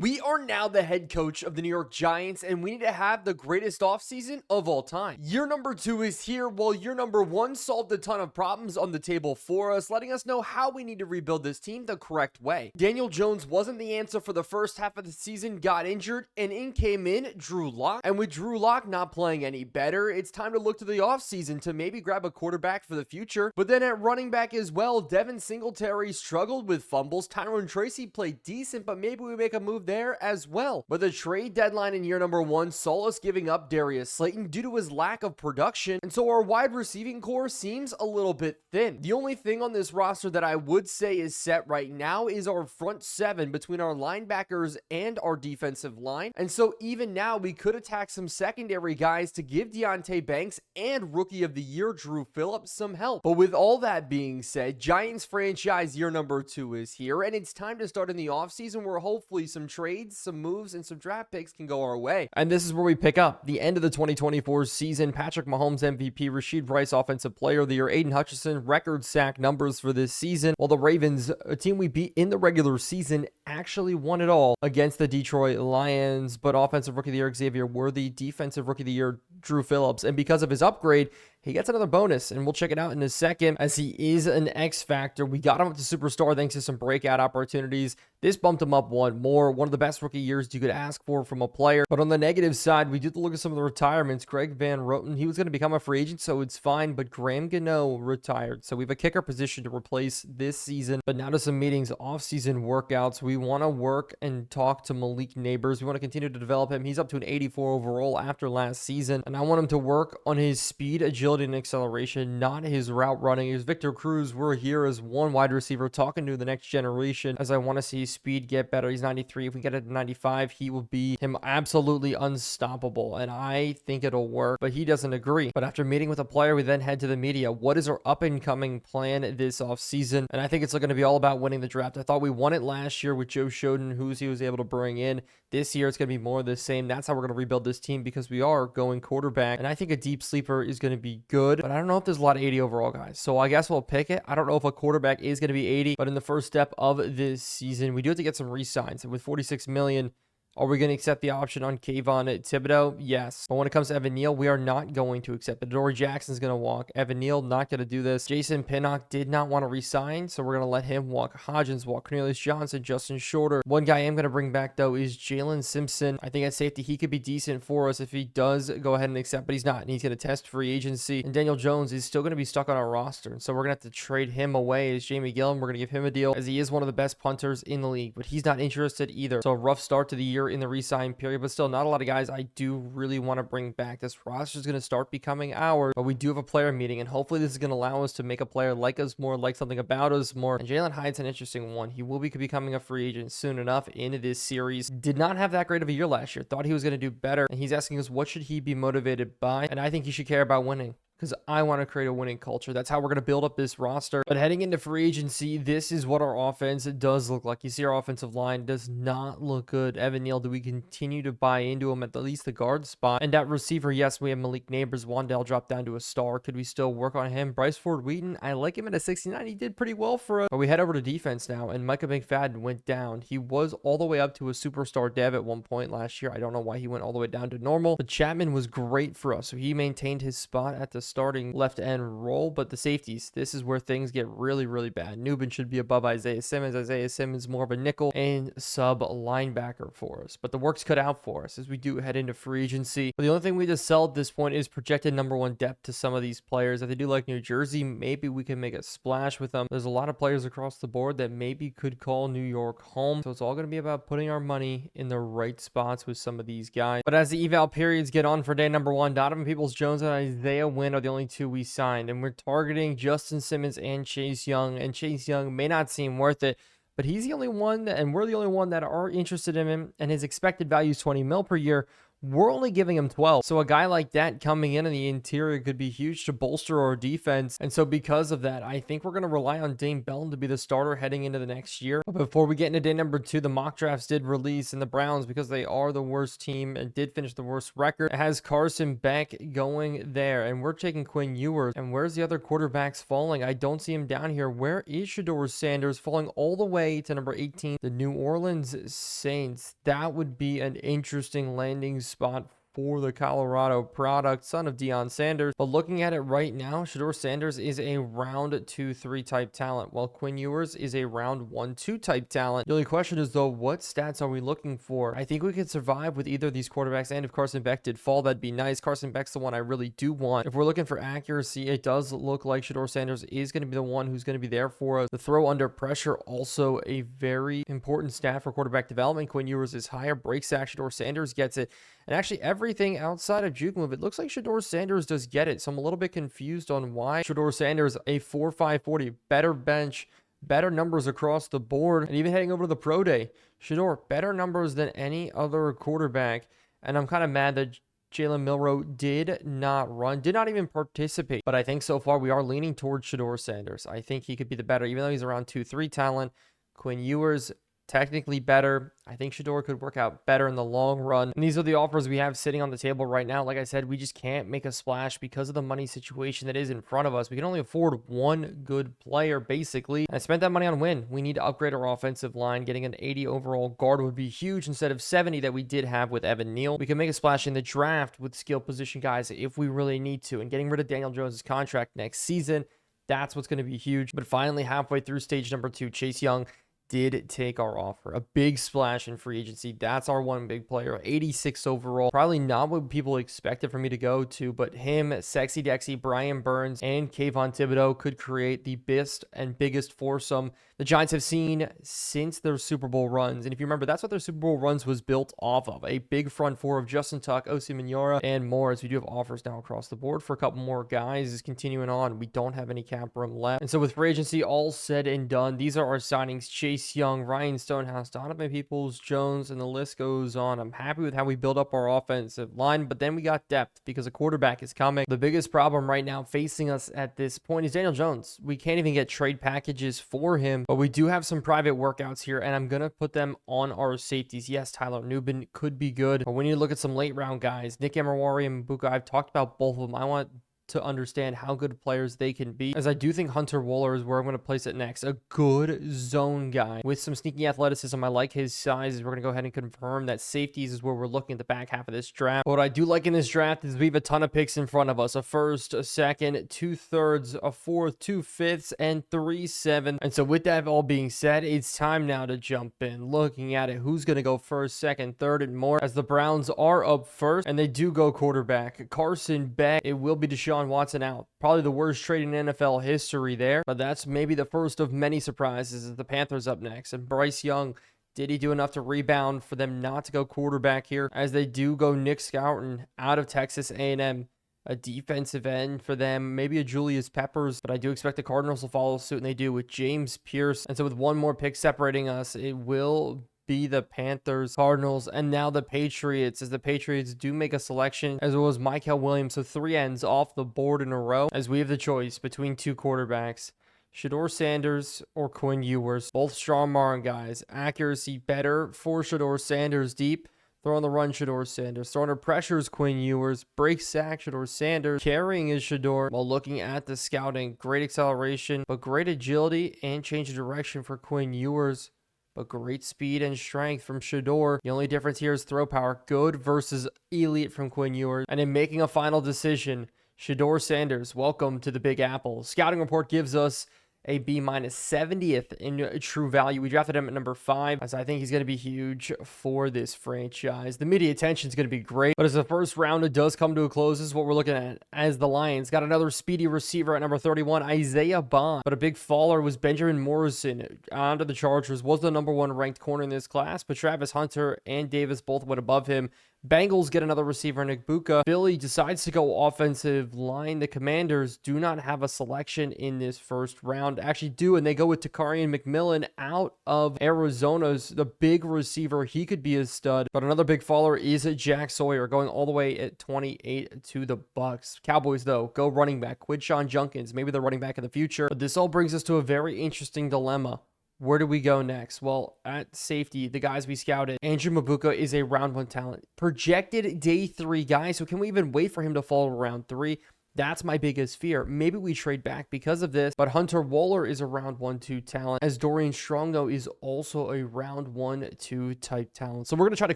We are now the head coach of the New York Giants, and we need to have the greatest offseason of all time. Year number 2 is here, while year number 1 solved a ton of problems on the table for us, letting us know how we need to rebuild this team the correct way. Daniel Jones wasn't the answer for the first half of the season, got injured, and in came Drew Lock. And with Drew Lock not playing any better, it's time to look to the offseason to maybe grab a quarterback for the future. But then at running back as well, Devin Singletary struggled with fumbles. Tyrone Tracy played decent, but maybe we make a move there as well. But the trade deadline in year number 1 saw us giving up Darius Slayton due to his lack of production, and so our wide receiving core seems a little bit thin. The only thing on this roster that I would say is set right now is our front 7 between our linebackers and our defensive line, and so even now we could attack some secondary guys to give Deonte Banks and Rookie of the Year Drew Phillips some help. But with all that being said, Giants franchise year number 2 is here, and it's time to start in the offseason where hopefully some trades, some moves, and some draft picks can go our way. And this is where we pick up the end of the 2024 season. Patrick Mahomes MVP, Rashid Rice Offensive Player of the Year, Aiden Hutchinson record sack numbers for this season, while the Ravens, a team we beat in the regular season, actually won it all against the Detroit Lions. But Offensive Rookie of the Year Xavier Worthy, Defensive Rookie of the Year Drew Phillips, and because of his upgrade, he gets another bonus, and we'll check it out in a second, as he is an X factor. We got him up to superstar thanks to some breakout opportunities. This bumped him up one more. One of the best rookie years you could ask for from a player. But on the negative side, we did look at some of the retirements. Greg Van Roten, he was going to become a free agent, so it's fine, but Graham Gano retired. So we have a kicker position to replace this season. But now to some meetings, off-season workouts. We want to work and talk to Malik Neighbors. We want to continue to develop him. He's up to an 84 overall after last season, and I want him to work on his speed, agility, and acceleration, not his route running. As Victor Cruz, we're here as one wide receiver talking to the next generation, as I want to see his speed get better. He's 93. If we get it to 95, he will be absolutely unstoppable, and I think it'll work, but he doesn't agree. But after meeting with a player, we then head to the media. What is our up-and-coming plan this offseason? And I think it's going to be all about winning the draft. I thought we won it last year with Joe Shoden, who he was able to bring in. This year, it's going to be more of the same. That's how we're going to rebuild this team, because we are going quarterback, and I think a deep sleeper is going to be good, but I don't know if there's a lot of 80 overall guys, so I guess we'll pick it. I don't know if a quarterback is going to be 80, but in the first step of this season, we do have to get some re-signs, and with $46 million, are we going to accept the option on Kayvon Thibodeau? Yes. But when it comes to Evan Neal, we are not going to accept it. Dory Jackson's going to walk. Evan Neal not going to do this. Jason Pinnock did not want to resign, so we're going to let him walk. Hodgins walk. Cornelius Johnson, Justin Shorter. One guy I am going to bring back, though, is Jalen Simpson. I think at safety, he could be decent for us if he does go ahead and accept, but he's not, and he's going to test free agency. And Daniel Jones is still going to be stuck on our roster, and so we're going to have to trade him away. As Jamie Gillen, we're going to give him a deal, as he is one of the best punters in the league, but he's not interested either. So a rough start to the year in the re-sign period, but still not a lot of guys I do really want to bring back. This roster is going to start becoming ours, but we do have a player meeting, and hopefully this is going to allow us to make a player like us more, like something about us more. And Jalen Hyde's an interesting one. He will be becoming a free agent soon enough in this series. Did not have that great of a year last year. Thought he was going to do better, and he's asking us what should he be motivated by, and I think he should care about winning, because I want to create a winning culture. That's how we're going to build up this roster. But heading into free agency, this is what our offense does look like. You see our offensive line does not look good. Evan Neal, do we continue to buy into him at least the guard spot? And at receiver, yes, we have Malik Neighbors. Wandale dropped down to a star. Could we still work on him? Bryce Ford Wheaton, I like him at a 69. He did pretty well for us. But we head over to defense now, and Micah McFadden went down. He was all the way up to a superstar dev at one point last year. I don't know why he went all the way down to normal. But Chapman was great for us, so he maintained his spot at the starting left end role. But the safeties, this is where things get really, really bad. Newbin should be above Isaiah Simmons. Isaiah Simmons more of a nickel and sub linebacker for us, but the work's cut out for us as we do head into free agency. But the only thing we just sell at this point is projected number 1 depth to some of these players. If they do like New Jersey, maybe we can make a splash with them. There's a lot of players across the board that maybe could call New York home, so it's all going to be about putting our money in the right spots with some of these guys. But as the eval periods get on for day number 1, Donovan Peoples-Jones and Isaiah Wynn are the only 2 we signed, and we're targeting Justin Simmons and Chase Young, and Chase Young may not seem worth it, but he's the only one and we're the only one that are interested in him, and his expected value is $20 million per year. We're only giving him 12. So a guy like that coming in the interior could be huge to bolster our defense. And so because of that, I think we're going to rely on dotMILD to be the starter heading into the next year. But before we get into day number 2, the mock drafts did release, and the Browns, because they are the worst team and did finish the worst record, it has Carson Beck going there. And we're taking Quinn Ewers. And where's the other quarterbacks falling? I don't see him down here. Where is Shedeur Sanders falling all the way to number 18? The New Orleans Saints. That would be an interesting landing spot for the Colorado product, son of Deion Sanders. But looking at it right now, Shedeur Sanders is a round 2-3 type talent, while Quinn Ewers is a round 1-2 type talent. The only question is, though, what stats are we looking for? I think we could survive with either of these quarterbacks, and if Carson Beck did fall, that'd be nice. Carson Beck's the one I really do want. If we're looking for accuracy, it does look like Shedeur Sanders is going to be the one who's going to be there for us. The throw under pressure, also a very important stat for quarterback development. Quinn Ewers is higher. Break sack, Shedeur Sanders gets it. And actually, everything outside of juke move, it looks like Shedeur Sanders does get it. So I'm a little bit confused on why Shedeur Sanders, a 4.5 40, better bench, better numbers across the board. And even heading over to the pro day, Shedeur, better numbers than any other quarterback. And I'm kind of mad that Jalen Milroe did not run, did not even participate. But I think so far we are leaning towards Shedeur Sanders. I think he could be the better, even though he's around 2-3 talent. Quinn Ewers, technically better. I think Shedeur could work out better in the long run. And these are the offers we have sitting on the table right now. Like I said, we just can't make a splash because of the money situation that is in front of us. We can only afford one good player, basically. And I spent that money on win. We need to upgrade our offensive line. Getting an 80 overall guard would be huge instead of 70 that we did have with Evan Neal. We can make a splash in the draft with skill position guys if we really need to. And getting rid of Daniel Jones' contract next season, that's what's going to be huge. But finally, halfway through stage number 2, Chase Young did take our offer. A big splash in free agency. That's our one big player. 86 overall. Probably not what people expected for me to go to, but him, Sexy Dexy, Brian Burns, and Kayvon Thibodeau could create the best and biggest foursome the Giants have seen since their Super Bowl runs. And if you remember, that's what their Super Bowl runs was built off of. A big front four of Justin Tuck, Osi Mignora, and more, as we do have offers now across the board for a couple more guys. Is continuing on. We don't have any cap room left. And so with free agency all said and done, these are our signings. Chase Young, Ryan Stonehouse, Donovan Peoples-Jones, and the list goes on. I'm happy with how we build up our offensive line, but then we got depth because a quarterback is coming. The biggest problem right now facing us at this point is Daniel Jones. We can't even get trade packages for him, but we do have some private workouts here, and I'm going to put them on our safeties. Yes, Tyler Nubin could be good, but we need to look at some late round guys. Nick Emery and Mbuka, I've talked about both of them. I want to understand how good players they can be, as I do think Hunter Wohler is where I'm going to place it next. A good zone guy with some sneaky athleticism. I like his size. We're going to go ahead and confirm that safeties is where we're looking at the back half of this draft. What I do like in this draft is we have a ton of picks in front of us. A first, a second, 2/3, a fourth, 2/5, and 3/7. And so with that all being said, it's time now to jump in. Looking at it, who's going to go first, second, third, and more, as the Browns are up first, and they do go quarterback. Carson Beck. It will be Deshaun Watson out. Probably the worst trade in NFL history there, but that's maybe the first of many surprises as the Panthers up next. And Bryce Young, did he do enough to rebound for them not to go quarterback here, as they do go Nick Scouton out of Texas A&M, a defensive end for them, maybe a Julius Peppers, but I do expect the Cardinals to follow suit, and they do with James Pierce. And so with one more pick separating us, it will be the Panthers, Cardinals, and now the Patriots, as the Patriots do make a selection, as well as Michael Williams. So 3 ends off the board in a row, as we have the choice between 2 quarterbacks, Shedeur Sanders or Quinn Ewers. Both strong arm guys. Accuracy better for Shedeur Sanders deep. Throw on the run, Shedeur Sanders. Throw under pressure is Quinn Ewers. Break sack, Shedeur Sanders. Carrying is Shedeur. While looking at the scouting, great acceleration, but great agility and change of direction for Quinn Ewers. But great speed and strength from Shedeur. The only difference here is throw power. Good versus elite from Quinn Ewers. And in making a final decision, Shedeur Sanders, welcome to the Big Apple. Scouting report gives us a B- 70th in true value. We drafted him at number 5, as I think he's going to be huge for this franchise. The media attention is going to be great, but as the first round it does come to a close, this is what we're looking at, as the Lions got another speedy receiver at number 31, Isaiah Bond. But a big faller was Benjamin Morrison onto the Chargers, was the number 1 ranked corner in this class, but Travis Hunter and Davis both went above him. Bengals get another receiver, Nick Buka. Philly decides to go offensive line. The Commanders do not have a selection in this first round. Actually do, and they go with Takarian McMillan out of Arizona's the big receiver. He could be a stud, but another big faller is Jack Sawyer going all the way at 28 to the Bucks. Cowboys, though, go running back. Quinshon Judkins, maybe the running back of the future. But this all brings us to a very interesting dilemma. Where do we go next? Well, at safety, the guys we scouted, Andrew Mabuka is a round 1 talent. Projected day 3 guy, so can we even wait for him to fall to round 3? That's my biggest fear. Maybe we trade back because of this, but Hunter Wohler is a round 1-2 talent, as Dorian Strong, though, is also a round 1-2 type talent. So we're going to try to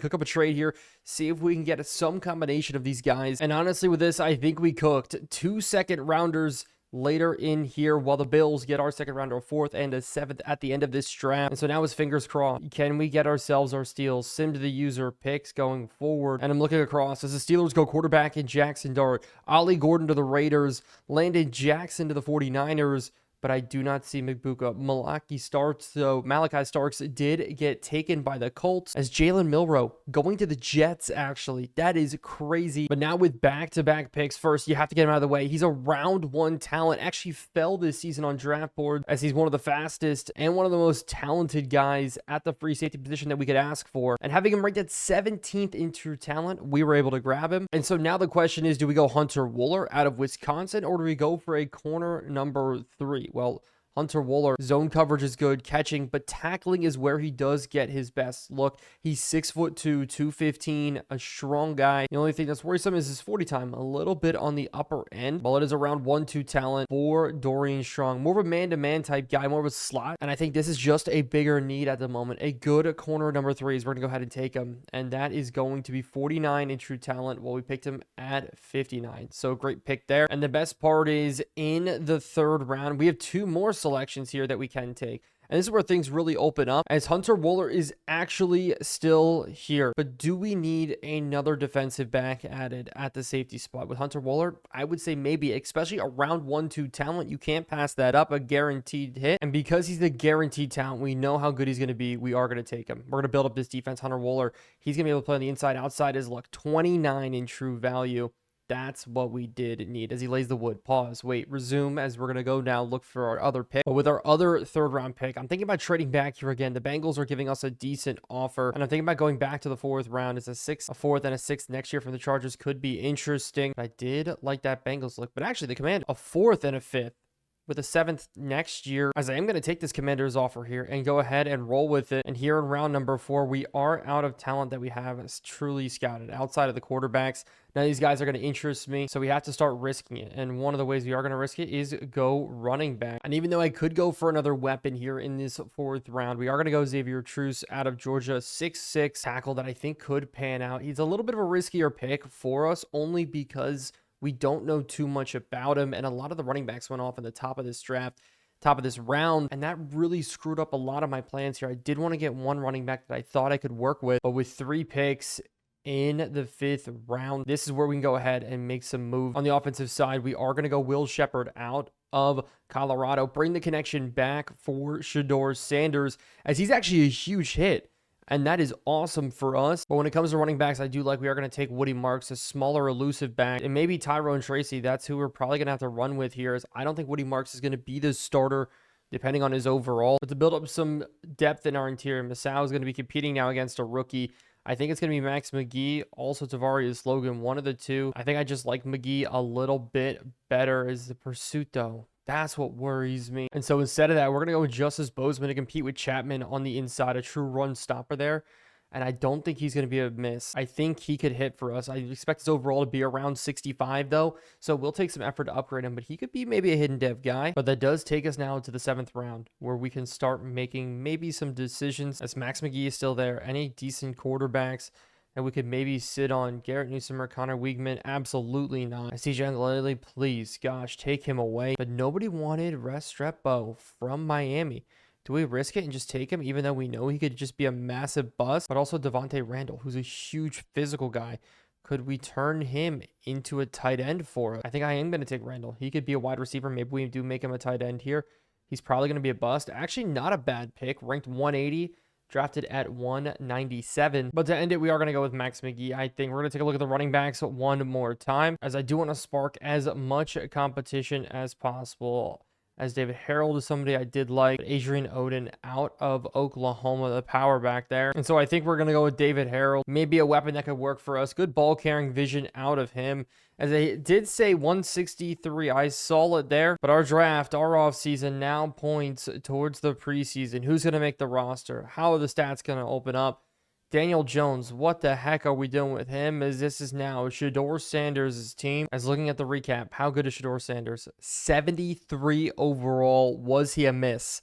cook up a trade here, see if we can get some combination of these guys. And honestly, with this, I think we cooked 2 second-rounders later in here, while the Bills get our second rounder, a 4th and a 7th at the end of this draft. And so now it's fingers crossed. Can we get ourselves our steals? Sim to the user picks going forward. And I'm looking across as the Steelers go quarterback in Jackson Dart, Ollie Gordon to the Raiders, Landon Jackson to the 49ers, but I do not see McBuka. Malachi Starks did get taken by the Colts, as Jalen Milroe going to the Jets, actually. That is crazy. But now with back-to-back picks, first, you have to get him out of the way. He's a round 1 talent. Actually fell this season on draft board, as he's one of the fastest and one of the most talented guys at the free safety position that we could ask for. And having him ranked at 17th in true talent, we were able to grab him. And so now the question is, do we go Hunter Wohler out of Wisconsin, or do we go for a corner number 3? Well, Hunter Wohler, zone coverage is good, catching, but tackling is where he does get his best look. He's 6'2", 215, a strong guy. The only thing that's worrisome is his 40 time, a little bit on the upper end. Well, it is around 1-2 talent for Dorian Strong. More of a man-to-man type guy, more of a slot, and I think this is just a bigger need at the moment. A good corner number 3 is we're going to go ahead and take him, and that is going to be 49 in true talent. Well, we picked him at 59, so great pick there. And the best part is, in the 3rd round, we have 2 more selections here that we can take. And this is where things really open up, as Hunter Wohler is actually still here. But do we need another defensive back added at the safety spot? With Hunter Wohler, I would say maybe, especially a round 1-2 talent. You can't pass that up, a guaranteed hit. And because he's a guaranteed talent, we know how good he's going to be. We are going to take him. We're going to build up this defense. Hunter Wohler, he's going to be able to play on the inside, outside his luck. 29 in true value. That's what we did need. As he lays the wood. Pause. Wait. Resume, as we're going to go now look for our other pick. But with our other 3rd round pick, I'm thinking about trading back here again. The Bengals are giving us a decent offer, and I'm thinking about going back to the 4th round. It's a 4th and a 6th next year from the Chargers. Could be interesting. I did like that Bengals look, but actually the Command, a 4th and a 5th. With a 7th next year, as I am going to take this Commander's offer here and go ahead and roll with it. And here in round number 4, we are out of talent that we have as truly scouted outside of the quarterbacks. Now these guys are going to interest me, so we have to start risking it. And one of the ways we are going to risk it is go running back. And even though I could go for another weapon here in this 4th round, we are going to go Xavier Truce out of Georgia, 6'6", tackle that I think could pan out. He's a little bit of a riskier pick for us, only because we don't know too much about him, and a lot of the running backs went off in the top of this draft, top of this round, and that really screwed up a lot of my plans here. I did want to get one running back that I thought I could work with, but with 3 picks in the 5th round, this is where we can go ahead and make some moves. On the offensive side, we are going to go Will Shepard out of Colorado, bring the connection back for Shedeur Sanders, as he's actually a huge hit. And that is awesome for us. But when it comes to running backs, I do like we are going to take Woody Marks, a smaller, elusive back. And maybe Tyrone Tracy. That's who we're probably going to have to run with here. As I don't think Woody Marks is going to be the starter, depending on his overall. But to build up some depth in our interior, Masao is going to be competing now against a rookie. I think it's going to be Max McGee, also Tavarius Logan, one of the two. I think I just like McGee a little bit better as the pursuit, though. That's what worries me. And so instead of that, we're going to go with Justice Bozeman to compete with Chapman on the inside, a true run stopper there. And I don't think he's going to be a miss. I think he could hit for us. I expect his overall to be around 65, though. So we'll take some effort to upgrade him. But he could be maybe a hidden dev guy. But that does take us now to the 7th round, where we can start making maybe some decisions. As Max McGee is still there, any decent quarterbacks that we could maybe sit on? Garrett Newsom or Connor Wiegman? Absolutely not. CJ Angelelli, please, gosh, take him away. But nobody wanted Restrepo from Miami. Do we risk it and just take him, even though we know he could just be a massive bust? But also Devontae Randall, who's a huge physical guy. Could we turn him into a tight end for us? I think I am going to take Randall. He could be a wide receiver. Maybe we do make him a tight end here. He's probably going to be a bust. Actually, not a bad pick. Ranked 180. drafted at 197. But to end it, we are going to go with Max McGee. I think we're going to take a look at the running backs one more time, as I do want to spark as much competition as possible. As David Harold is somebody I did like. Adrian Odin out of Oklahoma, the power back there. And so I think we're going to go with David Harold. Maybe a weapon that could work for us. Good ball carrying vision out of him. As I did say 163, I saw it there. But our draft, our offseason now points towards the preseason. Who's going to make the roster? How are the stats going to open up? Daniel Jones, what the heck are we doing with him? As this is now Shedeur Sanders' team. As looking at the recap, how good is Shedeur Sanders? 73 overall. Was he a miss?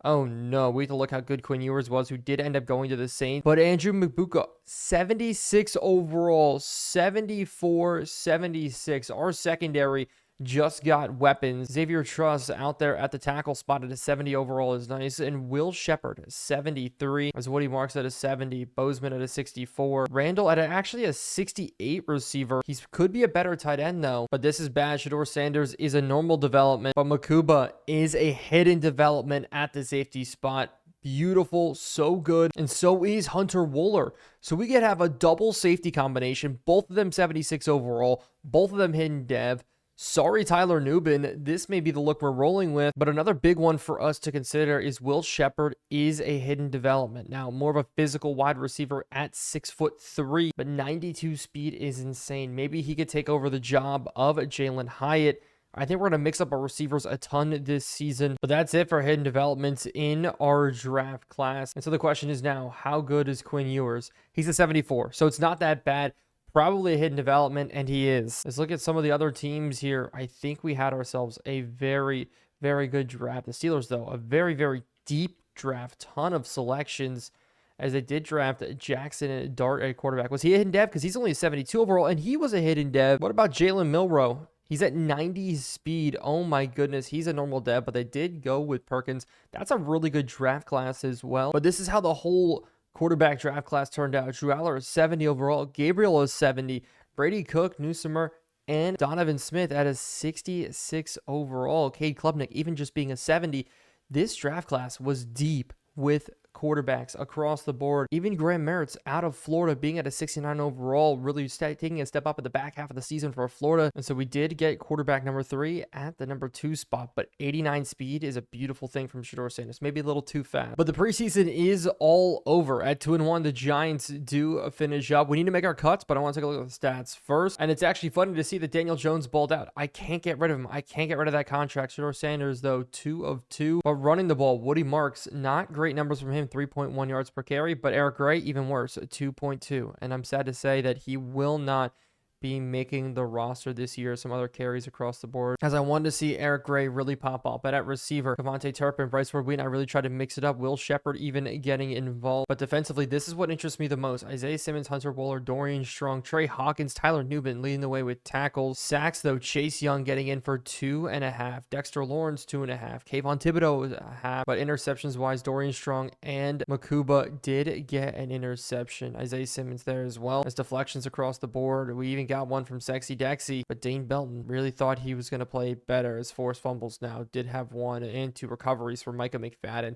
Oh no, we have to look how good Quinn Ewers was, who did end up going to the Saints. But Andrew Mbuka, 76 overall, 74, 76. Our secondary just got weapons. Xavier Truss out there at the tackle spot at a 70 overall is nice. And Will Shepherd, 73. As Woody Marks at a 70. Bozeman at a 64. Randall at actually a 68 receiver. He could be a better tight end though. But this is bad. Shedeur Sanders is a normal development. But Makuba is a hidden development at the safety spot. Beautiful, so good, and so is Hunter Wooler. So we could have a double safety combination. Both of them 76 overall. Both of them hidden dev. Sorry, Tyler Nubin. This may be the look we're rolling with, but another big one for us to consider is Will Shepherd is a hidden development. Now, more of a physical wide receiver at 6'3", but 92 speed is insane. Maybe he could take over the job of Jalen Hyatt. I think we're going to mix up our receivers a ton this season, but that's it for hidden developments in our draft class. And so the question is now, how good is Quinn Ewers? He's a 74, so it's not that bad. Probably a hidden development, and he is. Let's look at some of the other teams here. I think we had ourselves a very, very good draft. The Steelers, though, a very, very deep draft. Ton of selections, as they did draft Jackson and Dart at quarterback. Was he a hidden dev? Because he's only a 72 overall, and he was a hidden dev. What about Jalen Milroe? He's at 90 speed. Oh my goodness. He's a normal dev, but they did go with Perkins. That's a really good draft class as well. But this is how the whole quarterback draft class turned out. Drew Aller is 70 overall. Gabriel is 70. Brady Cook, Newsomer, and Donovan Smith at a 66 overall. Cade Klubnik even just being a 70. This draft class was deep with quarterbacks across the board. Even Graham Merritt's out of Florida being at a 69 overall, really taking a step up at the back half of the season for Florida. And so we did get quarterback number 3 at the number 2 spot, but 89 speed is a beautiful thing from Shedeur Sanders. Maybe a little too fast. But the preseason is all over. At 2-1, the Giants do finish up. We need to make our cuts, but I want to take a look at the stats first. And it's actually funny to see that Daniel Jones balled out. I can't get rid of him. I can't get rid of that contract. Shedeur Sanders, though, 2 of 2. But running the ball, Woody Marks, not great numbers from him. 3.1 yards per carry, but Eric Gray, even worse, 2.2. And I'm sad to say that he will not be making the roster this year. Some other carries across the board, as I wanted to see Eric Gray really pop up. But at receiver, Devontae Turpin, Bryce Ford Wheaton, I really tried to mix it up. Will Shepherd even getting involved. But defensively, this is what interests me the most. Isaiah Simmons, Hunter Wooler, Dorian Strong, Trey Hawkins, Tyler Nubin leading the way with tackles. Sacks, though, Chase Young getting in for 2.5. Dexter Lawrence, 2.5. Kayvon Thibodeau, 0.5. But interceptions-wise, Dorian Strong and Makuba did get an interception. Isaiah Simmons there as well. As deflections across the board, we even got one from Sexy Dexy, but Dane Belton really thought he was going to play better, as forced fumbles now did have 1 and 2 recoveries for Micah McFadden.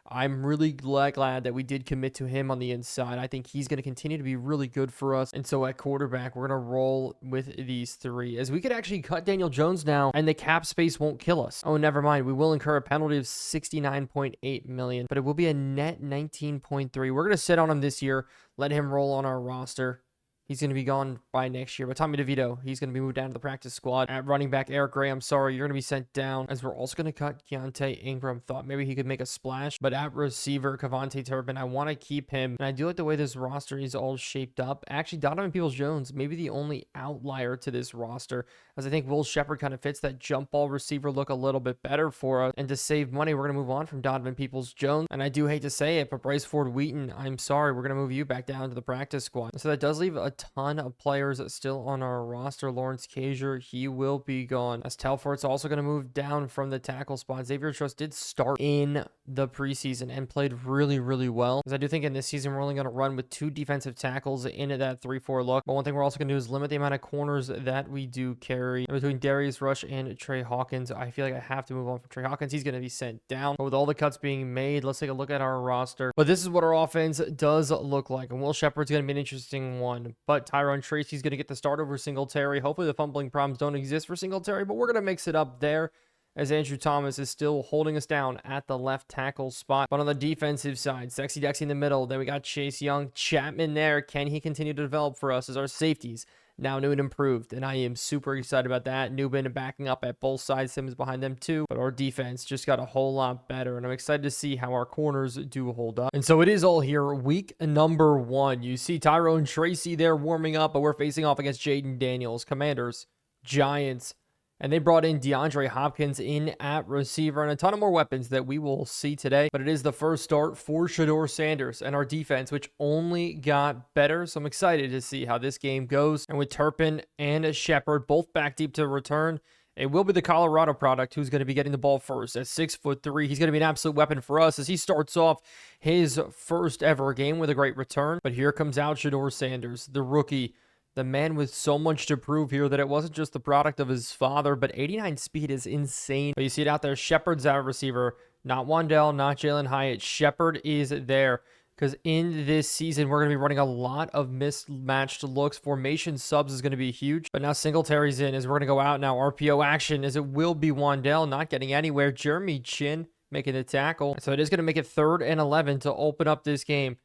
I'm really glad that we did commit to him on the inside. I think he's going to continue to be really good for us. And so at quarterback, we're going to roll with these 3, as we could actually cut Daniel Jones now and the cap space won't kill us. Oh, never mind. We will incur a penalty of $69.8 million, but it will be a net 19.3. We're going to sit on him this year, let him roll on our roster. He's going to be gone by next year. But Tommy DeVito, he's going to be moved down to the practice squad. At running back, Eric Gray, I'm sorry, you're going to be sent down, as we're also going to cut Keontae Ingram. Thought maybe he could make a splash. But at receiver, Kevontae Turpin, I want to keep him. And I do like the way this roster is all shaped up. Actually, Donovan Peoples-Jones, maybe the only outlier to this roster, as I think Will Shepherd kind of fits that jump ball receiver look a little bit better for us. And to save money, we're going to move on from Donovan Peoples-Jones. And I do hate to say it, but Bryce Ford Wheaton, I'm sorry, we're going to move you back down to the practice squad. So that does leave a ton of players still on our roster. Lawrence Cager, he will be gone. As Telfort's also going to move down from the tackle spot. Xavier Trust did start in the preseason and played really, really well. Because I do think in this season, we're only going to run with 2 defensive tackles in that 3-4 look. But one thing we're also going to do is limit the amount of corners that we do carry. Between Darius Rush and Trey Hawkins, I feel like I have to move on from Trey Hawkins. He's going to be sent down. But with all the cuts being made, let's take a look at our roster. But this is what our offense does look like. And Will Shepard's going to be an interesting one. But Tyrone Tracy's going to get the start over Singletary. Hopefully the fumbling problems don't exist for Singletary, but we're going to mix it up there, as Andrew Thomas is still holding us down at the left tackle spot. But on the defensive side, Sexy Dexy in the middle. Then we got Chase Young, Chapman there. Can he continue to develop for us as our safeties? Now new and improved, and I am super excited about that. Newbin backing up at both sides. Simmons behind them too. But our defense just got a whole lot better, and I'm excited to see how our corners do hold up. And so it is all here. Week number 1. You see Tyrone Tracy there warming up, but we're facing off against Jaden Daniels, Commanders, Giants. And they brought in DeAndre Hopkins in at receiver and a ton of more weapons that we will see today. But it is the first start for Shedeur Sanders and our defense, which only got better. So I'm excited to see how this game goes. And with Turpin and Shepard both back deep to return, it will be the Colorado product who's going to be getting the ball first. At 6'3", he's going to be an absolute weapon for us as he starts off his first ever game with a great return. But here comes out Shedeur Sanders, the rookie. The man with so much to prove here that it wasn't just the product of his father, but 89 speed is insane. But you see it out there. Shepard's out receiver. Not Wandell, not Jalen Hyatt. Shepard is there. Because in this season, we're going to be running a lot of mismatched looks. Formation subs is going to be huge. But now Singletary's in as we're going to go out now. RPO action as it will be Wandell not getting anywhere. Jeremy Chin making the tackle. So it is going to make it 3rd and 11 to open up this game.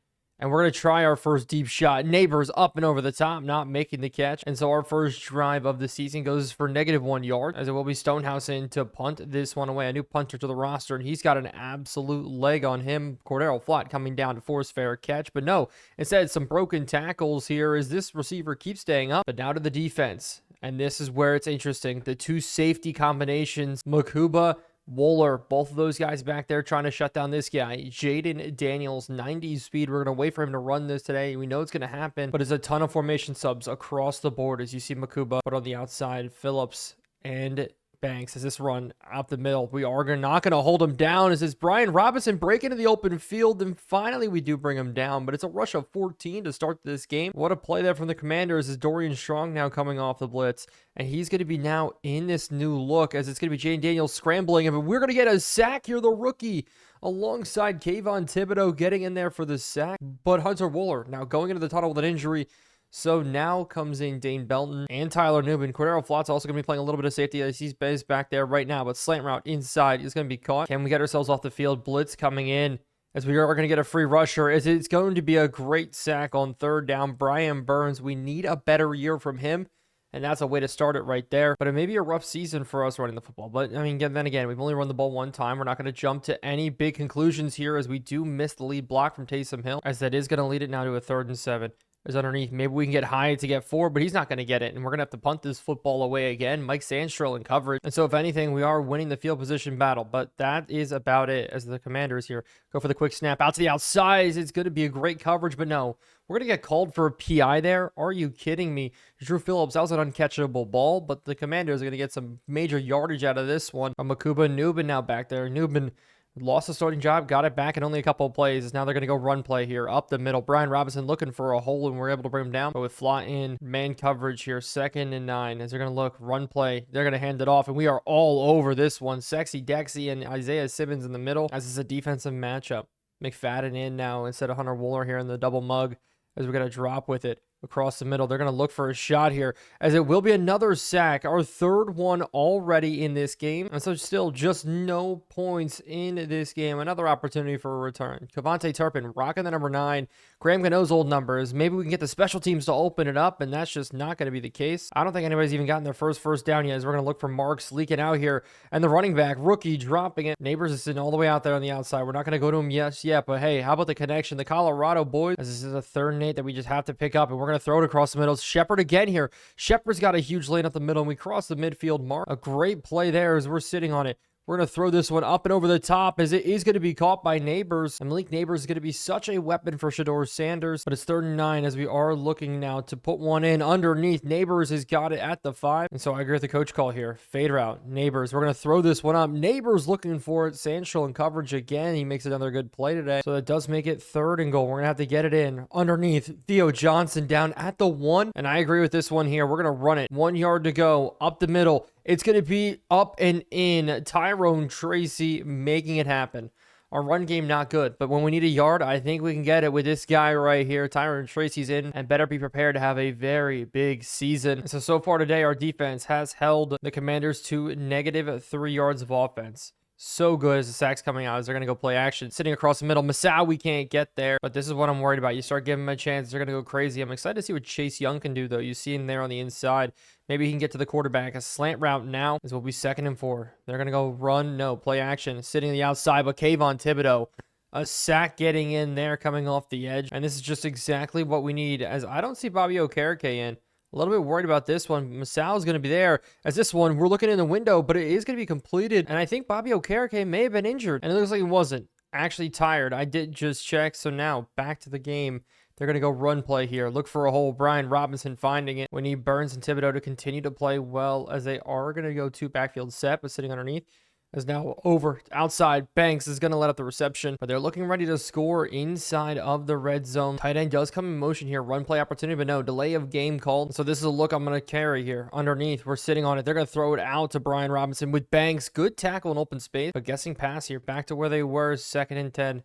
And we're going to try our first deep shot. Neighbors up and over the top, not making the catch. And so our first drive of the season goes for -1 yard, as it will be Stonehouse in to punt this one away. A new punter to the roster, and he's got an absolute leg on him. Cordero Flott coming down to force fair catch. But no, instead some broken tackles here as this receiver keeps staying up. But now to the defense. And this is where it's interesting. The 2 safety combinations, Makuba, Wooler, both of those guys back there trying to shut down this guy. Jaden Daniels, 90 speed. We're going to wait for him to run this today. We know it's going to happen, but there's a ton of formation subs across the board as you see Makuba. But on the outside, Phillips and Banks as this run out the middle. We are not going to hold him down as this Brian Robinson break into the open field, and finally we do bring him down, but it's a rush of 14 to start this game. What a play there from the Commanders as Dorian Strong now coming off the blitz, and he's going to be now in this new look as it's going to be Jaden Daniels scrambling, and we're going to get a sack here, the rookie, alongside Kayvon Thibodeau getting in there for the sack, but Hunter Wooler now going into the tunnel with an injury. So now comes in Dane Belton and Tyler Newman. Cordero Flott's also going to be playing a little bit of safety as he's back there right now, but slant route inside is going to be caught. Can we get ourselves off the field? Blitz coming in as we are going to get a free rusher. As it's going to be a great sack on 3rd down. Brian Burns, we need a better year from him, and that's a way to start it right there. But it may be a rough season for us running the football. But, I mean, then again, we've only run the ball 1 time. We're not going to jump to any big conclusions here as we do miss the lead block from Taysom Hill, as that is going to lead it now to a 3rd and 7. Is underneath. Maybe we can get Hyatt to get 4, but he's not going to get it. And we're going to have to punt this football away again. Mike Sandstrel in coverage. And so if anything, we are winning the field position battle. But that is about it as the Commanders here go for the quick snap out to the outside. It's going to be a great coverage, but no. We're going to get called for a PI there. Are you kidding me? Drew Phillips, that was an uncatchable ball, but the Commanders are going to get some major yardage out of this one. Makuba Newbin now back there. Newbin lost the starting job, got it back in only a couple of plays. Now they're going to go run play here up the middle. Brian Robinson looking for a hole, and we're able to bring him down. But with Flott in man coverage here, 2nd and 9. As they're going to look, run play. They're going to hand it off, and we are all over this one. Sexy Dexy and Isaiah Simmons in the middle, as it's a defensive matchup. McFadden in now instead of Hunter Wooler here in the double mug, as we're going to drop with it across the middle. They're going to look for a shot here, as it will be another sack, our 3rd one already in this game. And so still just no points in this game. Another opportunity for a return. Kavontae Turpin rocking the number 9. Graham Gano's old numbers. Maybe we can get the special teams to open it up, and that's just not going to be the case. I don't think anybody's even gotten their first down yet, as we're going to look for Marks leaking out here. And the running back, rookie, dropping it. Neighbors is sitting all the way out there on the outside. We're not going to go to him yet, but hey, how about the connection? The Colorado boys, as this is a 3rd and 8 that we just have to pick up, and we're going to throw it across the middle. Shepard again here. Shepard's got a huge lane up the middle, and we cross the midfield mark. A great play there as we're sitting on it. We're going to throw this one up and over the top as it is going to be caught by Neighbors. And Malik Neighbors is going to be such a weapon for Shedeur Sanders. But it's 3rd and 9 as we are looking now to put one in underneath. Neighbors has got it at the 5. And so I agree with the coach call here. Fade route. Neighbors. We're going to throw this one up. Neighbors looking for it. Sancho in coverage again. He makes another good play today. So that does make it 3rd and goal. We're going to have to get it in underneath. Theo Johnson down at the 1. And I agree with this one here. We're going to run it. 1 yard to go. Up the middle. It's going to be up and in. Tyrone Tracy making it happen. Our run game not good, but when we need a yard, I think we can get it with this guy right here. Tyrone Tracy's in and better be prepared to have a very big season. So far today, our defense has held the Commanders to -3 yards of offense. So good as the sack's coming out as they're going to go play action. Sitting across the middle. Masao, we can't get there. But this is what I'm worried about. You start giving them a chance, they're going to go crazy. I'm excited to see what Chase Young can do, though. You see him there on the inside. Maybe he can get to the quarterback. A slant route now is what we 2nd and 4. They're going to go run. No, play action. Sitting on the outside, but Kayvon Thibodeau. A sack getting in there, coming off the edge. And this is just exactly what we need, as I don't see Bobby Okereke in. A little bit worried about this one. Masao is going to be there. As this one, we're looking in the window, but it is going to be completed. And I think Bobby Okereke may have been injured. And it looks like he wasn't. Actually tired. I did just check. So now, back to the game. They're going to go run play here. Look for a hole. Brian Robinson finding it. We need Burns and Thibodeau to continue to play well, as they are going to go 2 backfield set, but sitting underneath. Is now over outside. Banks is going to let up the reception, but they're looking ready to score inside of the red zone. Tight end does come in motion here. Run play opportunity, but no, delay of game called. So this is a look I'm going to carry here. Underneath, we're sitting on it. They're going to throw it out to Brian Robinson with Banks. Good tackle in open space, but guessing pass here. Back to where they were, 2nd and 10.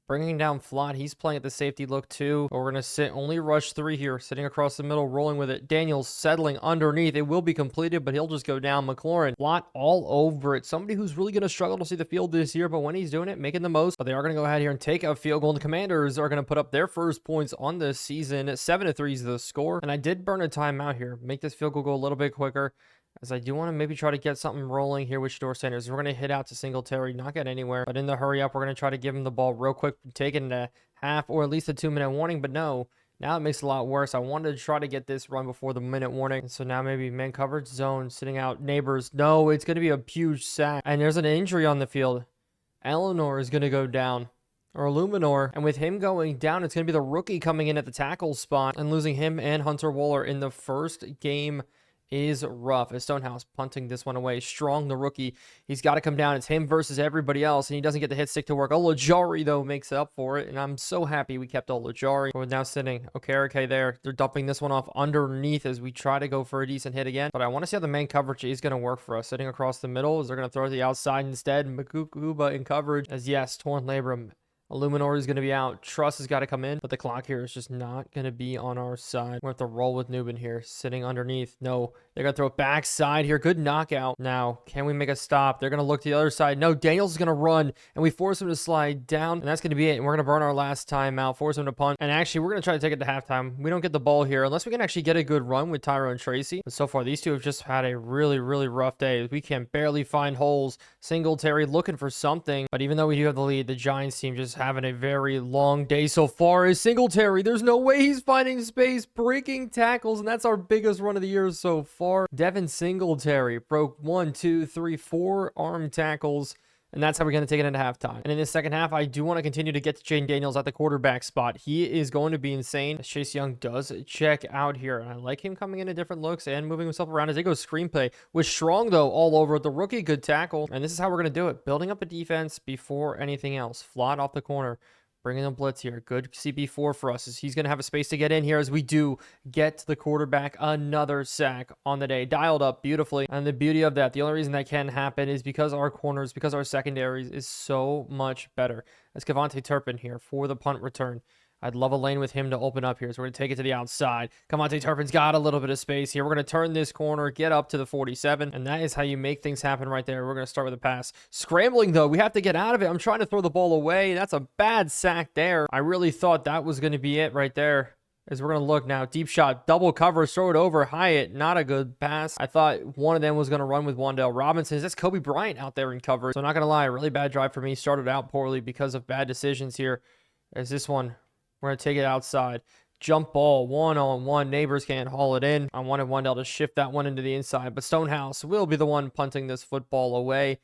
Bringing down Flott. He's playing at the safety look too. But we're going to sit only rush 3 here. Sitting across the middle, rolling with it. Daniels settling underneath. It will be completed, but he'll just go down. McLaurin. Flott all over it. Somebody who's really going to struggle to see the field this year, but when he's doing it, making the most. But they are going to go ahead here and take a field goal. And the Commanders are going to put up their first points on this season. 7-3 is the score. And I did burn a timeout here. Make this field goal go a little bit quicker, as I do want to maybe try to get something rolling here with Shedeur Sanders. We're going to hit out to Singletary, not get anywhere. But in the hurry up, we're going to try to give him the ball real quick, take it in a half or at least a 2-minute warning. But no, now it makes it a lot worse. I wanted to try to get this run before the minute warning. And so now maybe man coverage zone, sitting out Neighbors. No, it's going to be a huge sack. And there's an injury on the field. Eleanor is going to go down. Or Illuminor. And with him going down, it's going to be the rookie coming in at the tackle spot and losing him and Hunter Waller in the first game is rough. As Stonehouse punting this one away. Strong, the rookie. He's got to come down. It's him versus everybody else, and he doesn't get the hit stick to work. Olajari, though, makes up for it, and I'm so happy we kept Olajari. We're now sitting Okereke there. They're dumping this one off underneath as we try to go for a decent hit again, but I want to see how the man coverage is going to work for us. Sitting across the middle, is they're going to throw it to the outside instead. Makukuba in coverage, as yes, torn labrum. Illuminor is going to be out. Truss has got to come in, but the clock here is just not going to be on our side. We're going to have to roll with Newman here, sitting underneath. No, they're going to throw it backside here. Good knockout. Now, can we make a stop? They're going to look to the other side. No, Daniels is going to run, and we force him to slide down, and that's going to be it. And we're going to burn our last timeout, force him to punt. And actually, we're going to try to take it to halftime. We don't get the ball here unless we can actually get a good run with Tyrone Tracy. But so far, these two have just had a really, really rough day. We can barely find holes. Singletary looking for something, but even though we do have the lead, the Giants team just having a very long day so far. Is Singletary, there's no way he's finding space, breaking tackles, and that's our biggest run of the year so far. Devin Singletary broke 1, 2, 3, 4 arm tackles, and that's how we're going to take it into halftime. And in the second half, I do want to continue to get to Jane Daniels at the quarterback spot. He is going to be insane. Chase Young does check out here, and I like him coming into different looks and moving himself around as they go screenplay. With Strong, though, all over the rookie, good tackle. And this is how we're going to do it. Building up a defense before anything else. Flott off the corner. Bringing the blitz here. Good CB4 for us, as he's going to have a space to get in here as we do get to the quarterback. Another sack on the day. Dialed up beautifully. And the beauty of that, the only reason that can happen is because our corners, because our secondaries is so much better. As Kavontae Turpin here for the punt return. I'd love a lane with him to open up here. So we're going to take it to the outside. Kavontae Turpin's got a little bit of space here. We're going to turn this corner, get up to the 47. And that is how you make things happen right there. We're going to start with a pass. Scrambling, though. We have to get out of it. I'm trying to throw the ball away. That's a bad sack there. I really thought that was going to be it right there. As we're going to look now. Deep shot. Double cover. Throw it over. Hyatt. Not a good pass. I thought one of them was going to run with Wan'Dale Robinson. That's Kobe Bryant out there in cover. So I'm not going to lie. Really bad drive for me. Started out poorly because of bad decisions here. As this one... We're going to take it outside. Jump ball, one-on-one. Neighbors can't haul it in. I wanted Wan'Dale to shift that one into the inside, but Stonehouse will be the one punting this football away.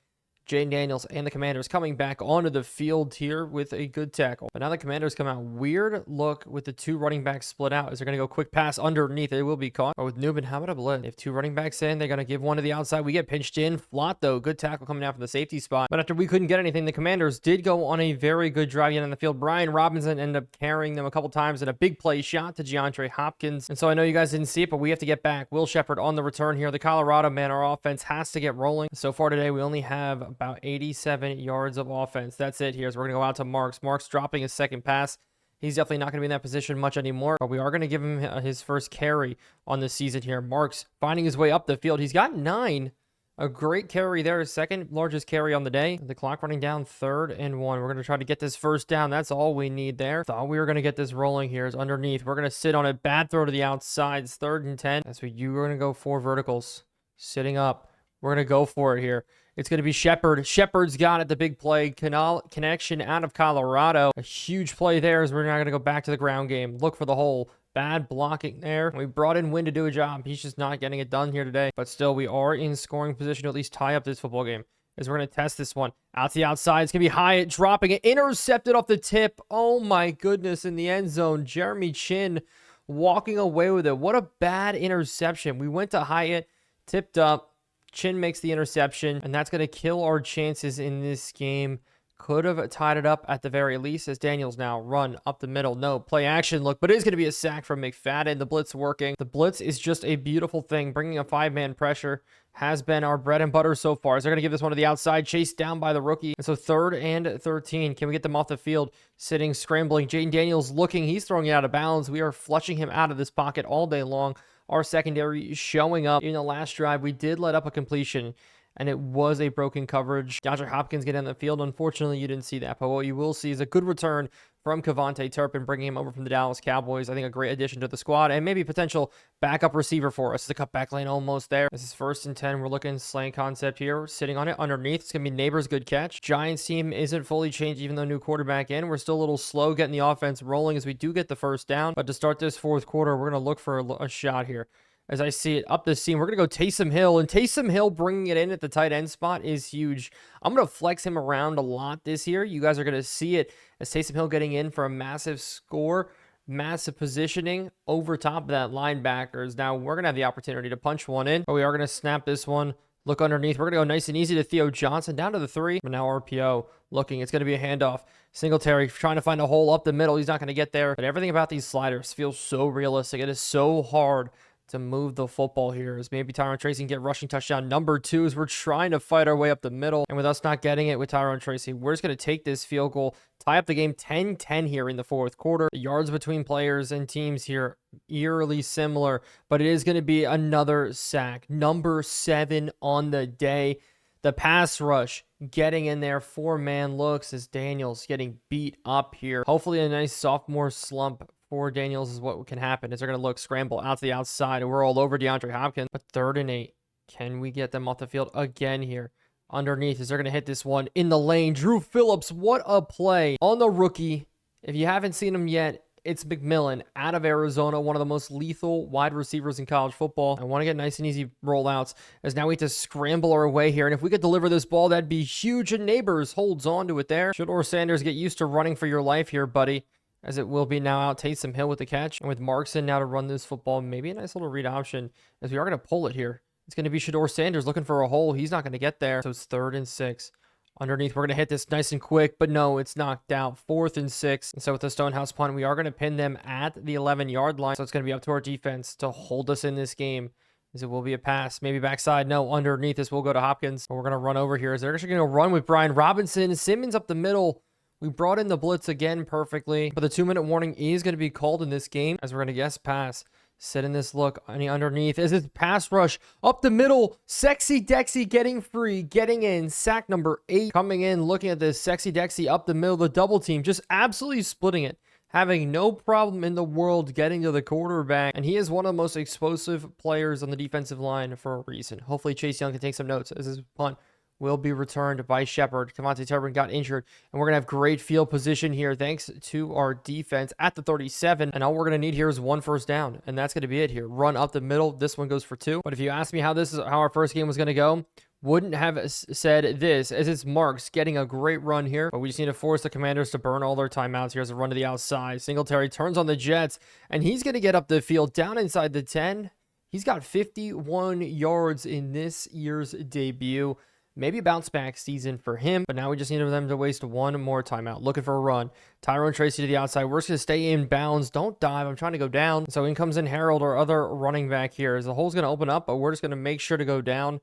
Jaden Daniels and the Commanders coming back onto the field here with a good tackle. But now the Commanders come out. Weird look with the 2 running backs split out. Is they're going to go quick pass underneath. It will be caught. But with Newman, how about a blitz? They have 2 running backs in. They're going to give one to the outside. We get pinched in. Flott, though. Good tackle coming out from the safety spot. But after we couldn't get anything, the Commanders did go on a very good drive yet on the field. Brian Robinson ended up carrying them a couple times in a big play shot to DeAndre Hopkins. And so I know you guys didn't see it, but we have to get back. Will Shepherd on the return here. The Colorado man, our offense has to get rolling. So far today, we only have about 87 yards of offense. That's it here. So we're going to go out to Marks. Marks dropping his second pass. He's definitely not going to be in that position much anymore, but we are going to give him his first carry on this season here. Marks finding his way up the field. He's got 9. A great carry there. His second largest carry on the day. The clock running down 3rd and 1. We're going to try to get this first down. That's all we need there. Thought we were going to get this rolling here. It's underneath. We're going to sit on a bad throw to the outside. It's 3rd and 10. That's what you're going to go for verticals. Sitting up. We're going to go for it here. It's going to be Shepherd. Shepherd's got it. The big play. Connection out of Colorado. A huge play there as we're now going to go back to the ground game. Look for the hole. Bad blocking there. We brought in Wynn to do a job. He's just not getting it done here today. But still, we are in scoring position to at least tie up this football game. As we're going to test this one. Out to the outside. It's going to be Hyatt dropping it. Intercepted off the tip. Oh my goodness. In the end zone. Jeremy Chin walking away with it. What a bad interception. We went to Hyatt. Tipped up. Chin makes the interception. And that's going to kill our chances in this game. Could have tied it up at the very least as Daniels now run up the middle. No play action look, but it is going to be a sack from McFadden. The blitz working. The blitz is just a beautiful thing. Bringing a 5-man pressure has been our bread and butter so far. So they're going to give this one to the outside, chased down by the rookie. And so 3rd and 13. Can we get them off the field? Sitting, scrambling. Jaden Daniels looking. He's throwing it out of bounds. We are flushing him out of this pocket all day long. Our secondary showing up. In the last drive, we did let up a completion, and it was a broken coverage. DeAndre Hopkins getting on the field. Unfortunately, you didn't see that. But what you will see is a good return from Kevontae Turpin, bringing him over from the Dallas Cowboys. I think a great addition to the squad and maybe potential backup receiver for us. The cutback lane almost there. This is 1st and 10. We're looking slant concept here. We're sitting on it underneath. It's going to be Neighbors. Good catch. Giants team isn't fully changed, even though new quarterback in. We're still a little slow getting the offense rolling as we do get the first down. But to start this 4th quarter, we're going to look for a shot here. As I see it up the seam, we're going to go Taysom Hill. And Taysom Hill bringing it in at the tight end spot is huge. I'm going to flex him around a lot this year. You guys are going to see it as Taysom Hill getting in for a massive score, massive positioning over top of that linebackers. Now, we're going to have the opportunity to punch one in, but we are going to snap this one. Look underneath. We're going to go nice and easy to Theo Johnson down to the 3. But now RPO looking. It's going to be a handoff. Singletary trying to find a hole up the middle. He's not going to get there. But everything about these sliders feels so realistic. It is so hard to move the football here as maybe Tyrone Tracy can get rushing touchdown number 2 as we're trying to fight our way up the middle. And with us not getting it with Tyrone Tracy, we're just going to take this field goal, tie up the game 10-10 here in the 4th quarter. The yards between players and teams here eerily similar, but it is going to be another sack. Number 7 on the day. The pass rush getting in there. 4-man looks as Daniels getting beat up here. Hopefully a nice sophomore slump for Daniels is what can happen. Is they're going to look scramble out to the outside, and we're all over DeAndre Hopkins. But 3rd and 8. Can we get them off the field again here? Underneath, is they're going to hit this one in the lane. Drew Phillips, what a play on the rookie. If you haven't seen him yet, it's McMillan out of Arizona, one of the most lethal wide receivers in college football. I want to get nice and easy rollouts as now we have to scramble our way here. And if we could deliver this ball, that'd be huge. And Neighbors holds on to it there. Shedeur Sanders, get used to running for your life here, buddy. As it will be now out Taysom Hill with the catch. And with Markson now to run this football, maybe a nice little read option as we are going to pull it here. It's going to be Shedeur Sanders looking for a hole. He's not going to get there. So it's 3rd and 6. Underneath, we're going to hit this nice and quick, but no, it's knocked out. 4th and 6. And so with the Stonehouse punt, we are going to pin them at the 11-yard line. So it's going to be up to our defense to hold us in this game. As it will be a pass, maybe backside. No, underneath this will go to Hopkins. But we're going to run over here. As they're actually going to run with Brian Robinson. Simmons up the middle. We brought in the blitz again perfectly, but the 2-minute warning is going to be called in this game as we're going to guess pass. Sit in this look underneath. Is this pass rush up the middle? Sexy Dexy getting free, getting in. Sack number 8 coming in, looking at this. Sexy Dexy up the middle, the double team, just absolutely splitting it. Having no problem in the world getting to the quarterback. And he is one of the most explosive players on the defensive line for a reason. Hopefully Chase Young can take some notes as his punt will be returned by Shepherd. Kevontae Turpin got injured, and we're going to have great field position here thanks to our defense at the 37, and all we're going to need here is 1 first down, and that's going to be it here. Run up the middle. This one goes for 2, but if you ask me how our first game was going to go, wouldn't have said this, as it's Marks getting a great run here, but we just need to force the Commanders to burn all their timeouts. Here's a run to the outside. Singletary turns on the Jets, and he's going to get up the field down inside the 10. He's got 51 yards in this year's debut. Maybe a bounce back season for him, but now we just need them to waste one more timeout. Looking for a run. Tyrone Tracy to the outside. We're just going to stay in bounds. Don't dive. I'm trying to go down. So in comes in Harold, our other running back here. As the hole's going to open up, but we're just going to make sure to go down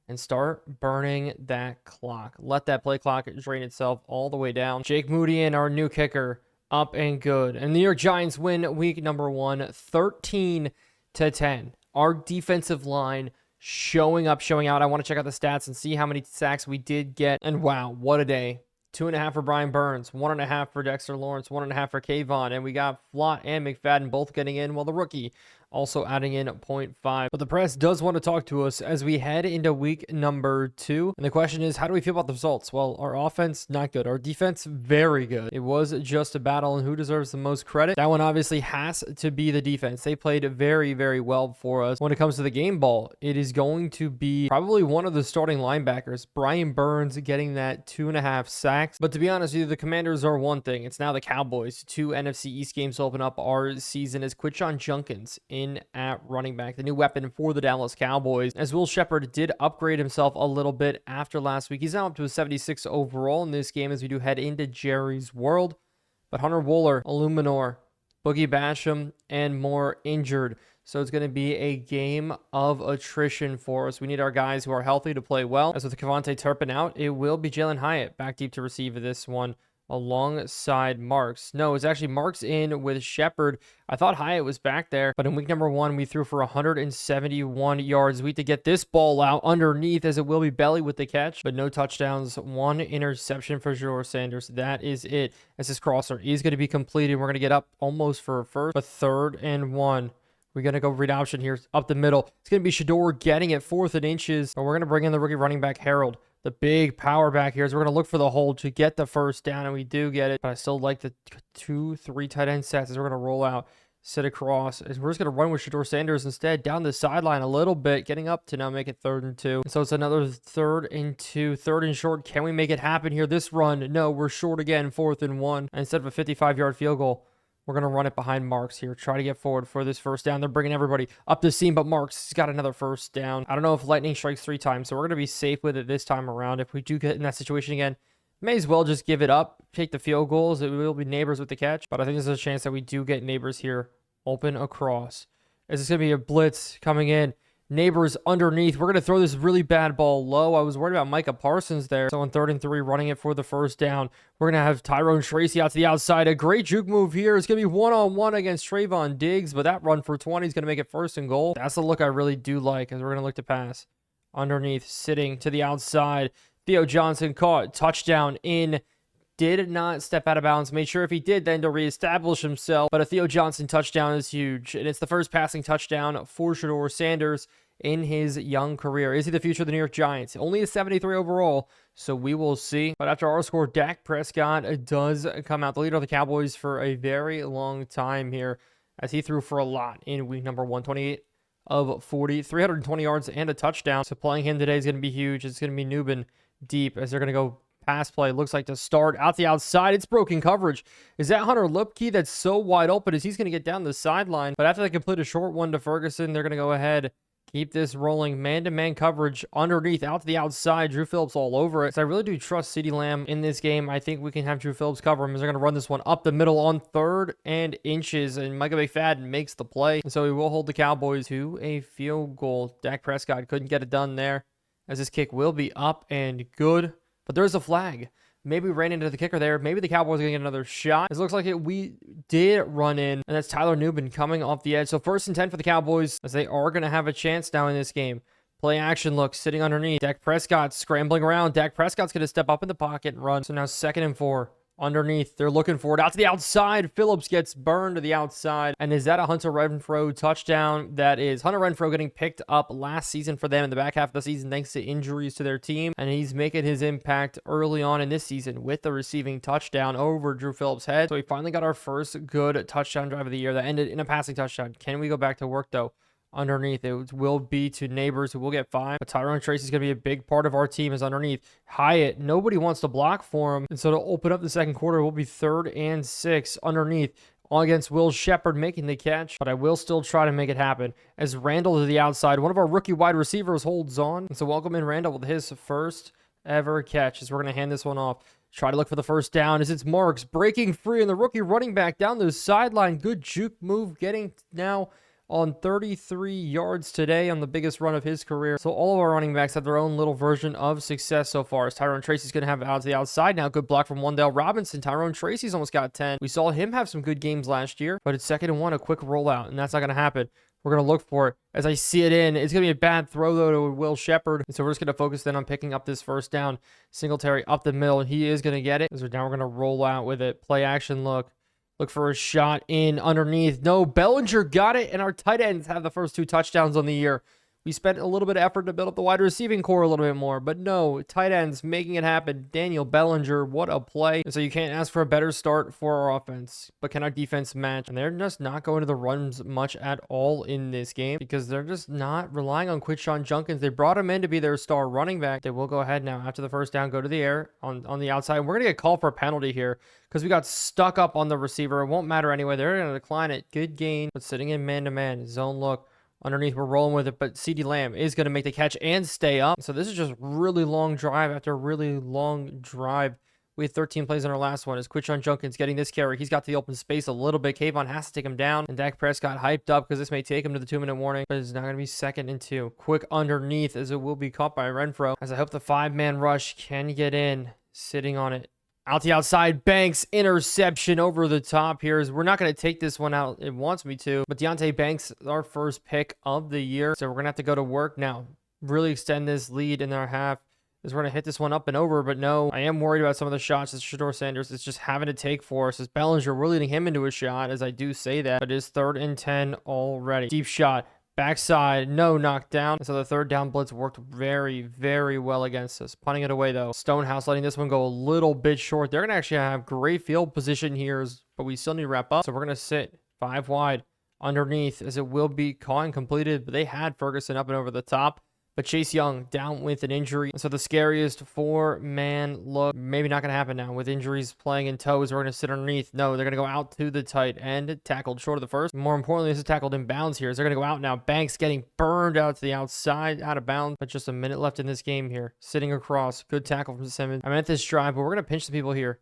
and start burning that clock. Let that play clock drain itself all the way down. Jake Moody and our new kicker, up and good. And the New York Giants win week number 1, 13-10. Our defensive line showing up, showing out. I want to check out the stats and see how many sacks we did get. And wow, what a day. 2.5 for Brian Burns, 1.5 for Dexter Lawrence, 1.5 for Kayvon. And we got Flott and McFadden both getting in, while the rookie also adding in 0.5. But the press does want to talk to us as we head into week number 2. And the question is, how do we feel about the results? Well, our offense, not good. Our defense, very good. It was just a battle, and who deserves the most credit? That one obviously has to be the defense. They played very, very well for us. When it comes to the game ball, it is going to be probably one of the starting linebackers, Brian Burns, getting that 2.5 sacks. But to be honest with you, the Commanders are one thing. It's now the Cowboys. 2 NFC East games to open up our season as Quinshon Judkins in at running back, the new weapon for the Dallas Cowboys, as Will Shepherd did upgrade himself a little bit after last week. He's now up to a 76 overall in this game as we do head into Jerry's World. But Hunter Wooler, Illuminor, Boogie Basham, and more injured. So it's going to be a game of attrition for us. We need our guys who are healthy to play well. As with Kevontae Turpin out, it will be Jalen Hyatt back deep to receive this one alongside Marks. No, it's actually Marks in with Shepherd. I thought Hyatt was back there, but in week number 1, we threw for 171 yards. We had to get this ball out underneath, as it will be Belly with the catch, but no touchdowns. 1 interception for Shedeur Sanders. That is it. As this crosser is going to be completed, we're going to get up almost for a first, but 3rd and 1. We're going to go read option here up the middle. It's going to be Shedeur getting it 4th and inches, but we're going to bring in the rookie running back Harold. The big power back here is we're going to look for the hold to get the first down, and we do get it. But I still like the 2-3 tight end sets as we're going to roll out, sit across. As we're just going to run with Shedeur Sanders instead down the sideline a little bit, getting up to now make it 3rd and 2. So it's another 3rd and 2, 3rd and short. Can we make it happen here? This run, no, we're short again, 4th and 1. And instead of a 55-yard field goal, we're going to run it behind Marks here. Try to get forward for this first down. They're bringing everybody up the seam, but Marks has got another first down. I don't know if lightning strikes 3 times, so we're going to be safe with it this time around. If we do get in that situation again, may as well just give it up, take the field goals. It will be Neighbors with the catch, but I think there's a chance that we do get Neighbors here open across. Is this going to be a blitz coming in? Neighbors underneath. We're going to throw this really bad ball low. I was worried about Micah Parsons there. So on 3rd and 3, running it for the first down. We're going to have Tyrone Tracy out to the outside. A great juke move here. It's going to be one-on-one against Trayvon Diggs, but that run for 20 is going to make it 1st and goal. That's the look I really do like, as we're going to look to pass. Underneath, sitting to the outside. Theo Johnson caught. Touchdown in. Did not step out of bounds. Made sure if he did, then to reestablish himself. But a Theo Johnson touchdown is huge. And it's the first passing touchdown for Shedeur Sanders in his young career. Is he the future of the New York Giants? Only a 73 overall, so we will see. But after our score, Dak Prescott does come out the leader of the Cowboys for a very long time here, as he threw for a lot in week number 128 of 40, 320 yards and a touchdown. So playing him today is going to be huge. It's going to be Nubin deep as they're going to go pass play. Looks like to start out the outside. It's broken coverage. Is that Hunter Lupke that's so wide open as he's going to get down the sideline? But after they complete a short one to Ferguson, they're going to go ahead, keep this rolling. Man-to-man coverage underneath, out to the outside. Drew Phillips all over it. So I really do trust CeeDee Lamb in this game. I think we can have Drew Phillips cover him as they're going to run this one up the middle on 3rd and inches. And Micah McFadden makes the play. And so we will hold the Cowboys to a field goal. Dak Prescott couldn't get it done there, as this kick will be up and good. But there's a flag. Maybe we ran into the kicker there. Maybe the Cowboys are going to get another shot. It looks like we did run in, and that's Tyler Nubin coming off the edge. So 1st and 10 for the Cowboys, as they are going to have a chance now in this game. Play action look, sitting underneath. Dak Prescott scrambling around. Dak Prescott's going to step up in the pocket and run. So now 2nd and 4. Underneath, they're looking for it. Out to the outside. Phillips gets burned to the outside. And is that a Hunter Renfrow touchdown? That is Hunter Renfrow getting picked up last season for them in the back half of the season thanks to injuries to their team. And he's making his impact early on in this season with the receiving touchdown over Drew Phillips' head. So we finally got our first good touchdown drive of the year that ended in a passing touchdown. Can we go back to work, though? underneath. It will be to Neighbors, who will get 5. But Tyrone Tracy's going to be a big part of our team is underneath. Hyatt, nobody wants to block for him. And so to open up the second quarter, we'll be 3rd and 6 underneath. All against Will Shepard making the catch, but I will still try to make it happen as Randall to the outside. One of our rookie wide receivers holds on. And so welcome in Randall with his first ever catch as we're going to hand this one off. Try to look for the first down as it's Marks breaking free and the rookie running back down the sideline. Good juke move, getting now on 33 yards today on the biggest run of his career. So all of our running backs have their own little version of success so far. As Tyrone Tracy's going to have it out to the outside now. Good block from Wandale Robinson. Tyrone Tracy's almost got 10. We saw him have some good games last year, but it's 2nd and 1, a quick rollout, and that's not going to happen. We're going to look for it as I see it in. It's going to be a bad throw, though, to Will Shepard. And so we're just going to focus then on picking up this first down. Singletary up the middle. He is going to get it. So now we're going to roll out with it. Play action look. Look for a shot in underneath. No, Bellinger got it, and our tight ends have the first 2 touchdowns on the year. We spent a little bit of effort to build up the wide receiving core a little bit more, but no, tight ends making it happen. Daniel Bellinger, what a play. And so you can't ask for a better start for our offense, but can our defense match? And they're just not going to the runs much at all in this game because they're just not relying on Quinshon Judkins. They brought him in to be their star running back. They will go ahead now after the first down, go to the air on the outside. We're going to get called for a penalty here because we got stuck up on the receiver. It won't matter anyway. They're going to decline it. Good gain, but sitting in man-to-man, zone look. Underneath, we're rolling with it, but CeeDee Lamb is going to make the catch and stay up. So this is just really long drive after really long drive. We had 13 plays on our last one as Quinshon Judkins getting this carry. He's got the open space a little bit. Kayvon has to take him down, and Dak Prescott hyped up because this may take him to the 2-minute warning, but it's not going to be 2nd and 2. Quick underneath as it will be caught by Renfro, as I hope the 5-man rush can get in. Sitting on it. Out the outside, Banks, interception over the top here. We're not going to take this one out. It wants me to. But Deonte Banks, our first pick of the year. So we're going to have to go to work now. Really extend this lead in our half. As we're going to hit this one up and over. But no, I am worried about some of the shots. As Shedeur Sanders is just having to take for us. As Bellinger, we're leading him into a shot, as I do say that. But it is 3rd and 10 already. Deep shot. Backside, no knockdown. So the 3rd down blitz worked very, very well against us. Punting it away, though. Stonehouse letting this one go a little bit short. They're going to actually have great field position here, but we still need to wrap up. So we're going to sit 5 wide underneath, as it will be caught and completed. But they had Ferguson up and over the top. But Chase Young down with an injury. So the scariest 4-man look, maybe not going to happen now with injuries playing in toes. We're going to sit underneath. No, they're going to go out to the tight end. Tackled short of the first. More importantly, this is tackled in bounds here. So they're going to go out now. Banks getting burned out to the outside, out of bounds. But just a minute left in this game here. Sitting across. Good tackle from Simmons. I'm at this drive, but we're going to pinch the people here.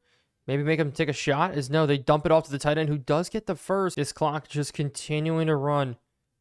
Maybe make them take a shot. No, they dump it off to the tight end, who does get the first. This clock just continuing to run.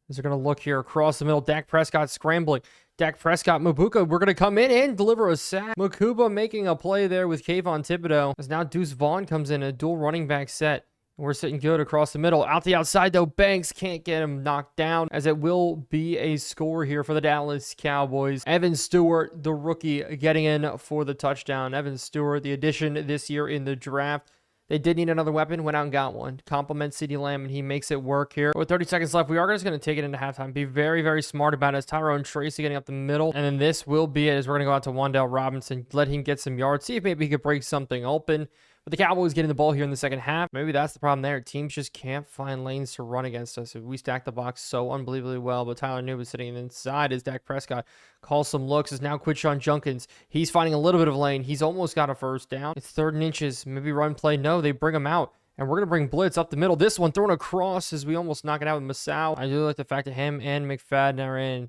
As they're going to look here across the middle. Dak Prescott scrambling. Dak Prescott, Mabuka, we're going to come in and deliver a sack. Makuba making a play there with Kayvon Thibodeau. As now Deuce Vaughn comes in, a dual running back set. We're sitting good across the middle. Out the outside, though, Banks can't get him knocked down, as it will be a score here for the Dallas Cowboys. Evan Stewart, the rookie, getting in for the touchdown. Evan Stewart, the addition this year in the draft. They did need another weapon, went out and got one. Compliment CeeDee Lamb, and he makes it work here. With 30 seconds left, we are just going to take it into halftime. Be very, very smart about it. As Tyrone Tracy getting up the middle. And then this will be it, as we're going to go out to Wandale Robinson. Let him get some yards. See if maybe he could break something open. But the Cowboys getting the ball here in the second half. Maybe that's the problem there. Teams just can't find lanes to run against us. We stack the box so unbelievably well. But Tyler Newman sitting inside as Dak Prescott calls some looks. Is now Quinshon Judkins. He's finding a little bit of lane. He's almost got a first down. It's 3rd and inches. Maybe run play. No, they bring him out. And we're going to bring blitz up the middle. This one thrown across as we almost knock it out with Masao. I do like the fact that him and McFadden are in.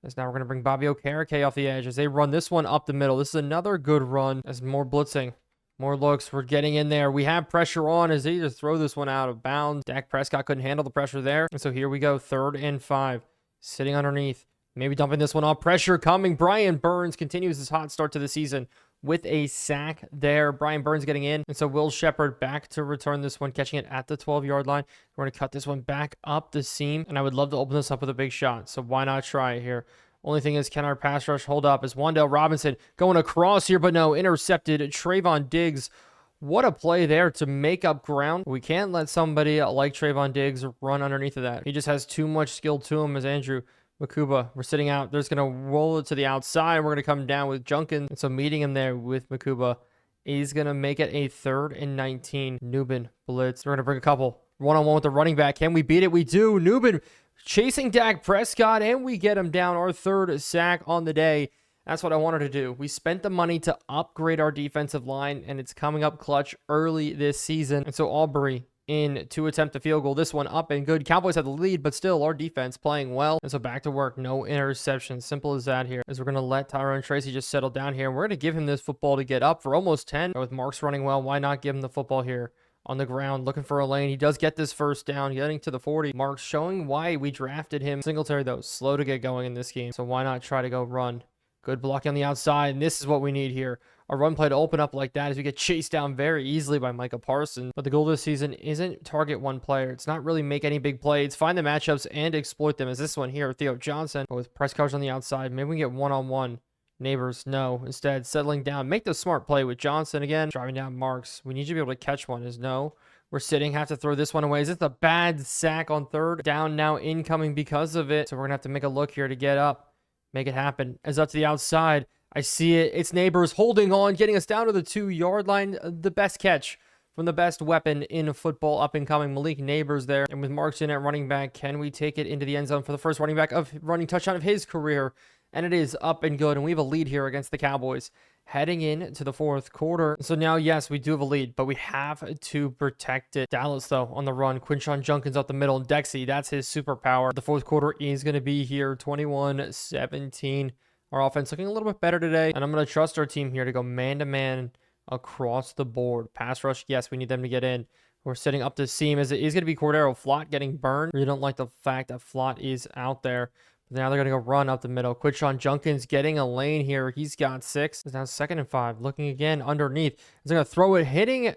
As now we're going to bring Bobby Okereke off the edge as they run this one up the middle. This is another good run as more blitzing. More looks. We're getting in there. We have pressure on as they just throw this one out of bounds. Dak Prescott couldn't handle the pressure there. And so here we go. 3rd and 5. Sitting underneath. Maybe dumping this one off. Pressure coming. Brian Burns continues his hot start to the season with a sack there. Brian Burns getting in. And so Will Shepard back to return this one, catching it at the 12-yard line. We're going to cut this one back up the seam. And I would love to open this up with a big shot. So why not try it here? Only thing is, can our pass rush hold up? Is Wandale Robinson going across here, but no, intercepted. Trayvon Diggs, what a play there to make up ground. We can't let somebody like Trayvon Diggs run underneath of that. He just has too much skill to him as Andrew Makuba. We're sitting out. There's going to roll it to the outside. We're going to come down with Judkins. And so meeting him there with Makuba, he's going to make it a 3rd and 19. Nubin blitz. We're going to bring a couple. One-on-one with the running back. Can we beat it? We do. Nubin chasing Dak Prescott, and we get him down, our third sack on the day. That's what I wanted to do. We spent the money to upgrade our defensive line, and it's coming up clutch early this season. And so Aubrey in to attempt a field goal. This one up and good. Cowboys have the lead, but still our defense playing well. And so back to work. No interceptions. Simple as that here. As we're going to let Tyrone Tracy just settle down here. We're going to give him this football to get up for almost 10. With Marks running well, why not give him the football here? On the ground, looking for a lane. He does get this first down, getting to the 40. Marks showing why we drafted him. Singletary, though, slow to get going in this game. So why not try to go run? Good blocking on the outside, and this is what we need here. A run play to open up like that as we get chased down very easily by Micah Parsons. But the goal this season isn't target one player. It's not really make any big plays. Find the matchups and exploit them, as this one here, Theo Johnson. But with press coverage on the outside, maybe we can get one-on-one. Neighbors, no. Instead, settling down. Make the smart play with Johnson again. Driving down Marks. We need you to be able to catch one, is no. We're sitting, have to throw this one away. Is this a bad sack on third? Down now, incoming because of it. So we're going to have to make a look here to get up. Make it happen. As up to the outside. I see it. It's Neighbors holding on, getting us down to the 2-yard line. The best catch from the best weapon in football up and coming, Malik Neighbors there. And with Marks in at running back, can we take it into the end zone for the first running touchdown of his career? And it is up and good. And we have a lead here against the Cowboys heading into the fourth quarter. So now, yes, we do have a lead, but we have to protect it. Dallas, though, on the run. Quinshon Judkins up the middle. And Dexy, that's his superpower. The fourth quarter is going to be here, 21-17. Our offense looking a little bit better today. And I'm going to trust our team here to go man-to-man across the board. Pass rush, yes, we need them to get in. We're setting up the seam as it is going to be Cordero Flott getting burned. We don't like the fact that Flott is out there. Now they're going to go run up the middle. Quinshon Judkins getting a lane here. He's got 6. It's now 2nd and 5. Looking again underneath. He's going to throw it, hitting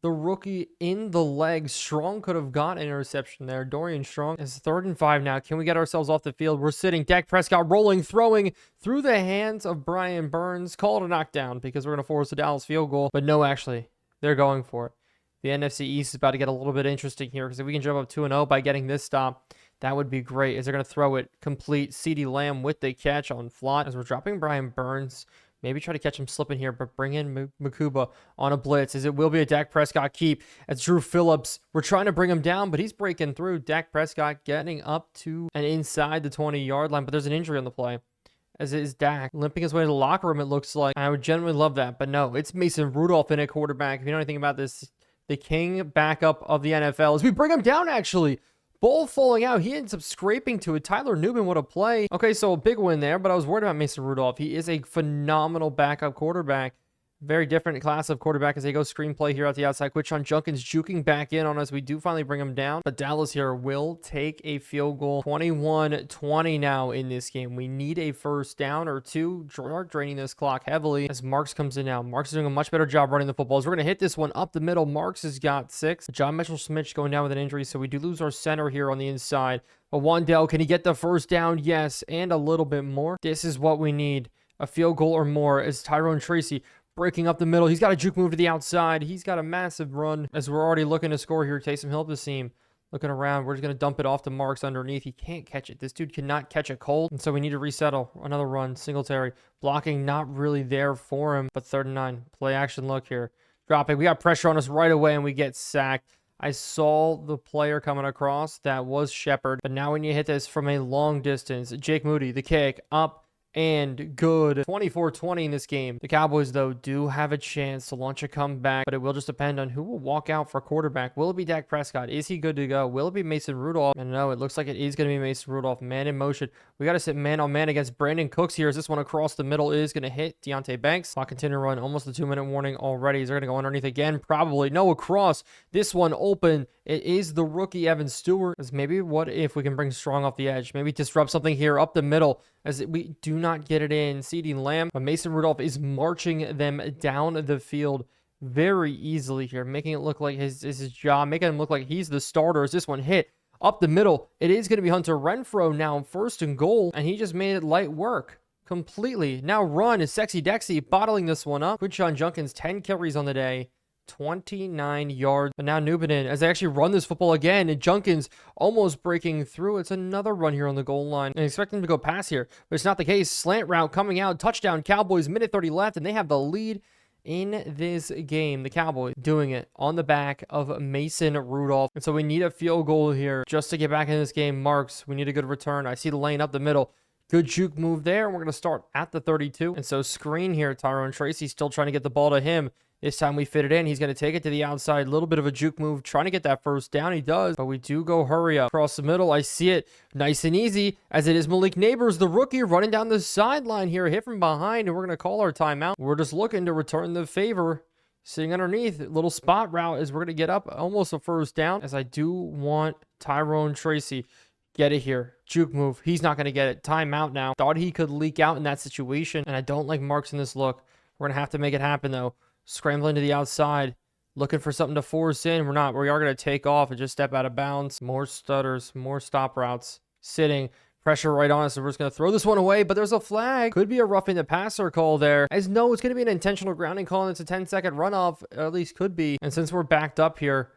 the rookie in the legs. Strong could have got an interception there. Dorian Strong is 3rd and 5 now. Can we get ourselves off the field? We're sitting. Dak Prescott rolling, throwing through the hands of Brian Burns. Call it a knockdown because we're going to force a Dallas field goal. But no, actually, they're going for it. The NFC East is about to get a little bit interesting here because if we can jump up 2-0 by getting this stop, that would be great. As they're going to throw it complete. CeeDee Lamb with the catch on Flott. As we're dropping Brian Burns. Maybe try to catch him slipping here, but bring in Makuba on a blitz. As it will be a Dak Prescott keep. As Drew Phillips, we're trying to bring him down, but he's breaking through. Dak Prescott getting up to and inside the 20-yard line, but there's an injury on the play. As it is Dak limping his way to the locker room, it looks like. I would genuinely love that, but no. It's Mason Rudolph in at quarterback. If you know anything about this, the king backup of the NFL. As we bring him down, actually. Ball falling out. He ends up scraping to it. Tyler Newman, what a play. Okay, so a big win there, but I was worried about Mason Rudolph. He is a phenomenal backup quarterback. Very different class of quarterback as they go screenplay here at the outside. Quinshon Judkins juking back in on us. We do finally bring him down. But Dallas here will take a field goal. 21-20 now in this game. We need a first down or two. Start draining this clock heavily as Marks comes in now. Marks is doing a much better job running the footballs. We're going to hit this one up the middle. Marks has got 6. John Mitchell-Smith going down with an injury, so we do lose our center here on the inside. But Wandell, can he get the first down? Yes, and a little bit more. This is what we need. A field goal or more as Tyrone Tracy breaking up the middle. He's got a juke move to the outside. He's got a massive run as we're already looking to score here. Taysom Hill up the seam. Looking around. We're just going to dump it off to Marks underneath. He can't catch it. This dude cannot catch a cold. And so we need to resettle. Another run. Singletary. Blocking not really there for him. But 3rd and 9. Play action look here. Dropping. We got pressure on us right away and we get sacked. I saw the player coming across. That was Shepard. But now when you hit this from a long distance, Jake Moody, the kick, up and good. 24-20 in this game. The Cowboys, though, do have a chance to launch a comeback, but it will just depend on who will walk out for quarterback. Will it be Dak Prescott? Is he good to go? Will it be Mason Rudolph? And no, it looks like it is going to be Mason Rudolph. Man in motion. We got to sit man on man against Brandon Cooks here as this one across the middle is going to hit Deontay Banks. Clock continue to run. Almost a 2-minute warning already. Is they're going to go underneath again? Probably. No, across. This one open. It is the rookie Evan Stewart. As maybe what if we can bring Strong off the edge? Maybe disrupt something here up the middle as we do not get it in. CeeDee Lamb. But Mason Rudolph is marching them down the field very easily here, making it look like his job, making him look like he's the starter as this one hit up the middle. It is going to be Hunter Renfrow now 1st and goal, and he just made it light work completely. Now run is Sexy Dexy bottling this one up. Quinshon Judkins, 10 carries on the day. 29 yards. But now Newbinen, as they actually run this football again, and Judkins almost breaking through. It's another run here on the goal line. And expect them to go pass here, but it's not the case. Slant route coming out. Touchdown Cowboys. Minute 30 left, and they have the lead. in this game. The Cowboys doing it on the back of Mason Rudolph. And so we need a field goal here just to get back in this game. Marks, we need a good return. I see the lane up the middle. Good juke move there. We're going to start at the 32. And so screen here, Tyrone Tracy still trying to get the ball to him. This time we fit it in. He's going to take it to the outside. A little bit of a juke move, trying to get that first down. He does, but we do go hurry up. Across the middle, I see it nice and easy, as it is Malik Neighbors, the rookie, running down the sideline here. Hit from behind, and we're going to call our timeout. We're just looking to return the favor. Sitting underneath, little spot route as we're going to get up almost a first down, as I do want Tyrone Tracy. Get it here. Juke move. He's not going to get it. Timeout now. Thought he could leak out in that situation, and I don't like Marks in this look. We're going to have to make it happen, though. Scrambling to the outside, looking for something to force in. We're not. We are going to take off and just step out of bounds. More stutters, more stop routes. Sitting, pressure right on us, and we're just going to throw this one away, but there's a flag. Could be a roughing the passer call there. As no, it's going to be an intentional grounding call, and it's a 10-second runoff, at least could be. And since we're backed up here,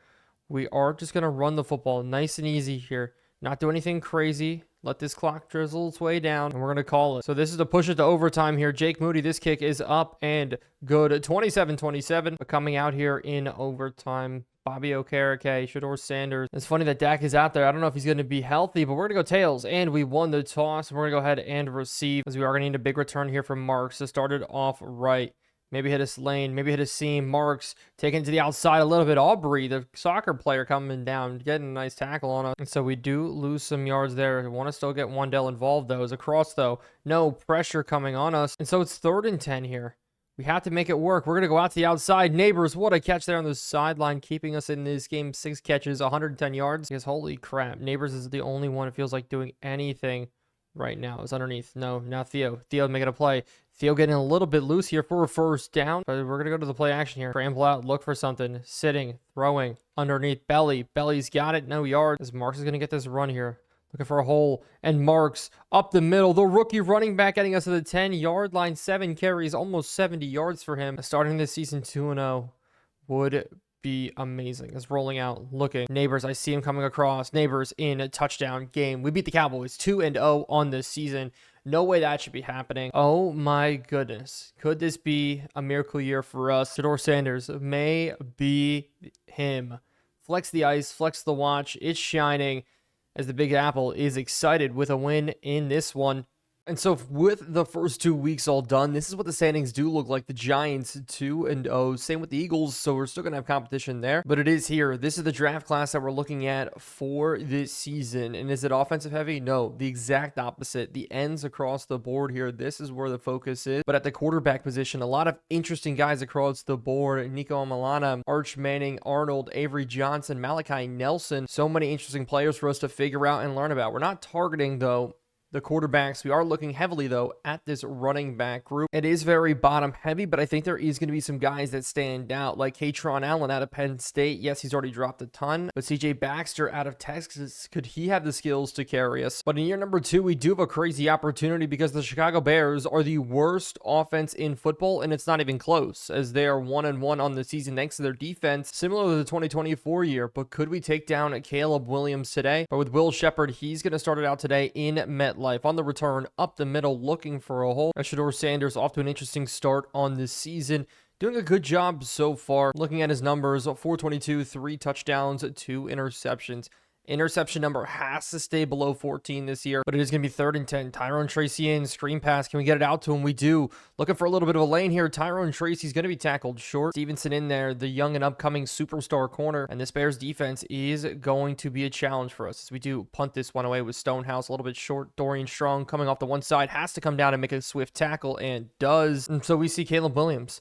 we are just going to run the football nice and easy here. Not do anything crazy. Let this clock drizzle its way down, and we're going to call it. So this is to push it to overtime here. Jake Moody, this kick is up and good. 27-27. But coming out here in overtime, Bobby Okereke, Shedeur Sanders. It's funny that Dak is out there. I don't know if he's going to be healthy, but we're going to go tails. And we won the toss. We're going to go ahead and receive, as we are going to need a big return here from Marks to start it off right. Maybe hit a lane, maybe hit a seam. Marks taking it to the outside a little bit. Aubrey, the soccer player, coming down, getting a nice tackle on us. And so we do lose some yards there. I want to still get Wandell involved, though. As a cross, though. No pressure coming on us. And so it's 3rd and 10 here. We have to make it work. We're going to go out to the outside. Neighbors, what a catch there on the sideline, keeping us in this game. 6 catches, 110 yards. Because holy crap, Neighbors is the only one, it feels like, doing anything right now. It's underneath. No, now Theo. Theo making a play. Theo getting a little bit loose here for a first down. But we're going to go to the play action here. Scramble out, look for something. Sitting, throwing, underneath. Belly's got it. No yard. As Marks is going to get this run here. Looking for a hole. And Marks up the middle. The rookie running back getting us to the 10-yard line. 7 carries, almost 70 yards for him. Starting this season 2-0 would be amazing. It's rolling out, looking. Neighbors, I see him coming across. Neighbors in a touchdown game. We beat the Cowboys 2-0 on this season. No way that should be happening. Oh my goodness. Could this be a miracle year for us? Shedeur Sanders may be him. Flex the ice, flex the watch. It's shining, as the Big Apple is excited with a win in this one. And so with the first 2 weeks all done, this is what the standings do look like. The Giants 2-0. Same with the Eagles, so we're still going to have competition there. But it is here. This is the draft class that we're looking at for this season. And is it offensive heavy? No, the exact opposite. The ends across the board here. This is where the focus is. But at the quarterback position, a lot of interesting guys across the board. Nico Amalana, Arch Manning, Arnold, Avery Johnson, Malachi Nelson. So many interesting players for us to figure out and learn about. We're not targeting, though, the quarterbacks. We are looking heavily, though, at this running back group. It is very bottom heavy, but I think there is going to be some guys that stand out, like Katron Allen out of Penn State. Yes, he's already dropped a ton, but CJ Baxter out of Texas, could he have the skills to carry us? But in year number 2, we do have a crazy opportunity, because the Chicago Bears are the worst offense in football, and it's not even close, as they are 1-1 on the season thanks to their defense, similar to the 2024 year. But could we take down Caleb Williams today? But with Will Shepard, he's going to start it out today in MetLife. On the return, up the middle, looking for a hole. Shedeur Sanders off to an interesting start on this season. Doing a good job so far. Looking at his numbers, 422, 3 touchdowns, 2 interceptions. Interception number has to stay below 14 this year, but it is going to be 3rd and 10. Tyrone Tracy in, screen pass. Can we get it out to him? We do. Looking for a little bit of a lane here. Tyrone Tracy's going to be tackled short. Stevenson in there, the young and upcoming superstar corner, and this Bears defense is going to be a challenge for us as we do punt this one away with Stonehouse a little bit short. Dorian Strong coming off the one side has to come down and make a swift tackle, and does. And so we see Caleb Williams,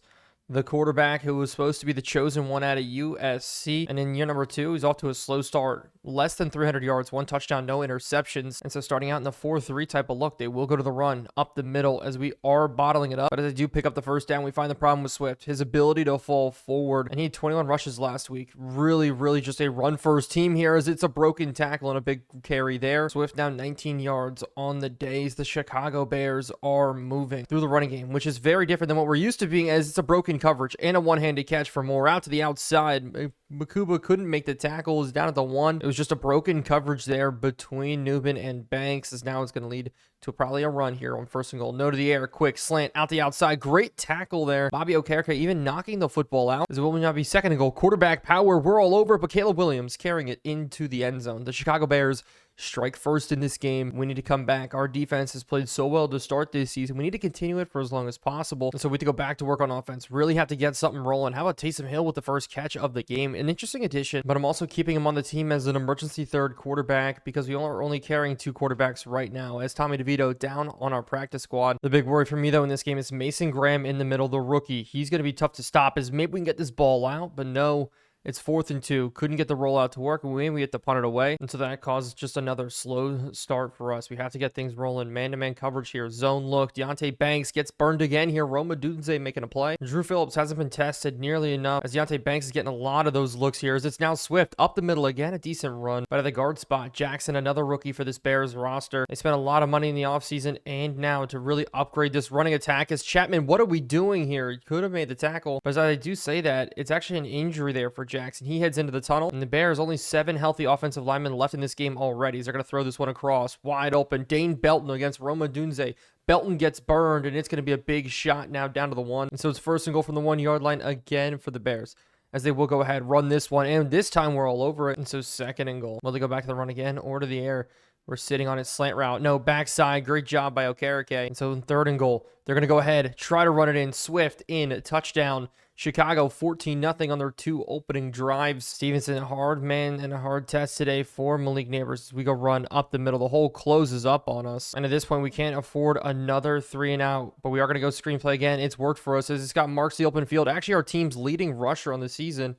the quarterback who was supposed to be the chosen one out of USC. And in year number 2, he's off to a slow start. Less than 300 yards, 1 touchdown, no interceptions. And so starting out in the 4-3 type of look, they will go to the run up the middle as we are bottling it up. But as they do pick up the first down, we find the problem with Swift. His ability to fall forward. And he had 21 rushes last week. Really just a run-first team here, as it's a broken tackle and a big carry there. Swift down 19 yards on the days. The Chicago Bears are moving through the running game, which is very different than what we're used to being, as it's a broken broken coverage and a one-handed catch for more. Out to the outside. Makuba couldn't make the tackle. It was down at the 1. It was just a broken coverage there between Nubin and Banks, as now it's going to lead to probably a run here on 1st and goal. No to the air. Quick slant out the outside. Great tackle there. Bobby Okereke even knocking the football out, as it will not be 2nd and goal. Quarterback power. We're all over, but Caleb Williams carrying it into the end zone. The Chicago Bears strike first in this game. We need to come back. Our defense has played so well to start this season. We need to continue it for as long as possible. And so we have to go back to work on offense. Really have to get something rolling. How about Taysom Hill with the first catch of the game? An interesting addition, but I'm also keeping him on the team as an emergency 3rd quarterback because we are only carrying 2 quarterbacks right now, as Tommy DeVito down on our practice squad. The big worry for me, though, in this game is Mason Graham in the middle, the rookie. He's going to be tough to stop, as maybe we can get this ball out, but no. It's 4th and 2. Couldn't get the rollout to work. We get to punt it away. And so that causes just another slow start for us. We have to get things rolling. Man-to-man coverage here. Zone look. Deontay Banks gets burned again here. Roma Dunze making a play. Drew Phillips hasn't been tested nearly enough, as Deontay Banks is getting a lot of those looks here. As it's now Swift up the middle again. A decent run. But at the guard spot, Jackson, another rookie for this Bears roster. They spent a lot of money in the offseason and now to really upgrade this running attack. As Chapman, what are we doing here? He could have made the tackle. But as I do say that, it's actually an injury there for Jackson. He heads into the tunnel, and the Bears only 7 healthy offensive linemen left in this game already. They're going to throw this one across wide open. Dane Belton against Roma Dunze. Belton gets burned, and it's going to be a big shot now down to the 1. And so it's 1st and goal from the 1-yard line again for the Bears, as they will go ahead, run this one, and this time we're all over it. And so 2nd and goal. Will they go back to the run again or to the air? We're sitting on it, slant route. No, backside. Great job by Okereke. And so in 3rd and goal, they're going to go ahead, try to run it in. Swift in, touchdown. Chicago 14-0 on their 2 opening drives. Stevenson, hard man and a hard test today for Malik Neighbors. We go run up the middle. The hole closes up on us. And at this point, we can't afford another 3 and out. But we are going to go screenplay again. It's worked for us, as it's got Marks the open field. Actually, our team's leading rusher on the season.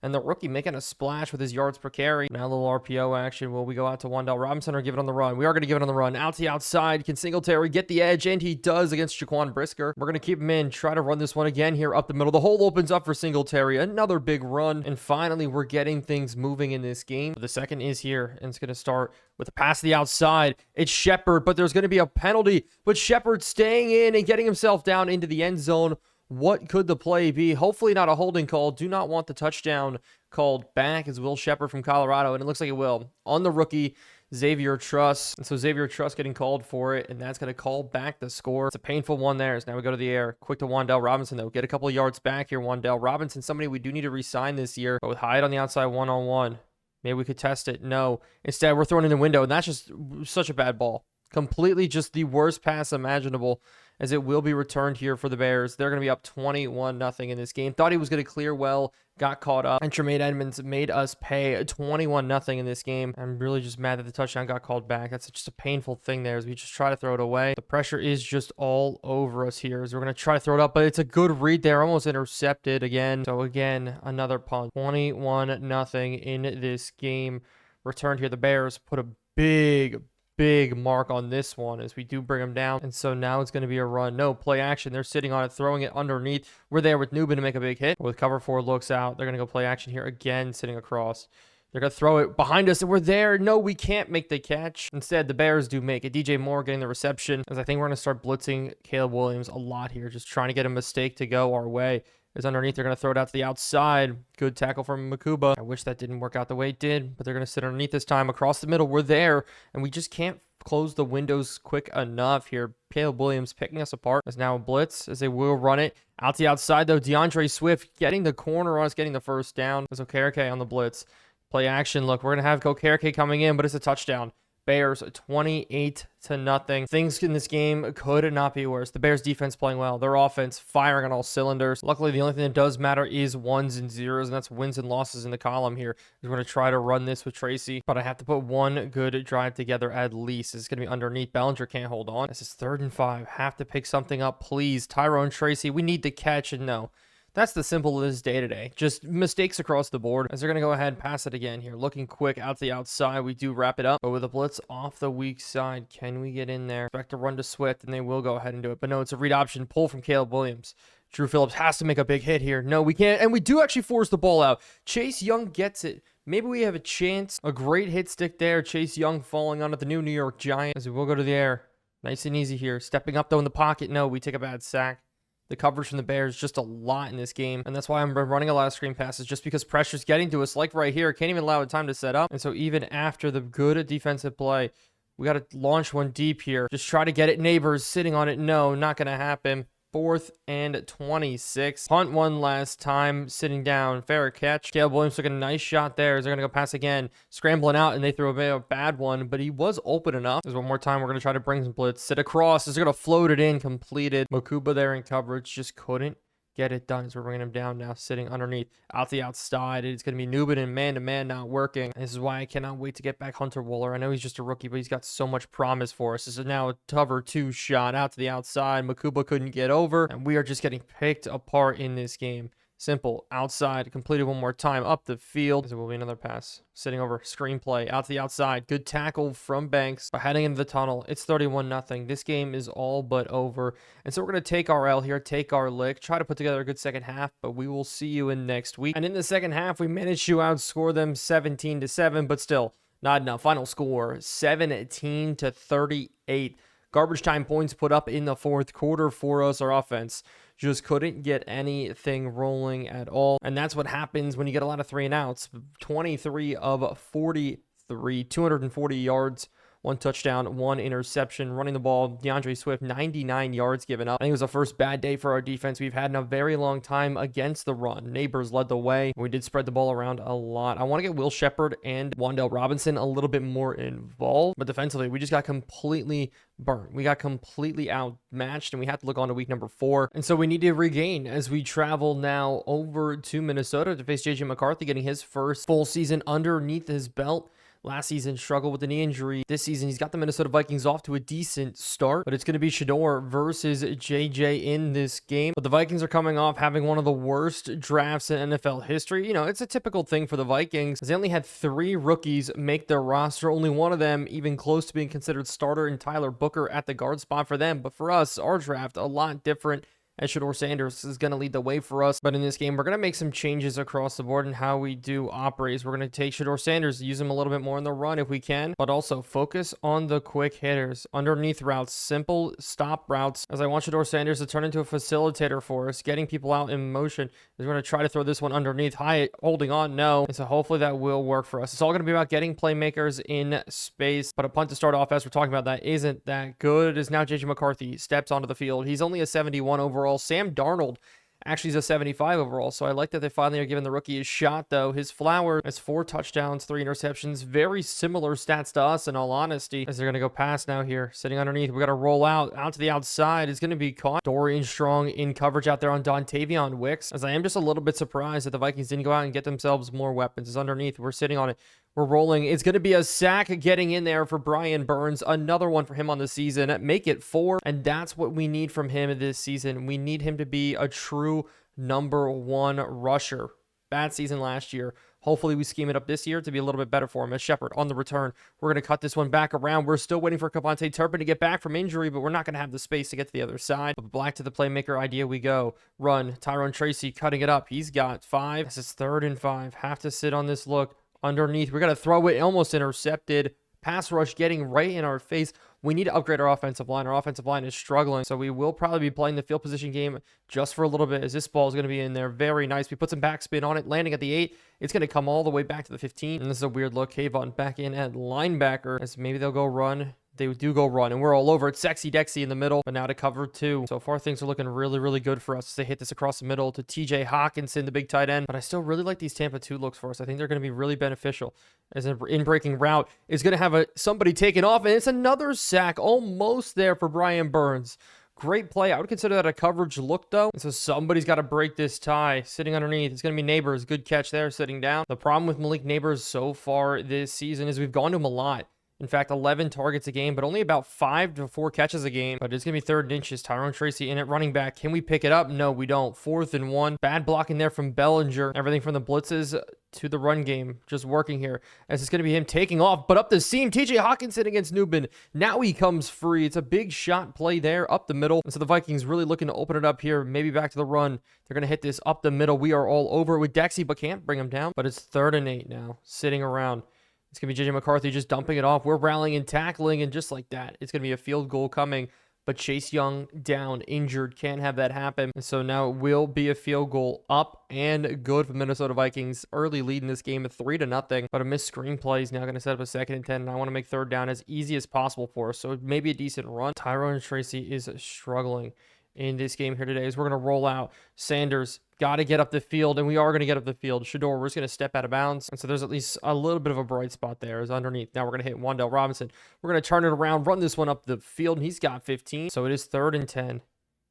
And the rookie making a splash with his yards per carry. Now a little RPO action. Will we go out to Wan'Dale Robinson or give it on the run? We are going to give it on the run. Out to the outside. Can Singletary get the edge? And he does against Jaquan Brisker. We're going to keep him in. Try to run this one again here up the middle. The hole opens up for Singletary. Another big run. And finally, we're getting things moving in this game. The second is here. And it's going to start with a pass to the outside. It's Shepard, but there's going to be a penalty. But Shepard staying in and getting himself down into the end zone. What could the play be? Hopefully not a holding call. Do not want the touchdown called back, as Will Shepard from Colorado, and it looks like it will, on the rookie Xavier Truss. And so Xavier Truss getting called for it, and that's going to call back the score. It's a painful one there. So now we go to the air. Quick to Wan'Dale Robinson, though. Get a couple of yards back here, Wan'Dale Robinson, somebody we do need to re-sign this year. But with Hyde on the outside one-on-one, maybe we could test it. No. Instead, we're throwing in the window, and that's just such a bad ball. Completely just the worst pass imaginable, as it will be returned here for the Bears. They're going to be up 21-0 in this game. Thought he was going to clear well, got caught up, and Tremaine Edmonds made us pay 21-0 in this game. I'm really just mad that the touchdown got called back. That's just a painful thing there, as we just try to throw it away. The pressure is just all over us here, as we're going to try to throw it up, but it's a good read there, almost intercepted again. So again, another punt. 21-0 in this game. Returned here. The Bears put a big mark on this one, as we do bring them down. And so now it's going to be a run. No play action. They're sitting on it, throwing it underneath. We're there with Nubin to make a big hit. With cover 4 looks out, they're going to go play action here again, sitting across. They're going to throw it behind us, and we're there. No, we can't make the catch. Instead, the Bears do make it. DJ Moore getting the reception, as I think we're going to start blitzing Caleb Williams a lot here, just trying to get a mistake to go our way. Is underneath. They're going to throw it out to the outside. Good tackle from Makuba. I wish that didn't work out the way it did, but they're going to sit underneath this time. Across the middle, we're there, and we just can't close the windows quick enough here. Caleb Williams picking us apart. As now a blitz, as they will run it. Out to the outside, though. DeAndre Swift getting the corner on us, getting the first down. There's Okereke on the blitz. Play action. Look, we're going to have Okereke coming in, but it's a touchdown. Bears 28-0. Things in this game could not be worse. The Bears defense playing well. Their offense firing on all cylinders. Luckily, the only thing that does matter is 1s and 0s, and that's wins and losses in the column here. We're going to try to run this with Tracy, but I have to put one good drive together at least. It's going to be underneath. Bellinger can't hold on. This is 3rd and 5. Have to pick something up, please. Tyrone Tracy, we need to catch, and no. That's the simple of this day-to-day. Just mistakes across the board, as they're going to go ahead and pass it again here. Looking quick out to the outside. We do wrap it up, but with a blitz off the weak side, can we get in there? Expect to run to Swift, and they will go ahead and do it. But no, it's a read option pull from Caleb Williams. Drew Phillips has to make a big hit here. No, we can't, and we do actually force the ball out. Chase Young gets it. Maybe we have a chance. A great hit stick there. Chase Young falling onto the new New York Giants, as we will go to the air. Nice and easy here. Stepping up, though, in the pocket. No, we take a bad sack. The coverage from the Bears just a lot in this game, and that's why I'm running a lot of screen passes, just because pressure's getting to us, like right here. Can't even allow it time to set up. And so even after the good defensive play, we got to launch one deep here. Just try to get it. Neighbors sitting on it. No, not going to happen. 4th and 26. Punt one last time, sitting down. Fair catch. Caleb Williams took a nice shot there. They're going to go pass again. Scrambling out, and they threw a bad one, but he was open enough. There's one more time. We're going to try to bring some blitz. Sit across. Is going to float it in. Completed. Makuba there in coverage. Just couldn't get it done. So we're bringing him down now, sitting underneath. Out the outside. It's going to be Nubin and man-to-man not working. This is why I cannot wait to get back Hunter Wooler. I know he's just a rookie, but he's got so much promise for us. This is now a cover 2 shot out to the outside. Makuba couldn't get over, and we are just getting picked apart in this game. Simple. Outside. Completed one more time. Up the field. There will be another pass. Sitting over. Screenplay. Out to the outside. Good tackle from Banks. But heading into the tunnel. It's 31-0. This game is all but over. And so we're going to take our L here. Take our lick. Try to put together a good second half. But we will see you in next week. And in the second half, we managed to outscore them 17-7. But still, not enough. Final score, 17-38. Garbage time points put up in the fourth quarter for us. Our offense just couldn't get anything rolling at all. And that's what happens when you get a lot of 3 and outs. 23 of 43, 240 yards, 1 touchdown, 1 interception. Running the ball, DeAndre Swift, 99 yards given up. I think it was the first bad day for our defense we've had in a very long time against the run. Neighbors led the way. We did spread the ball around a lot. I want to get Will Shepherd and Wan'Dale Robinson a little bit more involved. But defensively, we just got completely burnt. We got completely outmatched, and we have to look on to week number 4. And so we need to regain as we travel now over to Minnesota to face J.J. McCarthy, getting his first full season underneath his belt. Last season, struggled with a knee injury. This season, he's got the Minnesota Vikings off to a decent start, but it's going to be Shedeur versus JJ in this game. But the Vikings are coming off having one of the worst drafts in NFL history. You know, it's a typical thing for the Vikings. They only had 3 rookies make their roster, only one of them even close to being considered starter, in Tyler Booker at the guard spot for them. But for us, our draft, a lot different. And Shedeur Sanders is going to lead the way for us. But in this game, we're going to make some changes across the board in how we do operates. We're going to take Shedeur Sanders, use him a little bit more in the run if we can, but also focus on the quick hitters, underneath routes, simple stop routes, as I want Shedeur Sanders to turn into a facilitator for us, getting people out in motion. We're going to try to throw this one underneath, high, holding on, no. And so hopefully that will work for us. It's all going to be about getting playmakers in space, but a punt to start off, as we're talking about, that isn't that good. It is now J.J. McCarthy steps onto the field. He's only a 71 overall. Sam Darnold actually is a 75 overall, so I like that they finally are giving the rookie a shot, though. His flower has 4 touchdowns, 3 interceptions. Very similar stats to us, in all honesty, as they're going to go pass now here. Sitting underneath, we got to roll out to the outside. It's going to be caught. Dorian Strong in coverage out there on Dontavion Wicks, as I am just a little bit surprised that the Vikings didn't go out and get themselves more weapons. It's underneath. We're sitting on it. We're rolling. It's going to be a sack getting in there for Brian Burns. Another one for him on the season. Make it 4. And that's what we need from him this season. We need him to be a true number 1 rusher. Bad season last year. Hopefully we scheme it up this year to be a little bit better for him. As Shepherd on the return. We're going to cut this one back around. We're still waiting for Kevontae Turpin to get back from injury, but we're not going to have the space to get to the other side. But black to the playmaker idea we go. Run. Tyrone Tracy cutting it up. He's got 5. This is 3rd and 5. Have to sit on this look. Underneath, we're going to throw it, almost intercepted. Pass rush getting right in our face. We need to upgrade our offensive line. Our offensive line is struggling, so we will probably be playing the field position game just for a little bit, as this ball is going to be in there. Very nice. We put some backspin on it, landing at the 8. It's going to come all the way back to the 15, and this is a weird look. Kayvon back in at linebacker, as maybe they'll go run. They do go run, and we're all over it. Sexy Dexy in the middle, but now to cover 2. So far, things are looking really, really good for us as they hit this across the middle to TJ Hawkinson, the big tight end. But I still really like these Tampa 2 looks for us. I think they're going to be really beneficial, as an in-breaking route is going to have somebody taken off, and it's another sack almost there for Brian Burns. Great play. I would consider that a coverage look, though. And so somebody's got to break this tie. Sitting underneath. It's going to be Neighbors. Good catch there, sitting down. The problem with Malik Neighbors so far this season is we've gone to him a lot. In fact, 11 targets a game, but only about 5 to 4 catches a game. But it's going to be 3rd and inches. Tyrone Tracy in at running back. Can we pick it up? No, we don't. 4th and 1. Bad blocking there from Bellinger. Everything from the blitzes to the run game just working here, as it's going to be him taking off, but up the seam. TJ Hawkinson against Nubin. Now he comes free. It's a big shot play there up the middle. And so the Vikings really looking to open it up here, maybe back to the run. They're going to hit this up the middle. We are all over it with Dexy, but can't bring him down. But it's 3rd and 8 now, sitting around. It's going to be J.J. McCarthy just dumping it off. We're rallying and tackling, and just like that, it's going to be a field goal coming. but Chase Young down, injured, can't have that happen. And so now it will be a field goal up and good for Minnesota Vikings. Early lead in this game at 3-0, but a missed screenplay is now going to set up a 2nd and 10, and I want to make 3rd down as easy as possible for us. So maybe a decent run. Tyrone Tracy is struggling in this game here today as we're going to roll out. Sanders got to get up the field, and we are going to get up the field. Shador, we're just going to step out of bounds. And so there's at least a little bit of a bright spot there is underneath. Now we're going to hit Wan'Dale Robinson. We're going to turn it around, run this one up the field, and he's got 15. So it is 3rd and 10.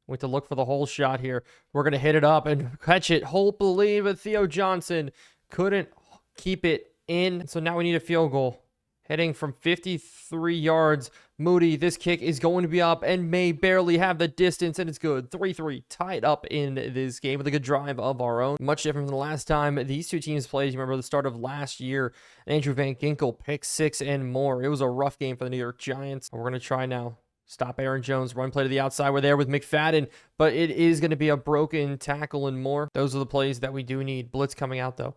We have to look for the whole shot here. We're going to hit it up and catch it. Hope, believe, but Theo Johnson couldn't keep it in. So now we need a field goal. Heading from 53 yards. Moody, this kick is going to be up and may barely have the distance, and it's good. 3-3, tied up in this game with a good drive of our own. Much different from the last time these two teams played. You remember the start of last year, Andrew Van Ginkel, pick 6 and more. It was a rough game for the New York Giants. We're going to try now. Stop Aaron Jones, run play to the outside. We're there with McFadden, but it is going to be a broken tackle and more. Those are the plays that we do need. Blitz coming out, though.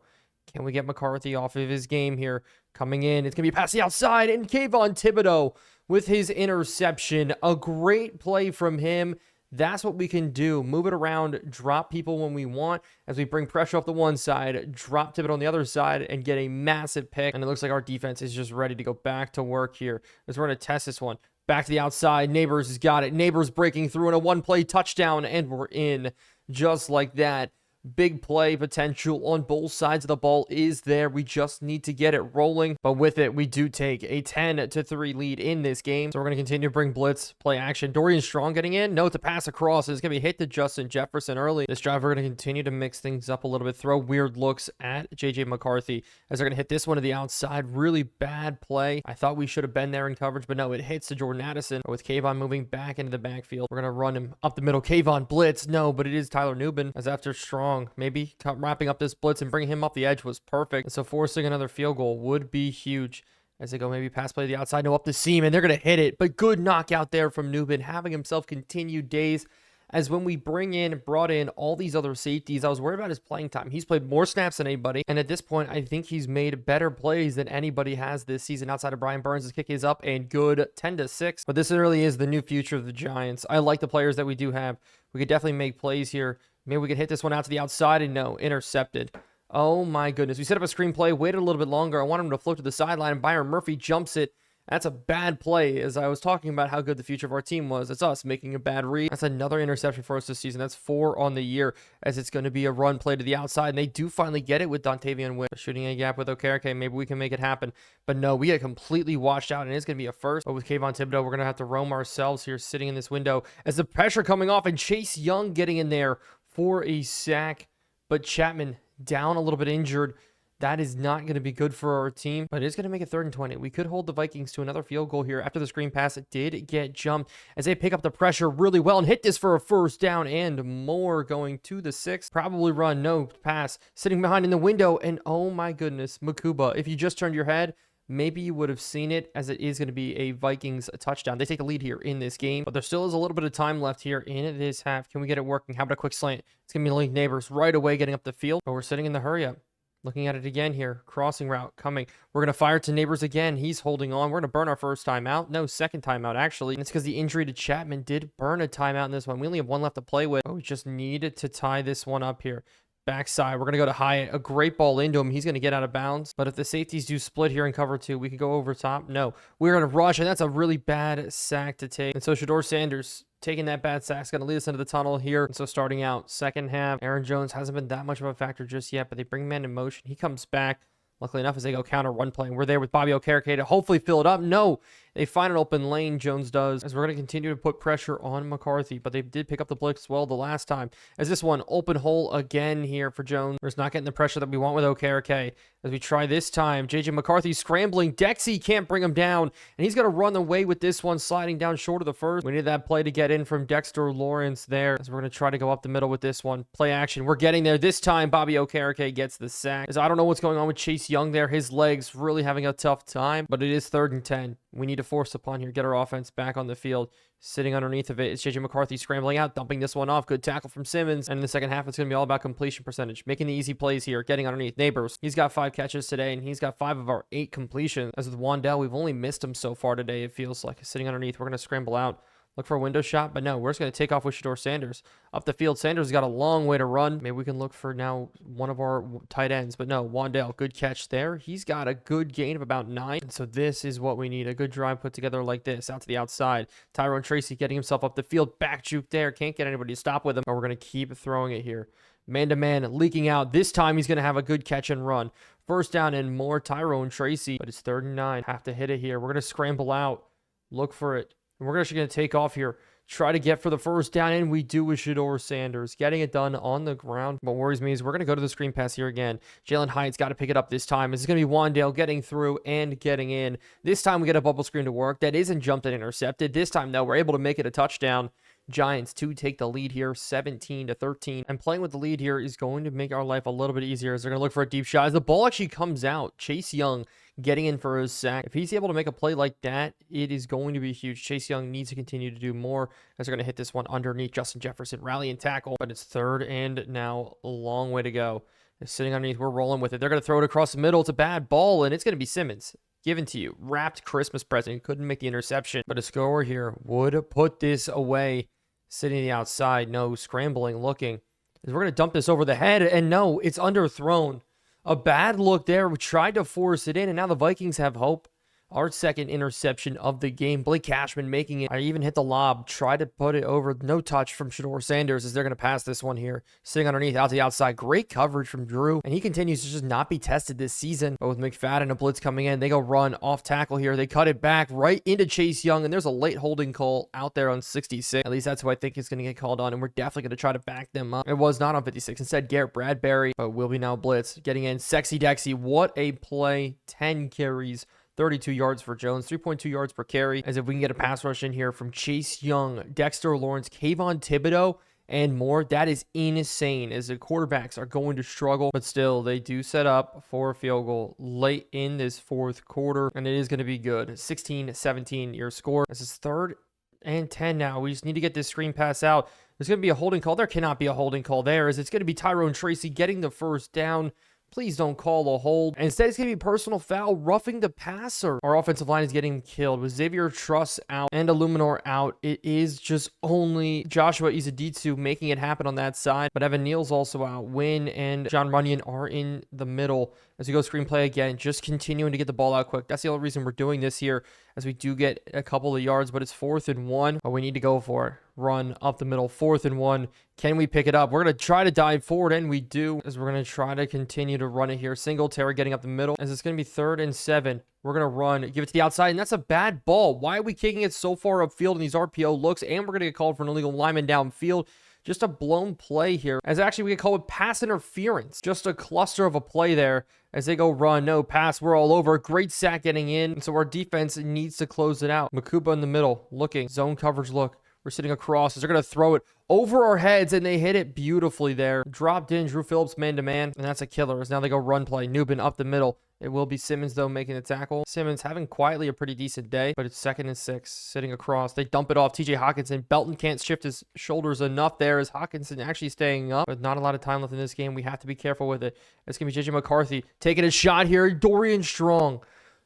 Can we get McCarthy off of his game here? Coming in, it's going to be past the outside, and Kayvon Thibodeau with his interception. A great play from him. That's what we can do. Move it around, drop people when we want as we bring pressure off the one side, drop Thibodeau on the other side, and get a massive pick. And it looks like our defense is just ready to go back to work here as we're going to test this one. Back to the outside. Neighbors has got it. Neighbors breaking through in a one-play touchdown, and we're in just like that. Big play potential on both sides of the ball is there. We just need to get it rolling. But with it, we do take a 10-3 lead in this game. So we're going to continue to bring blitz, play action. Dorian Strong getting in. No, to pass across. It's going to be hit to Justin Jefferson early. This drive, we're going to continue to mix things up a little bit. Throw weird looks at J.J. McCarthy as they're going to hit this one to the outside. Really bad play. I thought we should have been there in coverage, but no, it hits to Jordan Addison. With Kayvon moving back into the backfield, we're going to run him up the middle. Kayvon blitz. No, but it is Tyler Nubin as after Strong maybe wrapping up this blitz and bringing him up the edge was perfect. And so forcing another field goal would be huge as they go maybe pass play to the outside, no up the seam, and they're going to hit it. But good knockout there from Nubin, having himself continued days. As when we brought in all these other safeties, I was worried about his playing time. He's played more snaps than anybody, and at this point, I think he's made better plays than anybody has this season outside of Brian Burns. His kick is up and good, 10-6. But this really is the new future of the Giants. I like the players that we do have. We could definitely make plays here. Maybe we could hit this one out to the outside, and no, intercepted. Oh my goodness. We set up a screenplay, waited a little bit longer. I want him to float to the sideline, and Byron Murphy jumps it. That's a bad play, as I was talking about how good the future of our team was. It's us making a bad read. That's another interception for us this season. That's 4 on the year, as it's going to be a run play to the outside. And they do finally get it with Dontavian Wynn. Shooting a gap with Okereke. Maybe we can make it happen. But no, we get completely washed out, and it's going to be a first. But with Kayvon Thibodeau, we're going to have to roam ourselves here, sitting in this window, as the pressure coming off, and Chase Young getting in there for a sack. But Chapman down a little bit injured. That is not going to be good for our team, but it's going to make it 3rd and 20. We could hold the Vikings to another field goal here after the screen pass. It did get jumped as they pick up the pressure really well and hit this for a first down and more, going to the 6. Probably run, no pass, sitting behind in the window, and oh my goodness, Makuba, if you just turned your head, maybe you would have seen it, as it is going to be a Vikings touchdown. They take the lead here in this game, but there still is a little bit of time left here in this half. Can we get it working? How about a quick slant? It's going to be Link Neighbors right away getting up the field, but we're sitting in the hurry up. Looking at it again here. Crossing route coming. We're going to fire to Neighbors again. He's holding on. We're going to burn our first timeout. No, second timeout, actually. And it's because the injury to Chapman did burn a timeout in this one. We only have one left to play with. Oh, we just needed to tie this one up here. Backside, we're going to go to Hyatt. A great ball into him. He's going to get out of bounds. But if the safeties do split here in cover 2, we could go over top. No, we're going to rush, and that's a really bad sack to take. And so Shador Sanders taking that bad sack is going to lead us into the tunnel here. And so starting out, second half, Aaron Jones hasn't been that much of a factor just yet, but they bring man in motion. He comes back. Luckily enough, as they go counter run play, and we're there with Bobby Okereke to hopefully fill it up. No, they find an open lane, Jones does, as we're going to continue to put pressure on McCarthy, but they did pick up the blitz well the last time. As this one, open hole again here for Jones. We're just not getting the pressure that we want with Okereke. As we try this time, J.J. McCarthy scrambling. Dexy can't bring him down, and he's going to run away with this one, sliding down short of the first. We need that play to get in from Dexter Lawrence there, as we're going to try to go up the middle with this one. Play action. We're getting there. This time, Bobby Okereke gets the sack. As I don't know what's going on with Chase Young there. His legs really having a tough time, but it is 3rd and 10. We need to force upon here, get our offense back on the field. Sitting underneath of it, it's J.J. McCarthy scrambling out, dumping this one off. Good tackle from Simmons. And in the second half, it's going to be all about completion percentage. Making the easy plays here, getting underneath. Neighbors, he's got 5 catches today, and he's got 5 of our 8 completions. As with Wan'Dale, we've only missed him so far today, it feels like. Sitting underneath, we're going to scramble out. Look for a window shot, but no, we're just going to take off with Shedeur Sanders. Up the field, Sanders has got a long way to run. Maybe we can look for now one of our tight ends, but no, Wandale, good catch there. He's got a good gain of about 9. And so this is what we need, a good drive put together like this, out to the outside. Tyrone Tracy getting himself up the field, back juke there. Can't get anybody to stop with him, but we're going to keep throwing it here. Man-to-man, leaking out. This time he's going to have a good catch and run. First down and more, Tyrone Tracy, but it's 3rd and 9. Have to hit it here. We're going to scramble out, look for it. And we're actually going to take off here. Try to get for the first down, and we do with Shedeur Sanders. Getting it done on the ground. What worries me is we're going to go to the screen pass here again. Jalen Hyatt's got to pick it up this time. This is going to be Wandale getting through and getting in. This time we get a bubble screen to work. That isn't jumped and intercepted. This time, though, we're able to make it a touchdown. Giants to take the lead here, 17-13. And playing with the lead here is going to make our life a little bit easier as they're going to look for a deep shot. As the ball actually comes out, Chase Young getting in for his sack. If he's able to make a play like that, it is going to be huge. Chase Young needs to continue to do more as they're going to hit this one underneath. Justin Jefferson rally and tackle, but it's 3rd and now a long way to go. It's sitting underneath. We're rolling with it. They're going to throw it across the middle. It's a bad ball, and it's going to be Simmons. Given to you. Wrapped Christmas present. Couldn't make the interception, but a scorer here would put this away. Sitting on the outside. No, scrambling, looking. We're going to dump this over the head, and no, it's underthrown. A bad look there. We tried to force it in, and now the Vikings have hope. Our 2nd interception of the game. Blake Cashman making it. I even hit the lob. Try to put it over. No touch from Shedeur Sanders as they're going to pass this one here. Sitting underneath, out to the outside. Great coverage from Drew. And he continues to just not be tested this season. But with McFadden, a blitz coming in, they go run off tackle here. They cut it back right into Chase Young. And there's a late holding call out there on 66. At least that's who I think is going to get called on. And we're definitely going to try to back them up. It was not on 56. Instead, Garrett Bradbury. But will be now blitz. Getting in. Sexy Dexy. What a play. 10 carries. 32 yards for Jones, 3.2 yards per carry. As if we can get a pass rush in here from Chase Young, Dexter Lawrence, Kayvon Thibodeau, and more. That is insane as the quarterbacks are going to struggle. But still, they do set up for a field goal late in this 4th quarter, and it is going to be good. 16-17 your score. This is 3rd and 10 now. We just need to get this screen pass out. There's going to be a holding call. There cannot be a holding call there, as it's going to be Tyrone Tracy getting the first down. Please don't call a hold. Instead, it's going to be personal foul, roughing the passer. Our offensive line is getting killed with Xavier Truss out and Illuminor out. It is just only Joshua Izuditsu making it happen on that side. But Evan Neal's also out. Wynn and John Runyon are in the middle. As we go screenplay again, just continuing to get the ball out quick. That's the only reason we're doing this here, as we do get a couple of yards, but it's 4th and 1. But we need to go for it. Run up the middle, 4th and 1. Can we pick it up? We're going to try to dive forward, and we do, as we're going to try to continue to run it here. Singletary getting up the middle, as it's going to be 3rd and 7. We're going to run, give it to the outside, and that's a bad ball. Why are we kicking it so far upfield in these RPO looks? And we're going to get called for an illegal lineman downfield. Just a blown play here, as actually we get called with pass interference. Just a cluster of a play there as they go run, no pass, we're all over. Great sack getting in, and so our defense needs to close it out. Makuba in the middle, looking, zone coverage look. We're sitting across as they're going to throw it over our heads, and they hit it beautifully there. Dropped in, Drew Phillips man-to-man, and that's a killer as now they go run play. Newbin up the middle. It will be Simmons, though, making the tackle. Simmons having quietly a pretty decent day, but it's 2nd and 6, sitting across. They dump it off TJ Hawkinson. Belton can't shift his shoulders enough there as Hawkinson actually staying up, but not a lot of time left in this game. We have to be careful with it. It's going to be JJ McCarthy taking a shot here. Dorian Strong,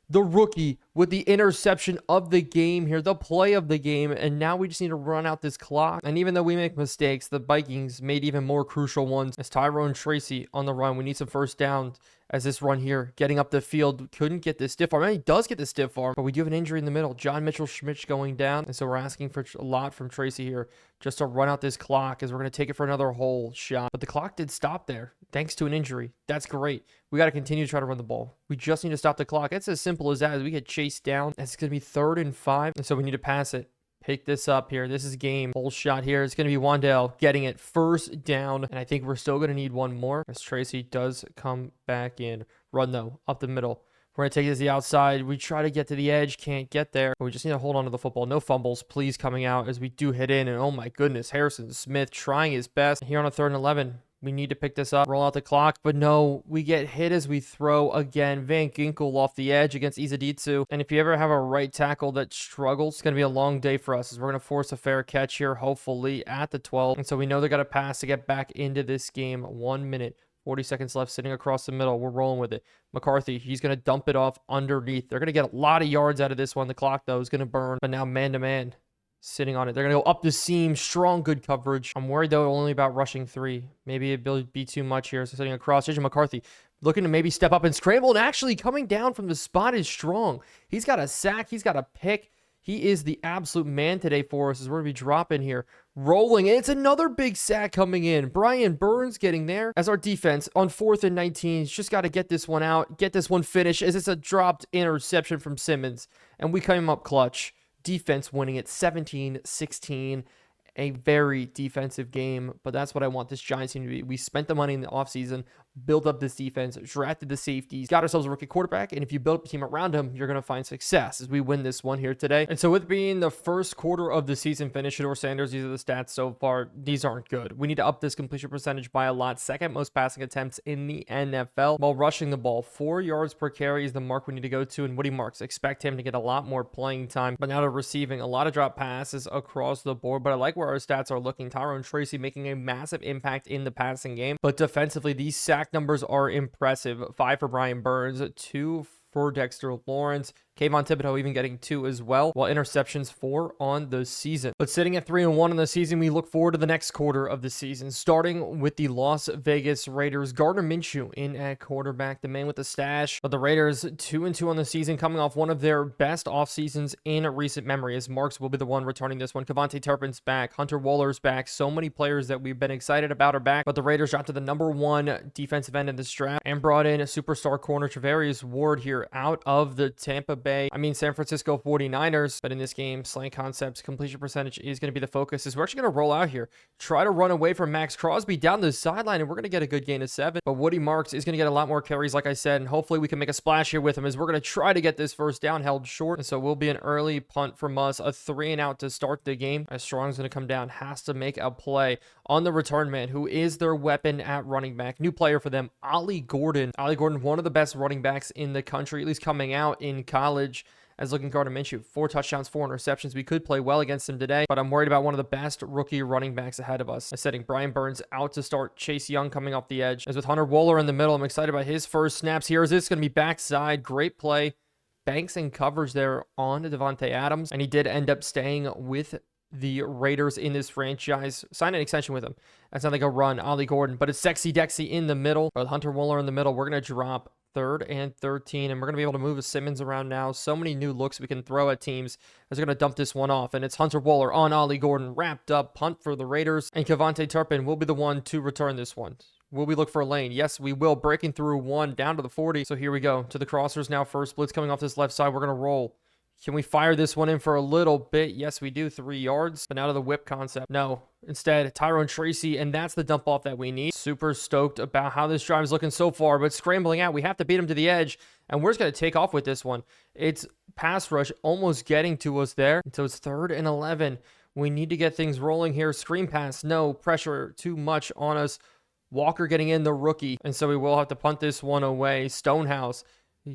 the rookie, with the interception of the game here, the play of the game, and now we just need to run out this clock. And even though we make mistakes, the Vikings made even more crucial ones. As Tyrone Tracy on the run, we need some first down as this run here, getting up the field, couldn't get the stiff arm. I mean, he does get the stiff arm, but we do have an injury in the middle. John Mitchell-Schmitz going down, and so we're asking for a lot from Tracy here just to run out this clock as we're going to take it for another whole shot. But the clock did stop there, thanks to an injury. That's great. We got to continue to try to run the ball. We just need to stop the clock. It's as simple as that, as we get chased down. It's going to be 3rd and 5, and so we need to pass it. Pick this up here. This is game. Whole shot here. It's going to be Wandale getting it first down. And I think we're still going to need one more as Tracy does come back in. Run, though, up the middle. We're going to take it to the outside. We try to get to the edge. Can't get there. But we just need to hold on to the football. No fumbles, please, coming out as we do hit in. And oh my goodness, Harrison Smith trying his best. Here on a 3rd and 11. We need to pick this up, roll out the clock, but no, we get hit as we throw again. Van Ginkel off the edge against Izuditsu. And if you ever have a right tackle that struggles, it's going to be a long day for us as we're going to force a fair catch here, hopefully at the 12. And so we know they got to pass to get back into this game. 1 minute, 40 seconds left, sitting across the middle. We're rolling with it. McCarthy, he's going to dump it off underneath. They're going to get a lot of yards out of this one. The clock, though, is going to burn. But now man-to-man. sitting on it. They're going to go up the seam. Strong, good coverage. I'm worried, though, only about rushing 3. Maybe it'll be too much here. So sitting across. JJ McCarthy looking to maybe step up and scramble. And actually coming down from the spot is strong. He's got a sack. He's got a pick. He is the absolute man today for us as we're going to be dropping here. Rolling. And it's another big sack coming in. Brian Burns getting there as our defense on 4th and 19. He's just got to get this one out. Get this one finished as it's a dropped interception from Simmons. And we come up clutch. Defense winning it 17-16. A very defensive game, but that's what I want this Giants team to be. We spent the money in the offseason, built up this defense, drafted the safeties, got ourselves a rookie quarterback, and if you build up a team around him, you're going to find success as we win this one here today. And so with being the first quarter of the season finished, Shedeur Sanders, these are the stats so far. These aren't good. We need to up this completion percentage by a lot. Second most passing attempts in the NFL while rushing the ball. 4 yards per carry is the mark we need to go to, and Woody Marks, expect him to get a lot more playing time. But now to receiving a lot of drop passes across the board, but I like where our stats are looking. Tyrone Tracy making a massive impact in the passing game, but defensively, these sack numbers are impressive. 5 for Brian Burns, 2 for Dexter Lawrence. Kayvon Thibodeau even getting 2 as well, while interceptions 4 on the season. But sitting at 3-1 on the season, we look forward to the next quarter of the season, starting with the Las Vegas Raiders. Gardner Minshew in at quarterback, the man with the stash. But the Raiders 2-2 on the season, coming off one of their best off seasons in recent memory, as Marks will be the one returning this one. Kevontae Turpin's back, Hunter Waller's back. So many players that we've been excited about are back. But the Raiders dropped to the #1 defensive end in this draft and brought in a superstar corner Travarius Ward here out of the Tampa Bay, San Francisco 49ers. But in this game, slant concepts, completion percentage is going to be the focus. As we're actually going to roll out here, try to run away from Max Crosby down the sideline, and we're going to get a good gain of 7. But Woody Marks is going to get a lot more carries, like I said, and hopefully we can make a splash here with him as we're going to try to get this first down held short. And so will be an early punt from us, a 3-and-out to start the game. As Strong's going to come down, has to make a play on the return man, who is their weapon at running back. New player for them, Ollie Gordon. Ollie Gordon, one of the best running backs in the country, at least coming out in college. As looking Gardner Minshew, 4 touchdowns, 4 interceptions. We could play well against him today, but I'm worried about one of the best rookie running backs ahead of us. Setting Brian Burns out to start. Chase Young coming off the edge. As with Hunter Waller in the middle, I'm excited about his first snaps here. Is this going to be backside? Great play. Banks in coverage there on Devontae Adams, and he did end up staying with the Raiders in this franchise. Sign an extension with him. That's not like a run. Ollie Gordon, but it's Sexy Dexy in the middle. With Hunter Waller in the middle, we're going to drop 3rd and 13, and we're going to be able to move Simmons around now. So many new looks we can throw at teams as we're going to dump this one off, and it's Hunter Waller on Ollie Gordon, wrapped up, punt for the Raiders, and Kevontae Turpin will be the one to return this one. Will we look for a lane? Yes, we will. Breaking through 1 down to the 40. So here we go to the crossers now. First blitz coming off this left side. We're going to roll. Can we fire this one in for a little bit? Yes, we do. 3 yards. But now to the whip concept. No. Instead, Tyrone Tracy, and that's the dump off that we need. Super stoked about how this drive is looking so far, but scrambling out. We have to beat him to the edge, and we're just going to take off with this one. It's pass rush almost getting to us there. And so it's 3rd and 11. We need to get things rolling here. Screen pass. No pressure too much on us. Walker getting in, the rookie. And so we will have to punt this one away. Stonehouse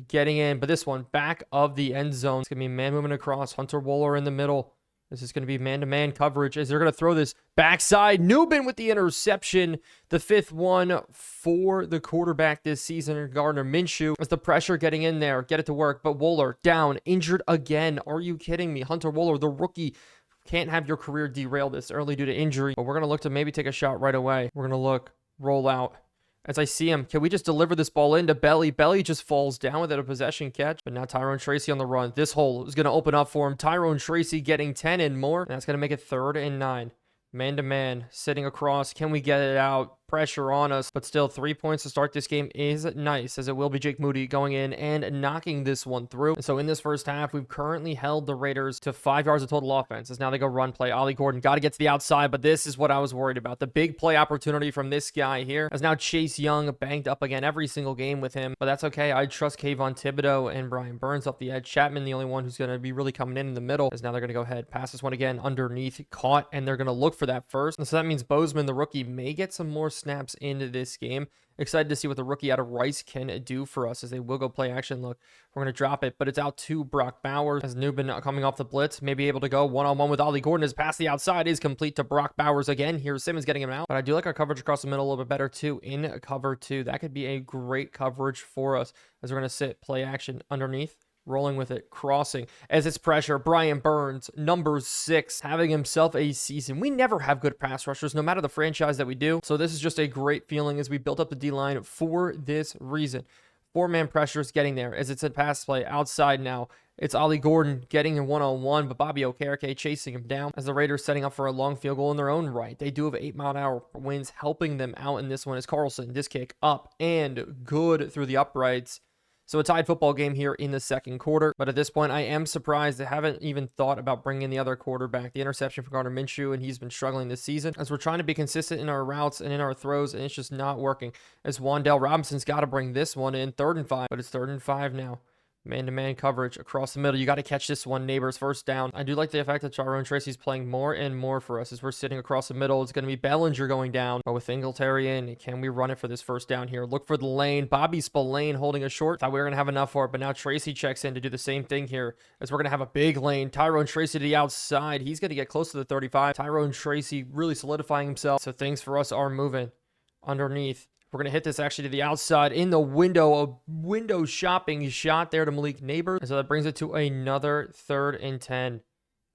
getting in, but this one back of the end zone. It's going to be man moving across. Hunter Waller in the middle. This is going to be man-to-man coverage as they're going to throw this backside. Newbin with the interception. The 5th one for the quarterback this season, Gardner Minshew. As the pressure getting in there, get it to work. But Waller down, injured again. Are you kidding me? Hunter Waller, the rookie. Can't have your career derail this early due to injury. But we're going to look to maybe take a shot right away. We're going to look, roll out. As I see him, can we just deliver this ball into Belly? Belly just falls down without a possession catch. But now Tyrone Tracy on the run. This hole is going to open up for him. Tyrone Tracy getting 10 and more. And that's going to make it 3rd and 9. Man-to-man, sitting across. Can we get it out? Pressure on us, but still 3 points to start this game is nice, as it will be Jake Moody going in and knocking this one through. And so in this first half, we've currently held the Raiders to 5 yards of total offense, as now they go run play. Ollie Gordon got to get to the outside, but this is what I was worried about. The big play opportunity from this guy here, as now Chase Young banged up again every single game with him, but that's okay. I trust Kayvon Thibodeau and Brian Burns off the edge. Chapman, the only one who's going to be really coming in the middle, as now they're going to go ahead, pass this one again underneath, caught, and they're going to look for that first. And so that means Bozeman, the rookie, may get some more snaps into this game. Excited to see what the rookie out of Rice can do for us, as they will go play action. Look, we're going to drop it, but it's out to Brock Bowers, as Newbin coming off the blitz, may be able to go one-on-one with Ollie Gordon. His pass the outside is complete to Brock Bowers again. Here's Simmons getting him out, but I do like our coverage across the middle a little bit better too in cover 2. That could be a great coverage for us, as we're going to sit play action underneath. rolling with it, crossing as it's pressure. Brian Burns, number 6, having himself a season. We never have good pass rushers, no matter the franchise that we do. So this is just a great feeling as we built up the D-line for this reason. 4-man pressure is getting there as it's a pass play outside now. It's Ollie Gordon getting a one-on-one, but Bobby Okereke chasing him down as the Raiders setting up for a long field goal in their own right. They do have 8-mile-an-hour winds helping them out in this one as Carlson, this kick up and good through the uprights. So a tied football game here in the second quarter. But at this point, I am surprised they haven't even thought about bringing the other quarterback. The interception for Gardner Minshew, and he's been struggling this season as we're trying to be consistent in our routes and in our throws, and it's just not working. As Wan'Dale Robinson's got to bring this one in 3rd and 5, but it's 3rd and 5 now. Man-to-man coverage across the middle. You got to catch this one, neighbors. First down. I do like the fact that Tyrone Tracy's playing more and more for us as we're sitting across the middle. It's going to be Bellinger going down. But with Singletary in, can we run it for this first down here? Look for the lane. Bobby Spillane holding a short. Thought we were going to have enough for it, but now Tracy checks in to do the same thing here as we're going to have a big lane. Tyrone Tracy to the outside. He's going to get close to the 35. Tyrone Tracy really solidifying himself. So things for us are moving underneath. We're going to hit this actually to the outside in the window. A window shopping shot there to Malik Neighbors. And so that brings it to another 3rd and 10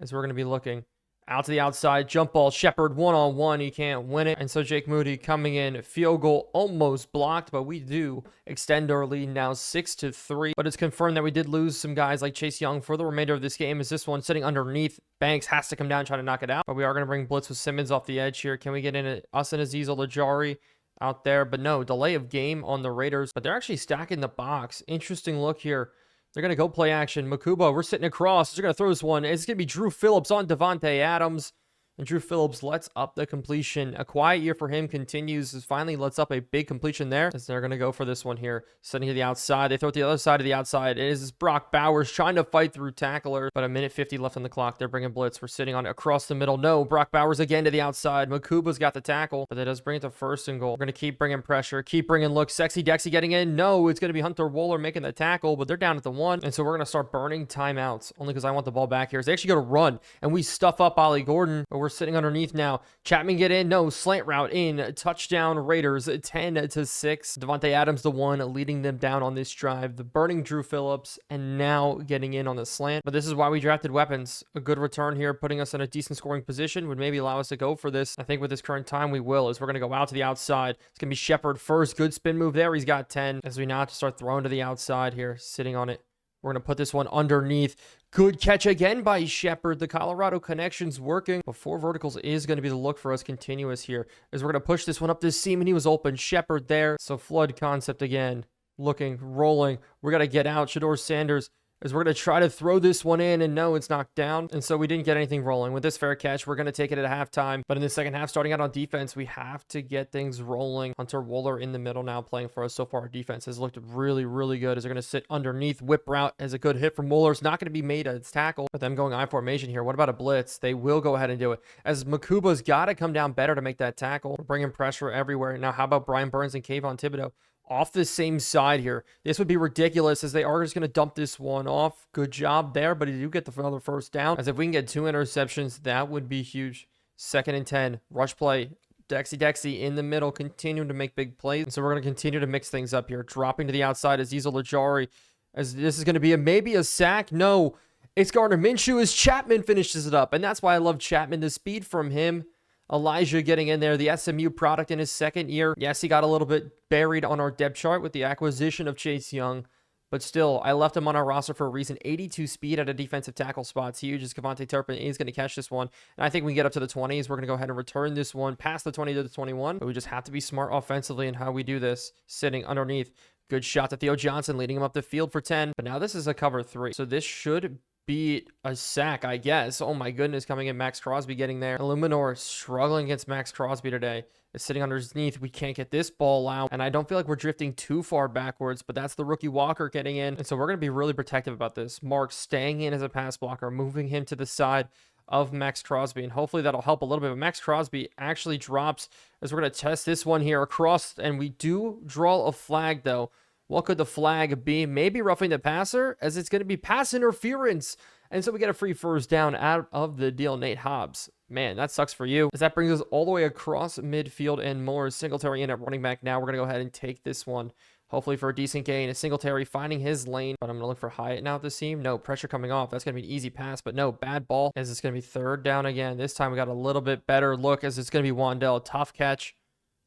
as we're going to be looking out to the outside. Jump ball. Shepard one-on-one. He can't win it. And so Jake Moody coming in. Field goal almost blocked, but we do extend our lead now 6-3. But it's confirmed that we did lose some guys like Chase Young for the remainder of this game as this one sitting underneath. Banks has to come down and try to knock it out. But we are going to bring blitz with Simmons off the edge here. Can we get in it? Us and Azeez Ojulari out there, but no, delay of game on the Raiders, but they're actually stacking the box. Interesting look here. They're going to go play action. Makuba, we're sitting across. They're going to throw this one. It's going to be Drew Phillips on Devontae Adams. And Drew Phillips lets up the completion. A quiet year for him continues. Finally lets up a big completion there. As they're going to go for this one here. Sitting to the outside. They throw it to the other side of the outside. It is Brock Bowers trying to fight through tacklers. But 1:50 left on the clock. They're bringing blitz. We're sitting on it across the middle. No, Brock Bowers again to the outside. Makuba's got the tackle. But that does bring it to 1st and goal. We're going to keep bringing pressure. Keep bringing looks. Sexy Dexy getting in. No, it's going to be Hunter Wooler making the tackle. But they're down at the 1. And so we're going to start burning timeouts. Only because I want the ball back here. So they actually go to run. And we stuff up Ollie Gordon. But we're sitting underneath now. Chapman get in. No, slant route in. Touchdown Raiders 10-6. Devontae Adams the one leading them down on this drive. The burning Drew Phillips and now getting in on the slant. But this is why we drafted weapons. A good return here, putting us in a decent scoring position would maybe allow us to go for this. I think with this current time we will, as we're going to go out to the outside. It's going to be Shepard first. Good spin move there. He's got 10. As we now have to start throwing to the outside here, sitting on it. We're going to put this one underneath. Good catch again by Shepard. The Colorado connection's working. But 4 verticals is going to be the look for us continuous here. As we're going to push this one up this seam, and he was open. Shepard there. So flood concept again. Looking, rolling. We're going to get out. Shador Sanders. As we're going to try to throw this one in, and no, it's knocked down. And so we didn't get anything rolling. With this fair catch, we're going to take it at halftime. But in the second half, starting out on defense, we have to get things rolling. Hunter Wooler in the middle now playing for us. So far, our defense has looked really, really good as they're going to sit underneath. Whip route as a good hit from Wooler. It's not going to be made as tackle. With them going I formation here, what about a blitz? They will go ahead and do it. As Makuba's got to come down better to make that tackle. We're bringing pressure everywhere. Now, how about Brian Burns and Kayvon Thibodeau? Off the same side here. This would be ridiculous as they are just going to dump this one off. Good job there, but you do get the other first down. As if we can get 2 interceptions, that would be huge. 2nd and 10. Rush play. Dexy in the middle, continuing to make big plays. And so we're going to continue to mix things up here. Dropping to the outside as Azeez Ojulari. As this is going to be maybe a sack. No, it's Gardner Minshew as Chapman finishes it up. And that's why I love Chapman. The speed from him. Elijah getting in there, the SMU product in his 2nd year. Yes, he got a little bit buried on our depth chart with the acquisition of Chase Young, but still, I left him on our roster for a reason. 82 speed at a defensive tackle spot's huge as Kevontae Turpin is going to catch this one. And I think we can get up to the 20s. We're going to go ahead and return this one past the 20 to the 21, but we just have to be smart offensively in how we do this, sitting underneath. Good shot to Theo Johnson, leading him up the field for 10, but now this is a cover 3, so this should be a sack, I guess. Oh my goodness, coming in, Max Crosby getting there. Illuminor struggling against Max Crosby today. It's sitting underneath. We can't get this ball out, and I don't feel like we're drifting too far backwards, but that's the rookie Walker getting in, and so we're going to be really protective about this. Mark staying in as a pass blocker, moving him to the side of Max Crosby, and hopefully that'll help a little bit. But Max Crosby actually drops as we're going to test this one here across, and we do draw a flag, though. What could the flag be? Maybe roughing the passer, as it's going to be pass interference. And so we get a free first down out of the deal. Nate Hobbs. Man, that sucks for you. As that brings us all the way across midfield and more. Singletary in at running back now. We're going to go ahead and take this one hopefully for a decent gain. A Singletary finding his lane, but I'm going to look for Hyatt now at the seam. No, pressure coming off. That's going to be an easy pass, but no, bad ball as it's going to be third down again. This time we got a little bit better look as it's going to be Wan'Dale. Tough catch.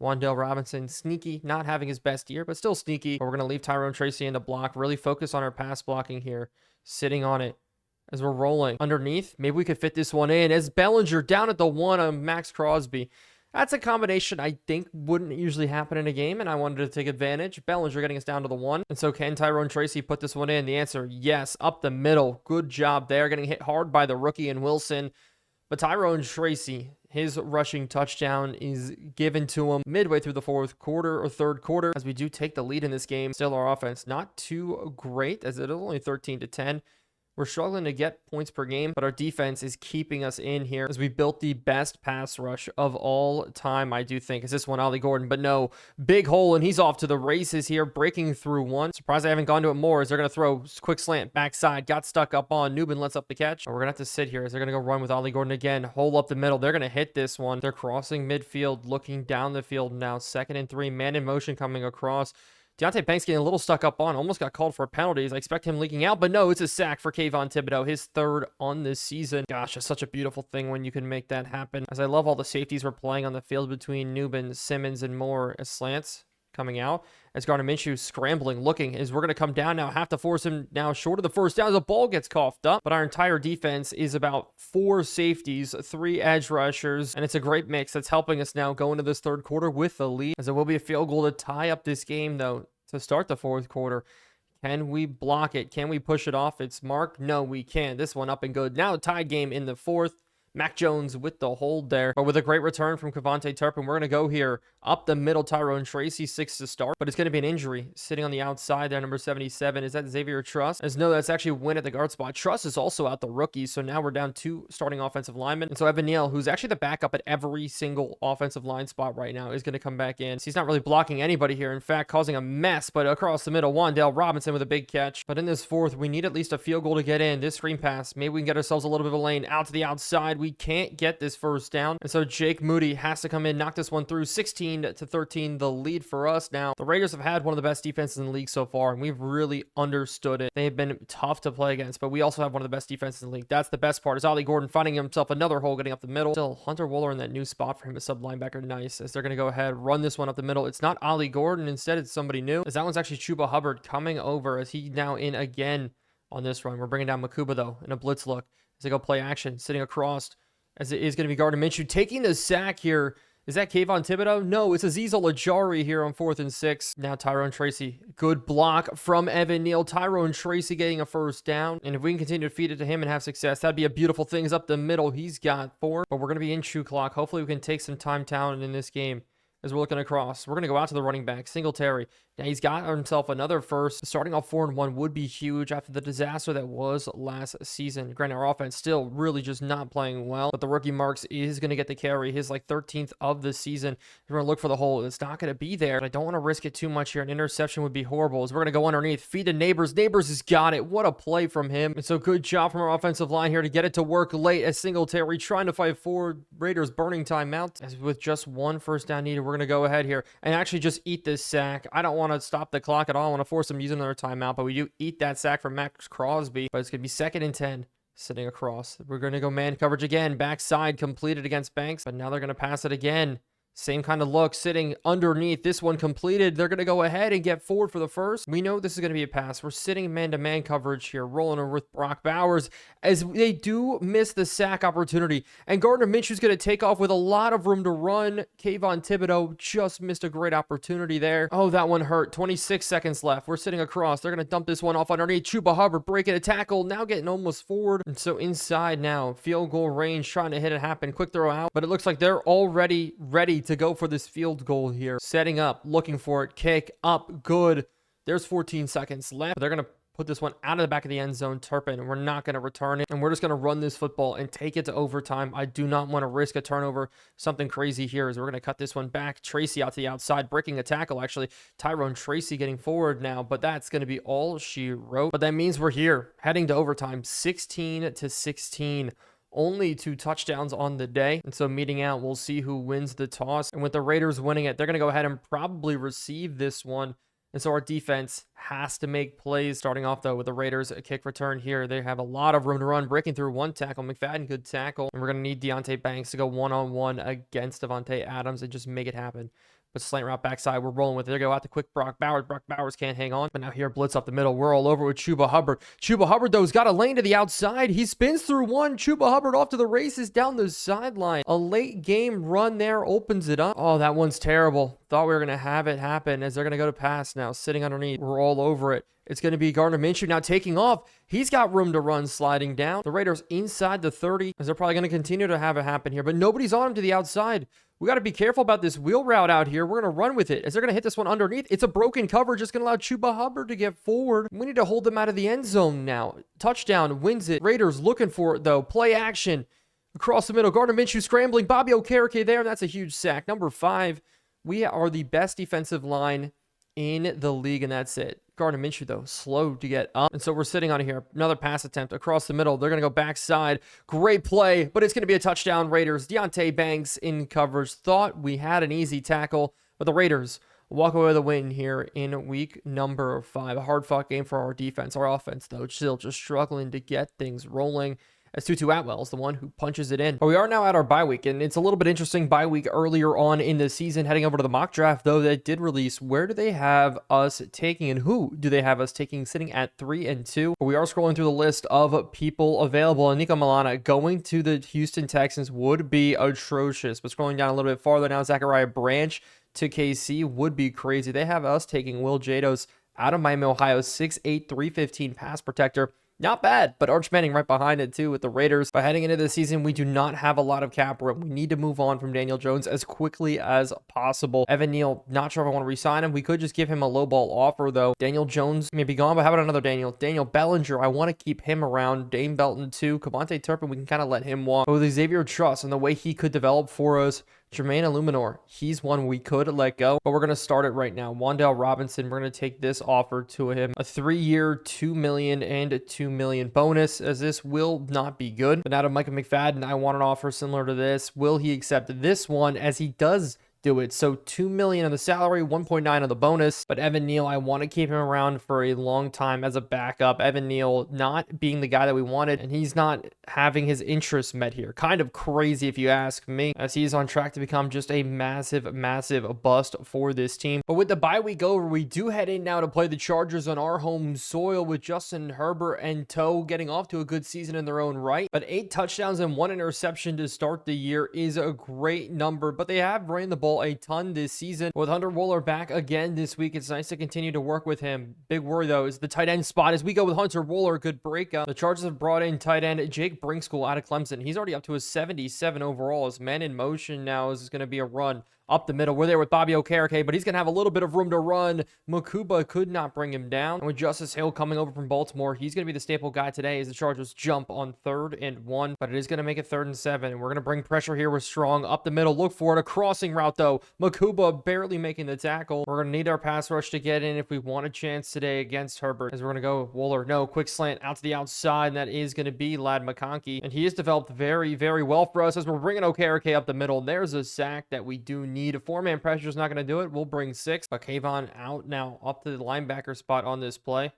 Wan'Dale Robinson, sneaky, not having his best year, but still sneaky. But we're going to leave Tyrone Tracy in the block, really focus on our pass blocking here, sitting on it as we're rolling. Underneath, maybe we could fit this one in as Bellinger down at the 1 on Max Crosby. That's a combination I think wouldn't usually happen in a game, and I wanted to take advantage. Bellinger getting us down to the 1. And so can Tyrone Tracy put this one in? The answer, yes, up the middle. Good job there, getting hit hard by the rookie and Wilson. But Tyrone Tracy, his rushing touchdown is given to him midway through the fourth quarter or third quarter as we do take the lead in this game. Still our offense not too great as it is only 13-10. We're struggling to get points per game, but our defense is keeping us in here as we built the best pass rush of all time, I do think. Is this one Ollie Gordon? But no, big hole, and he's off to the races here, breaking through one. Surprised I haven't gone to it more as they're going to throw quick slant backside. Got stuck up on. Newbin lets up the catch. We're going to have to sit here as they're going to go run with Ollie Gordon again. Hole up the middle. They're going to hit this one. They're crossing midfield, looking down the field now. 2nd and 3, man in motion coming across. Deontay Banks getting a little stuck up on, almost got called for penalties. I expect him leaking out, but no, it's a sack for Kayvon Thibodeau, his 3rd on this season. Gosh, it's such a beautiful thing when you can make that happen. As I love all the safeties we're playing on the field between Newbin, Simmons, and Moore as slants coming out. As Gardner Minshew scrambling, looking, as we're going to come down now, have to force him now short of the first down as the ball gets coughed up. But our entire defense is about 4 safeties, 3 edge rushers, and it's a great mix that's helping us now go into this third quarter with the lead. As it will be a field goal to tie up this game, though, to start the fourth quarter. Can we block it? Can we push it off its mark? No, we can't. This one up and good. Now a tied game in the fourth. Mac Jones with the hold there, but with a great return from Kevontae Turpin. We're going to go here up the middle. Tyrone Tracy, 6 to start, but it's going to be an injury sitting on the outside there. Number 77, is that Xavier Truss? As no, that's actually Win at the guard spot. Truss is also out, the rookie, so now we're down 2 starting offensive linemen. And so Evan Neal, who's actually the backup at every single offensive line spot right now, is going to come back in. So he's not really blocking anybody here, in fact causing a mess. But across the middle, Wan'Dale Robinson with a big catch. But in this fourth, we need at least a field goal to get in. This screen pass, maybe we can get ourselves a little bit of a lane out to the outside. We can't get this first down, and so Jake Moody has to come in, knock this one through. 16-13, the lead for us now. The Raiders have had one of the best defenses in the league so far, and we've really understood it. They've been tough to play against, but we also have one of the best defenses in the league. That's the best part, is Ollie Gordon finding himself another hole, getting up the middle. Still, Hunter Wooler in that new spot for him, a sub linebacker. Nice, as they're going to go ahead, run this one up the middle. It's not Ollie Gordon, instead it's somebody new, as that one's actually Chuba Hubbard coming over, as he now in again on this run. We're bringing down Makuba, though, in a blitz look, as they go play action, sitting across, as it is going to be Gardner Minshew taking the sack here. Is that Kayvon Thibodeau? No, it's Azeez Ojulari here on 4th and 6. Now Tyrone Tracy. Good block from Evan Neal. Tyrone Tracy getting a first down. And if we can continue to feed it to him and have success, that'd be a beautiful thing. Is up the middle. He's got 4. But we're going to be in shoe clock. Hopefully we can take some time down in this game. As we're looking across, we're going to go out to the running back, Singletary. Now he's got himself another first. Starting off 4-1 would be huge after the disaster that was last season. Granted, our offense still really just not playing well, but the rookie Marks is going to get the carry. His 13th of the season. We're going to look for the hole. It's not going to be there, but I don't want to risk it too much here. An interception would be horrible. As we're going to go underneath, feed to Neighbors. Neighbors has got it. What a play from him. And so good job from our offensive line here to get it to work late as Singletary trying to fight forward. Raiders burning timeout. As with just 1 first down needed, we're going to go ahead here and actually just eat this sack. I don't want to stop the clock at all. I want to force them using another timeout, but we do eat that sack from Max Crosby. But it's going to be 2nd and 10. Sitting across. We're going to go man coverage again. Backside completed against Banks, but now they're going to pass it again. Same kind of look, sitting underneath. This one completed. They're going to go ahead and get forward for the first. We know this is going to be a pass. We're sitting man-to-man coverage here, rolling over with Brock Bowers, as they do miss the sack opportunity. And Gardner Minshew's going to take off with a lot of room to run. Kayvon Thibodeau just missed a great opportunity there. Oh, that one hurt. 26 seconds left. We're sitting across. They're going to dump this one off underneath. Chuba Hubbard breaking a tackle, now getting almost forward. And so inside now, field goal range, trying to hit it happen. Quick throw out, but it looks like they're already ready to go for this field goal here. Setting up, looking for it, kick up, good. There's 14 seconds left. They're going to put this one out of the back of the end zone. Turpin, we're not going to return it, and we're just going to run this football and take it to overtime. I do not want to risk a turnover. Something crazy here is we're going to cut this one back. Tracy out to the outside, breaking a tackle, actually. Tyrone Tracy getting forward now, but that's going to be all she wrote. But that means we're here, heading to overtime, 16-16. Only 2 touchdowns on the day. And so meeting out, we'll see who wins the toss. And with the Raiders winning it, they're going to go ahead and probably receive this one And so our defense has to make plays. Starting off, though, with the Raiders, a kick return here. They have a lot of room to run, breaking through one tackle. McFadden, good tackle. And we're going to need Deonte Banks to go one-on-one against Devontae Adams and just make it happen. But slant route backside, we're rolling with it. There go out the quick Brock Bowers. Brock Bowers can't hang on. But now here, blitz up the middle. We're all over with Chuba Hubbard. Chuba Hubbard, though, has got a lane to the outside. He spins through one. Chuba Hubbard off to the races down the sideline. A late game run there opens it up. Oh, that one's terrible. Thought we were going to have it happen as they're going to go to pass now. Sitting underneath. We're all over it. It's going to be Gardner Minshew now taking off. He's got room to run sliding down. The Raiders inside the 30 as they're probably going to continue to have it happen here. But nobody's on him to the outside. We got to be careful about this wheel route out here. We're going to run with it as they're going to hit this one underneath. It's a broken cover, just going to allow Chuba Hubbard to get forward. We need to hold them out of the end zone now. Touchdown, wins it. Raiders looking for it, though. Play action across the middle. Gardner Minshew scrambling. Bobby Okereke there, and that's a huge sack. Number 5, we are the best defensive line in the league, and that's it. Gardner Minshew, though, slow to get up. And so we're sitting on here. Another pass attempt across the middle. They're going to go backside. Great play, but it's going to be a touchdown, Raiders. Deonte Banks in coverage. Thought we had an easy tackle, but the Raiders walk away with a win here in week number 5. A hard-fought game for our defense. Our offense, though, still just struggling to get things rolling, as Tutu Atwell is the one who punches it in. But we are now at our bye week, and it's a little bit interesting bye week earlier on in the season. Heading over to the mock draft, though, that did release. Where do they have us taking, and who do they have us taking sitting at 3 and 2? We are scrolling through the list of people available, and Nico Milana going to the Houston Texans would be atrocious. But scrolling down a little bit farther now, Zachariah Branch to KC would be crazy. They have us taking Will Jados out of Miami, Ohio, 6'8", 315 pass protector. Not bad, but Arch Manning right behind it too with the Raiders. But heading into the season, we do not have a lot of cap room. We need to move on from Daniel Jones as quickly as possible. Evan Neal, not sure if I want to re-sign him. We could just give him a lowball offer, though. Daniel Jones may be gone, but how about another Daniel? Daniel Bellinger, I want to keep him around. Dane Belton too. Kavontae Turpin, we can kind of let him walk. But with Xavier Truss and the way he could develop for us, Jermaine Illuminor, he's one we could let go, but we're going to start it right now. Wan'Dale Robinson, we're going to take this offer to him. A 3-year, $2 million and a $2 million bonus, as this will not be good. But now to Micah McFadden, I want an offer similar to this. Will he accept this one, as he does do it? So $2 million on the salary, 1.9 on the bonus. But Evan Neal, I want to keep him around for a long time as a backup. Evan Neal not being the guy that we wanted, and he's not having his interests met here. Kind of crazy if you ask me, as he's on track to become just a massive bust for this team. But with the bye week over, we do head in now to play the Chargers on our home soil, with Justin Herbert and Toe getting off to a good season in their own right. But 8 touchdowns and 1 interception to start the year is a great number, but they have ran the ball a ton this season. With Hunter Wohler back again this week, it's nice to continue to work with him. Big worry, though, is the tight end spot as we go with Hunter Wohler. Good breakout. The Chargers have brought in tight end Jake Brinkschool out of Clemson. He's already up to a 77 overall. As man in motion now is going to be a run up the middle. We're there with Bobby Okereke, but he's going to have a little bit of room to run. Makuba could not bring him down. And with Justice Hill coming over from Baltimore, he's going to be the staple guy today as the Chargers jump on 3rd and 1, but it is going to make it 3rd and 7. And we're going to bring pressure here with Strong up the middle. Look for it. A crossing route, though. Makuba barely making the tackle. We're going to need our pass rush to get in if we want a chance today against Herbert, as we're going to go Wohler. No, quick slant out to the outside, and that is going to be Ladd McConkey. And he has developed very well for us as we're bringing Okereke up the middle. And there's a sack that we do need. A 4-man pressure is not going to do it. We'll bring 6. But Kayvon out now up to the linebacker spot on this play.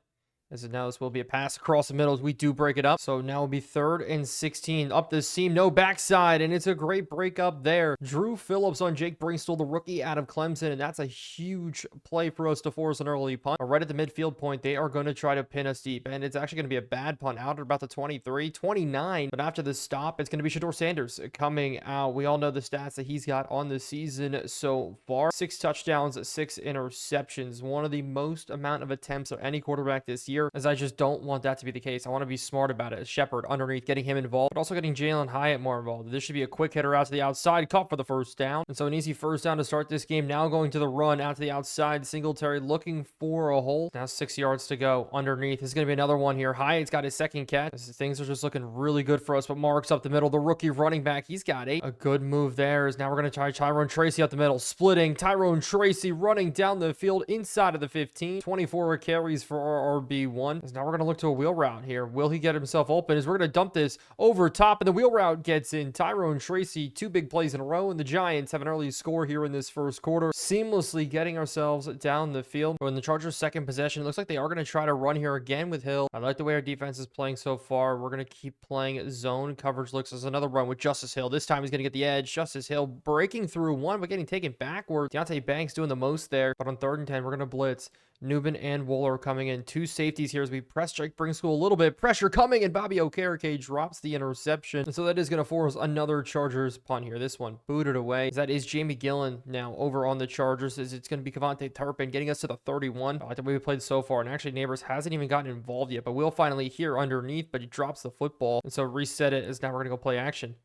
As now this will be a pass across the middle as we do break it up. So now it'll be 3rd and 16 up the seam. No backside, and it's a great break up there. Drew Phillips on Jake Brinkschool, the rookie out of Clemson, and that's a huge play for us to force an early punt. But right at the midfield point, they are going to try to pin us deep, and it's actually going to be a bad punt out at about the 23, 29. But after the stop, it's going to be Shedeur Sanders coming out. We all know the stats that he's got on the season so far. 6 touchdowns, 6 interceptions. One of the most amount of attempts of any quarterback this year, as I just don't want that to be the case. I want to be smart about it. Shepard underneath, getting him involved, but also getting Jalen Hyatt more involved. This should be a quick hitter out to the outside, caught for the first down. And so an easy first down to start this game. Now going to the run out to the outside. Singletary looking for a hole. Now 6 yards to go underneath. This is going to be another one here. Hyatt's got his second catch. Things are just looking really good for us, but Mark's up the middle. The rookie running back, he's got 8. A good move there is now we're going to try Tyrone Tracy up the middle. Splitting. Tyrone Tracy running down the field inside of the 15. 24 carries for our RB1. 31. Now we're going to look to a wheel route here. Will he get himself open? As we're going to dump this over top, and the wheel route gets in. Tyrone Tracy, 2 big plays in a row, and the Giants have an early score here in this first quarter, seamlessly getting ourselves down the field. But in the Chargers' second possession, it looks like they are going to try to run here again with Hill. I like the way our defense is playing so far. We're going to keep playing zone coverage. Looks as another run with Justice Hill. This time he's going to get the edge. Justice Hill breaking through one, but getting taken backward. Deontay Banks doing the most there. But on 3rd and 10, we're going to blitz. Newbin and Wooler coming in. 2 safeties here as we press Jake Bringschool a little bit. Pressure coming, and Bobby Okereke drops the interception. And so that is going to force another Chargers punt here. This one booted away. That is Jamie Gillen now over on the Chargers. As it's going to be Kavontae Turpin getting us to the 31. I like the way we played so far. And actually, Neighbors hasn't even gotten involved yet, but we'll finally hear underneath, but he drops the football. And so reset it as now we're going to go play action.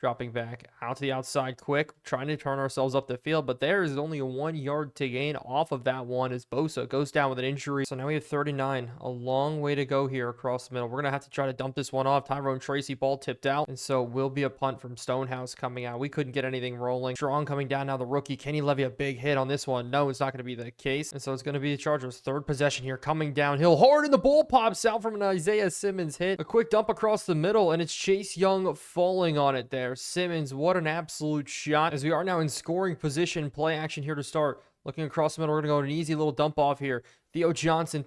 Dropping back out to the outside quick, trying to turn ourselves up the field, but there is only a 1 yard to gain off of that one as Bosa goes down with an injury. So now we have 39, a long way to go here across the middle. We're going to have to try to dump this one off. Tyrone Tracy ball tipped out, and so will be a punt from Stonehouse coming out. We couldn't get anything rolling. Strong coming down now, the rookie. Can he levy a big hit on this one? No, it's not going to be the case, and so it's going to be the Chargers' 3rd possession here, coming downhill hard, and the ball pops out from an Isaiah Simmons hit. A quick dump across the middle, and it's Chase Young falling on it there. Simmons, what an absolute shot, as we are now in scoring position. Play action here to start. Looking across the middle, we're going to go an easy little dump off here. Theo Johnson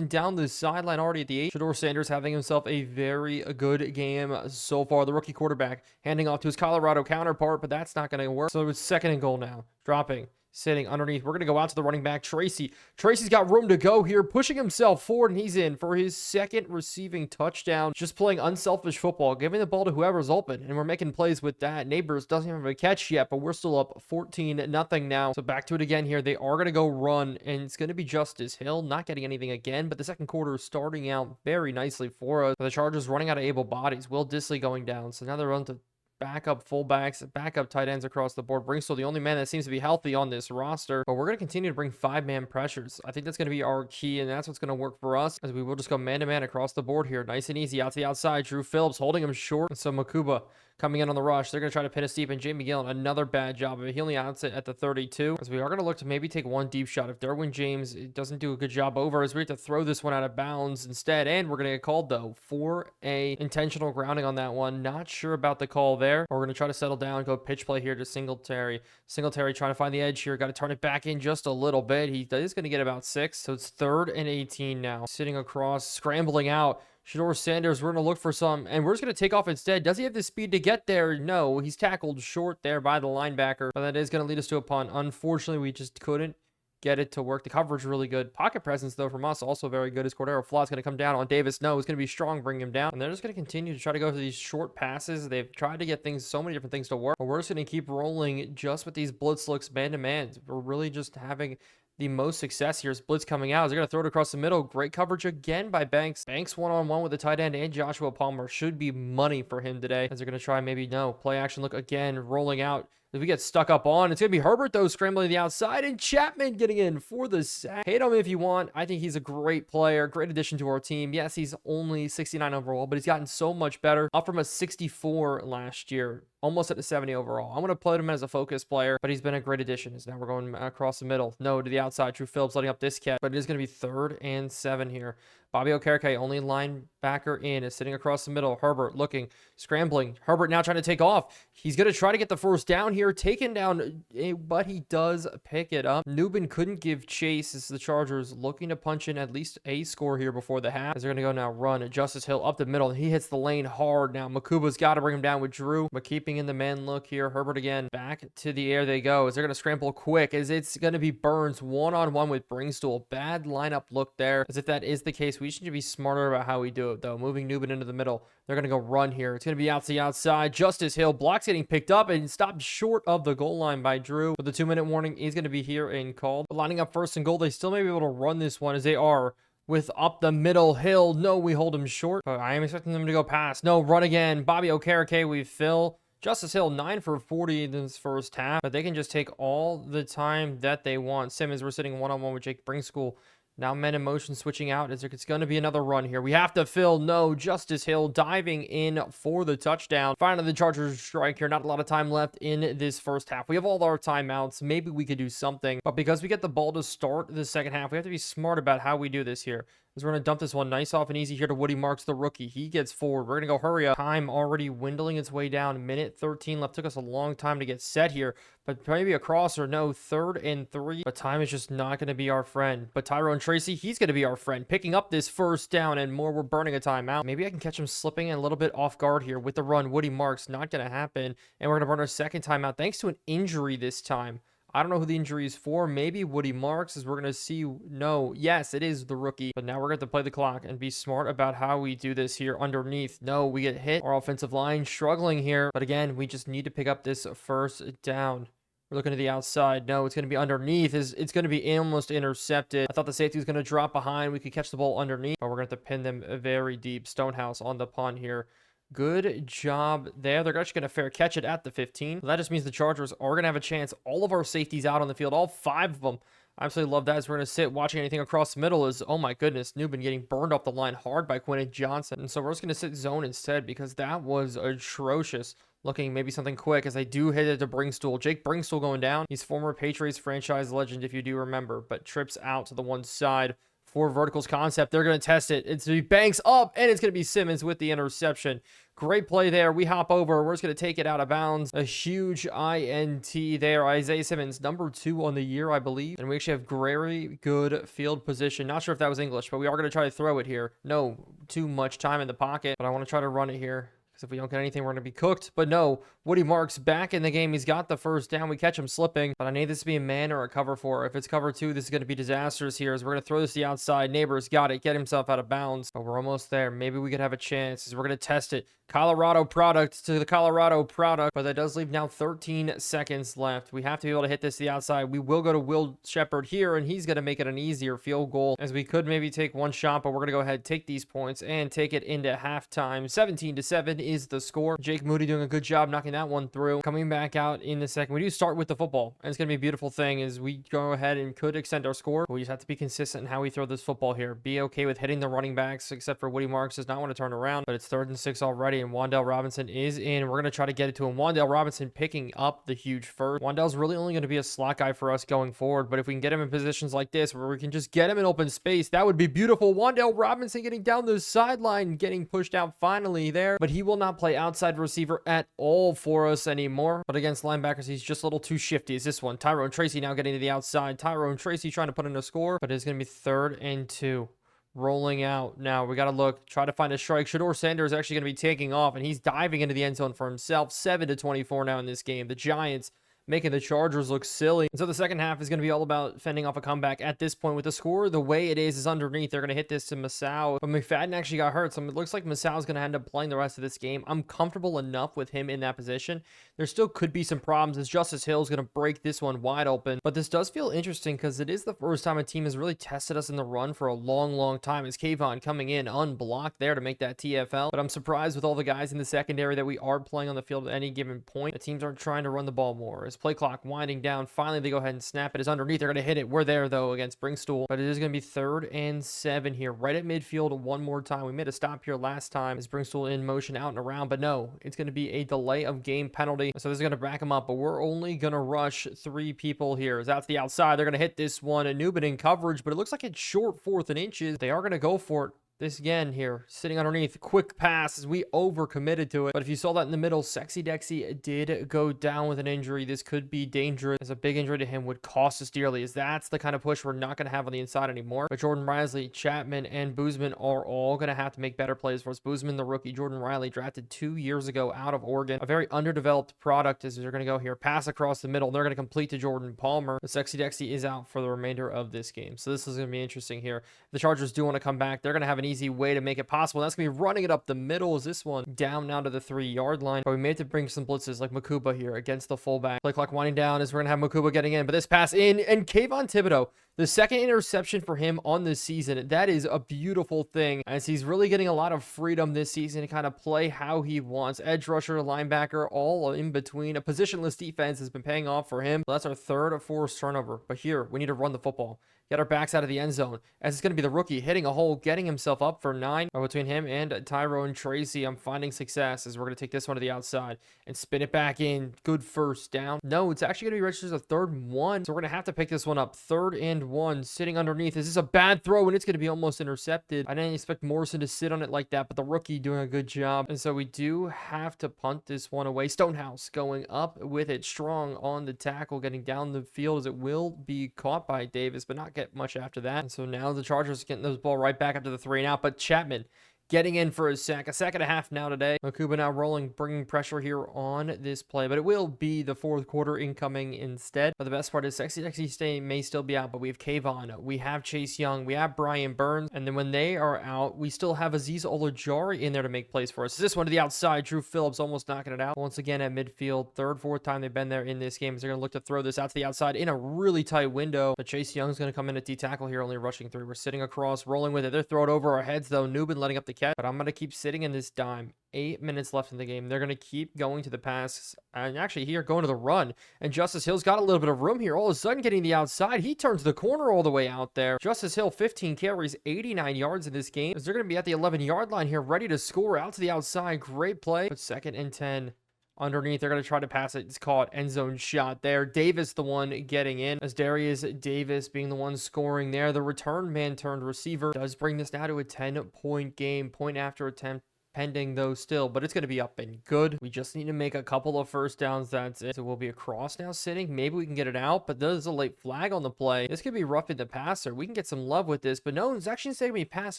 down the sideline already at the 8. Shedeur Sanders having himself a very good game so far. The rookie quarterback handing off to his Colorado counterpart, but that's not going to work. So it's 2nd and goal now. Dropping. Sitting underneath. We're going to go out to the running back, Tracy. Tracy's got room to go here, pushing himself forward, and he's in for his 2nd receiving touchdown. Just playing unselfish football, giving the ball to whoever's open, and we're making plays with that. Neighbors doesn't have a catch yet, but we're still up 14-0 now. So back to it again here. They are going to go run, and it's going to be Justice Hill, not getting anything again, but the second quarter is starting out very nicely for us. The Chargers running out of able bodies. Will Dissly going down, so now they're on to backup fullbacks, backup tight ends across the board. Bringschool, the only man that seems to be healthy on this roster, but we're going to continue to bring 5-man pressures. I think that's going to be our key, and that's what's going to work for us, as we will just go man-to-man across the board here. Nice and easy out to the outside. Drew Phillips holding him short, and so Makuba coming in on the rush. They're going to try to pin us deep, and Jamie Gillen, another bad job of it. He only outs it at the 32, as we are going to look to maybe take one deep shot. If Derwin James doesn't do a good job over, as we have to throw this one out of bounds instead, and we're going to get called, though, for a intentional grounding on that one. Not sure about the call there. We're going to try to settle down, go pitch play here to Singletary. Singletary trying to find the edge here. Got to turn it back in just a little bit. He is going to get about 6, so it's 3rd and 18 now. Sitting across, scrambling out. Shedeur Sanders, we're going to look for some, and we're just going to take off instead. Does he have the speed to get there? No, he's tackled short there by the linebacker, but that is going to lead us to a punt. Unfortunately, we just couldn't get it to work. The coverage really good. Pocket presence, though, from us also very good, as Cordero Flaw's going to come down on Davis. No, it's going to be Strong, bring him down, and they're just going to continue to try to go for these short passes. They've tried to get so many different things to work, but we're just going to keep rolling just with these blitz looks man-to-man. We're really just having the most success here. Is blitz coming out. They're going to throw it across the middle. Great coverage again by Banks. Banks one-on-one with the tight end and Joshua Palmer. Should be money for him today, as they're going to try maybe play action look again, rolling out. If we get stuck up on, it's going to be Herbert, though, scrambling to the outside, and Chapman getting in for the sack. Hate him if you want. I think he's a great player, great addition to our team. Yes, he's only 69 overall, but he's gotten so much better. Up from a 64 last year, almost at the 70 overall. I'm going to put him as a focus player, but he's been a great addition. As now we're going across the middle. No, to the outside. Drew Phillips letting up this catch, but it is going to be 3rd and 7 here. Bobby Okereke, only linebacker in, is sitting across the middle. Herbert looking, scrambling. Herbert now trying to take off. He's going to try to get the first down here. Taken down, but he does pick it up. Newbin couldn't give chase, as the Chargers looking to punch in at least a score here before the half. As they're going to go now run. Justice Hill up the middle. He hits the lane hard. Now Makuba's got to bring him down with Drew, but keeping in the man look here. Herbert again. Back to the air they go, as they're going to scramble quick, as it's going to be Burns one-on-one with Bringschool. Bad lineup look there. As if that is the case, we should be smarter about how we do it, though. Moving Newbin into the middle. They're going to go run here. It's going to be out to the outside. Justice Hill blocks getting picked up and stopped short of the goal line by Drew. With the 2-minute warning, he's going to be here and called. But lining up 1st and goal, they still may be able to run this one, as they are with up the middle. Hill. No, we hold him short. But I am expecting them to go past. No, run again. Bobby Okereke, we fill. Justice Hill, 9 for 40 in this first half, but they can just take all the time that they want. Simmons, we're sitting one-on-one with Jake Bringschool. Now men in motion switching out. It's going to be another run here. We have to fill. No, Justice Hill diving in for the touchdown. Finally, the Chargers strike here. Not a lot of time left in this first half. We have all our timeouts. Maybe we could do something. But because we get the ball to start the second half, we have to be smart about how we do this here. As we're going to dump this one nice off and easy here to Woody Marks, the rookie. He gets forward. We're going to go hurry up. Time already dwindling its way down. Minute 13 left. Took us a long time to get set here, but maybe a cross or no. 3rd and 3, but time is just not going to be our friend. But Tyrone Tracy, he's going to be our friend, picking up this first down and more. We're burning a timeout. Maybe I can catch him slipping a little bit off guard here with the run. Woody Marks, not going to happen, and we're going to burn our second timeout thanks to an injury this time. I don't know who the injury is for. Maybe Woody Marks, as we're going to see. No, yes, it is the rookie. But now we're going to play the clock and be smart about how we do this here underneath. No, we get hit. Our offensive line struggling here. But again, we just need to pick up this first down. We're looking to the outside. No, it's going to be underneath. It's going to be almost intercepted. I thought the safety was going to drop behind. We could catch the ball underneath. But we're going to have to pin them very deep. Stonehouse on the punt here. Good job there. They're actually going to fair catch it at the 15. So that just means the Chargers are going to have a chance. All of our safeties out on the field, all 5 of them. I absolutely love that. As we're going to sit watching anything across the middle is, oh my goodness, Newbin getting burned off the line hard by Quentin Johnson. And so we're just going to sit zone instead because that was atrocious. Looking maybe something quick as I do hit it to Bringstool. Jake Bringstool going down. He's former Patriots franchise legend, if you do remember, but trips out to the one side. For verticals concept, they're going to test it. It's going to be Banks up, and it's going to be Simmons with the interception. Great play there. We hop over. We're just going to take it out of bounds. A huge INT there. Isaiah Simmons, number 2 on the year, I believe. And we actually have very good field position. Not sure if that was English, but we are going to try to throw it here. No, too much time in the pocket, but I want to try to run it here. Because if we don't get anything, we're going to be cooked. But no, Woody Marks back in the game. He's got the first down. We catch him slipping. But I need this to be a man or a cover 4. If it's cover 2, this is going to be disastrous here. As we're going to throw this to the outside. Neighbors got it. Get himself out of bounds. But we're almost there. Maybe we could have a chance. As we're going to test it. Colorado product to the Colorado product. But that does leave now 13 seconds left. We have to be able to hit this to the outside. We will go to Will Shepard here. And he's going to make it an easier field goal. As we could maybe take one shot. But we're going to go ahead, take these points, and take it into halftime. 17-7 is the score. Jake Moody doing a good job knocking that one through. Coming back out in the second. We do start with the football. And it's going to be a beautiful thing as we go ahead and could extend our score. But we just have to be consistent in how we throw this football here. Be okay with hitting the running backs, except for Woody Marks does not want to turn around. But it's 3rd and 6 already, and Wan'Dale Robinson is in. We're going to try to get it to him. Wan'Dale Robinson picking up the huge first. Wan'Dale's really only going to be a slot guy for us going forward. But if we can get him in positions like this, where we can just get him in open space, that would be beautiful. Wan'Dale Robinson getting down the sideline, getting pushed out finally there. But he will not play outside receiver at all for us anymore. But against linebackers, he's just a little too shifty. Is this one? Tyrone Tracy now getting to the outside. Tyrone Tracy trying to put in a score, but it's going to be 3rd and 2. Rolling out now. We got to look, try to find a strike. Shador Sanders is actually going to be taking off, and he's diving into the end zone for himself. 7-24 now in this game. The Giants making the Chargers look silly. And so the second half is going to be all about fending off a comeback at this point. With the score the way it is underneath, they're going to hit this to Masao. But McFadden actually got hurt, so it looks like Masao's going to end up playing the rest of this game. I'm comfortable enough with him in that position. There still could be some problems as Justice Hill is going to break this one wide open. But this does feel interesting because it is the first time a team has really tested us in the run for a long time. As Kayvon coming in unblocked there to make that TFL. But I'm surprised with all the guys in the secondary that we are playing on the field at any given point. The teams aren't trying to run the ball more. As play clock winding down, finally they go ahead and snap it. Is underneath. They're going to hit it. We're there though against Bringstool. But it is going to be 3rd and 7 here. Right at midfield one more time. We made a stop here last time as Bringstool in motion out and around. But no, it's going to be a delay of game penalty. So this is going to back him up. But we're only going to rush 3 people here. As out to the outside, they're going to hit this one. A Newbin in coverage, but it looks like it's short 4th and inches. They are going to go for it. This again here, sitting underneath, quick pass as we overcommitted to it. But if you saw that in the middle, Sexy Dexy did go down with an injury. This could be dangerous as a big injury to him would cost us dearly, as that's the kind of push we're not going to have on the inside anymore. But Jordan Risley, Chapman, and Boozman are all going to have to make better plays for us. Boozman, the rookie, Jordan Riley, drafted 2 years ago out of Oregon. A very underdeveloped product as they're going to go here. Pass across the middle. They're going to complete to Jordan Palmer. The Sexy Dexy is out for the remainder of this game. So this is going to be interesting here. If the Chargers do want to come back, they're going to have an easy way to make it possible. That's going to be running it up the middle. Is this one down now to the 3-yard line? But we may have to bring some blitzes like Makuba here against the fullback. Play clock winding down as we're going to have Makuba getting in. But this pass in, and Kayvon Thibodeau, the second interception for him on this season. That is a beautiful thing as he's really getting a lot of freedom this season to kind of play how he wants. Edge rusher, linebacker, all in between. A positionless defense has been paying off for him. That's our 3rd or 4th turnover. But here, we need to run the football. Get our backs out of the end zone as it's going to be the rookie hitting a hole, getting himself himself up for 9. Between him and Tyrone Tracy, I'm finding success as we're going to take this one to the outside and spin it back in. Good first down. No, it's actually going to be registered as a 3rd and 1. So we're going to have to pick this one up. 3rd and 1 sitting underneath. This is a bad throw and it's going to be almost intercepted. I didn't expect Morrison to sit on it like that, but the rookie doing a good job. And so we do have to punt this one away. Stonehouse going up with it strong on the tackle, getting down the field as it will be caught by Davis, but not get much after that. And so now the Chargers getting those ball right back up to the 3 and out, but Chapman getting in for a sack and a half now today. Makuba now rolling, bringing pressure here on this play, but it will be the 4th quarter incoming instead. But the best part is Sexy Stay may still be out, but we have Kayvon, we have Chase Young, we have Brian Burns, and then when they are out, we still have Azeez Olajari in there to make plays for us. This one to the outside, Drew Phillips almost knocking it out. Once again at midfield, 3rd, 4th time they've been there in this game. So they're going to look to throw this out to the outside in a really tight window. But Chase Young's going to come in at D-tackle here, only rushing 3. We're sitting across, rolling with it. They're throwing over our heads though. Newbin letting up the catch, but I'm going to keep sitting in this dime. 8 minutes left in the game. They're going to keep going to the pass and actually here going to the run. And Justice Hill's got a little bit of room here. All of a sudden getting the outside. He turns the corner all the way out there. Justice Hill 15 carries, 89 yards in this game. As they're going to be at the 11-yard line here, ready to score out to the outside. Great play. But 2nd and 10. Underneath, they're going to try to pass it. It's caught. End zone shot there. Davis the one getting in, as Darius Davis being the one scoring there. The return man turned receiver does bring this now to a 10-point game. Point after attempt pending though still, but it's going to be up and good. We just need to make a couple of first downs. That's it. So we'll be across now sitting. Maybe we can get it out, but there's a late flag on the play. This could be roughing the passer. We can get some love with this, but no, it's actually going to be pass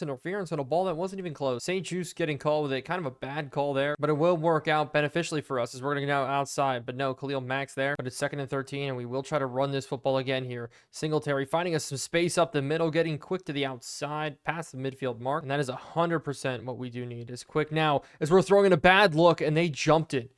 interference on a ball that wasn't even close. St. Juice getting called with it. Kind of a bad call there, but it will work out beneficially for us as we're going to go outside. But no, Khalil Mack's there, but it's 2nd and 13, and we will try to run this football again here. Singletary finding us some space up the middle, getting quick to the outside, past the midfield mark, and that is 100% what we do need is quick now as we're throwing in a bad look and they jumped it.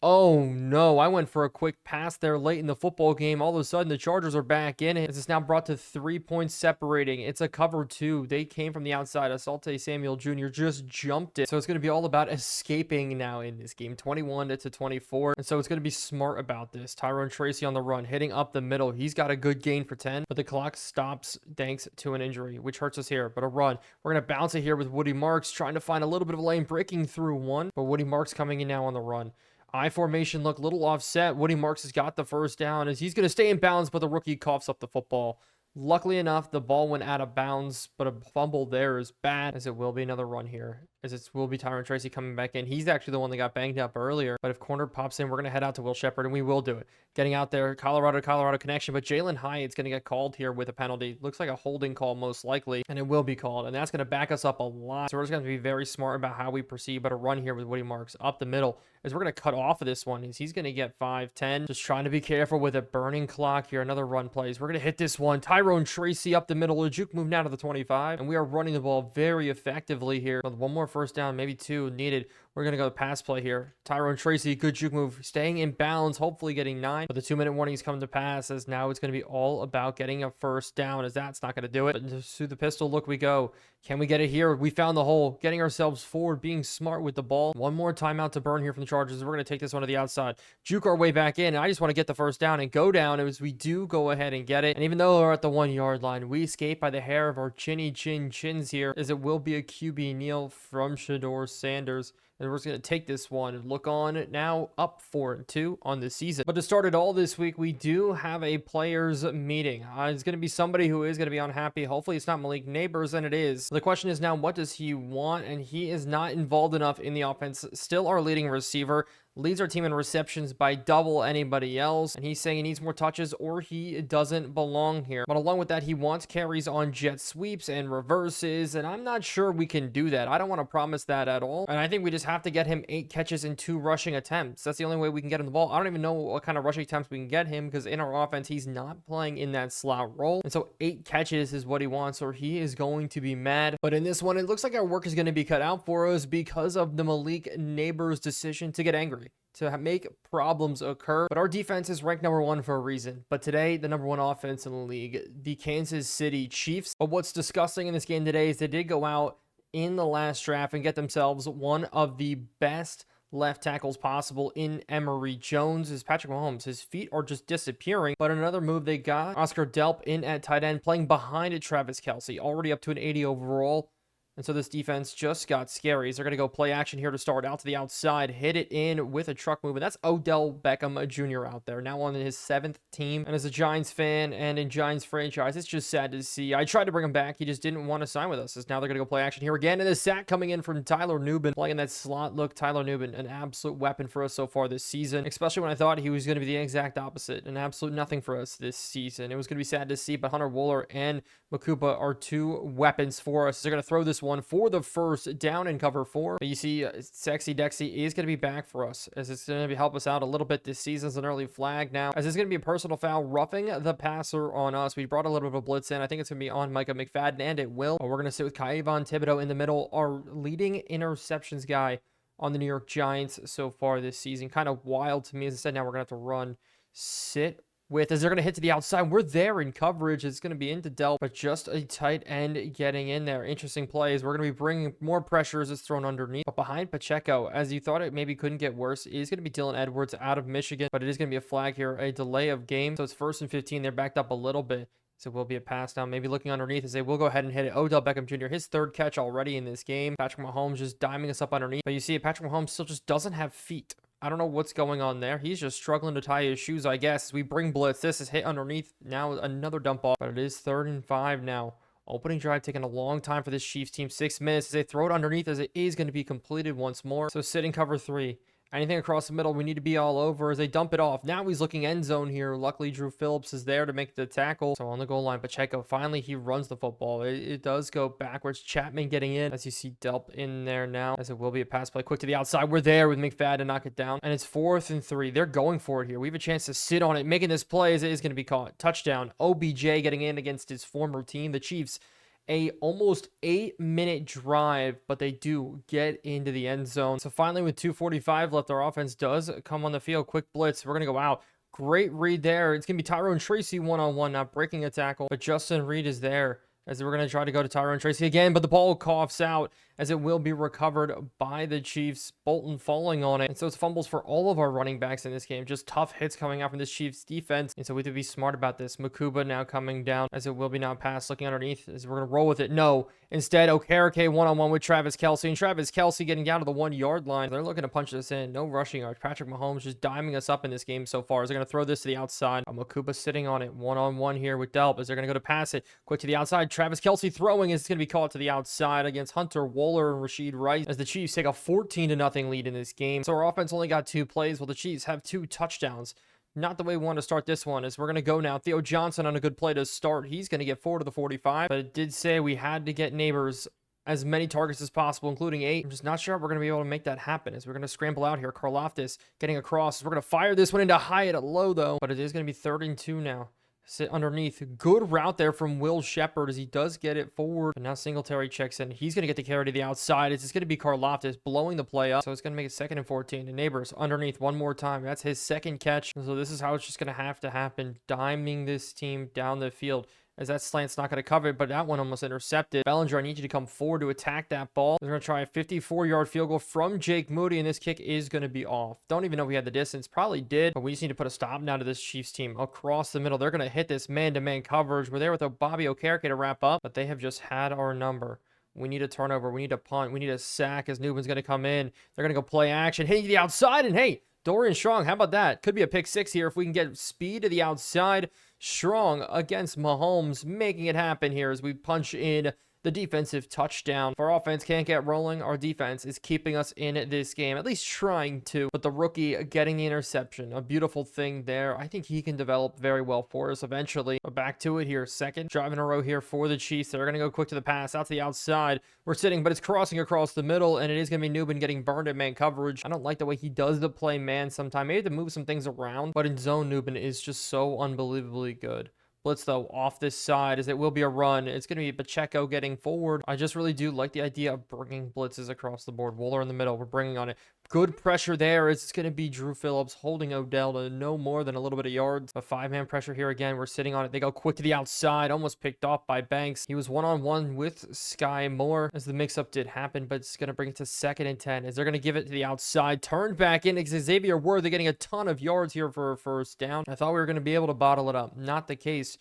Oh no, I went for a quick pass there late in the football game. All of a sudden the Chargers are back in it. It's now brought to 3 points separating. It's a cover 2. They came from the outside. Asante Samuel Jr. just jumped it. So it's going to be all about escaping now in this game, 21 to 24. And so it's going to be smart about this. Tyrone Tracy on the run, hitting up the middle. He's got a good gain for 10, but the clock stops thanks to an injury, which hurts us here. But a run. We're going to bounce it here with Woody Marks, trying to find a little bit of a lane, breaking through one. But Woody Marks coming in now on the run. I formation look a little offset. Woody Marks has got the first down as he's going to stay in bounds, but the rookie coughs up the football. Luckily enough, the ball went out of bounds, but a fumble there is bad, as it will be another run here. As it will be Tyrone Tracy coming back in. He's actually the one that got banged up earlier. But if corner pops in, we're going to head out to Will Shepherd, and we will do it. Getting out there, Colorado connection. But Jalen Hyatt's going to get called here with a penalty. Looks like a holding call most likely, and it will be called. And that's going to back us up a lot. So we're just going to be very smart about how we proceed. But a run here with Woody Marks up the middle, as we're going to cut off of this one. He's going to get 5-10. Just trying to be careful with a burning clock here. Another run plays. We're going to hit this one. Tyrone Tracy up the middle. A juke move now to the 25. And we are running the ball very effectively here. With one more first down, maybe 2 needed. We're going to go pass play here. Tyrone Tracy, good juke move, staying in bounds, hopefully getting 9. But the 2-minute warning is coming to pass, as now it's going to be all about getting a first down, as that's not going to do it. But through the pistol look we go. Can we get it here? We found the hole, getting ourselves forward, being smart with the ball. One more timeout to burn here from the Chargers. We're going to take this one to the outside. Juke our way back in. I just want to get the first down and go down as we do go ahead and get it. And even though we're at the 1-yard line, we escape by the hair of our chins here, as it will be a QB kneel from Shador Sanders. And we're just going to take this one and look on now up 4-2 on the season. But to start it all this week, we do have a players meeting. It's going to be somebody who is going to be unhappy. Hopefully it's not Malik Neighbors, and it is. The question is now, what does he want? And he is not involved enough in the offense. Still our leading receiver. Leads our team in receptions by double anybody else. And he's saying he needs more touches or he doesn't belong here. But along with that, he wants carries on jet sweeps and reverses. And I'm not sure we can do that. I don't want to promise that at all. And I think we just have to get him 8 catches and 2 rushing attempts. That's the only way we can get him the ball. I don't even know what kind of rushing attempts we can get him, because in our offense, he's not playing in that slot role. And so 8 catches is what he wants, or he is going to be mad. But in this one, it looks like our work is going to be cut out for us because of the Malik Neighbors decision to get angry, to make problems occur. But our defense is ranked number 1 for a reason. But today, the number 1 offense in the league, the Kansas City Chiefs. But what's disgusting in this game today is they did go out in the last draft and get themselves one of the best left tackles possible in Emory Jones. Is Patrick Mahomes. His feet are just disappearing. But another move they got, Oscar Delp in at tight end, playing behind Travis Kelce, already up to an 80 overall. And so this defense just got scary. They're going to go play action here to start out to the outside, hit it in with a truck move. And that's Odell Beckham Jr. out there, now on his 7th team. And as a Giants fan and in Giants franchise, it's just sad to see. I tried to bring him back. He just didn't want to sign with us. As now they're going to go play action here again. And the sack coming in from Tyler Nubin, playing that slot look. Tyler Nubin, an absolute weapon for us so far this season, especially when I thought he was going to be the exact opposite, an absolute nothing for us this season. It was going to be sad to see, but Hunter Wooler and Makuba are 2 weapons for us. They're going to throw this one for the first down in cover 4. But you see, Sexy Dexy is going to be back for us, as it's going to help us out a little bit this season. As an early flag now, as it's going to be a personal foul, roughing the passer on us. We brought a little bit of a blitz in. I think it's going to be on Micah McFadden, and it will. But we're going to sit with Kayvon Thibodeau in the middle, our leading interceptions guy on the New York Giants so far this season. Kind of wild to me. As I said, now we're going to have to run, sit with, as they're going to hit to the outside. We're there in coverage. It's going to be into Delp, but just a tight end getting in there. Interesting plays. We're going to be bringing more pressure as it's thrown underneath. But behind Pacheco, as you thought it maybe couldn't get worse, is going to be Dylan Edwards out of Michigan, but it is going to be a flag here, a delay of game. So it's 1st and 15. They're backed up a little bit. So it will be a pass now, maybe looking underneath as they will go ahead and hit it. Odell Beckham Jr., his 3rd catch already in this game. Patrick Mahomes just diming us up underneath. But you see, Patrick Mahomes still just doesn't have feet. I don't know what's going on there. He's just struggling to tie his shoes, I guess. We bring blitz. This is hit underneath. Now another dump off, but it is 3rd and 5 now. Opening drive taking a long time for this Chiefs team. 6 minutes as they throw it underneath, as it is going to be completed once more. So sitting cover 3. Anything across the middle, we need to be all over as they dump it off. Now he's looking end zone here. Luckily, Drew Phillips is there to make the tackle. So on the goal line, Pacheco, finally, he runs the football. It does go backwards. Chapman getting in, as you see Delp in there now, as it will be a pass play. Quick to the outside. We're there with McFadden to knock it down. And it's 4th and 3. They're going for it here. We have a chance to sit on it. Making this play as it is going to be caught. Touchdown. OBJ getting in against his former team, the Chiefs. A almost 8-minute drive, but they do get into the end zone. So finally, with 2:45 left, our offense does come on the field. Quick blitz. We're going to go out. Great read there. It's going to be Tyrone Tracy one-on-one, not breaking a tackle, but Justin Reed is there, as we're going to try to go to Tyrone Tracy again, but the ball coughs out, as it will be recovered by the Chiefs. Bolton falling on it. And so it's fumbles for all of our running backs in this game. Just tough hits coming out from this Chiefs defense. And so we have to be smart about this. Makuba now coming down, as it will be now pass looking underneath, as we're going to roll with it. No. Instead, Okereke one-on-one with Travis Kelce. And Travis Kelce getting down to the 1-yard line. They're looking to punch this in. No rushing yards. Patrick Mahomes just diming us up in this game so far, as they're going to throw this to the outside. Makuba sitting on it one-on-one here with Delp, as they're going to go to pass it. Quick to the outside. Travis Kelce throwing, is going to be caught to the outside against Hunter Wooler and Rashid Rice, as the Chiefs take a 14-0 lead in this game. So our offense only got 2 plays, while the Chiefs have 2 touchdowns. Not the way we want to start this one, as we're going to go now. Theo Johnson on a good play to start. He's going to get 4 to the 45, but it did say we had to get Neighbors as many targets as possible, including 8. I'm just not sure if we're going to be able to make that happen, as we're going to scramble out here. Karlaftis getting across. We're going to fire this one into Hyatt low, though, but it is going to be 3rd and 2 now. Sit underneath. Good route there from Will Shepard, as he does get it forward. But now Singletary checks in. He's going to get the carry to the outside. It's just going to be Karlaftis blowing the play up. So it's going to make it 2nd and 14. And Neighbors underneath one more time. That's his 2nd catch. So this is how it's just going to happen. Diming this team down the field, as that slant's not going to cover it, but that one almost intercepted. Bellinger, I need you to come forward to attack that ball. They're going to try a 54-yard field goal from Jake Moody, and this kick is going to be off. Don't even know if we had the distance. Probably did, but we just need to put a stop now to this Chiefs team. Across the middle, they're going to hit this man-to-man coverage. We're there with a Bobby Okereke to wrap up, but they have just had our number. We need a turnover. We need a punt. We need a sack, as Newman's going to come in. They're going to go play action, hitting the outside, and hey, Dorian Strong, how about that? Could be a pick 6 here if we can get speed to the outside. Strong against Mahomes, making it happen here as we punch in the defensive touchdown. If our offense can't get rolling, our defense is keeping us in this game, at least trying to. But the rookie getting the interception, a beautiful thing there. I think he can develop very well for us eventually. But back to it here. 2nd drive in a row here for the Chiefs. They're going to go quick to the pass, out to the outside. We're sitting, but it's crossing across the middle, and it is going to be Nubin getting burned at man coverage. I don't like the way he does the play man sometimes. Maybe to move some things around, but in zone, Nubin is just so unbelievably good. Blitz, though, off this side, as it will be a run. It's going to be Pacheco getting forward. I just really do like the idea of bringing blitzes across the board. Wooler in the middle. We're bringing on it. Good pressure there. It's going to be Drew Phillips holding Odell to no more than a little bit of yards. A 5-man pressure here again. We're sitting on it. They go quick to the outside. Almost picked off by Banks. He was one-on-one with Sky Moore as the mix-up did happen, but it's going to bring it to 2nd and 10 as they're going to give it to the outside. Turned back in. Xavier Worthy getting a ton of yards here for a first down. I thought we were going to be able to bottle it up. Not the case.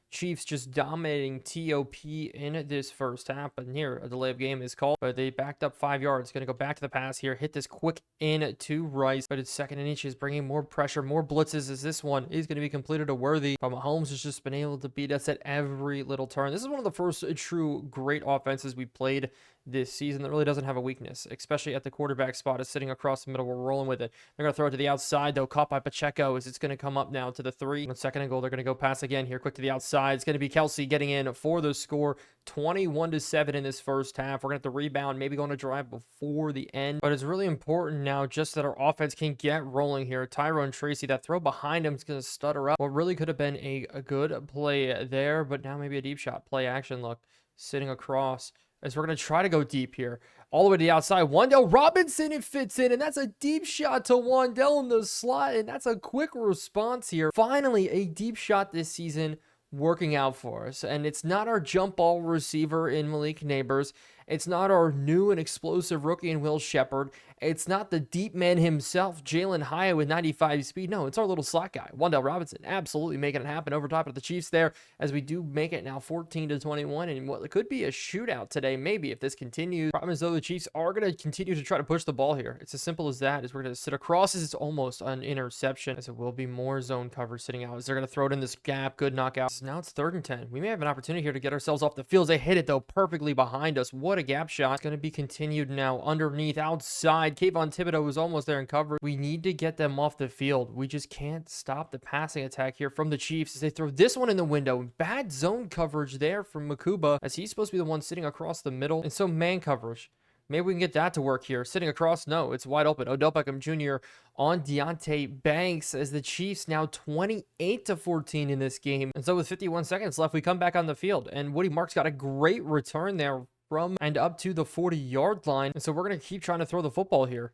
Chiefs just dominating TOP in this first half, but here a delay of game is called. But they backed up 5 yards. Going to go back to the pass here. Hit this quick in to Rice, but it's 2nd and inches, bringing more pressure, more blitzes as this one is going to be completed to Worthy. But Mahomes has just been able to beat us at every little turn. This is one of the first true great offenses we played this season that really doesn't have a weakness, especially at the quarterback spot. Is sitting across the middle. We're rolling with it. They're going to throw it to the outside, though, caught by Pacheco as it's going to come up now to the 3. On 2nd and goal, they're going to go pass again here, quick to the outside. It's going to be Kelsey getting in for the score. 21-7 in this first half. We're going to have to rebound, maybe going to drive before the end. But it's really important now just that our offense can get rolling here. Tyrone Tracy, that throw behind him is going to stutter up. What really could have been a good play there, but now maybe a deep shot. Play action look. Sitting across as we're going to try to go deep here. All the way to the outside. Wan'Dale Robinson, it fits in, and that's a deep shot to Wan'Dale in the slot, and that's a quick response here. Finally, a deep shot this season working out for us. And it's not our jump ball receiver in Malik Neighbors. It's not our new and explosive rookie in Will Shepard. It's not the deep man himself, Jalen Hyatt with 95 speed. No, it's our little slot guy, Wan'Dale Robinson, absolutely making it happen over top of the Chiefs there as we do make it now 14-21 and what could be a shootout today, maybe, if this continues. Problem is, though, the Chiefs are going to continue to try to push the ball here. It's as simple as that, as we're going to sit across as it's almost an interception, as it will be more zone coverage sitting out as they're going to throw it in this gap. Good knockout. So now it's 3rd and 10. We may have an opportunity here to get ourselves off the field. They hit it, though, perfectly behind us. What a gap shot. It's going to be continued now underneath, outside. Kayvon Thibodeau was almost there in coverage. We need to get them off the field. We just can't stop the passing attack here from the Chiefs as they throw this one in the window. Bad zone coverage there from Makuba as he's supposed to be the one sitting across the middle. And so man coverage. Maybe we can get that to work here. Sitting across, no, it's wide open. Odell Beckham Jr. on Deonte Banks as the Chiefs now 28-14 in this game. And so with 51 seconds left, we come back on the field. And Woody Marks got a great return there from and up to the 40-yard line. And so we're going to keep trying to throw the football here.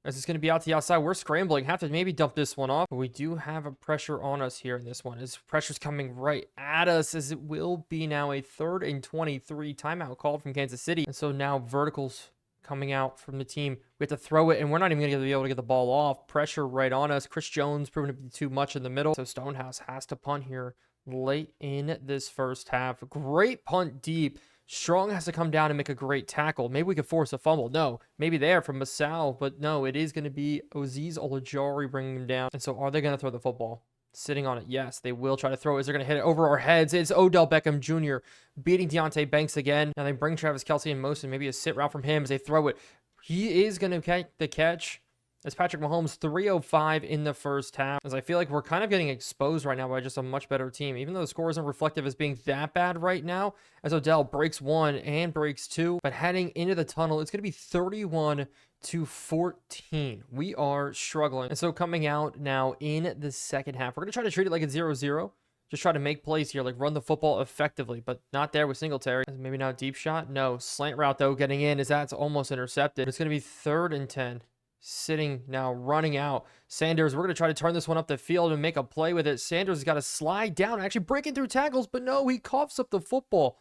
As it's going to be out to the outside, we're scrambling. Have to maybe dump this one off. But we do have a pressure on us here in this one. As pressure's coming right at us, as it will be now a 3rd and 23 timeout called from Kansas City. And so now verticals coming out from the team. We have to throw it, and we're not even going to be able to get the ball off. Pressure right on us. Chris Jones proving to be too much in the middle. So Stonehouse has to punt here late in this first half. Great punt deep. Strong has to come down and make a great tackle. Maybe we could force a fumble. No, maybe there from Masal, but no, it is going to be Azeez Olajari bringing him down. And so are they going to throw the football? Sitting on it, yes, they will try to throw it. They're going to hit it over our heads. It's Odell Beckham Jr. beating Deonte Banks again. Now they bring Travis Kelce in motion. Maybe a sit route from him as they throw it. He is going to catch the catch. As Patrick Mahomes, 305 in the first half. As I feel like we're kind of getting exposed right now by just a much better team. Even though the score isn't reflective as being that bad right now. As Odell breaks 1 and breaks 2. But heading into the tunnel, it's going to be 31-14. We are struggling. And so coming out now in the second half, we're going to try to treat it like it's 0-0. Just try to make plays here, like run the football effectively, but not there with Singletary. Maybe not a deep shot. No. Slant route, though, getting in as that's almost intercepted. It's going to be 3rd and 10. Sitting now, running out. Sanders, we're going to try to turn this one up the field and make a play with it. Sanders has got to slide down, actually breaking through tackles, but no, he coughs up the football.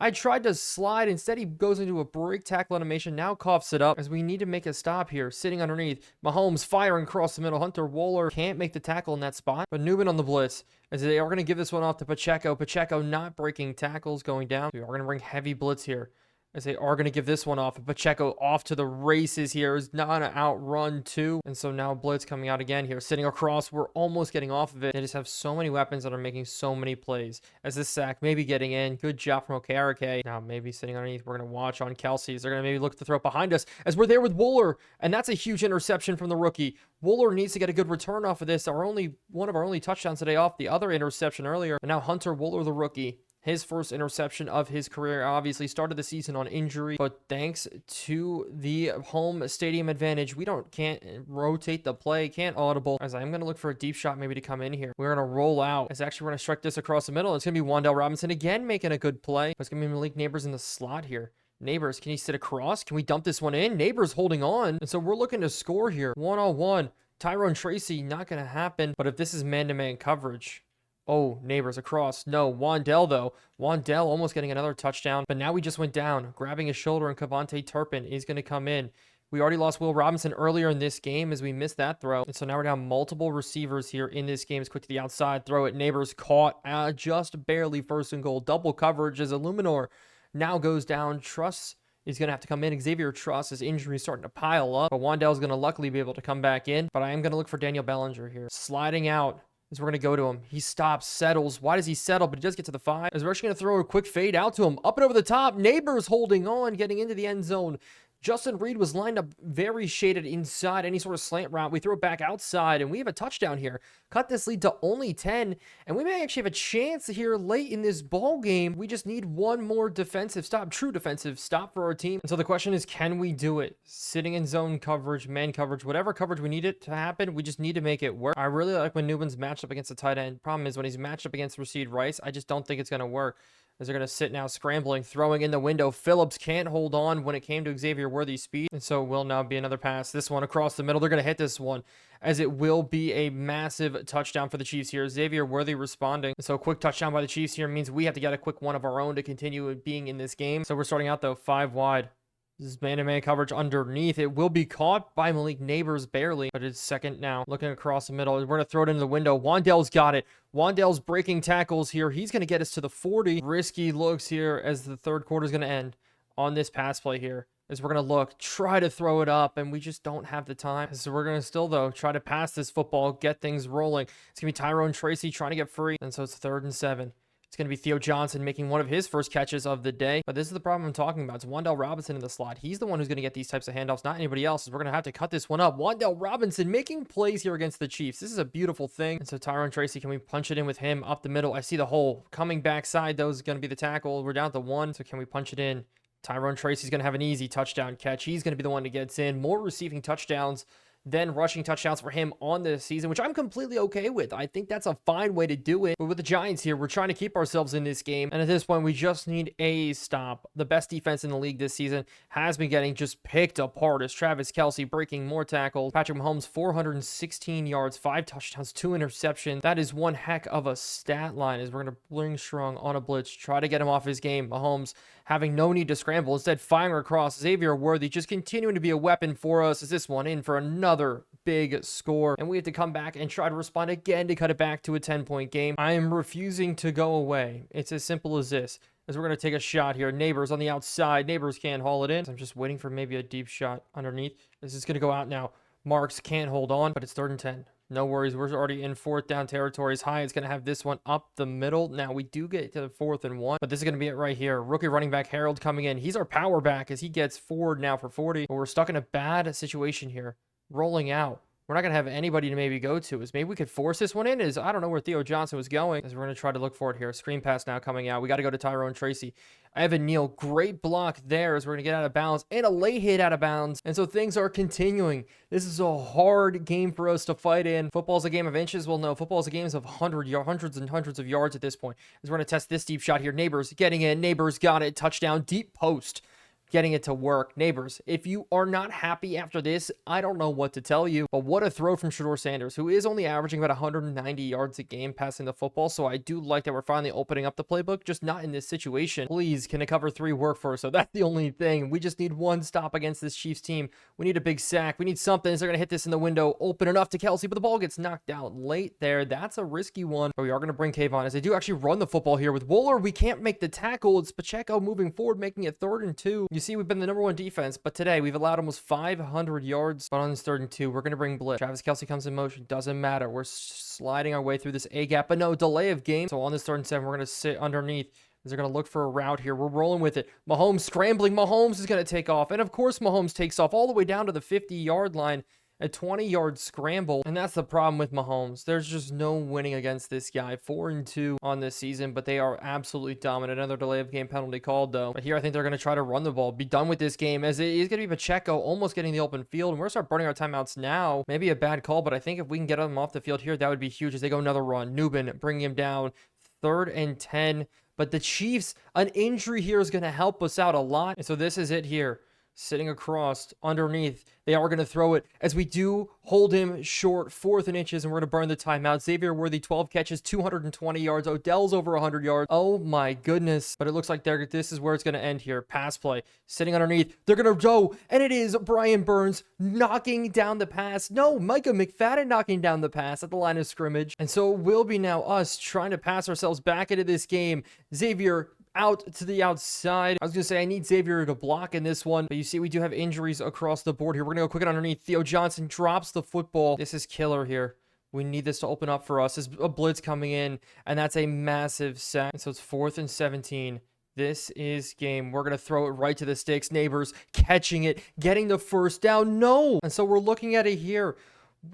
I tried to slide. Instead, he goes into a break tackle animation, now coughs it up as we need to make a stop here. Sitting underneath. Mahomes firing across the middle. Hunter Wohler can't make the tackle in that spot, but Newman on the blitz as they are going to give this one off to Pacheco. Pacheco not breaking tackles, going down. We are going to bring heavy blitz here, as they are going to give this one off. Pacheco off to the races here. Is not an outrun too. And so now blitz coming out again here. Sitting across. We're almost getting off of it. They just have so many weapons that are making so many plays. As this sack maybe getting in. Good job from Okereke. Now maybe sitting underneath. We're going to watch on Kelsey. They're going to maybe look to throw it behind us as we're there with Wooler. And that's a huge interception from the rookie. Wooler needs to get a good return off of this. One of our only touchdowns today off the other interception earlier. And now Hunter Wooler, the rookie. His first interception of his career, obviously started the season on injury, but thanks to the home stadium advantage, we can't rotate the play, can't audible, as I'm going to look for a deep shot maybe to come in here. We're going to roll out. It's actually, we're going to strike this across the middle. It's going to be Wan'Dale Robinson again making a good play. It's going to be Malik Neighbors in the slot here. Neighbors, can he sit across? Can we dump this one in? Neighbors holding on. And so we're looking to score here. 1-on-1. Tyrone Tracy, not going to happen. But if this is man-to-man coverage, oh, Neighbors across. No, Wan'Dale, though. Wan'Dale almost getting another touchdown. But now we just went down. Grabbing his shoulder, and Kavontae Turpin is going to come in. We already lost Will Robinson earlier in this game as we missed that throw. And so now we're down multiple receivers here in this game. It's quick to the outside. Throw it. Neighbors caught just barely first and goal. Double coverage as Illuminor now goes down. Truss is going to have to come in. Xavier Truss, his injury is starting to pile up. But Wandell's going to luckily be able to come back in. But I am going to look for Daniel Bellinger here. Sliding out as we're going to go to him. He stops, settles. Why does he settle? But he does get to the 5. As we're actually going to throw a quick fade out to him. Up and over the top. Neighbors holding on, getting into the end zone. Justin Reed was lined up very shaded inside any sort of slant route. We throw it back outside, and we have a touchdown here. Cut this lead to only 10, and we may actually have a chance here late in this ball game. We just need one more defensive stop, true defensive stop for our team. And so the question is, can we do it? Sitting in zone coverage, man coverage, whatever coverage we need it to happen, we just need to make it work. I really like when Newman's matched up against the tight end. Problem is when he's matched up against Rasheed Rice, I just don't think it's going to work. As they're going to sit now scrambling, throwing in the window. Phillips can't hold on when it came to Xavier Worthy's speed. And so it will now be another pass. This one across the middle. They're going to hit this one as it will be a massive touchdown for the Chiefs here. Xavier Worthy responding. So a quick touchdown by the Chiefs here means we have to get a quick one of our own to continue being in this game. So we're starting out though 5 wide. This is man-to-man coverage underneath. It will be caught by Malik Neighbors barely, but it's second now. Looking across the middle. We're going to throw it into the window. Wandell's got it. Wandell's breaking tackles here. He's going to get us to the 40. Risky looks here as the third quarter is going to end on this pass play here. As we're going to look, try to throw it up, and we just don't have the time. So we're going to still, though, try to pass this football, get things rolling. It's going to be Tyrone Tracy trying to get free. And so it's 3rd and 7. It's going to be Theo Johnson making one of his first catches of the day. But this is the problem I'm talking about. It's Wandell Robinson in the slot. He's the one who's going to get these types of handoffs, not anybody else. We're going to have to cut this one up. Wandell Robinson making plays here against the Chiefs. This is a beautiful thing. And so Tyrone Tracy, can we punch it in with him up the middle? I see the hole. Coming backside, though, is going to be the tackle. We're down to 1. So can we punch it in? Tyrone Tracy's going to have an easy touchdown catch. He's going to be the one that gets in. More receiving touchdowns than rushing touchdowns for him on this season, which I'm completely okay with. I think that's a fine way to do it. But with the Giants here, we're trying to keep ourselves in this game. And at this point, we just need a stop. The best defense in the league this season has been getting just picked apart as Travis Kelce breaking more tackles. Patrick Mahomes, 416 yards, 5 touchdowns, 2 interceptions. That is one heck of a stat line as we're going to bling strong on a blitz, try to get him off his game. Mahomes having no need to scramble, instead firing across. Xavier Worthy just continuing to be a weapon for us as this one in for another big score, and we have to come back and try to respond again to cut it back to a 10-point game. I am refusing to go away. It's as simple as this. As we're going to take a shot here. Neighbors on the outside. Neighbors can't haul it in. I'm just waiting for maybe a deep shot underneath. This is going to go out now. Marks can't hold on, but it's 3rd and 10. No worries. We're already in 4th down territories. Hyatt's going to have this one up the middle. Now, we do get to the 4th and 1, but this is going to be it right here. Rookie running back Harold coming in. He's our power back as he gets forward now for 40, but we're stuck in a bad situation here. Rolling out. We're not going to have anybody to maybe go to. Maybe we could force this one in. I don't know where Theo Johnson was going. As we're going to try to look for it here. Screen pass now coming out. We got to go to Tyrone Tracy. Evan Neal, great block there as we're going to get out of bounds. And a late hit out of bounds. And so things are continuing. This is a hard game for us to fight in. Football's a game of inches. Well, no. Football's a game of hundreds and hundreds of yards at this point. As we're going to test this deep shot here. Neighbors getting in. Neighbors got it. Touchdown. Deep post. Getting it to work. Neighbors, if you are not happy after this, I don't know what to tell you. But what a throw from Shedeur Sanders, who is only averaging about 190 yards a game passing the football. So I do like that we're finally opening up the playbook, just not in this situation. Please, can a cover 3 work for us? So that's the only thing. We just need one stop against this Chiefs team. We need a big sack. We need something. They're going to hit this in the window. Open enough to Kelce, but the ball gets knocked out late there. That's a risky one. But we are going to bring Kayvon as they do actually run the football here with Wooler. We can't make the tackle. It's Pacheco moving forward, making it 3rd and 2. You see, we've been the number 1 defense, but today we've allowed almost 500 yards. But on this 3rd and 2, we're going to bring blitz. Travis Kelce comes in motion. Doesn't matter. We're sliding our way through this A gap, but no delay of game. So on this 3rd and 7, we're going to sit underneath. They're going to look for a route here. We're rolling with it. Mahomes scrambling. Mahomes is going to take off. And of course, Mahomes takes off all the way down to the 50-yard line. A 20-yard scramble. And that's the problem with Mahomes. There's just no winning against this guy. 4 and 2 on this season, but they are absolutely dominant. Another delay of game penalty called, though. But here I think they're going to try to run the ball. Be done with this game, as it is going to be Pacheco almost getting the open field. And we're going to start burning our timeouts now. Maybe a bad call, but I think if we can get them off the field here, that would be huge as they go another run. Nubin bringing him down. 3rd and 10. But the Chiefs, an injury here is going to help us out a lot. And so this is it here. sitting across underneath. They are going to throw it as we do hold him short, 4th and inches, and we're going to burn the timeout. Xavier Worthy, 12 catches, 220 yards. Odell's over 100 yards. Oh my goodness. But it looks like this is where it's going to end here. Pass play, sitting underneath. They're going to go, and it is Brian Burns knocking down the pass. No, Micah McFadden knocking down the pass at the line of scrimmage. And so it will be now us trying to pass ourselves back into this game. Xavier out to the outside. I was going to say I need Xavier to block in this one, but you see we do have injuries across the board here. We're going to go quick and underneath. Theo Johnson drops the football. This is killer here. We need this to open up for us. There's a blitz coming in, and that's a massive sack. And so it's 4th and 17. This is game. We're going to throw it right to the sticks. Neighbors catching it, getting the first down. No! And so we're looking at it here.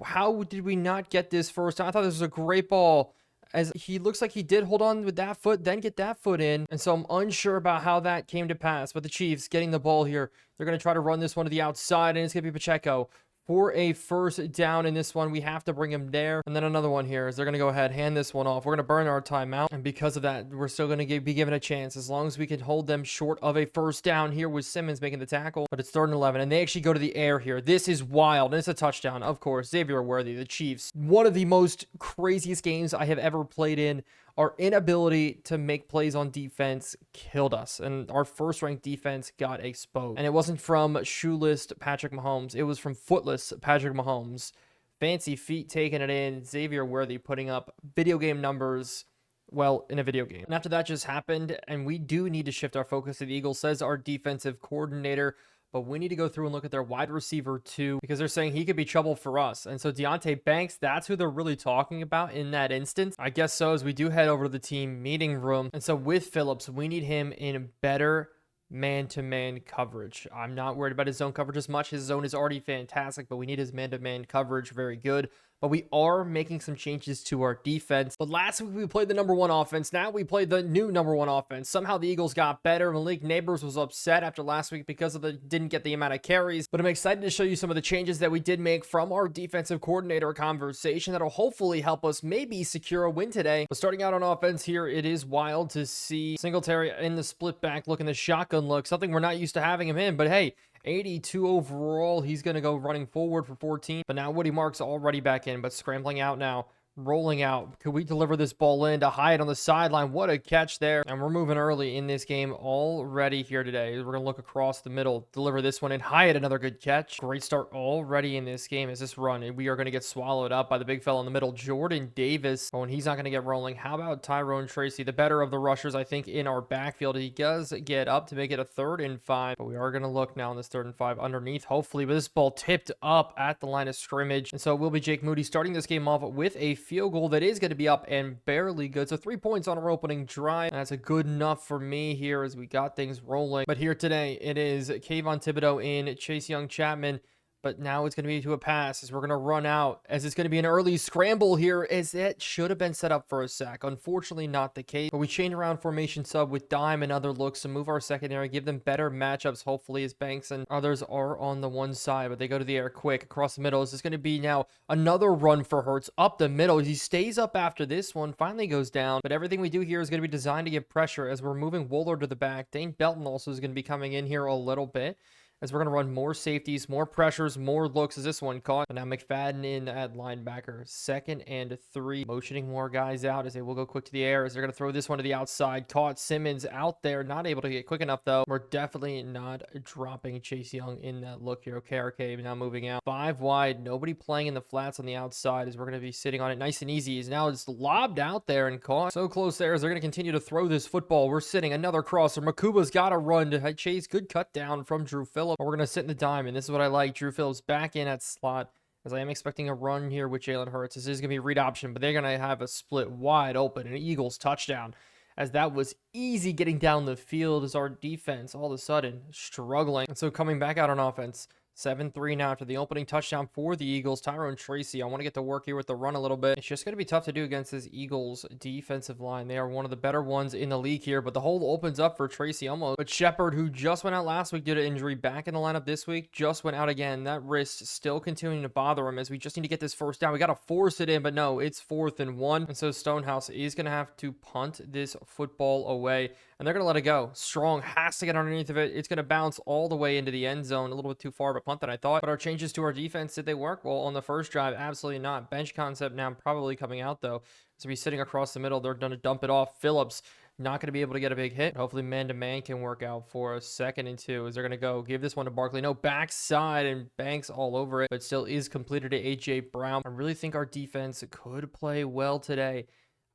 How did we not get this first down? I thought this was a great ball, as he looks like he did hold on with that foot, then get that foot in. And so I'm unsure about how that came to pass. But the Chiefs getting the ball here. They're going to try to run this one to the outside, and it's going to be Pacheco for a first down in this one. We have to bring him there. And then another one here is they're going to go ahead, hand this one off. We're going to burn our timeout. And because of that, we're still going to be given a chance as long as we can hold them short of a first down here with Simmons making the tackle. But it's 3rd and 11, and they actually go to the air here. This is wild, and it's a touchdown. Of course, Xavier Worthy, the Chiefs. One of the most craziest games I have ever played in. Our inability to make plays on defense killed us, and our first-ranked defense got exposed. And it wasn't from shoeless Patrick Mahomes. It was from footless Patrick Mahomes. Fancy feet taking it in. Xavier Worthy putting up video game numbers, well, in a video game. And after that just happened, and we do need to shift our focus to the Eagles, says our defensive coordinator. But we need to go through and look at their wide receiver too, because they're saying he could be trouble for us. And so Deonte Banks, that's who they're really talking about in that instance. I guess so, as we do head over to the team meeting room. And so with Phillips, we need him in better man-to-man coverage. I'm not worried about his zone coverage as much. His zone is already fantastic, but we need his man-to-man coverage very good. But we are making some changes to our defense. But last week we played the #1 offense. Now we played the new #1 offense. Somehow the Eagles got better. Malik Neighbors was upset after last week because of didn't get the amount of carries. But I'm excited to show you some of the changes that we did make from our defensive coordinator conversation that'll hopefully help us maybe secure a win today. But starting out on offense here, it is wild to see Singletary in the split back look, in the shotgun look, something we're not used to having him in. But hey, 82 overall. He's going to go running forward for 14. But now Woody Mark's already back in, but scrambling out now. Rolling out. Could we deliver this ball in to Hyatt on the sideline? What a catch there. And we're moving early in this game already here today. We're going to look across the middle, deliver this one in. Hyatt, another good catch. Great start already in this game as this run. We are going to get swallowed up by the big fella in the middle, Jordan Davis. Oh, and he's not going to get rolling. How about Tyrone Tracy, the better of the rushers, I think, in our backfield. He does get up to make it a 3rd and 5. But we are going to look now on this 3rd and 5 underneath, hopefully. But this ball tipped up at the line of scrimmage. And so it will be Jake Moody starting this game off with a field goal that is going to be up and barely good. So 3 points on our opening drive. That's a good enough for me here as we got things rolling. But here today, it is Kayvon Thibodeau in, Chase Young Chapman. But now it's going to be to a pass as we're going to run out, as it's going to be an early scramble here, as it should have been set up for a sack. Unfortunately, not the case. But we change around formation sub with dime and other looks to move our secondary, give them better matchups, hopefully, as Banks and others are on the one side. But they go to the air quick across the middle. This is going to be now another run for Hurts up the middle. He stays up after this one, finally goes down. But everything we do here is going to be designed to give pressure as we're moving Woolard to the back. Dane Belton also is going to be coming in here a little bit, as we're going to run more safeties, more pressures, more looks as this one caught. But now McFadden in at linebacker. 2nd and 3. Motioning more guys out as they will go quick to the air as they're going to throw this one to the outside. Caught Simmons out there. Not able to get quick enough, though. We're definitely not dropping Chase Young in that look here. KRK now moving out. 5 wide. Nobody playing in the flats on the outside as we're going to be sitting on it nice and easy. As now it's lobbed out there and caught. So close there as they're going to continue to throw this football. We're sitting. Another crosser. Makuba's got to run to Chase. Good cut down from Drew Phillips. We're going to sit in the dime, and this is what I like. Drew Phillips back in at slot, as I am expecting a run here with Jalen Hurts. This is going to be a read option, but they're going to have a split wide open, an Eagles touchdown, as that was easy getting down the field as our defense all of a sudden struggling. And so coming back out on offense, 7-3 now after the opening touchdown for the Eagles. Tyrone Tracy, I want to get to work here with the run a little bit. It's just going to be tough to do against this Eagles defensive line. They are one of the better ones in the league here, but the hole opens up for Tracy almost. But Shepard, who just went out last week due to injury, back in the lineup this week, just went out again. That wrist still continuing to bother him as we just need to get this first down. We got to force it in, but no, it's 4th and 1. And so Stonehouse is going to have to punt this football away, and they're going to let it go. Strong has to get underneath of it. It's going to bounce all the way into the end zone. A little bit too far of a punt than I thought. But our changes to our defense, did they work? Well, on the first drive, absolutely not. Bench concept now probably coming out, though. So he's sitting across the middle. They're going to dump it off. Phillips not going to be able to get a big hit. Hopefully man-to-man can work out for us. 2nd and 2 as they're going to go give this one to Barkley. No, backside, and Banks all over it, but still is completed to A.J. Brown. I really think our defense could play well today.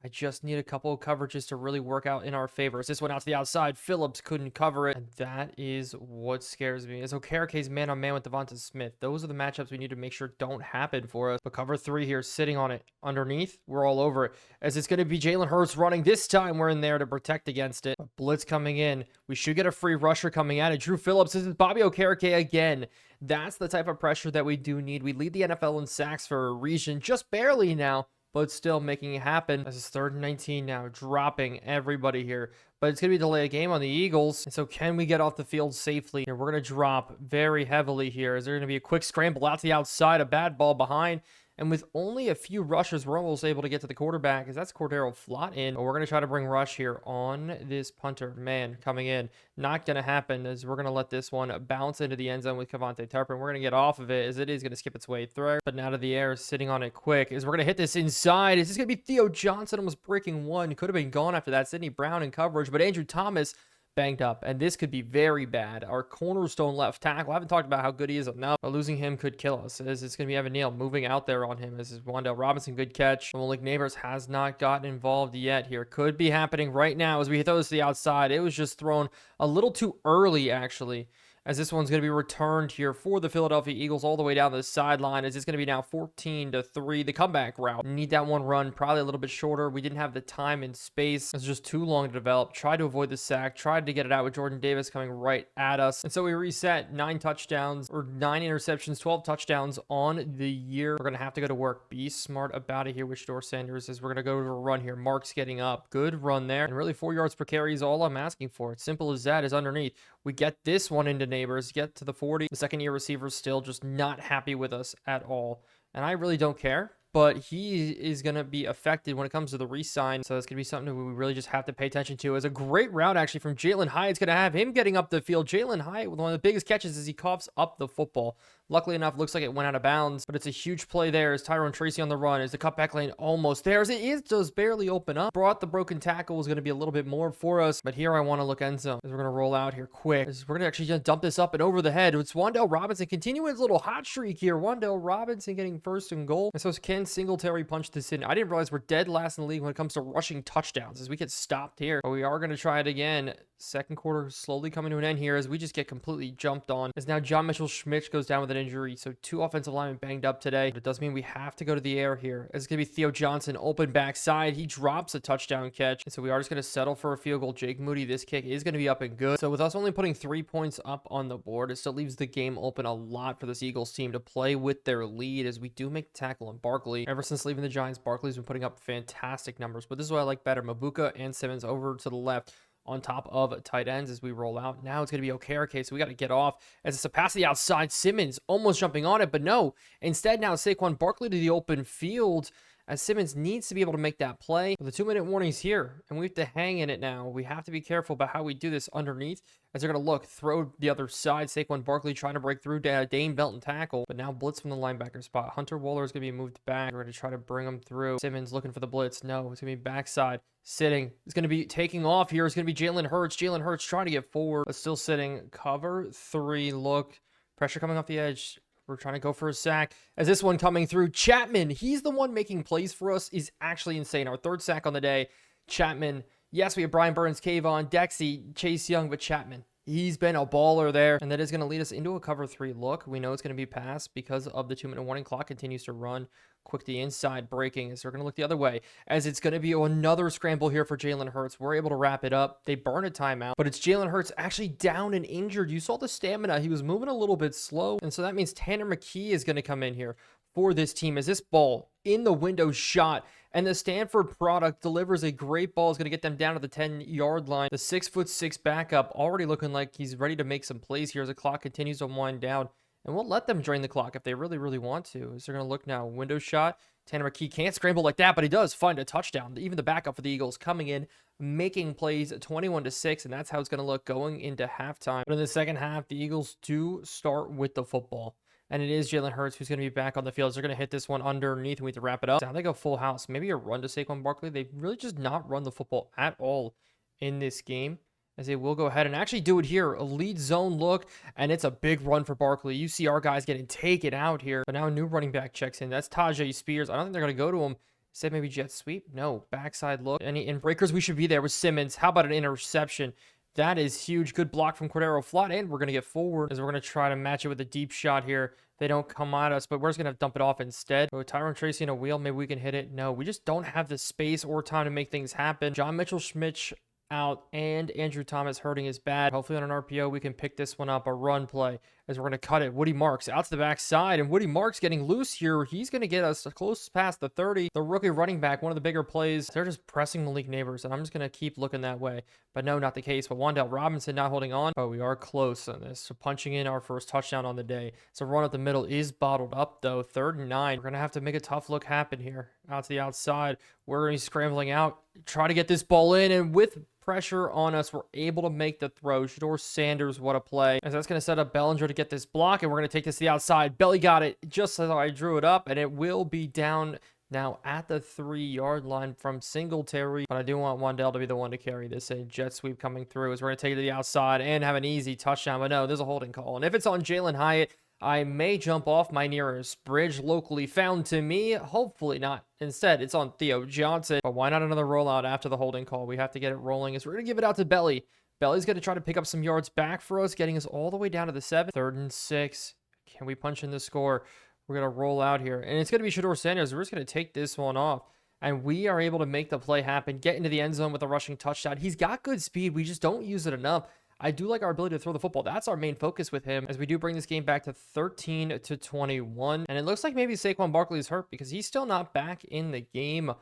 I just need a couple of coverages to really work out in our favor. As this went out to the outside, Phillips couldn't cover it, and that is what scares me. As Okereke's man-on-man with Devonta Smith. Those are the matchups we need to make sure don't happen for us. But cover 3 here, sitting on it. Underneath, we're all over it. As it's going to be Jalen Hurts running. This time, we're in there to protect against it. But blitz coming in. We should get a free rusher coming at it. Drew Phillips. This is Bobby Okereke again. That's the type of pressure that we do need. We lead the NFL in sacks for a region, just barely now, but still making it happen. This is 3rd and 19 now, dropping everybody here. But it's going to be delay a game on the Eagles. And so can we get off the field safely? Here, we're going to drop very heavily here. Is there going to be a quick scramble out to the outside, a bad ball behind? And with only a few rushes, we're almost able to get to the quarterback, as that's Cordero Flott in. But we're going to try to bring rush here on this punter. Man, coming in. Not going to happen, as we're going to let this one bounce into the end zone with Cavante Turpin. We're going to get off of it, as it is going to skip its way through. But now to the air, sitting on it quick, as we're going to hit this inside. Is this going to be Theo Johnson? Almost breaking one. Could have been gone after that. Sidney Brown in coverage, but Andrew Thomas banged up, and this could be very bad. Our cornerstone left tackle, I haven't talked about how good he is enough, but losing him could kill us, as it's going to be Evan Neal moving out there on him. This is Wan'Dale Robinson, good catch. Malik Neighbors has not gotten involved yet here. Could be happening right now as we throw this to the outside. It was just thrown a little too early, actually, as this one's going to be returned here for the Philadelphia Eagles all the way down the sideline, as it's going to be now 14-3, the comeback route. Need that one run, probably a little bit shorter. We didn't have the time and space. It's just too long to develop. Tried to avoid the sack, tried to get it out with Jordan Davis coming right at us. And so we reset 9 touchdowns, or 9 interceptions, 12 touchdowns on the year. We're going to have to go to work. Be smart about it here with Shador Sanders, as we're going to go to a run here. Mark's getting up. Good run there. And really 4 yards per carry is all I'm asking for. It's simple as that, is underneath. We get this one into Neighbors, get to the 40. The 2nd-year receiver's still just not happy with us at all. And I really don't care, but he is going to be affected when it comes to the re-sign. So it's going to be something we really just have to pay attention to. It's a great route, actually, from Jalen Hyatt. It's going to have him getting up the field. Jalen Hyatt with one of the biggest catches as he coughs up the football. Luckily enough, looks like it went out of bounds, but it's a huge play there. Is Tyrone Tracy on the run? Is the cutback lane almost there? As it is, does barely open up. Brought the broken tackle, was going to be a little bit more for us, but here I want to look end zone, as we're going to roll out here quick. As we're going to actually just dump this up and over the head. It's Wan'Dale Robinson continuing his little hot streak here. Wan'Dale Robinson getting 1st and goal. And so Ken Singletary punched this in. I didn't realize we're dead last in the league when it comes to rushing touchdowns, as we get stopped here. But we are going to try it again. 2nd quarter slowly coming to an end here, as we just get completely jumped on. As now John Mitchell-Schmitz goes down with an injury, so 2 offensive linemen banged up today. But it does mean we have to go to the air here. It's going to be Theo Johnson, open backside. He drops a touchdown catch, and so we are just going to settle for a field goal. Jake Moody, this kick is going to be up and good. So with us only putting 3 points up on the board, it still leaves the game open a lot for this Eagles team to play with their lead, as we do make the tackle on Barkley. Ever since leaving the Giants, Barkley's been putting up fantastic numbers, but this is what I like better. Mabuka and Simmons over to the left on top of tight ends as we roll out. Now it's going to be Okereke, so we got to get off. As it's a pass to the outside, Simmons almost jumping on it, but no. Instead, now Saquon Barkley to the open field, as Simmons needs to be able to make that play. The 2-minute warning's here, and we have to hang in it now. We have to be careful about how we do this underneath, as they're going to look, throw the other side. Saquon Barkley trying to break through Dane Belton tackle, but now blitz from the linebacker spot. Hunter Waller is going to be moved back. We're going to try to bring him through. Simmons looking for the blitz. No, it's going to be backside. Sitting. It's going to be taking off here. It's going to be Jalen Hurts. Jalen Hurts trying to get forward, but still sitting. Cover 3. Look. Pressure coming off the edge. We're trying to go for a sack. As this one coming through, Chapman, he's the one making plays for us, is actually insane. Our 3rd sack on the day. Chapman. Yes, we have Brian Burns, Kayvon, Dexy, Chase Young, but Chapman. He's been a baller there, and that is going to lead us into a cover 3 look. We know it's going to be passed because of the 2-minute warning clock continues to run. Quick the inside breaking, so we're going to look the other way, as it's going to be another scramble here for Jalen Hurts. We're able to wrap it up. They burn a timeout, but it's Jalen Hurts actually down and injured. You saw the stamina. He was moving a little bit slow, and so that means Tanner McKee is going to come in here for this team, as this ball in the window shot, and the Stanford product delivers a great ball. Is going to get them down to the 10-yard line. The 6'6" backup already looking like he's ready to make some plays here as the clock continues to wind down. And we'll let them drain the clock if they really, really want to. As they're going to look now. Window shot. Tanner McKee can't scramble like that, but he does find a touchdown. Even the backup for the Eagles coming in, making plays 21-6, and that's how it's going to look going into halftime. But in the second half, the Eagles do start with the football. And it is Jalen Hurts who's going to be back on the field. So they're going to hit this one underneath and we have to wrap it up. Now they go full house. Maybe a run to Saquon Barkley. They've really just not run the football at all in this game, as they will go ahead and actually do it here. A lead zone look, and it's a big run for Barkley. You see our guys getting taken out here. But now a new running back checks in. That's Tajay Spears. I don't think they're going to go to him. Said maybe jet sweep. No, backside look. Any in breakers we should be there with Simmons. How about an interception? That is huge. Good block from Cordero Flott, and we're going to get forward as we're going to try to match it with a deep shot here. They don't come at us, but we're just going to dump it off instead. So Tyron Tracy in a wheel, maybe we can hit it. No, we just don't have the space or time to make things happen. John Mitchell-Schmitz out, and Andrew Thomas hurting his bad. Hopefully on an RPO, we can pick this one up, a run play, as we're going to cut it. Woody Marks out to the backside, and Woody Marks getting loose here. He's going to get us close past the 30. The rookie running back, one of the bigger plays. They're just pressing Malik Neighbors, and I'm just going to keep looking that way. But no, not the case. But Wan'Dale Robinson not holding on, but we are close on this. So punching in our first touchdown on the day. So run up the middle is bottled up, though. 3rd and 9. We're going to have to make a tough look happen here. Out to the outside. We're going to be scrambling out. Try to get this ball in, and with pressure on us, we're able to make the throw. Shador Sanders, what a play. As that's going to set up Bellinger to get this block, and we're going to take this to the outside. Belly got it just as I drew it up, and it will be down now at the 3-yard line from Singletary. But I do want Wan'Dale to be the one to carry this. A jet sweep coming through as we're going to take it to the outside and have an easy touchdown. But no, there's a holding call. And if it's on Jalen Hyatt, I may jump off my nearest bridge locally found to me. Hopefully not. Instead, it's on Theo Johnson. But why not another rollout after the holding call? We have to get it rolling. As we're going to give it out to Belly. Belly's going to try to pick up some yards back for us, getting us all the way down to the 7. 3rd and 6. Can we punch in the score? We're going to roll out here. And it's going to be Shador Sanders. We're just going to take this one off. And we are able to make the play happen, get into the end zone with a rushing touchdown. He's got good speed. We just don't use it enough. I do like our ability to throw the football. That's our main focus with him, as we do bring this game back to 13-21. And it looks like maybe Saquon Barkley is hurt because he's still not back in the game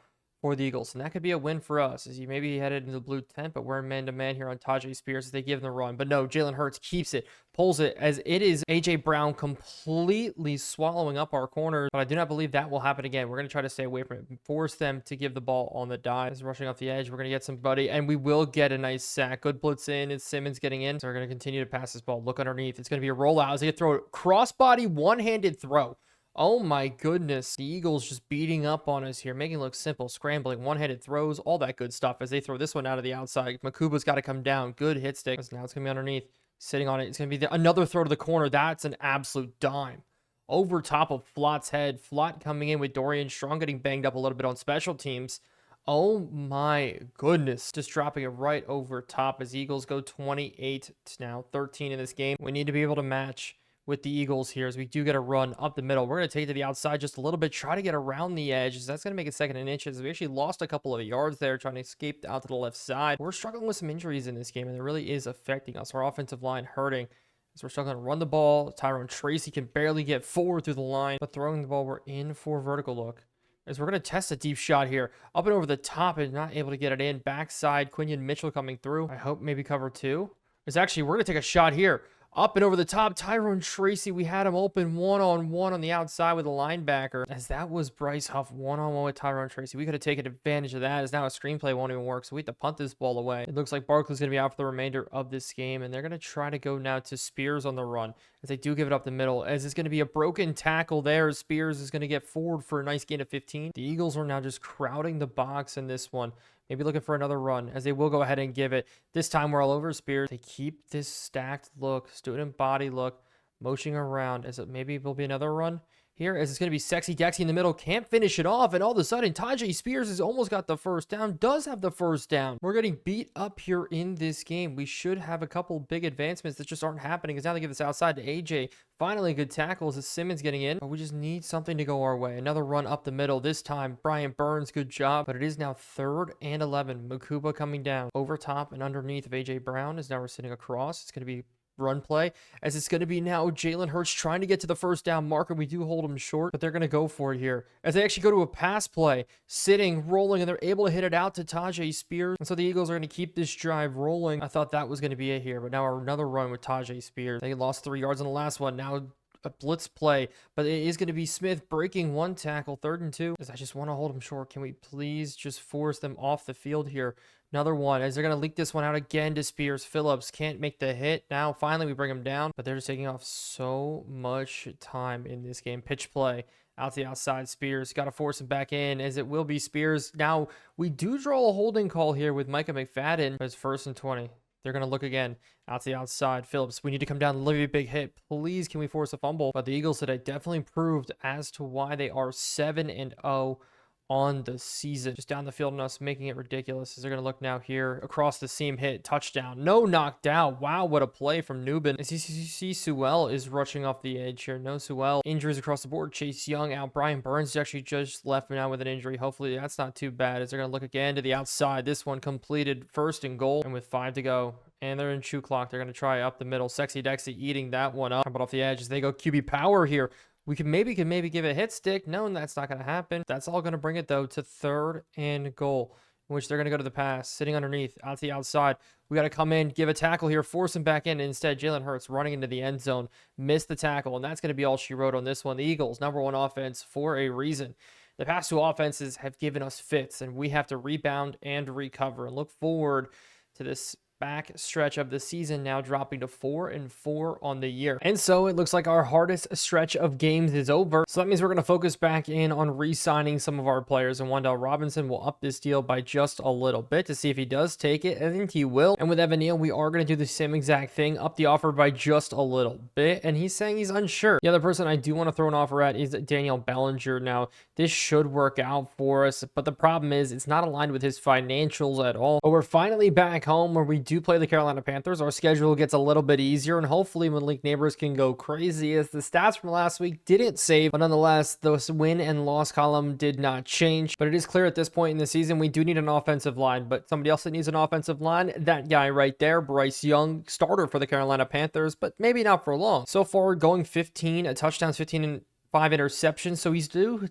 for the Eagles. And that could be a win for us, as he maybe headed into the blue tent, but we're man-to-man here on Tajay Spears as they give him the run. But no, Jalen Hurts keeps it, pulls it, as it is A.J. Brown completely swallowing up our corners. But I do not believe that will happen again. We're going to try to stay away from it, force them to give the ball on the dive. As rushing off the edge, we're going to get somebody, and we will get a nice sack. Good blitz in, and Simmons getting in. So we're going to continue to pass this ball. Look underneath. It's going to be a rollout as they throw it. Crossbody, one-handed throw. Oh my goodness. The Eagles just beating up on us here, making it look simple, scrambling, one-handed throws, all that good stuff as they throw this one out of the outside. Makuba's got to come down. Good hit stick. Now it's going to be underneath, sitting on it. It's going to be another throw to the corner. That's an absolute dime. Over top of Flott's head. Flott coming in with Dorian Strong getting banged up a little bit on special teams. Oh my goodness. Just dropping it right over top as Eagles go 28 to now 13 in this game. We need to be able to match with the Eagles here, as we do get a run up the middle. We're going to take it to the outside just a little bit, try to get around the edge. That's going to make it 2nd and inches. We actually lost a couple of yards there trying to escape out to the left side. We're struggling with some injuries in this game, and it really is affecting us. Our offensive line hurting as we're struggling to run the ball. Tyron Tracy can barely get forward through the line, but throwing the ball, we're in for vertical look. As we're going to test a deep shot here. Up and over the top and not able to get it in. Backside, Quinion Mitchell coming through. I hope maybe cover 2. It's actually, we're going to take a shot here. Up and over the top, Tyrone Tracy. We had him open one-on-one on the outside with a linebacker, as that was Bryce Huff one-on-one with Tyrone Tracy. We could have taken advantage of that, as now a screenplay won't even work, so we have to punt this ball away. It looks like Barkley's going to be out for the remainder of this game, and they're going to try to go now to Spears on the run, as they do give it up the middle, as it's going to be a broken tackle there. Spears is going to get forward for a nice gain of 15. The Eagles are now just crowding the box in this one. Maybe looking for another run, as they will go ahead and give it. This time we're all over Spears. They keep this stacked look, student body look, motioning around, as it maybe will be another run. here, as it's going to be Sexy Dexy in the middle. Can't finish it off, and all of a sudden, Tajay Spears has almost got the first down, does have the first down. We're getting beat up here in this game. We should have a couple big advancements that just aren't happening, because now they give this outside to AJ. Finally, good tackles as Simmons getting in, but we just need something to go our way. Another run up the middle. This time, Brian Burns, good job, but it is now 3rd and 11. Makuba coming down over top and underneath of AJ Brown, is now we're sitting across. It's going to be run play, as it's going to be now Jalen Hurts trying to get to the first down marker. We do hold him short, but they're going to go for it here, as they actually go to a pass play, sitting, rolling, and they're able to hit it out to Tajay Spears. And so the Eagles are going to keep this drive rolling. I thought that was going to be it here, but now another run with Tajay Spears. They lost 3 yards on the last one. Now a blitz play, but it is going to be Smith breaking 1 tackle, 3rd and 2, as I just want to hold him short. Can we please just force them off the field here? Another one, as they're going to leak this one out again to Spears. Phillips can't make the hit. Now, finally, we bring him down, but they're just taking off so much time in this game. Pitch play out to the outside. Spears got to force him back in, as it will be Spears. Now, we do draw a holding call here with Micah McFadden, but it's 1st and 20. They're going to look again out to the outside. Phillips, we need to come down and leave a big hit. Please, can we force a fumble? But the Eagles today definitely proved as to why they are 7-0 on the season. Just down the field and us making it ridiculous, as they're going to look now here across the seam, hit, touchdown, no knocked out. Wow, what a play from Newbin. As you see, Sewell is rushing off the edge here. No Sewell. Injuries across the board. Chase Young out. Brian Burns actually just left now with an injury. Hopefully that's not too bad, as they're going to look again to the outside. This one completed, 1st and goal, and with 5 to go. And they're in shoe clock. They're going to try up the middle. Sexy Dexy eating that one up. But off the edge as they go QB power here. We can maybe give it a hit stick. No, that's not going to happen. That's all going to bring it, though, to 3rd and goal, in which they're going to go to the pass, sitting underneath, out to the outside. We got to come in, give a tackle here, force him back in. Instead, Jalen Hurts running into the end zone, missed the tackle, and that's going to be all she wrote on this one. The Eagles, #1 offense for a reason. The past 2 offenses have given us fits, and we have to rebound and recover and look forward to this back stretch of the season, now dropping to 4-4 on the year. And so it looks like our hardest stretch of games is over. So that means we're going to focus back in on re-signing some of our players, and Wan'Dale Robinson will up this deal by just a little bit to see if he does take it. I think he will. And with Evan Neal, we are going to do the same exact thing, up the offer by just a little bit, and he's saying he's unsure. The other person I do want to throw an offer at is Daniel Bellinger. Now, this should work out for us, but the problem is it's not aligned with his financials at all. But we're finally back home where we do play the Carolina Panthers. Our schedule gets a little bit easier, and hopefully Malik Neighbors can go crazy, as the stats from last week didn't save, but nonetheless the win and loss column did not change. But it is clear at this point in the season we do need an offensive line, but somebody else that needs an offensive line, that guy right there, Bryce Young, starter for the Carolina Panthers, but maybe not for long. So far, going 15 touchdowns, 15 and 5 interceptions, so he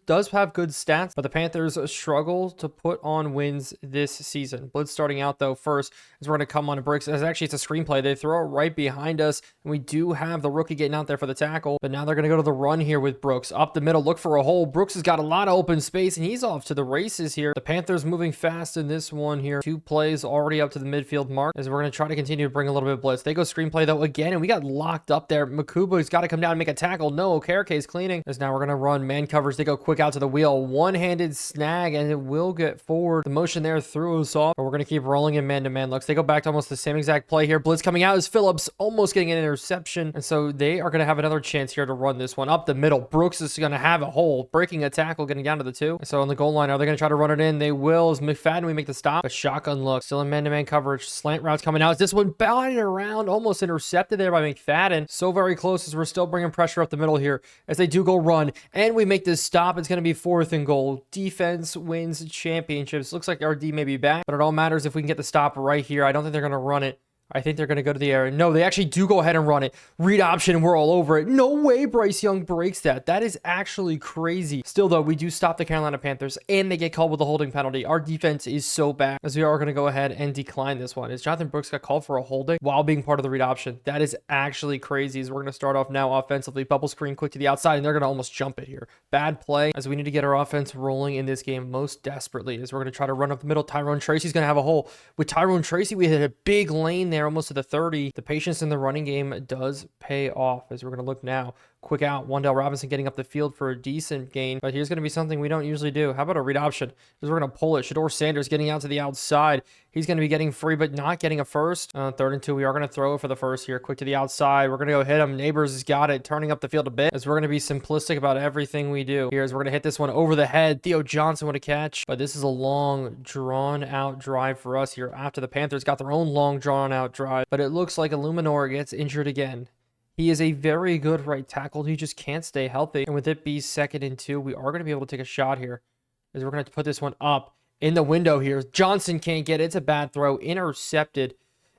does have good stats, but the Panthers struggle to put on wins this season. Blitz starting out, though, first, as we're going to come on to Brooks. As actually, it's a screenplay. They throw it right behind us, and we do have the rookie getting out there for the tackle, but now they're going to go to the run here with Brooks. Up the middle, look for a hole. Brooks has got a lot of open space, and he's off to the races here. The Panthers moving fast in this one here. 2 plays already up to the midfield mark, as we're going to try to continue to bring a little bit of blitz. They go screenplay, though, again, and we got locked up there. Makuba's got to come down and make a tackle. No, Okerke's cleaning. As now we're going to run man coverage. They go quick out to the wheel. One-handed snag, and it will get forward. The motion there threw us off, but we're going to keep rolling in man-to-man looks. They go back to almost the same exact play here. Blitz coming out is Phillips, almost getting an interception, and so they are going to have another chance here to run this one up the middle. Brooks is going to have a hole, breaking a tackle, getting down to the 2. So on the goal line, are they going to try to run it in? They will. As McFadden, we make the stop. A shotgun look, still in man-to-man coverage. Slant routes coming out. Is this one batting around, almost intercepted there by McFadden. So very close, as we're still bringing pressure up the middle here, as they do go run, and we make this stop. It's going to be 4th and goal. Defense wins championships. Looks like our D may be back, but it all matters if we can get the stop right here. I don't think they're going to run it. I think they're going to go to the air. No, they actually do go ahead and run it. Read option, we're all over it. No way Bryce Young breaks that. That is actually crazy. Still, though, we do stop the Carolina Panthers, and they get called with a holding penalty. Our defense is so bad, as we are going to go ahead and decline this one. As Jonathan Brooks got called for a holding while being part of the read option. That is actually crazy, as we're going to start off now offensively. Bubble screen quick to the outside, and they're going to almost jump it here. Bad play, as we need to get our offense rolling in this game most desperately, as we're going to try to run up the middle. Tyrone Tracy's going to have a hole. With Tyrone Tracy, we hit a big lane there, almost to the 30. The patience in the running game does pay off, as we're going to look now. quick out. Wandale Robinson getting up the field for a decent gain. But here's going to be something we don't usually do. How about a read option? Because we're going to pull it. Shador Sanders getting out to the outside. He's going to be getting free, but not getting a first. 3rd and 2. We are going to throw it for the first here. Quick to the outside. We're going to go hit him. Neighbors has got it. Turning up the field a bit. As we're going to be simplistic about everything we do. Here's we're going to hit this one over the head. Theo Johnson with a catch. But this is a long, drawn-out drive for us here after the Panthers got their own long, drawn-out drive. But it looks like Illuminor gets injured again. He is a very good right tackle. He just can't stay healthy. And with it be 2nd and 2, we are going to be able to take a shot here. As we're going to put this one up in the window here. Johnson can't get it. It's a bad throw. Intercepted.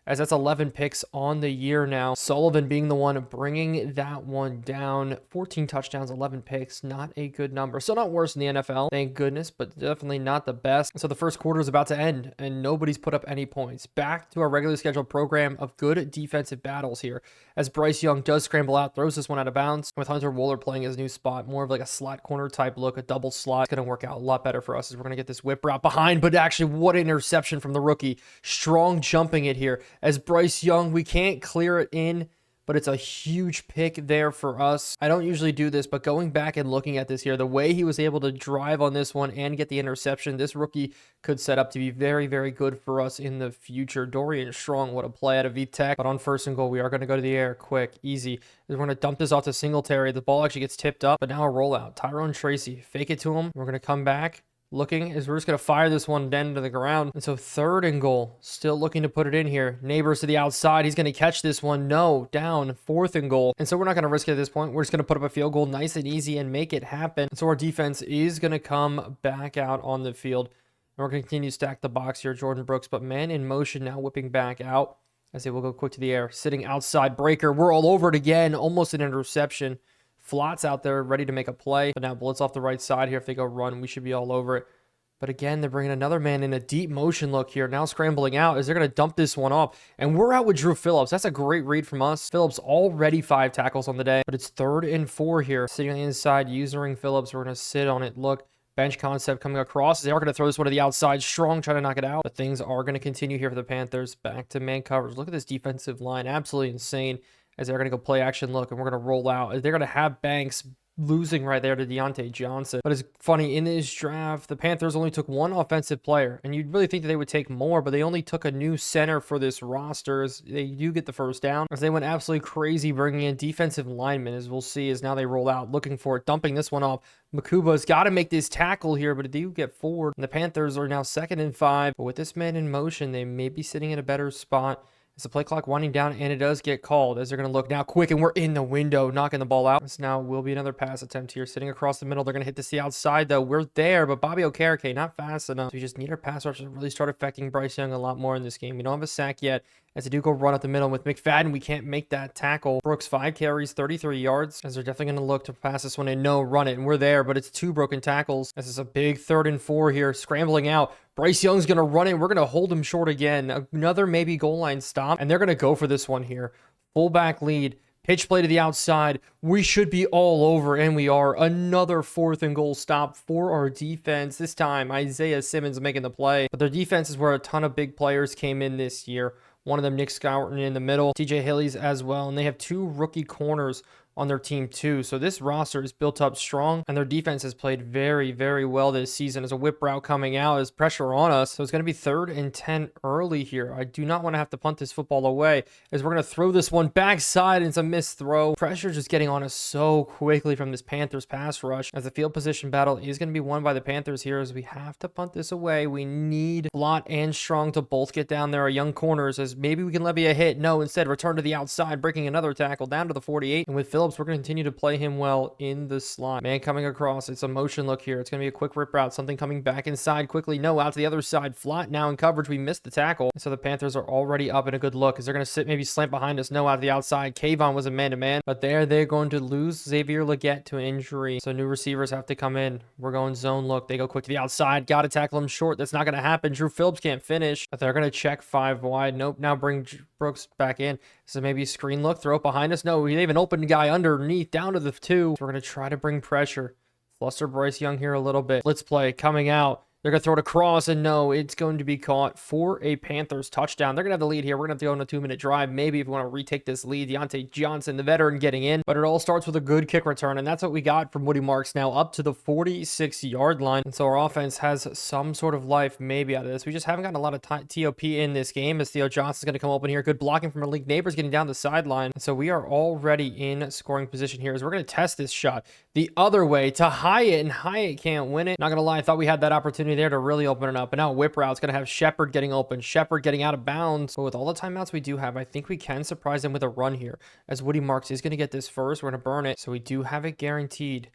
As that's 11 picks on the year now. Sullivan being the one bringing that one down. 14 touchdowns, 11 picks. Not a good number. So not worse in the NFL, thank goodness, but definitely not the best. So the first quarter is about to end, and nobody's put up any points. Back to our regularly scheduled program of good defensive battles here. As Bryce Young does scramble out, throws this one out of bounds. With Hunter Wooler playing his new spot, more of like a slot corner type look, a double slot. It's going to work out a lot better for us as we're going to get this whip route behind. But actually, what an interception from the rookie. Strong jumping it here. As Bryce Young, we can't clear it in, but it's a huge pick there for us. I don't usually do this, but going back and looking at this here, the way he was able to drive on this one and get the interception, this rookie could set up to be very, very good for us in the future. Dorian Strong, what a play out of VTech. But on 1st and goal, we are going to go to the air quick, easy. We're going to dump this off to Singletary. The ball actually gets tipped up, but now a rollout. Tyrone Tracy, fake it to him. We're going to come back. Looking as we're just going to fire this one down to the ground. And so 3rd and goal, still looking to put it in here. Neighbors to the outside. He's going to catch this one. No, down. 4th and goal. And so we're not going to risk it at this point. We're just going to put up a field goal nice and easy and make it happen. And so our defense is going to come back out on the field. And we're going to continue to stack the box here, Jordan Brooks. But man in motion now whipping back out. I say we'll go quick to the air. Sitting outside breaker. We're all over it again. Almost an interception. Flott's out there ready to make a play. But now blitz off the right side here. If they go run, we should be all over it. But again, they're bringing another man in a deep motion look here. Now scrambling out as they're going to dump this one off. And we're out with Drew Phillips. That's a great read from us. Phillips already 5 tackles on the day. But it's 3rd and 4 here. Sitting on the inside, using Phillips. We're going to sit on it. Look, bench concept coming across. They are going to throw this one to the outside. Strong trying to knock it out. But things are going to continue here for the Panthers. Back to man coverage. Look at this defensive line. Absolutely insane. As they're going to go play action look. And we're going to roll out. As they're going to have Banks losing right there to Deontay Johnson. But it's funny, in this draft, the Panthers only took 1 offensive player, and you'd really think that they would take more, but they only took a new center for this roster. As they do get the first down, as they went absolutely crazy bringing in defensive linemen, as we'll see as now they roll out, looking for it, dumping this one off. Makuba's got to make this tackle here, but they do get forward, and the Panthers are now 2nd and 5. But with this man in motion, they may be sitting in a better spot. It's the play clock winding down, and it does get called as they're going to look now quick, and we're in the window, knocking the ball out. This now will be another pass attempt here, sitting across the middle. They're going to hit this the outside, though. We're there, but Bobby Okereke not fast enough. So we just need our pass rush to really start affecting Bryce Young a lot more in this game. We don't have a sack yet. As they do go run up the middle with McFadden, we can't make that tackle. Brooks 5 carries, 33 yards, as they're definitely going to look to pass this one in. No, run it, and we're there, but it's 2 broken tackles. This is a big 3rd and 4 here, scrambling out. Bryce Young's going to run it. We're going to hold him short again. Another maybe goal line stop, and they're going to go for this one here. Fullback lead. Pitch play to the outside. We should be all over, and we are. Another 4th and goal stop for our defense. This time, Isaiah Simmons making the play. But their defense is where a ton of big players came in this year. One of them, Nick Scourton, in the middle. TJ Hillies as well. And they have 2 rookie corners on their team too. So this roster is built up strong, and their defense has played very, very well this season. As a whip route coming out, as pressure on us. So it's going to be 3rd and 10 early here. I do not want to have to punt this football away, as we're going to throw this one backside, and it's a missed throw. Pressure just getting on us so quickly from this Panthers pass rush, as the field position battle is going to be won by the Panthers here, as we have to punt this away. We need Flott and Strong to both get down there. Our young corners, as maybe we can levy a hit. No, instead return to the outside, breaking another tackle down to the 48. And with Phillips, we're going to continue to play him well in the slot. Man coming across. It's a motion look here. It's going to be a quick rip route. Something coming back inside quickly. No, out to the other side. Flott now in coverage. We missed the tackle. And so the Panthers are already up in a good look, as they're going to sit, maybe slant behind us. No, out to the outside. Kayvon was a man-to-man. But they're going to lose Xavier Leggett to an injury. So new receivers have to come in. We're going zone look. They go quick to the outside. Got to tackle him short. That's not going to happen. Drew Phillips can't finish. But they're going to check 5 wide. Nope. Now bring Brooks back in. So maybe a screen look. Throw it behind us. No, we have an open guy underneath down to the 2. So we're going to try to bring pressure. Fluster Bryce Young here a little bit. Let's play coming out. They're going to throw it across, and no, it's going to be caught for a Panthers touchdown. They're going to have the lead here. We're going to have to go on a 2-minute drive. Maybe if we want to retake this lead, Deontay Johnson, the veteran, getting in. But it all starts with a good kick return, and that's what we got from Woody Marks now up to the 46-yard line. And so our offense has some sort of life maybe out of this. We just haven't gotten a lot of TOP in this game as Theo Johnson's going to come open here. Good blocking from Malik Neighbors getting down the sideline. And so we are already in scoring position here as we're going to test this shot the other way to Hyatt, and Hyatt can't win it. Not going to lie, I thought we had that opportunity there to really open it up. But now whip route's going to have Shepard getting open, Shepard getting out of bounds. But with all the timeouts we do have, I think we can surprise them with a run here as Woody Marks is going to get this first. We're going to burn it. So we do have it guaranteed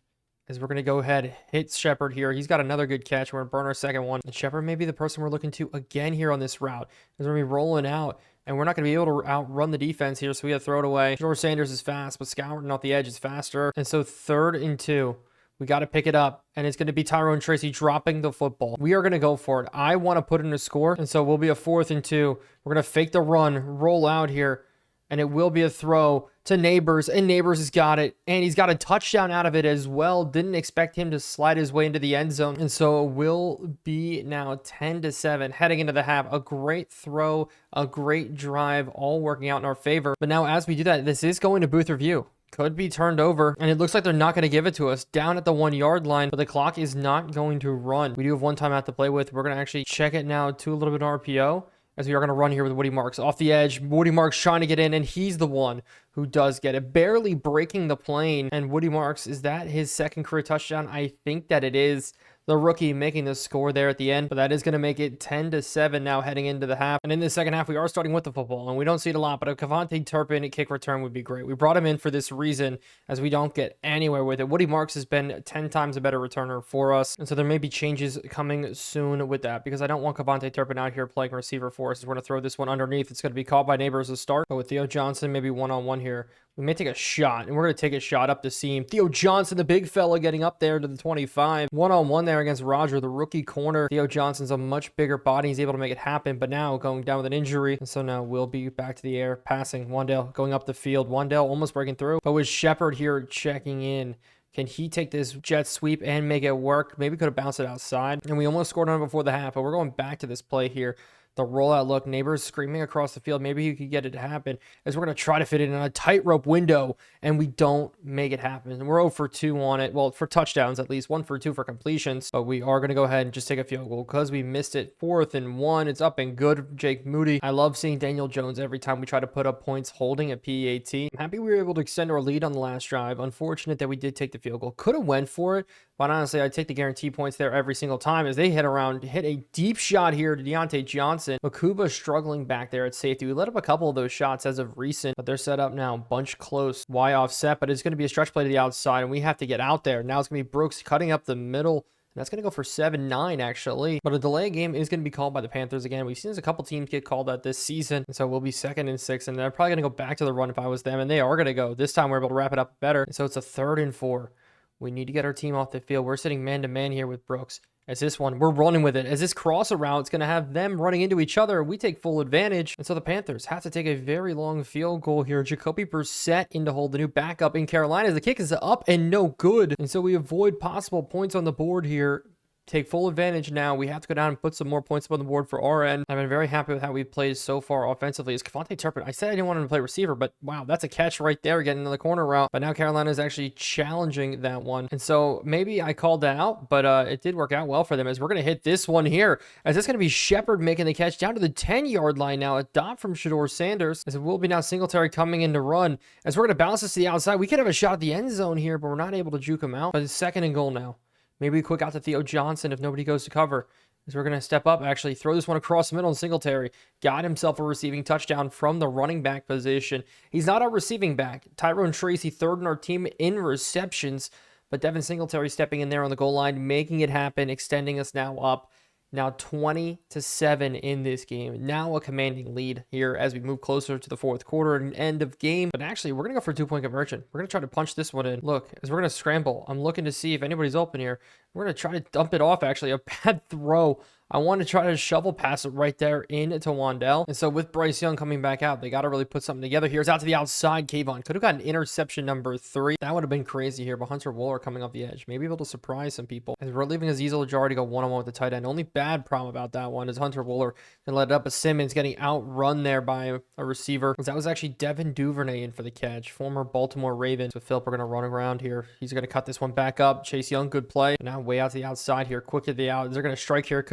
as we're going to go ahead, hit Shepard here. He's got another good catch. We're going to burn our second one. And Shepard may be the person we're looking to again here on this route as we're going to be rolling out. And we're not going to be able to outrun the defense here, so we have to throw it away. George Sanders is fast, but scouting off the edge is faster. And so 3rd and 2. We got to pick it up, and it's going to be Tyrone Tracy dropping the football. We are going to go for it. I want to put in a score, and so we'll be a 4th and 2. We're going to fake the run, roll out here, and it will be a throw to Neighbors, and Neighbors has got it, and he's got a touchdown out of it as well. Didn't expect him to slide his way into the end zone, and so it will be now 10-7 heading into the half. A great throw, a great drive, all working out in our favor. But now as we do that, this is going to booth review. Could be turned over, and it looks like they're not going to give it to us down at the 1-yard line, but the clock is not going to run. We do have one timeout to play with. We're going to actually check it now to a little bit of RPO as we are going to run here with Woody Marks off the edge. Woody Marks trying to get in, and he's the one who does get it, barely breaking the plane. And Woody Marks, is that his 2nd career touchdown? I think that it is. The rookie making the score there at the end, but that is going to make it 10-7 now heading into the half. And in the second half, we are starting with the football, and we don't see it a lot, but a Kavontae Turpin kick return would be great. We brought him in for this reason, as we don't get anywhere with it. Woody Marks has been 10 times a better returner for us, and so there may be changes coming soon with that, because I don't want Kavontae Turpin out here playing receiver for us. We're going to throw this one underneath. It's going to be caught by Neighbors to start, but with Theo Johnson, maybe one-on-one here. We may take a shot, and we're going to take a shot up the seam. Theo Johnson, the big fella, getting up there to the 25. One-on-one there against Roger, the rookie corner. Theo Johnson's a much bigger body. He's able to make it happen, but now going down with an injury. And so now we'll be back to the air, passing. Wandale going up the field. Wandale almost breaking through, but with Shepard here checking in. Can he take this jet sweep and make it work? Maybe could have bounced it outside. And we almost scored on it before the half, but we're going back to this play here. The rollout look, Neighbors screaming across the field. Maybe he could get it to happen as we're going to try to fit it in a tightrope window, and we don't make it happen. And we're 0 for 2 on it. Well, for touchdowns at least, 1 for 2 for completions. But we are going to go ahead and just take a field goal because we missed it. 4th and 1. It's up and good. Jake Moody. I love seeing Daniel Jones every time we try to put up points holding at PAT. I'm happy we were able to extend our lead on the last drive. Unfortunate that we did take the field goal. Could have went for it. But honestly, I'd take the guarantee points there every single time as they hit a deep shot here to Deontay Johnson. Makuba struggling back there at safety. We let up a couple of those shots as of recent, but they're set up now. Bunch close. Y offset, but it's going to be a stretch play to the outside, and we have to get out there. Now it's going to be Brooks cutting up the middle. And that's going to go for 7-9, actually. But a delay game is going to be called by the Panthers again. We've seen a couple teams get called out this season. And so we'll be 2nd and 6. And they're probably going to go back to the run if I was them. And they are going to go. This time we're able to wrap it up better. And so it's a 3rd and 4. We need to get our team off the field. We're sitting man-to-man here with Brooks. As this one, we're running with it. As this crosser route, it's going to have them running into each other. We take full advantage. And so the Panthers have to take a very long field goal here. Jacoby Brissett in to hold the new backup in Carolina. The kick is up and no good. And so we avoid possible points on the board here. Take full advantage now. We have to go down and put some more points up on the board for our end. I've been very happy with how we've played so far offensively. Is Kavontae Turpin. I said I didn't want him to play receiver, but wow, that's a catch right there, getting into the corner route. But now Carolina is actually challenging that one. And so maybe I called that out, but it did work out well for them as we're going to hit this one here. As it's going to be Shepard making the catch down to the 10-yard line now. A dot from Shedeur Sanders. As it will be now Singletary coming in to run. As we're going to bounce this to the outside. We could have a shot at the end zone here, but we're not able to juke him out. But it's 2nd and goal now. Maybe we quick out to Theo Johnson if nobody goes to cover. As we're going to step up, actually throw this one across the middle, and Singletary got himself a receiving touchdown from the running back position. He's not our receiving back. Tyrone Tracy 3rd in our team in receptions, but Devin Singletary stepping in there on the goal line, making it happen, extending us now up. Now 20-7 in this game. Now a commanding lead here as we move closer to the 4th quarter and end of game. But actually, we're going to go for a 2-point conversion. We're going to try to punch this one in. Look, as we're going to scramble, I'm looking to see if anybody's open here. We're going to try to dump it off, actually. A bad throw I want to try to shovel pass it right there into Wandell. And so with Bryce Young coming back out, they got to really put something together here. It's out to the outside. Kayvon could have gotten interception number 3. That would have been crazy here, but Hunter Wooler coming off the edge, maybe able to surprise some people. As we're leaving Azeez Ojari to go one-on-one with the tight end. Only bad problem about that one is Hunter Wooler can let it up. But Simmons getting outrun there by a receiver. That was actually Devin Duvernay in for the catch, former Baltimore Ravens. So Philip, we're going to run around here. He's going to cut this one back up. Chase Young, good play. Now way out to the outside here, quick to the out. They're going to strike here.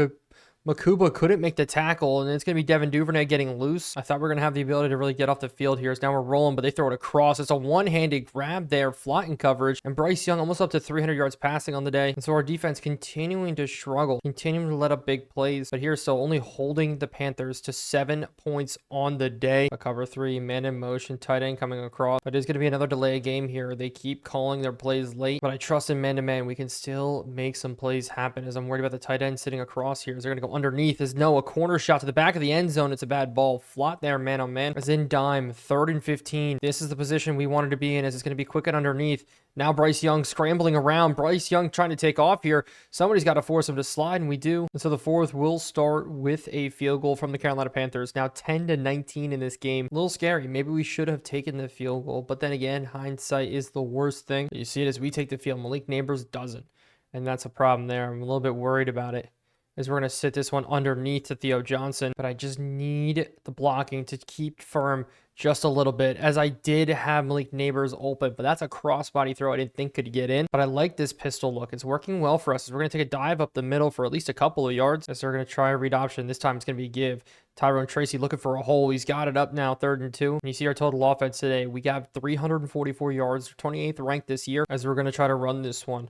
Makuba couldn't make the tackle, and it's going to be Devin Duvernay getting loose. I thought we were going to have the ability to really get off the field here. So now we're rolling, but they throw it across. It's a one-handed grab there, flying coverage, and Bryce Young almost up to 300 yards passing on the day. And so our defense continuing to struggle, continuing to let up big plays. But here, so only holding the Panthers to 7 points on the day. A cover 3, man in motion, tight end coming across. But it's going to be another delay game here. They keep calling their plays late, but I trust in man-to-man. We can still make some plays happen, as I'm worried about the tight end sitting across here. Is they're going to go underneath. Is no, a corner shot to the back of the end zone. It's a bad ball. Flat there, man on man. As in dime, 3rd and 15. This is the position we wanted to be in, as it's going to be quick and underneath. Now Bryce Young scrambling around. Bryce Young trying to take off here. Somebody's got to force him to slide, and we do. And so the 4th will start with a field goal from the Carolina Panthers. Now 10-19 in this game. A little scary. Maybe we should have taken the field goal, but then again, hindsight is the worst thing. You see it as we take the field. Malik Neighbors doesn't, and that's a problem there. I'm a little bit worried about it, as we're going to sit this one underneath to Theo Johnson. But I just need the blocking to keep firm just a little bit, as I did have Malik Neighbors open, but that's a crossbody throw I didn't think could get in. But I like this pistol look. It's working well for us, as we're going to take a dive up the middle for at least a couple of yards, as they're going to try a read option. This time it's going to be give. Tyrone Tracy looking for a hole. He's got it up now, 3rd and 2. And you see our total offense today. We got 344 yards, 28th ranked this year, as we're going to try to run this one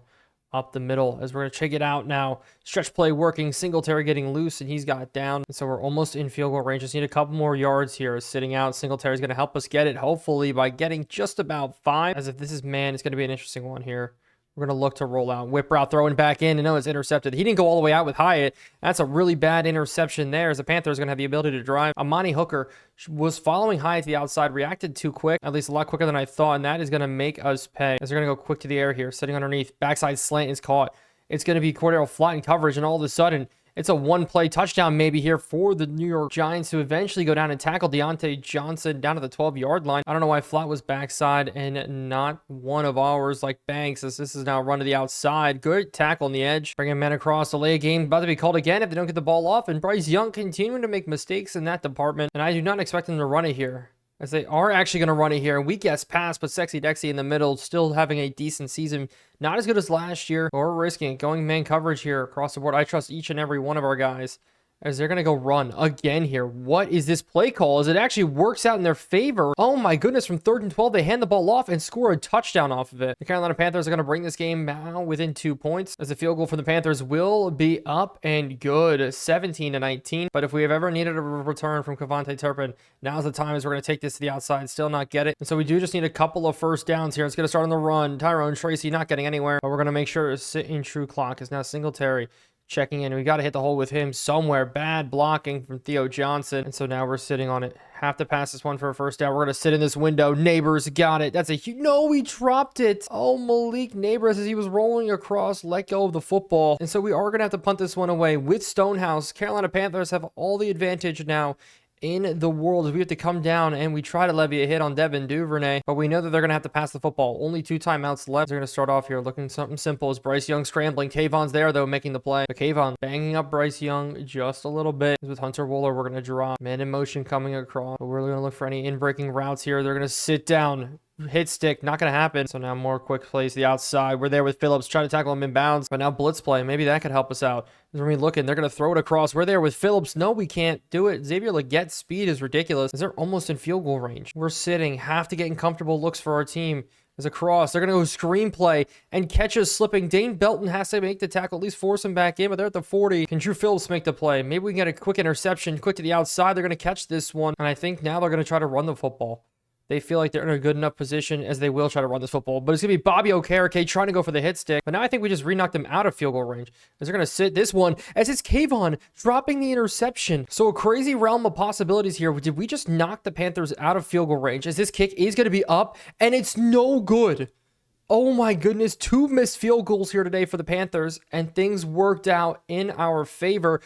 up the middle, as we're going to check it out now. Stretch play working. Singletary getting loose, and he's got it down. And so we're almost in field goal range. Just need a couple more yards here. Sitting out. Singletary's going to help us get it, hopefully, by getting just about 5. As if this is man, it's going to be an interesting one here. We're going to look to roll out. Whip route throwing back in. And no, it's intercepted. He didn't go all the way out with Hyatt. That's a really bad interception there, as the Panthers are going to have the ability to drive. Amani Hooker was following Hyatt to the outside, reacted too quick, at least a lot quicker than I thought, and that is going to make us pay, as they're going to go quick to the air here, sitting underneath. Backside slant is caught. It's going to be Cordero flat in coverage, and all of a sudden, it's a one-play touchdown maybe here for the New York Giants, to eventually go down and tackle Deontay Johnson down to the 12-yard line. I don't know why Flat was backside and not one of ours like Banks, as this is now run to the outside. Good tackle on the edge. Bringing men across. Delay a game about to be called again if they don't get the ball off. And Bryce Young continuing to make mistakes in that department. And I do not expect them to run it here, as they are actually going to run it here. And we guess pass, but Sexy Dexy in the middle, still having a decent season. Not as good as last year, or risking it. Going man coverage here across the board. I trust each and every one of our guys, as they're going to go run again here. What is this play call? As it actually works out in their favor. Oh my goodness, from 3rd and 12, they hand the ball off and score a touchdown off of it. The Carolina Panthers are going to bring this game now within 2 points, as the field goal for the Panthers will be up and good, 17-19. But if we have ever needed a return from Cavante Turpin, now's the time, as we're going to take this to the outside, still not get it. And so we do just need a couple of first downs here. It's going to start on the run. Tyrone Tracy not getting anywhere, but we're going to make sure to sit in true clock, as now Singletary checking in. We got to hit the hole with him somewhere. Bad blocking from Theo Johnson. And so now we're sitting on it. Have to pass this one for a first down. We're going to sit in this window. Neighbors got it. That's a huge... No, we dropped it. Oh, Malik Neighbors, as he was rolling across, let go of the football. And so we are going to have to punt this one away with Stonehouse. Carolina Panthers have all the advantage now in the world, as we have to come down and we try to levy a hit on Devin Duvernay, but we know that they're going to have to pass the football. Only 2 timeouts left. They're going to start off here looking something simple, as Bryce Young scrambling. Kayvon's there, though, making the play. But Kayvon banging up Bryce Young just a little bit. With Hunter Wooler, we're going to drop. Man in motion coming across, but we're going to look for any in-breaking routes here. They're going to sit down. Hit stick, not going to happen. So now more quick plays to the outside. We're there with Phillips, trying to tackle him in bounds, but now blitz play. Maybe that could help us out. As we're looking, they're going to throw it across. We're there with Phillips. No, we can't do it. Xavier Leggette's speed is ridiculous, as they're almost in field goal range. We're sitting, have to get in comfortable looks for our team. As a cross, they're going to go screenplay and catch us slipping. Dane Belton has to make the tackle, at least force him back in, but they're at the 40. Can Drew Phillips make the play? Maybe we can get a quick interception, quick to the outside. They're going to catch this one, and I think now they're going to try to run the football. They feel like they're in a good enough position, as they will try to run this football. But it's going to be Bobby Okereke trying to go for the hit stick. But now I think we just re-knocked them out of field goal range, as they're going to sit this one, as it's Kayvon dropping the interception. So a crazy realm of possibilities here. Did we just knock the Panthers out of field goal range, as this kick is going to be up, and it's no good? Oh my goodness, 2 missed field goals here today for the Panthers, and things worked out in our favor.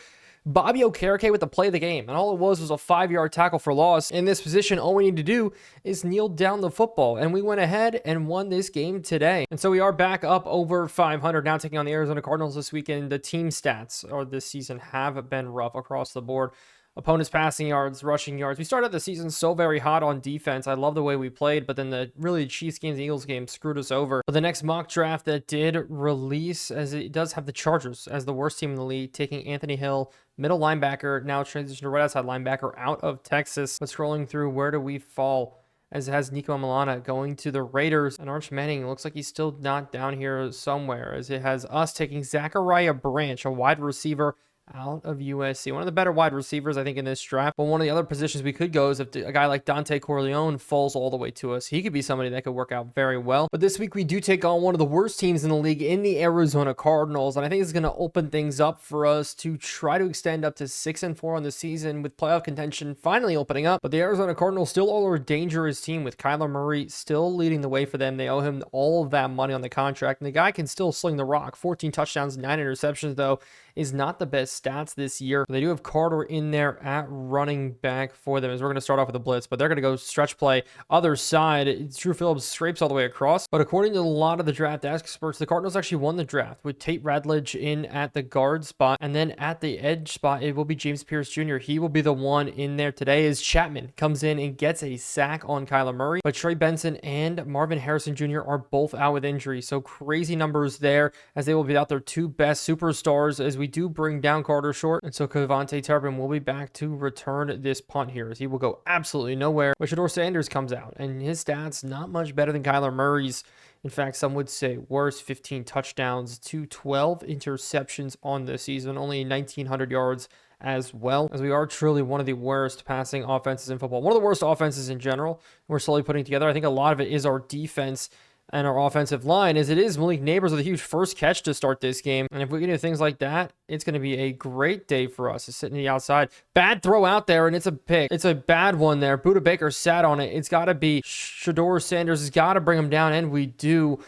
Bobby Okereke with the play of the game, and all it was a 5-yard tackle for loss. In this position, all we need to do is kneel down the football, and we went ahead and won this game today. And so we are back up over 500 now, taking on the Arizona Cardinals this weekend. The team stats this season have been rough across the board. Opponents' passing yards, rushing yards. We started the season so very hot on defense. I love the way we played, but then the Chiefs games and Eagles game screwed us over. But the next mock draft that did release, as it does have the Chargers as the worst team in the league, taking Anthony Hill, middle linebacker, now transitioned to right outside linebacker out of Texas. But scrolling through, where do we fall? As it has Nico Milana going to the Raiders, and Arch Manning looks like he's still not down here somewhere, as it has us taking Zachariah Branch, a wide receiver out of USC. One of the better wide receivers, I think, in this draft. But one of the other positions we could go is if a guy like Dante Corleone falls all the way to us. He could be somebody that could work out very well. But this week we do take on one of the worst teams in the league in the Arizona Cardinals. And I think it's going to open things up for us to try to extend up to 6-4 on the season with playoff contention finally opening up. But the Arizona Cardinals still are a dangerous team with Kyler Murray still leading the way for them. They owe him all of that money on the contract. And the guy can still sling the rock. 14 touchdowns, 9 interceptions, though, is not the best stats this year. They do have Carter in there at running back for them, as we're going to start off with a blitz, but they're going to go stretch play. Other side, Drew Phillips scrapes all the way across. But according to a lot of the draft experts, the Cardinals actually won the draft with Tate Radledge in at the guard spot, and then at the edge spot, it will be James Pierce Jr. He will be the one in there today, as Chapman comes in and gets a sack on Kyler Murray. But Trey Benson and Marvin Harrison Jr. are both out with injury, so crazy numbers there, as they will be out their two best superstars, as we do bring down Carter short. And so Kevontae Turpin will be back to return this punt here, as he will go absolutely nowhere. But Shedeur Sanders comes out, and his stats not much better than Kyler Murray's. In fact, some would say worse. 15 touchdowns to 12 interceptions on the season, only 1,900 yards as well, as we are truly one of the worst passing offenses in football. One of the worst offenses in general we're slowly putting together. I think a lot of it is our defense and our offensive line, as it is Malik Neighbors with a huge first catch to start this game. And if we can do things like that, it's going to be a great day for us. It's sitting to the outside. Bad throw out there, and it's a pick. It's a bad one there. Buda Baker sat on it. It's got to be Shedeur Sanders has got to bring him down, and we do.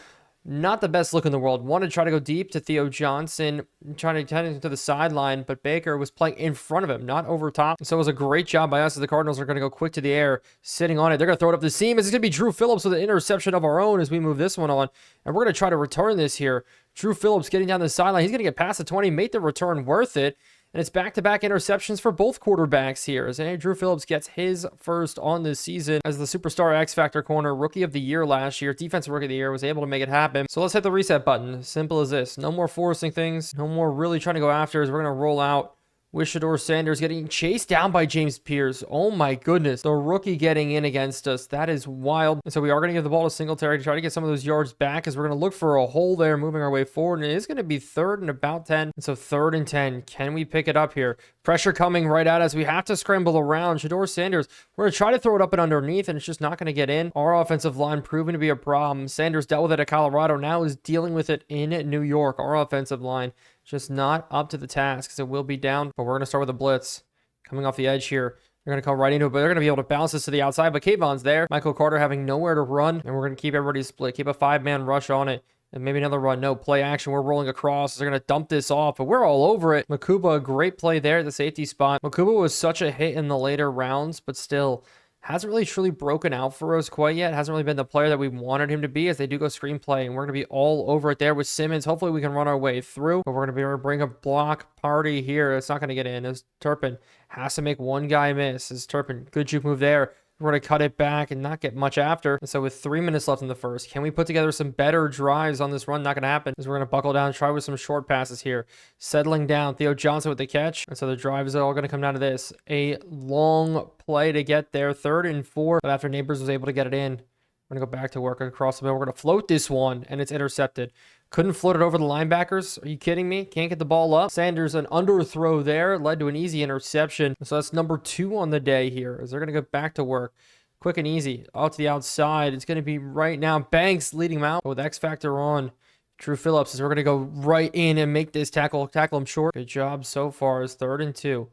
Not the best look in the world. Wanted to try to go deep to Theo Johnson, trying to turn it to the sideline, but Baker was playing in front of him, not over top. So it was a great job by us, as the Cardinals are going to go quick to the air, sitting on it. They're going to throw it up the seam. It's going to be Drew Phillips with an interception of our own as we move this one on. And we're going to try to return this here. Drew Phillips getting down the sideline. He's going to get past the 20, make the return worth it. And it's back-to-back interceptions for both quarterbacks here, as Drew Phillips gets his first on this season as the superstar X-Factor corner, rookie of the year last year, defensive rookie of the year, was able to make it happen. So let's hit the reset button. Simple as this. No more forcing things. No more really trying to go after, as we're going to roll out with Shedeur Sanders getting chased down by James Pierce. Oh my goodness. The rookie getting in against us. That is wild. And so we are going to give the ball to Singletary to try to get some of those yards back, as we're going to look for a hole there, moving our way forward. And it is going to be 3rd and about 10. And so 3rd and 10. Can we pick it up here? Pressure coming right at us. We have to scramble around. Shedeur Sanders, we're going to try to throw it up and underneath, and it's just not going to get in. Our offensive line proving to be a problem. Sanders dealt with it at Colorado. Now is dealing with it in New York. Our offensive line just not up to the task, because it will be down. But we're going to start with a blitz. Coming off the edge here. They're going to come right into it, but they're going to be able to bounce this to the outside. But Kayvon's there. Michael Carter having nowhere to run. And we're going to keep everybody split. Keep a 5-man rush on it. And maybe another run. No, play action. We're rolling across. They're going to dump this off, but we're all over it. Makuba, a great play there at the safety spot. Makuba was such a hit in the later rounds, but still hasn't really truly broken out for us quite yet. Hasn't really been the player that we wanted him to be, as they do go screenplay, and we're going to be all over it there with Simmons. Hopefully we can run our way through, but we're going to be able to bring a block party here. It's not going to get in, as Turpin has to make one guy miss. As Turpin, good juke move there. We're going to cut it back and not get much after. And so with 3 minutes left in the first, can we put together some better drives on this run? Not going to happen, as we're going to buckle down, try with some short passes here. Settling down, Theo Johnson with the catch. And so the drive is all going to come down to this. A long play to get there, 3rd and 4. But after Neighbors was able to get it in, we're going to go back to work across the middle. We're going to float this one, and it's intercepted. Couldn't float it over the linebackers. Are you kidding me? Can't get the ball up. Sanders, an underthrow there, led to an easy interception. So that's number 2 on the day here, as they're going to go back to work. Quick and easy. Out to the outside. It's going to be right now. Banks leading him out with X Factor on. Drew Phillips, as we're going to go right in and make this tackle him short. Good job so far. It's 3rd and 2.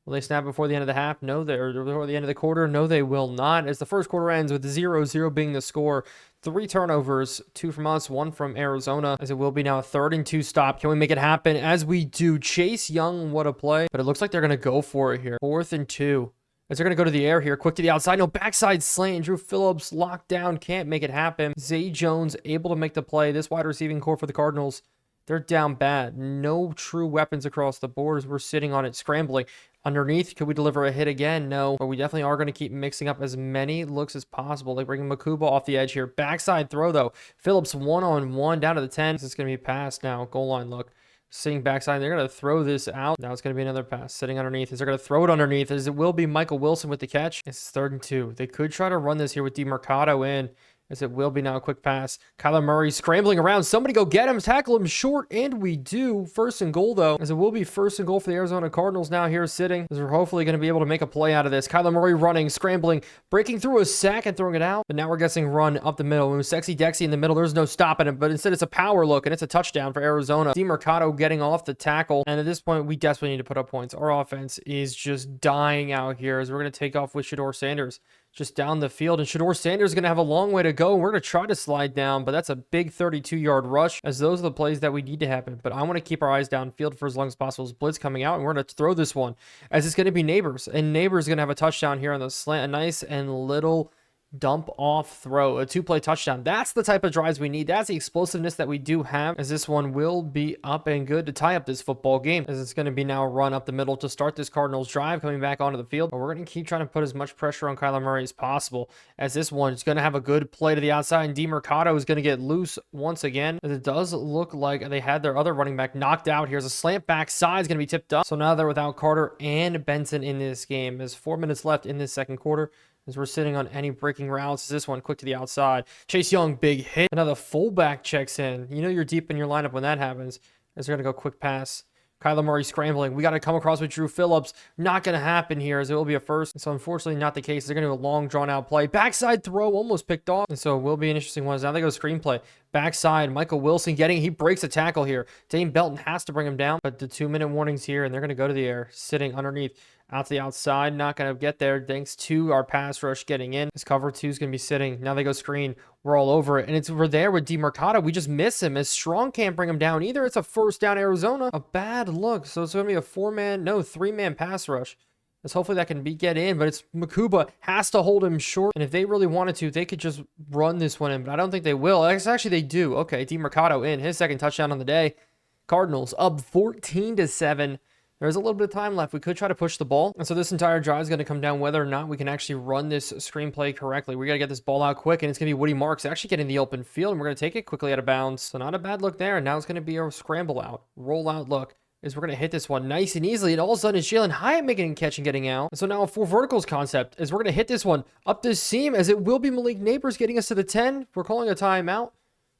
Will they snap before the end of the half? No, or before the end of the quarter? No, they will not. As the first quarter ends with 0-0 being the score. 3 turnovers, 2 from us, 1 from Arizona, as it will be now a 3rd and 2 stop. Can we make it happen? As we do, Chase Young, what a play. But it looks like they're going to go for it here. 4th and 2. As they're going to go to the air here, quick to the outside. No, backside slant. Drew Phillips locked down, can't make it happen. Zay Jones able to make the play. This wide receiving core for the Cardinals, they're down bad. No true weapons across the board as we're sitting on it, scrambling. Underneath, could we deliver a hit again? No, but we definitely are going to keep mixing up as many looks as possible, like bringing Makuba off the edge here. Backside throw, though. Phillips one-on-one down to the 10. This is going to be passed now. Goal line look. Sitting backside, they're going to throw this out. Now it's going to be another pass. Sitting underneath, as they're going to throw it underneath, as it will be Michael Wilson with the catch. It's 3rd and 2. They could try to run this here with DeMercado in, as it will be now a quick pass. Kyler Murray scrambling around. Somebody go get him. Tackle him short. And we do. 1st and goal, though, as it will be 1st and goal for the Arizona Cardinals now here sitting, as we're hopefully going to be able to make a play out of this. Kyler Murray running, scrambling, breaking through a sack and throwing it out. But now we're guessing run up the middle. It was Sexy Dexy in the middle. There's no stopping him, but instead it's a power look, and it's a touchdown for Arizona. DeMercado getting off the tackle. And at this point, we desperately need to put up points. Our offense is just dying out here as we're going to take off with Shedeur Sanders just down the field, and Shedeur Sanders is going to have a long way to go. We're going to try to slide down, but that's a big 32-yard rush, as those are the plays that we need to happen. But I want to keep our eyes downfield for as long as possible. As blitz coming out, and we're going to throw this one, as it's going to be Neighbors, and Neighbors is going to have a touchdown here on the slant. A nice and little dump off throw, a 2-play touchdown. That's the type of drives we need. That's the explosiveness that we do have, as this one will be up and good to tie up this football game, as it's going to be now a run up the middle to start this Cardinals drive coming back onto the field. But we're going to keep trying to put as much pressure on Kyler Murray as possible, as this one is going to have a good play to the outside, and DeMercado is going to get loose once again, as it does look like they had their other running back knocked out. Here's a slant backside, is going to be tipped up. So now they're without Carter and Benson in this game. There's 4 minutes left in this second quarter, as we're sitting on any breaking routes. This one quick to the outside. Chase Young, big hit. Another fullback checks in. You know you're deep in your lineup when that happens, as they're going to go quick pass. Kyler Murray scrambling. We got to come across with Drew Phillips. Not going to happen here, as it will be a first. So unfortunately not the case. They're going to do a long drawn out play. Backside throw, almost picked off. And so it will be an interesting one. Now they go screenplay. Backside, Michael Wilson he breaks a tackle here. Dane Belton has to bring him down, but the 2-minute warning's here, and they're going to go to the air, sitting underneath. Out to the outside, not going to get there thanks to our pass rush getting in. This cover 2 is going to be sitting. Now they go screen. We're all over it. And we're there with DeMercado. We just miss him, as Strong can't bring him down either. It's a first down Arizona. A bad look. So it's going to be a 3-man pass rush. As hopefully that can get in, but it's Makuba has to hold him short. And if they really wanted to, they could just run this one in, but I don't think they will. Actually, they do. Okay, DeMercado in. His second touchdown on the day. Cardinals up 14-7. There's a little bit of time left. We could try to push the ball. And so this entire drive is going to come down whether or not we can actually run this screenplay correctly. We got to get this ball out quick, and it's going to be Woody Marks actually getting the open field, and we're going to take it quickly out of bounds. So not a bad look there. And now it's going to be a scramble out, roll out look. Is we're going to hit this one nice and easily. And all of a sudden, it's Jalen Hyatt making a catch and getting out. And so now a 4 verticals concept is we're going to hit this one up this seam, as it will be Malik Neighbors getting us to the 10. We're calling a timeout.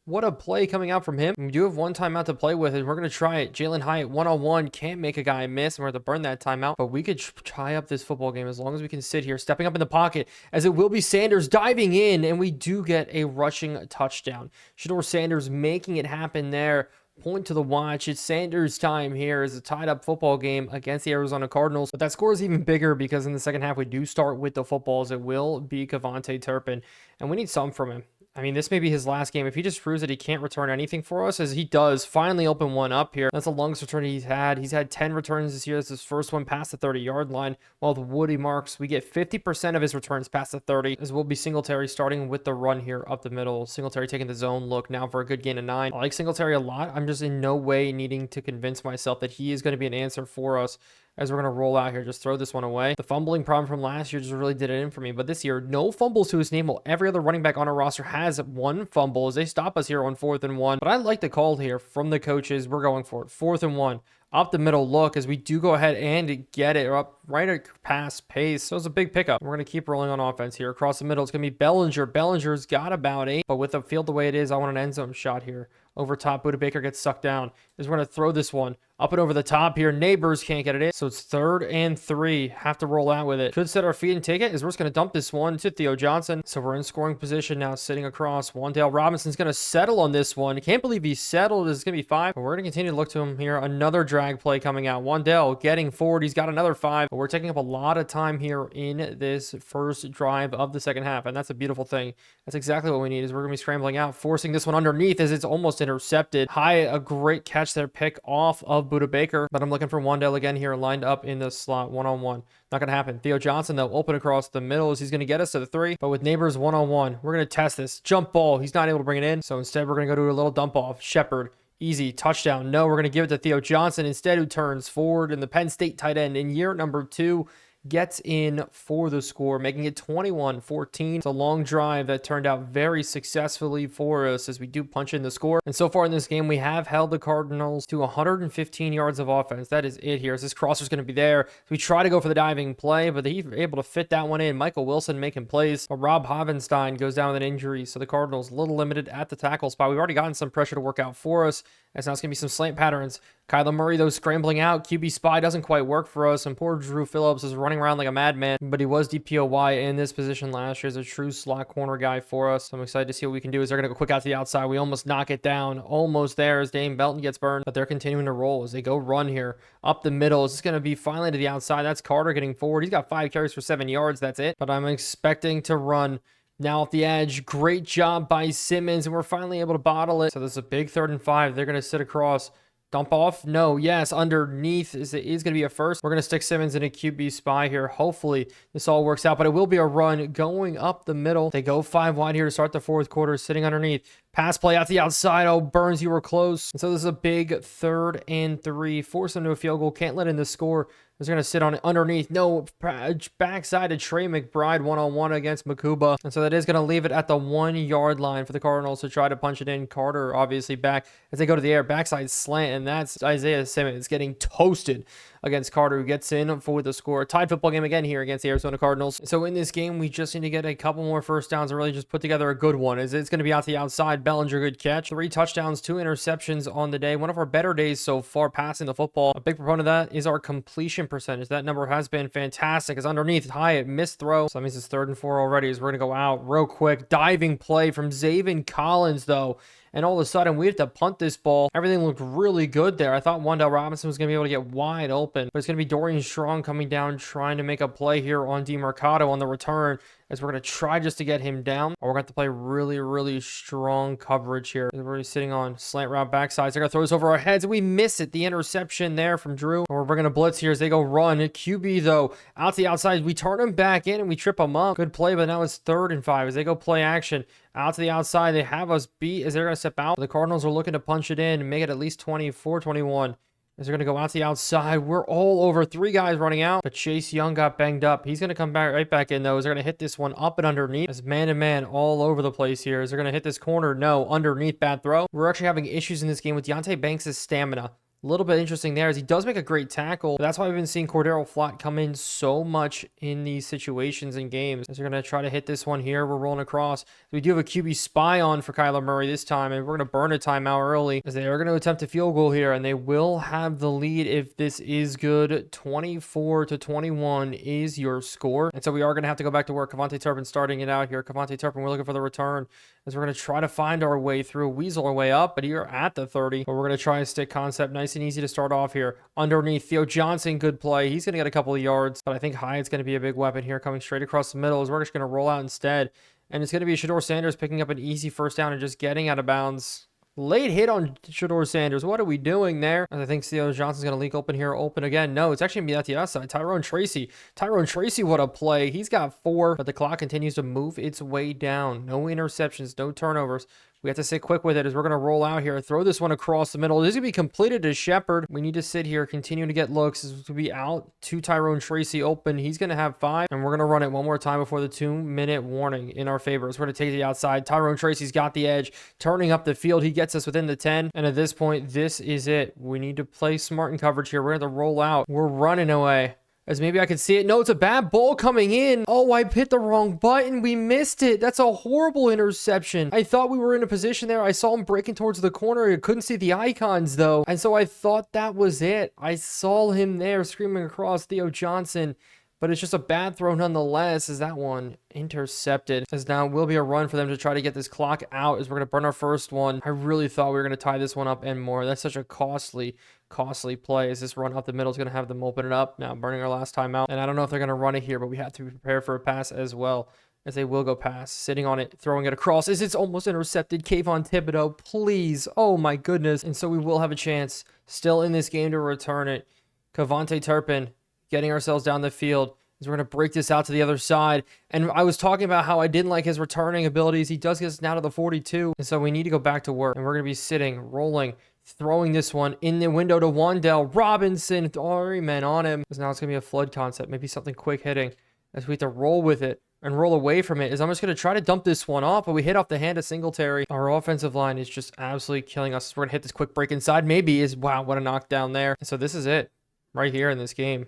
What a play coming out from him. We do have one timeout to play with, and we're going to try it. Jalen Hyatt one-on-one can't make a guy miss, and we're going to burn that timeout. But we could tie up this football game as long as we can sit here, stepping up in the pocket, as it will be Sanders diving in, and we do get a rushing touchdown. Shedeur Sanders making it happen there. Point to the watch. It's Sanders' time here as a tied-up football game against the Arizona Cardinals. But that score is even bigger because in the second half, we do start with the footballs. It will be Kavontae Turpin, and we need some from him. I mean, this may be his last game. If he just proves that he can't return anything for us, as he does finally open one up here. That's the longest return he's had. He's had 10 returns this year. This is his first one past the 30-yard line. While with Woody Marks, we get 50% of his returns past the 30. As will be Singletary starting with the run here up the middle. Singletary taking the zone look now for a good gain of 9. I like Singletary a lot. I'm just in no way needing to convince myself that he is going to be an answer for us. As we're going to roll out here, just throw this one away. The fumbling problem from last year just really did it in for me. But this year, no fumbles to his name. While every other running back on our roster has 1 fumble as they stop us here on 4th and 1. But I like the call here from the coaches. We're going for it. 4th and 1. Up the middle look as we do go ahead and get it up right at past pace. So it's a big pickup. We're going to keep rolling on offense here. Across the middle, it's going to be Bellinger. Bellinger's got about 8. But with the field the way it is, I want an end zone shot here. Over top, Buda Baker gets sucked down. We're going to throw this one Up and over the top here. Neighbors can't get it in. So it's 3rd and 3. Have to roll out with it. Could set our feet and take it, as we're just going to dump this one to Theo Johnson. So we're in scoring position now, sitting across. Wan'Dale Robinson's going to settle on this one. Can't believe he settled. It's going to be 5. But we're going to continue to look to him here. Another drag play coming out. Wan'Dale getting forward. He's got another 5. But we're taking up a lot of time here in this first drive of the second half. And that's a beautiful thing. That's exactly what we need, is we're going to be scrambling out, forcing this one underneath as it's almost intercepted. Hyatt, a great catch there, pick off of Buda Baker. But I'm looking for Wan'Dale again here, lined up in the slot, one-on-one. Not going to happen. Theo Johnson, though, open across the middle as he's going to get us to the 3. But with Neighbors one-on-one, we're going to test this. Jump ball. He's not able to bring it in. So instead, we're going to go to a little dump off. Shepard. Easy touchdown. No, we're going to give it to Theo Johnson instead, who turns forward, and the Penn State tight end in year number 2 gets in for the score, making it 21-14. It's a long drive that turned out very successfully for us as we do punch in the score. And so far in this game, we have held the Cardinals to 115 yards of offense. That is it here. As this crosser's going to be there. So we try to go for the diving play, but he's able to fit that one in. Michael Wilson making plays. But Rob Havenstein goes down with an injury, so the Cardinals a little limited at the tackle spot. We've already gotten some pressure to work out for us, as now it's going to be some slant patterns. Kyler Murray, though, scrambling out. QB spy doesn't quite work for us, and poor Drew Phillips is running around like a madman, but he was DPOY in this position last year as a true slot corner guy for us. So I'm excited to see what we can do. As they're going to go quick out to the outside. We almost knock it down. Almost there as Dane Belton gets burned, but they're continuing to roll as they go run here. Up the middle. Is this going to be finally to the outside? That's Carter getting forward. He's got 5 carries for 7 yards. That's it. But I'm expecting to run. Now off the edge. Great job by Simmons, and we're finally able to bottle it. So this is a big 3rd and 5. They're going to sit across. Dump off? No. Yes. Underneath is going to be a first. We're going to stick Simmons in a QB spy here. Hopefully this all works out, but it will be a run going up the middle. They go 5 wide here to start the 4th quarter, sitting underneath. Pass play out the outside. Oh, Burns, you were close. And so this is a big 3rd and 3. Force them to a field goal. Can't let in the score. They're going to sit on it underneath. No, backside to Trey McBride one-on-one against Makuba. And so that is going to leave it at the 1-yard line for the Cardinals to try to punch it in. Carter obviously back as they go to the air. Backside slant, and that's Isaiah Simmons getting toasted against Carter, who gets in for the score. Tied football game again here against the Arizona Cardinals. So in this game, we just need to get a couple more first downs and really just put together a good one. As it's going to be out the outside. Bellinger, good catch. 3 touchdowns, 2 interceptions on the day. One of our better days so far passing the football. A big proponent of that is our completion percentage. That number has been fantastic. As underneath, Hyatt missed throw. So that means it's 3rd and 4 already, as we're going to go out real quick. Diving play from Zaven Collins, though. And all of a sudden, we have to punt this ball. Everything looked really good there. I thought Wan'Dale Robinson was going to be able to get wide open. But it's going to be Dorian Strong coming down, trying to make a play here on DeMercado on the return, as we're going to try just to get him down. Or we're going to have to play really, really strong coverage here. We're sitting on slant route backsides. They're going to throw this over our heads. We miss it. The interception there from Drew. Or we're going to blitz here as they go run. QB, though, out to the outside. We turn him back in and we trip him up. Good play, but now it's 3rd and 5 as they go play action. Out to the outside. They have us beat as they're going to step out. The Cardinals are looking to punch it in and make it at least 24-21. As they're going to go out to the outside. We're all over. 3 guys running out. But Chase Young got banged up. He's going to come back right back in, though. As they're going to hit this one up and underneath. As man-to-man all over the place here. As they're going to hit this corner. No, underneath. Bad throw. We're actually having issues in this game with Deontay Banks' stamina. A little bit interesting there, as he does make a great tackle. But that's why we've been seeing Cordero Flott come in so much in these situations and games. As they're going to try to hit this one here. We're rolling across. We do have a QB spy on for Kyler Murray this time, and we're going to burn a timeout early, as they are going to attempt a field goal here, and they will have the lead if this is good. 24-21 is your score. And so we are going to have to go back to work. Kevontae Turpin starting it out here. Kevontae Turpin, we're looking for the return, as we're going to try to find our way through, weasel our way up, but here at the 30. But we're going to try a stick concept. Nice and easy to start off here. Underneath, Theo Johnson, good play. He's going to get a couple of yards, but I think Hyatt's going to be a big weapon here, coming straight across the middle, as we're just going to roll out instead. And it's going to be Shedeur Sanders picking up an easy first down and just getting out of bounds. Late hit on Shedeur Sanders. What are we doing there? I think Theo Johnson's going to leak open here. Open again. No, it's actually going to be at the outside. Tyrone Tracy. What a play. He's got 4, but the clock continues to move its way down. No interceptions, no turnovers. We have to sit quick with it as we're going to roll out here. Throw this one across the middle. This is going to be completed to Shepard. We need to sit here, continue to get looks. This is going to be out to Tyrone Tracy open. He's going to have 5, and we're going to run it one more time before the 2-minute warning in our favor. So we're going to take it the outside. Tyrone Tracy's got the edge, turning up the field. He gets us within the 10, and at this point, this is it. We need to play smart in coverage here. We're going to roll out. We're running away. as maybe I can see it. No, it's a bad ball coming in. Oh, I hit the wrong button. We missed it. That's a horrible interception. I thought we were in a position there. I saw him breaking towards the corner. I couldn't see the icons though. And so I thought that was it. I saw him there screaming across Theo Johnson. But it's just a bad throw nonetheless, as that one intercepted. As now will be a run for them to try to get this clock out, as we're going to burn our first one. I really thought we were going to tie this one up and more. That's such a costly play, as this run up the middle is going to have them open it up. Now burning our last time out. And I don't know if they're going to run it here, but we have to be prepared for a pass as well, as they will go pass. Sitting on it, throwing it across, as it's almost intercepted. Kayvon Thibodeau, please. Oh my goodness. And so we will have a chance still in this game to return it. Cavante Turpin getting ourselves down the field, as we're going to break this out to the other side. And I was talking about how I didn't like his returning abilities. He does get us now to the 42. And so we need to go back to work. And we're going to be sitting, rolling, throwing this one in the window to Wan'Dale Robinson. 3 men on him. Because now it's going to be a flood concept. Maybe something quick hitting, as we have to roll with it and roll away from it. As I'm just going to try to dump this one off, but we hit off the hand of Singletary. Our offensive line is just absolutely killing us. We're going to hit this quick break inside. Maybe is, wow, what a knockdown there. And so this is it right here in this game.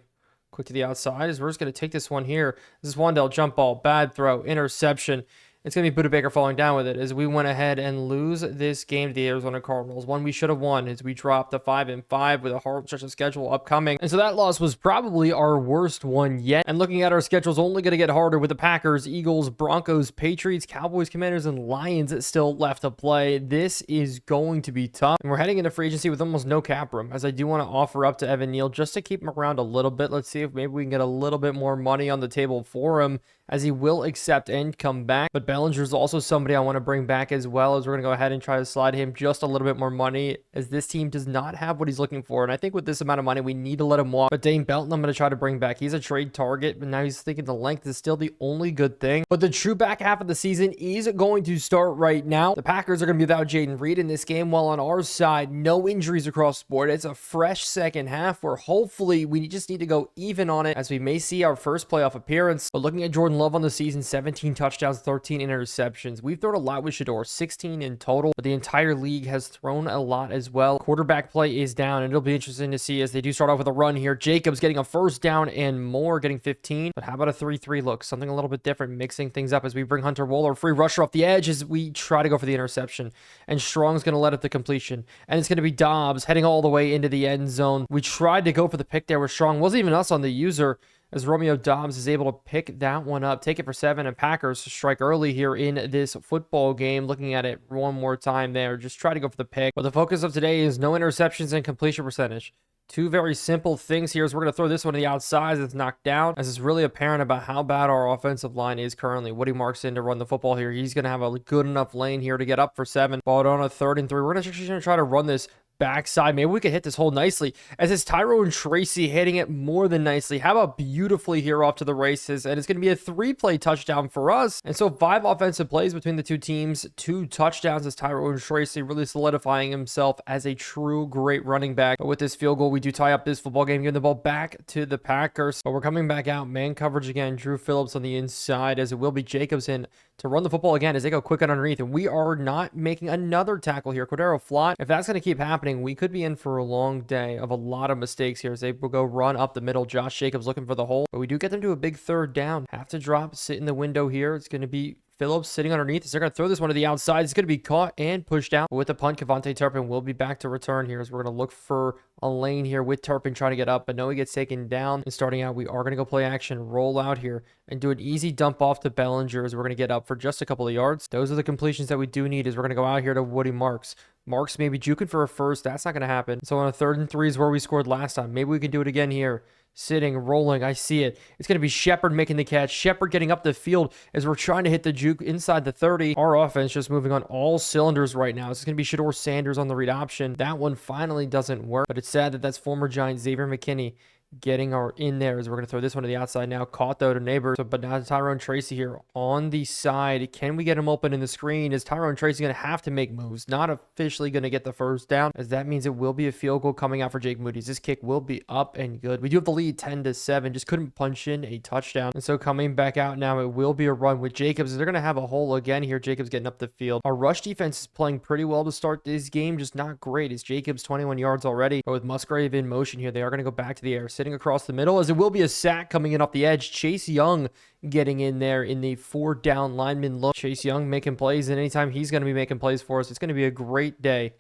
Quick to the outside, as we're just going to take this one here. This is Wan'Dale jump ball, bad throw, interception. It's going to be Buda Baker falling down with it, as we went ahead and lose this game to the Arizona Cardinals. One we should have won, as we dropped to 5-5 with a hard stretch of schedule upcoming. And so that loss was probably our worst one yet. And looking at our schedule's only going to get harder, with the Packers, Eagles, Broncos, Patriots, Cowboys, Commanders, and Lions still left to play. This is going to be tough. And we're heading into free agency with almost no cap room, as I do want to offer up to Evan Neal just to keep him around a little bit. Let's see if maybe we can get a little bit more money on the table for him, as he will accept and come back. But Bellinger's also somebody I want to bring back as well, as we're going to go ahead and try to slide him just a little bit more money, as this team does not have what he's looking for. And I think with this amount of money, we need to let him walk. But Dane Belton, I'm going to try to bring back. He's a trade target, but now he's thinking the length is still the only good thing. But the true back half of the season is going to start right now. The Packers are going to be without Jaden Reed in this game, while on our side, no injuries across the board. It's a fresh second half where hopefully we just need to go even on it, as we may see our first playoff appearance. But looking at Jordan Love on the season, 17 touchdowns, 13 interceptions. We've thrown a lot with Shedeur, 16 in total, but the entire league has thrown a lot as well. Quarterback play is down, and it'll be interesting to see, as they do start off with a run here. Jacobs getting a first down and more, getting 15. But how about a 3-3 look? Something a little bit different, mixing things up, as we bring Hunter Wohler, free rusher off the edge, as we try to go for the interception. And Strong's going to let up the completion. And it's going to be Dobbs heading all the way into the end zone. We tried to go for the pick there with Strong. Wasn't even us on the user, as Romeo Dobbs is able to pick that one up, take it for 7, and Packers strike early here in this football game. Looking at it one more time there, just try to go for the pick. But the focus of today is no interceptions and completion percentage. Two very simple things here, as we're going to throw this one to the outside as it's knocked down, as it's really apparent about how bad our offensive line is currently. Woody Marks in to run the football here. He's going to have a good enough lane here to get up for 7. Ball on a 3rd and 3. We're actually going to try to run this backside. Maybe we could hit this hole nicely, as it's Tyrone Tracy hitting it more than nicely. How about beautifully here off to the races? And it's going to be a 3-play touchdown for us. And so 5 offensive plays between the two teams, 2 touchdowns, as Tyrone Tracy really solidifying himself as a true great running back. But with this field goal, we do tie up this football game, giving the ball back to the Packers. But we're coming back out, man coverage again. Drew Phillips on the inside, as it will be Jacobs in to run the football again, as they go quick on underneath. And we are not making another tackle here. Cordero Flott, if that's going to keep happening, we could be in for a long day of a lot of mistakes here, as they will go run up the middle. Josh Jacobs looking for the hole, but we do get them to a big 3rd down. Have to drop, sit in the window here. It's going to be Phillips sitting underneath, as they're going to throw this one to the outside. It's going to be caught and pushed out. But with the punt, Cavante Turpin will be back to return here, as we're going to look for a lane here with Turpin trying to get up, but no, he gets taken down. And starting out, we are going to go play action, roll out here, and do an easy dump off to Bellinger, as we're going to get up for just a couple of yards. Those are the completions that we do need, as we're going to go out here to Woody Marks. Marks maybe juking for a first. That's not going to happen. So on a 3rd and 3 is where we scored last time. Maybe we can do it again here. Sitting, rolling, I see it. It's going to be Shepard making the catch. Shepard getting up the field, as we're trying to hit the juke inside the 30. Our offense just moving on all cylinders right now. It's going to be Shedeur Sanders on the read option. That one finally doesn't work, but it's sad that that's former Giant Xavier McKinney getting our in there, as we're going to throw this one to the outside now. Caught though to Neighbors, but now Tyrone Tracy here on the side. Can we get him open in the screen? Is Tyrone Tracy going to have to make moves? Not officially going to get the first down, as that means it will be a field goal coming out for Jake Moody's. This kick will be up and good. We do have the lead 10-7, just couldn't punch in a touchdown. And so coming back out now, it will be a run with Jacobs. They're going to have a hole again here. Jacobs getting up the field. Our rush defense is playing pretty well to start this game, just not great. It's Jacobs 21 yards already, but with Musgrave in motion here, they are going to go back to the air. sitting across the middle, as it will be a sack coming in off the edge. Chase Young getting in there in the 4-down lineman look. Chase Young making plays, and anytime he's going to be making plays for us, it's going to be a great day.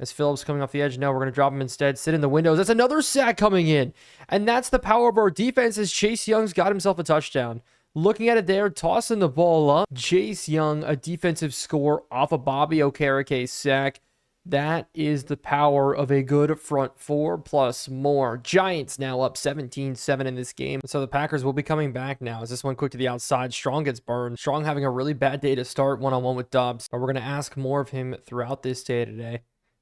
As Phillips coming off the edge, no, we're going to drop him instead. Sit in the windows. That's another sack coming in. And that's the power of our defense, as Chase Young's got himself a touchdown. Looking at it there, tossing the ball up. Chase Young, a defensive score off a Bobby Okereke sack. That is the power of a good front four plus more. Giants now up 17-7 in this game. So the Packers will be coming back now as this one quick to the outside. Strong gets burned. Strong having a really bad day to start one-on-one with Dobbs. But we're going to ask more of him throughout this day today,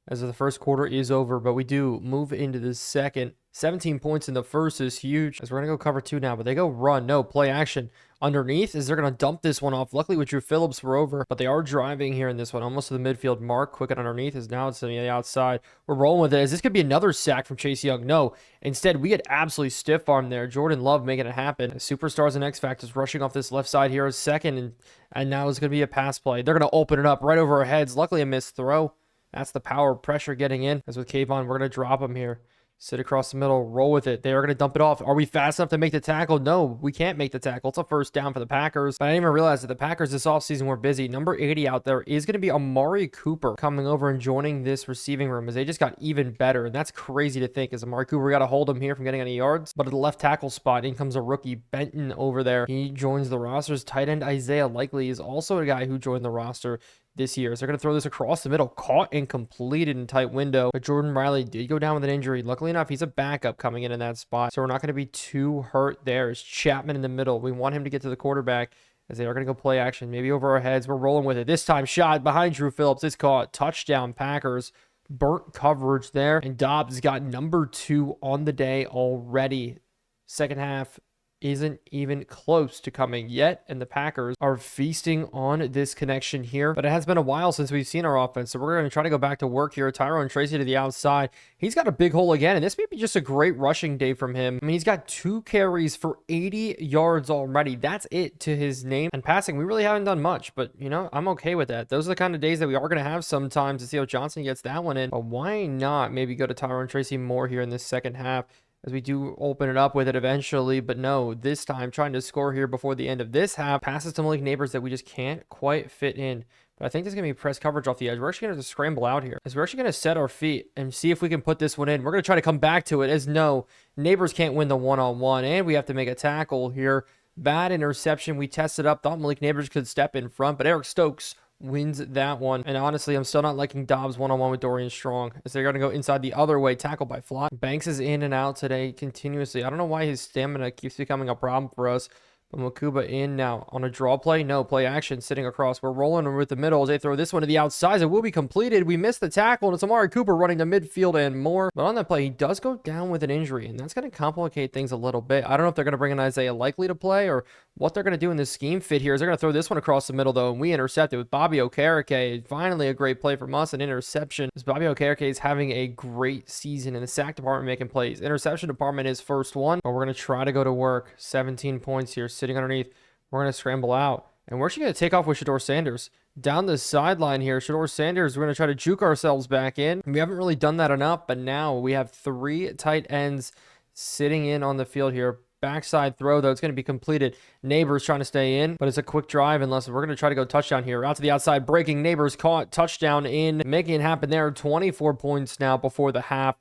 as the first quarter is over, but we do move into the second. 17 points in the first is huge, as we're going to go cover 2 now, but they go run. No, play action. Underneath, as they're going to dump this one off. Luckily, with Drew Phillips, we're over, but they are driving here in this one, almost to the midfield mark. Quick and underneath, as now it's on the outside. We're rolling with it, as this could be another sack from Chase Young. No, instead, we get absolutely stiff arm there. Jordan Love making it happen. Superstars and X Factors rushing off this left side here a second, and now it's going to be a pass play. They're going to open it up right over our heads. Luckily, a missed throw. That's the power of pressure getting in. As with Kayvon, we're going to drop him here. Sit across the middle, roll with it. They are going to dump it off. Are we fast enough to make the tackle? No, we can't make the tackle. It's a first down for the Packers. But I didn't even realize that the Packers this offseason were busy. Number 80 out there is going to be Amari Cooper coming over and joining this receiving room, as they just got even better. And that's crazy to think, as Amari Cooper got to hold him here from getting any yards. But at the left tackle spot, in comes a rookie, Benton, over there. He joins the roster's tight end. Isaiah Likely is also a guy who joined the roster this year. So they're going to throw this across the middle, caught and completed in tight window. But Jordan Riley did go down with an injury. Luckily enough, he's a backup coming in that spot, so we're not going to be too hurt there. It's Chapman in the middle. We want him to get to the quarterback, as they are going to go play action, maybe over our heads. We're rolling with it. This time, shot behind Drew Phillips. It's caught. Touchdown, Packers. Burnt coverage there, and Dobbs got number 2 on the day already. Second half isn't even close to coming yet, and the Packers are feasting on this connection here. But it has been a while since we've seen our offense, so we're going to try to go back to work here. Tyrone Tracy to the outside. He's got a big hole again, and this may be just a great rushing day from him. I mean, he's got 2 carries for 80 yards already. That's it to his name. And passing, we really haven't done much, but, you know, I'm okay with that. Those are the kind of days that we are going to have sometimes, to see how Johnson gets that one in. But why not maybe go to Tyrone Tracy more here in this second half, as we do open it up with it eventually. But no, this time trying to score here before the end of this half. Passes to Malik Neighbors that we just can't quite fit in. But I think there's going to be press coverage off the edge. We're actually going to scramble out here, as we're actually going to set our feet and see if we can put this one in. We're going to try to come back to it, as no, Neighbors can't win the one-on-one, and we have to make a tackle here. Bad interception. We tested up. Thought Malik Neighbors could step in front, but Eric Stokes wins that one. And honestly, I'm still not liking Dobbs one-on-one with Dorian Strong, as they're going to go inside the other way. Tackle by Flott. Banks is in and out today continuously. I don't know why his stamina keeps becoming a problem for us. But Makuba in now on a draw play. No, play action, sitting across. We're rolling with the middle as they throw this one to the outside. It will be completed. We missed the tackle, and it's Amari Cooper running to midfield and more. But on that play, he does go down with an injury, and that's going to complicate things a little bit. I don't know if they're going to bring in Isaiah Likely to play, or what they're going to do in this scheme fit here. Is they're going to throw this one across the middle, though, and we intercept it with Bobby Okereke. Finally, a great play from us, an interception. As Bobby Okereke is having a great season in the sack department, making plays. Interception department is first one, but we're going to try to go to work. 17 points here, sitting underneath. We're going to scramble out. And we're actually going to take off with Shedeur Sanders. Down the sideline here, Shedeur Sanders, we're going to try to juke ourselves back in. We haven't really done that enough, but now we have 3 tight ends sitting in on the field here. Backside throw, though, it's going to be completed. Neighbors trying to stay in, but it's a quick drive, unless we're going to try to go touchdown here. Out to the outside, breaking. Neighbors caught, touchdown in, making it happen there. 24 points now before the half,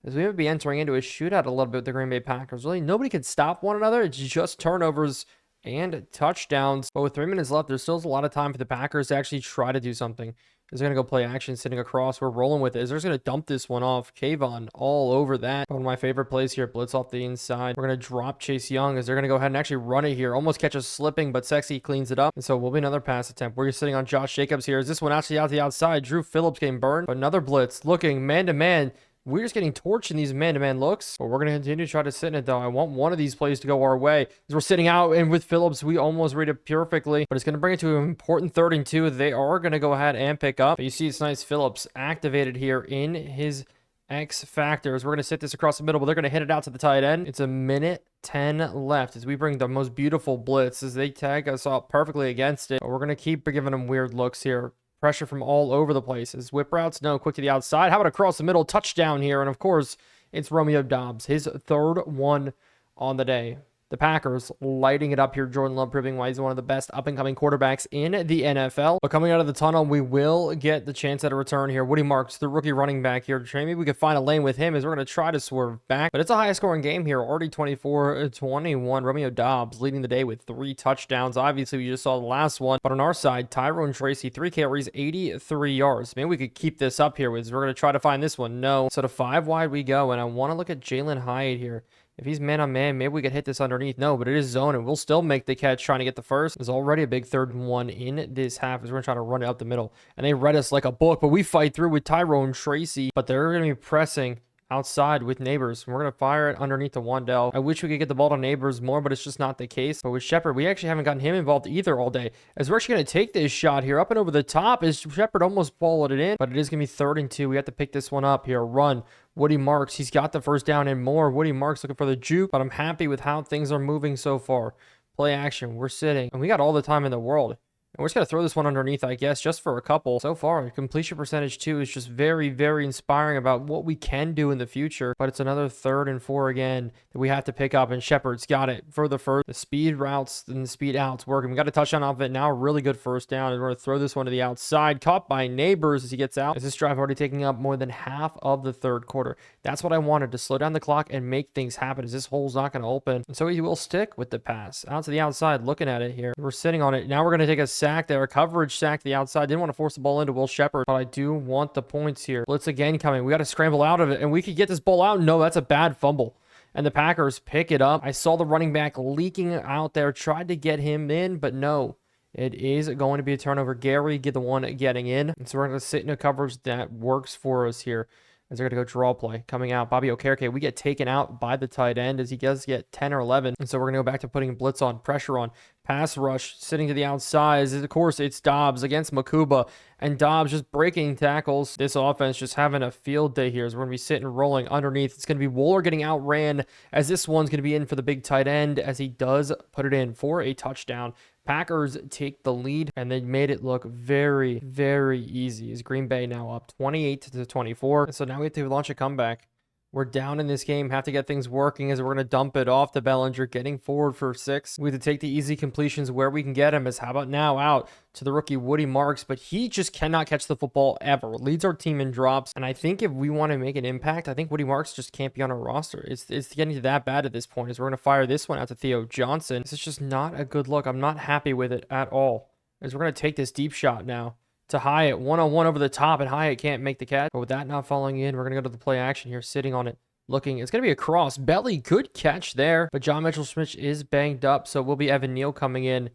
as we would be entering into a shootout a little bit with the Green Bay Packers. Really, nobody can stop one another. It's just turnovers and touchdowns. But with 3 minutes left, there's still a lot of time for the Packers to actually try to do something. Is going to go play action, sitting across. We're rolling with it. Is they're going to dump this one off. Kayvon all over that. One of my favorite plays here. Blitz off the inside. We're going to drop Chase Young, as they're going to go ahead and actually run it here. Almost catch us slipping, but Sexy cleans it up. And so will be another pass attempt. We're sitting on Josh Jacobs here. Is this one actually out to the outside? Drew Phillips getting burned. But another blitz. Looking man-to-man. We're just getting torched in these man-to-man looks, but we're going to continue to try to sit in it, though. I want one of these plays to go our way, as we're sitting out, and with Phillips, we almost read it perfectly, but it's going to bring it to an important 3rd and 2. They are going to go ahead and pick up. But you see, it's nice. Phillips activated here in his X factors. We're going to sit this across the middle, but they're going to hit it out to the tight end. It's a minute 10 left as we bring the most beautiful blitz, as they tag us up perfectly against it. But we're going to keep giving them weird looks here. Pressure from all over the place. As whip routes, no, quick to the outside. How about across the middle? Touchdown here. And of course, It's Romeo Doubs, his third one on the day. The Packers lighting it up here. Jordan Love proving why he's one of the best up-and-coming quarterbacks in the NFL. But coming out of the tunnel, we will get the chance at a return here. Woody Marks, the rookie running back here. Maybe we could find a lane with him as we're going to try to swerve back. But it's a high-scoring game here. Already 24-21. Romeo Doubs leading the day with 3 touchdowns. Obviously, we just saw the last one. But on our side, Tyrone Tracy, 3 carries, 83 yards. Maybe we could keep this up here. We're going to try to find this one. No. So to 5 wide we go. And I want to look at Jalen Hyatt here. If he's man-on-man, maybe we could hit this underneath. No, but it is zone, and we'll still make the catch trying to get the first. There's already a big 3rd and 1 in this half as we're trying to run it up the middle. And they read us like a book, but we fight through with Tyrone Tracy. But they're going to be pressing outside with Neighbors. We're going to fire it underneath to Wandell. I wish we could get the ball to Neighbors more, but it's just not the case. But with Shepard, we actually haven't gotten him involved either all day. As we're actually going to take this shot here up and over the top as Shepard almost followed it in, but it is going to be 3rd and 2. We have to pick this one up here. Run. Woody Marks, he's got the first down and more. Woody Marks looking for the juke, but I'm happy with how things are moving so far. Play action. We're sitting, and we got all the time in the world. And we're just going to throw this one underneath, I guess, just for a couple. So far, completion percentage 2 is just very, very inspiring about what we can do in the future. But it's another 3rd and 4 again that we have to pick up. And Shepard's got it for the first. The speed routes and the speed outs working. We got a touchdown off of it now. A really good first down. And we're going to throw this one to the outside. Caught by Neighbors as he gets out. Is this drive already taking up more than half of the 3rd quarter? That's what I wanted, to slow down the clock and make things happen, as this hole's not going to open. And so he will stick with the pass. Out to the outside, looking at it here. We're sitting on it. Now we're going to take a sack there. A coverage sack to the outside. Didn't want to force the ball into Will Shepard, but I do want the points here. Blitz again coming. We got to scramble out of it, and we could get this ball out. No, that's a bad fumble. And the Packers pick it up. I saw the running back leaking out there. Tried to get him in, but no. It is going to be a turnover. Gary get the one getting in. And so we're going to sit in a coverage that works for us here. As they're going to go draw play. Coming out, Bobby Okereke, we get taken out by the tight end as he does get 10 or 11. And so we're going to go back to putting blitz on, pressure on, pass rush, sitting to the outside. Of course, it's Doubs against Makuba. And Doubs just breaking tackles. This offense just having a field day here as we're going to be sitting rolling underneath. It's going to be Wooler getting outran as this one's going to be in for the big tight end as he does put it in for a touchdown. Packers take the lead, and they made it look very, very easy. As Green Bay now up 28-24. So now we have to launch a comeback. We're down in this game, have to get things working as we're going to dump it off to Bellinger, getting forward for 6. We have to take the easy completions where we can get him. As how about now out to the rookie Woody Marks, but he just cannot catch the football ever. Leads our team in drops, and I think if we want to make an impact, I think Woody Marks just can't be on our roster. It's getting that bad at this point as we're going to fire this one out to Theo Johnson. This is just not a good look. I'm not happy with it at all. As we're going to take this deep shot now to Hyatt, one-on-one over the top, and Hyatt can't make the catch. But with that not falling in, we're going to go to the play action here, sitting on it, looking. It's going to be a cross. Belly, good catch there, but John Mitchell-Smith is banged up, so it will be Evan Neal coming in.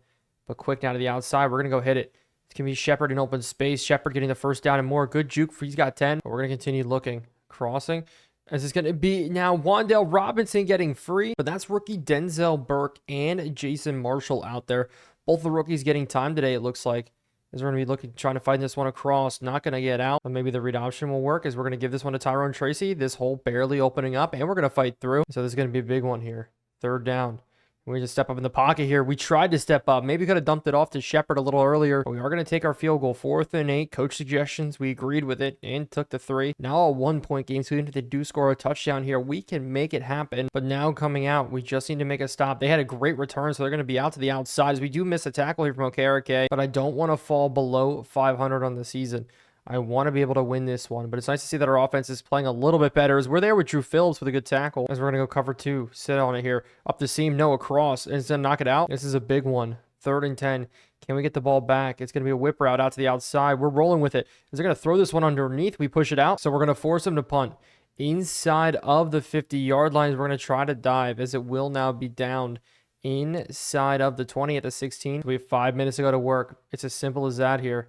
But quick now to the outside. We're going to go hit it. It's going to be Shepard in open space. Shepard getting the first down and more. Good juke. He's got 10, but we're going to continue looking. Crossing. As it's going to be now Wandell Robinson getting free, but that's rookie Denzel Burke and Jason Marshall out there. Both the rookies getting time today, it looks like. As we're going to be looking, trying to find this one across. Not going to get out. But maybe the read option will work as we're going to give this one to Tyrone Tracy. This hole barely opening up, and we're going to fight through. So this is going to be a big one here. 3rd down. We just step up in the pocket here. We tried to step up. Maybe could have dumped it off to Shepard a little earlier. But we are going to take our field goal. 4th and 8. Coach suggestions. We agreed with it and took the 3. Now a 1-point game. So even if they do score a touchdown here, we can make it happen. But now coming out, we just need to make a stop. They had a great return, so they're going to be out to the outside. As we do miss a tackle here from Okereke. But I don't want to fall below 500 on the season. I want to be able to win this one, but it's nice to see that our offense is playing a little bit better as we're there with Drew Phillips with a good tackle. As we're going to go cover 2, sit on it here, up the seam, no across, and it's going to knock it out. This is a big one. 3rd and 10. Can we get the ball back? It's going to be a whip route out to the outside. We're rolling with it. Is they're going to throw this one underneath. We push it out, so we're going to force them to punt. Inside of the 50-yard lines, we're going to try to dive as it will now be downed inside of the 20 at the 16. We have 5 minutes to go to work. It's as simple as that here.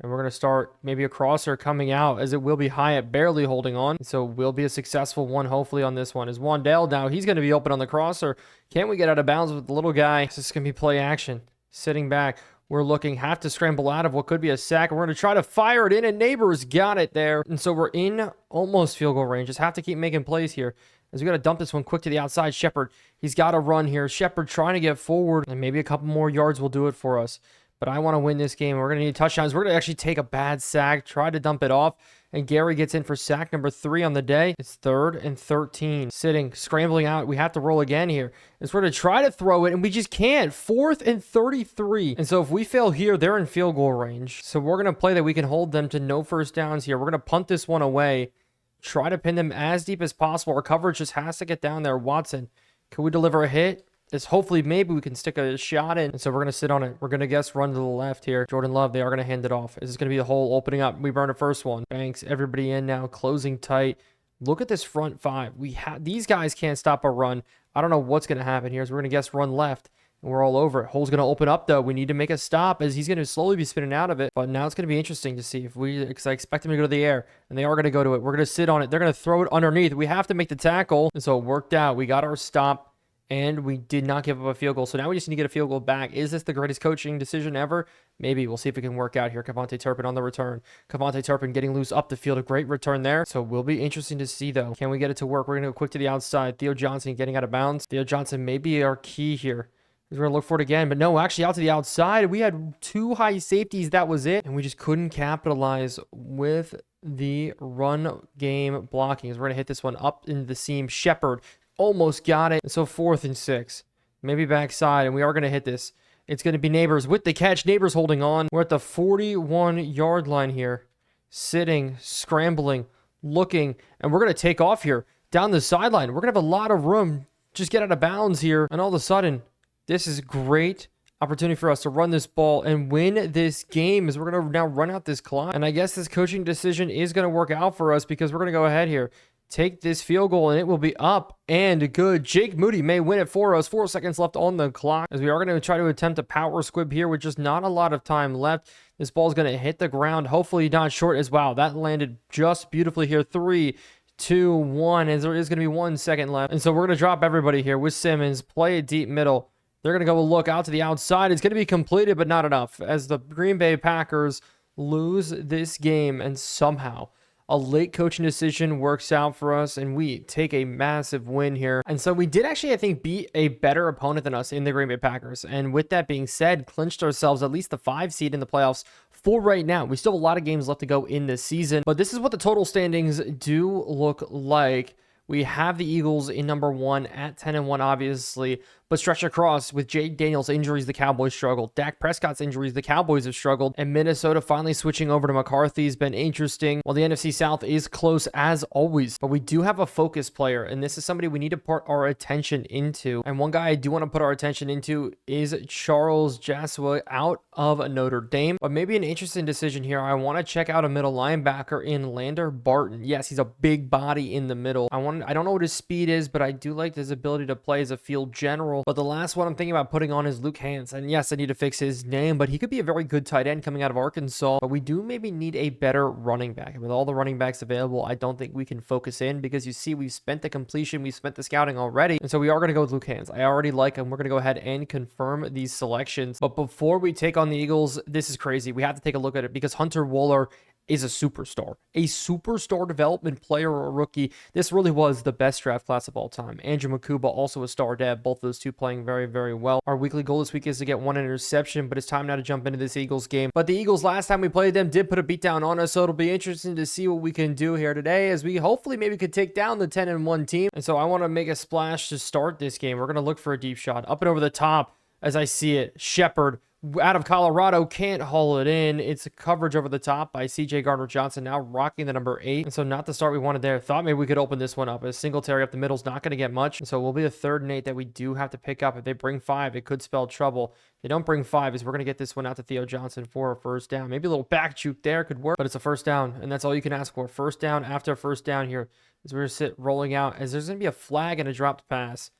And we're going to start maybe a crosser coming out as it will be Hyatt barely holding on. So will be a successful one hopefully on this one. Is Wandell now. He's going to be open on the crosser. Can we get out of bounds with the little guy? This is going to be play action. Sitting back. We're looking, have to scramble out of what could be a sack. We're going to try to fire it in, and Neighbors got it there. And so we're in almost field goal range. Just have to keep making plays here. As we got to dump this one quick to the outside. Shepard, he's got to run here. Shepard trying to get forward, and maybe a couple more yards will do it for us. But I want to win this game. We're going to need touchdowns. We're going to actually take a bad sack, try to dump it off, and Gary gets in for sack number 3 on the day. It's 3rd and 13. Sitting, scrambling out. We have to roll again here. As we're going to try to throw it, and we just can't. 4th and 33. And so if we fail here, they're in field goal range. So we're going to play that we can hold them to no first downs here. We're going to punt this one away. Try to pin them as deep as possible. Our coverage just has to get down there. Watson, can we deliver a hit? It's hopefully maybe we can stick a shot in. And so we're going to sit on it. We're going to guess run to the left here. Jordan Love, they are going to hand it off. Is this going to be the hole opening up? We burn the first one. Banks, everybody in now, closing tight. Look at this front 5. These guys can't stop a run. I don't know what's going to happen here. So we're going to guess run left. And we're all over it. Hole's going to open up, though. We need to make a stop as he's going to slowly be spinning out of it. But now it's going to be interesting to see because I expect him to go to the air. And they are going to go to it. We're going to sit on it. They're going to throw it underneath. We have to make the tackle. And so it worked out. We got our stop. And we did not give up a field goal. So now we just need to get a field goal back. Is this the greatest coaching decision ever? Maybe. We'll see if it can work out here. Kevontae Turpin on the return. Kevontae Turpin getting loose up the field. A great return there. So will be interesting to see, though. Can we get it to work? We're going to go quick to the outside. Theo Johnson getting out of bounds. Theo Johnson may be our key here. We're going to look for it again. But no, actually out to the outside. We had 2 high safeties. That was it. And we just couldn't capitalize with the run game blocking. As we're going to hit this one up into the seam. Shepard almost got it. And so 4th and 6. Maybe backside. And we are going to hit this. It's going to be Neighbors with the catch. Neighbors holding on. We're at the 41-yard line here. Sitting, scrambling, looking. And we're going to take off here down the sideline. We're going to have a lot of room. Just get out of bounds here. And all of a sudden, this is great opportunity for us to run this ball and win this game as we're going to now run out this clock. And I guess this coaching decision is going to work out for us because we're going to go ahead here. Take this field goal and it will be up and good. Jake Moody may win it for us. 4 seconds left on the clock as we are going to try to attempt a power squib here with just not a lot of time left. This ball is going to hit the ground. Hopefully not short as well. That landed just beautifully here. 3, 2, 1 as there is going to be 1 second left. And so we're going to drop everybody here with Simmons. Play it deep middle. They're going to go look out to the outside. It's going to be completed, but not enough as the Green Bay Packers lose this game. And somehow a late coaching decision works out for us, and we take a massive win here. And so we did actually, I think, beat a better opponent than us in the Green Bay Packers. And with that being said, clinched ourselves at least the 5 seed in the playoffs for right now. We still have a lot of games left to go in this season, but this is what the total standings do look like. We have the Eagles in number 1 at 10-1, obviously, but stretch across with Jay Daniels' injuries, the Cowboys struggled. Dak Prescott's injuries, the Cowboys have struggled. And Minnesota finally switching over to McCarthy has been interesting. While the NFC South is close as always, but we do have a focus player, and this is somebody we need to put our attention into. And one guy I do want to put our attention into is Charles Jasua out of Notre Dame. But maybe an interesting decision here. I want to check out a middle linebacker in Lander Barton. Yes, he's a big body in the middle. I don't know what his speed is, but I do like his ability to play as a field general. But the last one I'm thinking about putting on is Luke Hance. And yes, I need to fix his name, but he could be a very good tight end coming out of Arkansas. But we do maybe need a better running back. And with all the running backs available, I don't think we can focus in because you see, we've spent the completion, we've spent the scouting already. And so we are going to go with Luke Hance. I already like him. We're going to go ahead and confirm these selections. But before we take on the Eagles, this is crazy. We have to take a look at it because Hunter Wooler is a superstar development player or a rookie. This really was the best draft class of all time. Andrew Makuba, also a star dev, both those two playing very, very well. Our weekly goal this week is to get 1 interception, but it's time now to jump into this Eagles game. But the Eagles, last time we played them, did put a beat down on us, so it'll be interesting to see what we can do here today as we hopefully maybe could take down the 10-1 team. And so I want to make a splash to start this game. We're going to look for a deep shot up and over the top as I see it. Shepard out of Colorado can't haul it in. It's a coverage over the top by CJ Gardner-Johnson, now rocking the number 8. And so not the start we wanted there. Thought maybe we could open this one up. A Singletary up the middle is not going to get much. And so we'll be a 3rd and 8 that we do have to pick up. If they bring 5, it could spell trouble. If they don't bring 5, we're going to get this one out to Theo Johnson for a first down. Maybe a little back juke there could work, but it's a first down, and that's all you can ask for. First down after first down here as we're going to sit rolling out as there's going to be a flag and a dropped pass.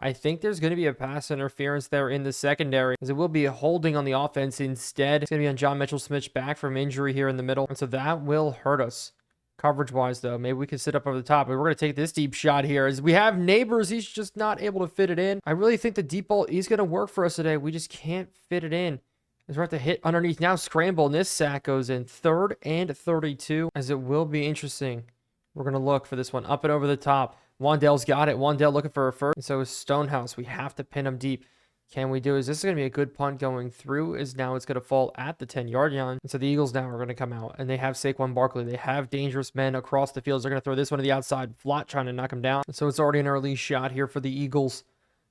I think there's going to be a pass interference there in the secondary, as it will be holding on the offense instead. It's going to be on John Mitchell-Smith back from injury here in the middle. And so that will hurt us coverage-wise, though. Maybe we can sit up over the top. But we're going to take this deep shot here as we have Neighbors. He's just not able to fit it in. I really think the deep ball is going to work for us today. We just can't fit it in. As we're at the hit underneath now, scramble, and this sack goes in 3rd and 32, as it will be interesting. We're going to look for this one up and over the top. Wandale's got it. Wandale looking for a first. And so is Stonehouse. We have to pin him deep. Can we do is this is going to be a good punt going through as now it's going to fall at the 10-yard line. And so the Eagles now are going to come out and they have Saquon Barkley. They have dangerous men across the field. They're going to throw this one to the outside, flat trying to knock him down. And so it's already an early shot here for the Eagles.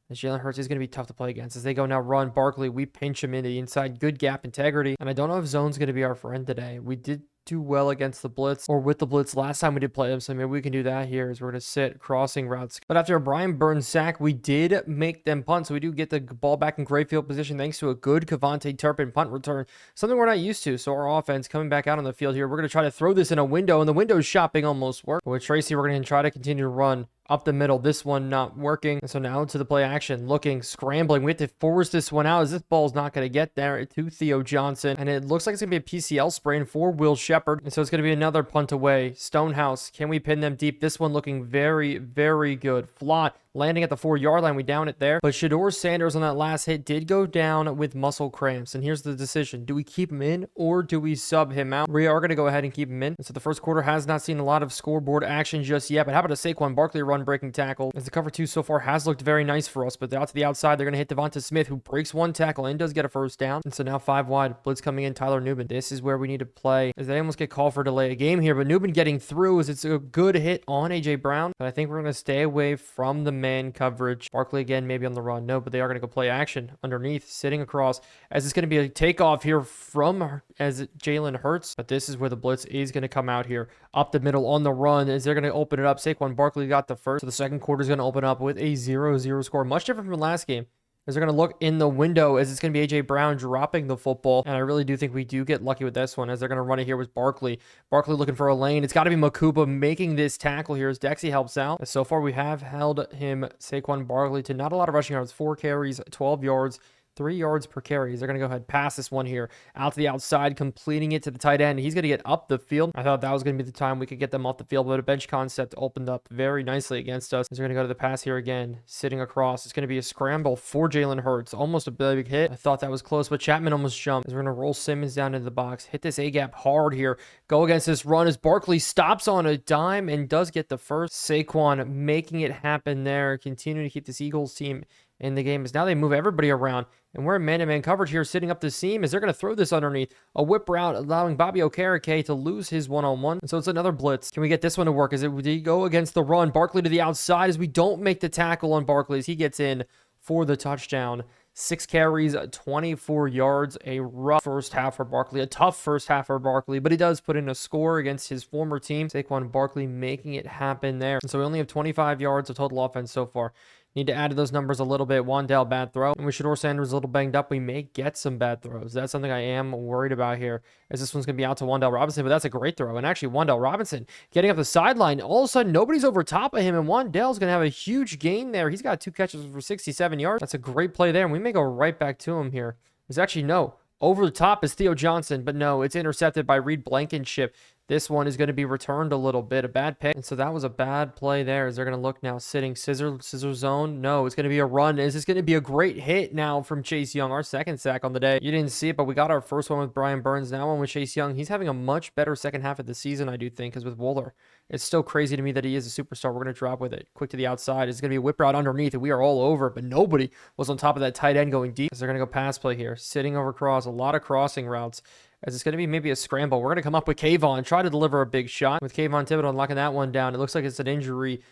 As Jalen Hurts is going to be tough to play against. As they go now run, Barkley, we pinch him into the inside. Good gap integrity. And I don't know if zone's going to be our friend today. We did do well against the blitz or with the blitz last time we did play them, so maybe we can do that here as we're going to sit crossing routes. But after a Brian Burns sack, we did make them punt, so we do get the ball back in great field position thanks to a good Kevontae Turpin punt return, something we're not used to. So our offense coming back out on the field here, we're going to try to throw this in a window, and the window shopping almost worked. With Tracy, we're going to try to continue to run up the middle. This one not working. And so now to the play action, looking, scrambling. We have to force this one out as this ball's not going to get there to Theo Johnson. And it looks like it's going to be a PCL sprain for Will Shepard. And so it's going to be another punt away. Stonehouse, can we pin them deep? This one looking very, very good. Flott landing at the 4-yard line. We down it there. But Shador Sanders on that last hit did go down with muscle cramps. And here's the decision. Do we keep him in or do we sub him out? We are going to go ahead and keep him in. And so the first quarter has not seen a lot of scoreboard action just yet. But how about a Saquon Barkley run breaking tackle? As the cover 2 so far has looked very nice for us. But out to the outside, they're going to hit Devonta Smith, who breaks one tackle and does get a first down. And so now 5 wide. Blitz coming in. Tyler Newman. This is where we need to play. As they almost get called for delay a game here. But Newman getting through as it's a good hit on A.J. Brown. But I think we're going to stay away from the man coverage. Barkley again, maybe on the run. No, but they are going to go play action underneath, sitting across, as it's going to be a takeoff here from as Jalen Hurts. But this is where the blitz is going to come out here up the middle on the run as they're going to open it up. Saquon Barkley got the first. So the second quarter is going to open up with a 0-0 score. Much different from last game. As they're going to look in the window as it's going to be A.J. Brown dropping the football. And I really do think we do get lucky with this one as they're going to run it here with Barkley. Barkley looking for a lane. It's got to be Makuba making this tackle here as Dexy helps out. So far we have held him, Saquon Barkley, to not a lot of rushing yards. 4 carries, 12 yards. 3 yards per carry. They're going to go ahead and pass this one here out to the outside, completing it to the tight end. He's going to get up the field. I thought that was going to be the time we could get them off the field, but a bench concept opened up very nicely against us. They're going to go to the pass here again, sitting across. It's going to be a scramble for Jalen Hurts. Almost a big hit. I thought that was close, but Chapman almost jumped. As we're going to roll Simmons down into the box, hit this A-gap hard here, go against this run as Barkley stops on a dime and does get the first. Saquon making it happen there, continuing to keep this Eagles team in the game as now they move everybody around. And we're in man-to-man coverage here, sitting up the seam as they're going to throw this underneath. A whip route, allowing Bobby Okereke to lose his one-on-one. And so it's another blitz. Can we get this one to work? As it go against the run? Barkley to the outside as we don't make the tackle on Barkley as he gets in for the touchdown. 6 carries, 24 yards. A rough first half for Barkley. A tough first half for Barkley, but he does put in a score against his former team. Saquon Barkley making it happen there. And so we only have 25 yards of total offense so far. Need to add to those numbers a little bit. Wandell, bad throw. And with Shador Sanders a little banged up, we may get some bad throws. That's something I am worried about here, as this one's going to be out to Wandell Robinson, but that's a great throw. And actually, Wandell Robinson getting up the sideline. All of a sudden, nobody's over top of him, and Wandell's going to have a huge gain there. He's got 2 catches for 67 yards. That's a great play there, and we may go right back to him here. There's actually no. Over the top is Theo Johnson, but no, it's intercepted by Reed Blankenship. This one is going to be returned a little bit. A bad pick. And so that was a bad play there as they're going to look now sitting scissor zone. No, it's going to be a run. Is this going to be a great hit now from Chase Young? Our second sack on the day. You didn't see it, but we got our first one with Brian Burns. Now one with Chase Young. He's having a much better second half of the season, I do think, because with Wooler, it's still crazy to me that he is a superstar. We're going to drop with it. Quick to the outside. It's going to be a whip route underneath, and we are all over, but nobody was on top of that tight end going deep. So they're going to go pass play here. Sitting over cross. A lot of crossing routes. As it's going to be maybe a scramble. We're going to come up with Kayvon, try to deliver a big shot. With Kayvon Thibodeau locking that one down. It looks like it's an injury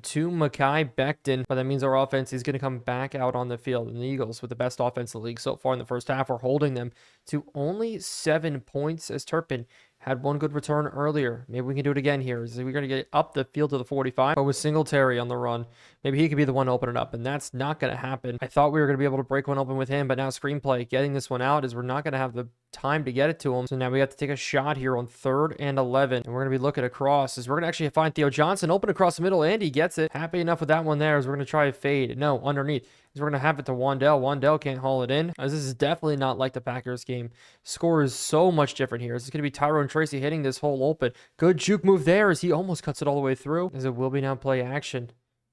to Mekhi Becton, but that means our offense is going to come back out on the field. And the Eagles, with the best offense in the league so far in the first half, are holding them to only 7 points as Turpin had one good return earlier. Maybe we can do it again here. We're going to get up the field to the 45, but with Singletary on the run, maybe he could be the one to open it up, and that's not going to happen. I thought we were going to be able to break one open with him, but now screenplay, getting this one out is we're not going to have the time to get it to him. So now we have to take a shot here on 3rd and 11, and we're going to be looking across as we're going to actually find Theo Johnson open across the middle, and he gets it. Happy enough with that one there as we're going to try a fade. No, underneath. We're going to have it to Wandell. Wandell can't haul it in, as this is definitely not like the Packers game. Score is so much different here. This is going to be Tyrone Tracy hitting this hole open. Good juke move there as he almost cuts it all the way through, as it will be now play action.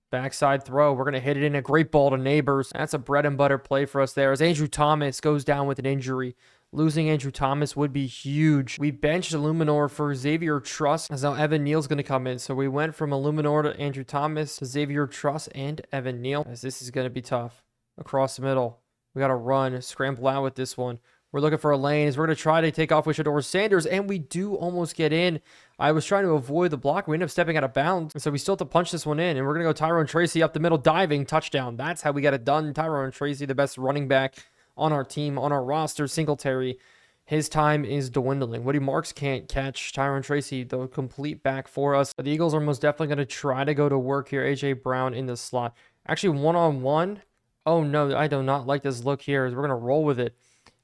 Backside throw. We're going to hit it in. A great ball to Neighbors. That's a bread and butter play for us there as Andrew Thomas goes down with an injury. Losing Andrew Thomas would be huge. We benched Illuminor for Xavier Truss, as now Evan Neal's going to come in. So we went from Illuminor to Andrew Thomas to Xavier Truss and Evan Neal, as this is going to be tough. Across the middle. We got to run, scramble out with this one. We're looking for a lane as we're going to try to take off with Shedeur Sanders, and we do almost get in. I was trying to avoid the block. We end up stepping out of bounds, and so we still have to punch this one in, and we're going to go Tyrone Tracy up the middle, diving, touchdown. That's how we got it done. Tyrone Tracy, the best running back on our team, on our roster. Singletary, his time is dwindling. Woody Marks can't catch. Tyrone Tracy, the complete back for us. But the Eagles are most definitely going to try to go to work here. A.J. Brown in the slot. Actually, one-on-one. Oh, no, I do not like this look here. We're going to roll with it.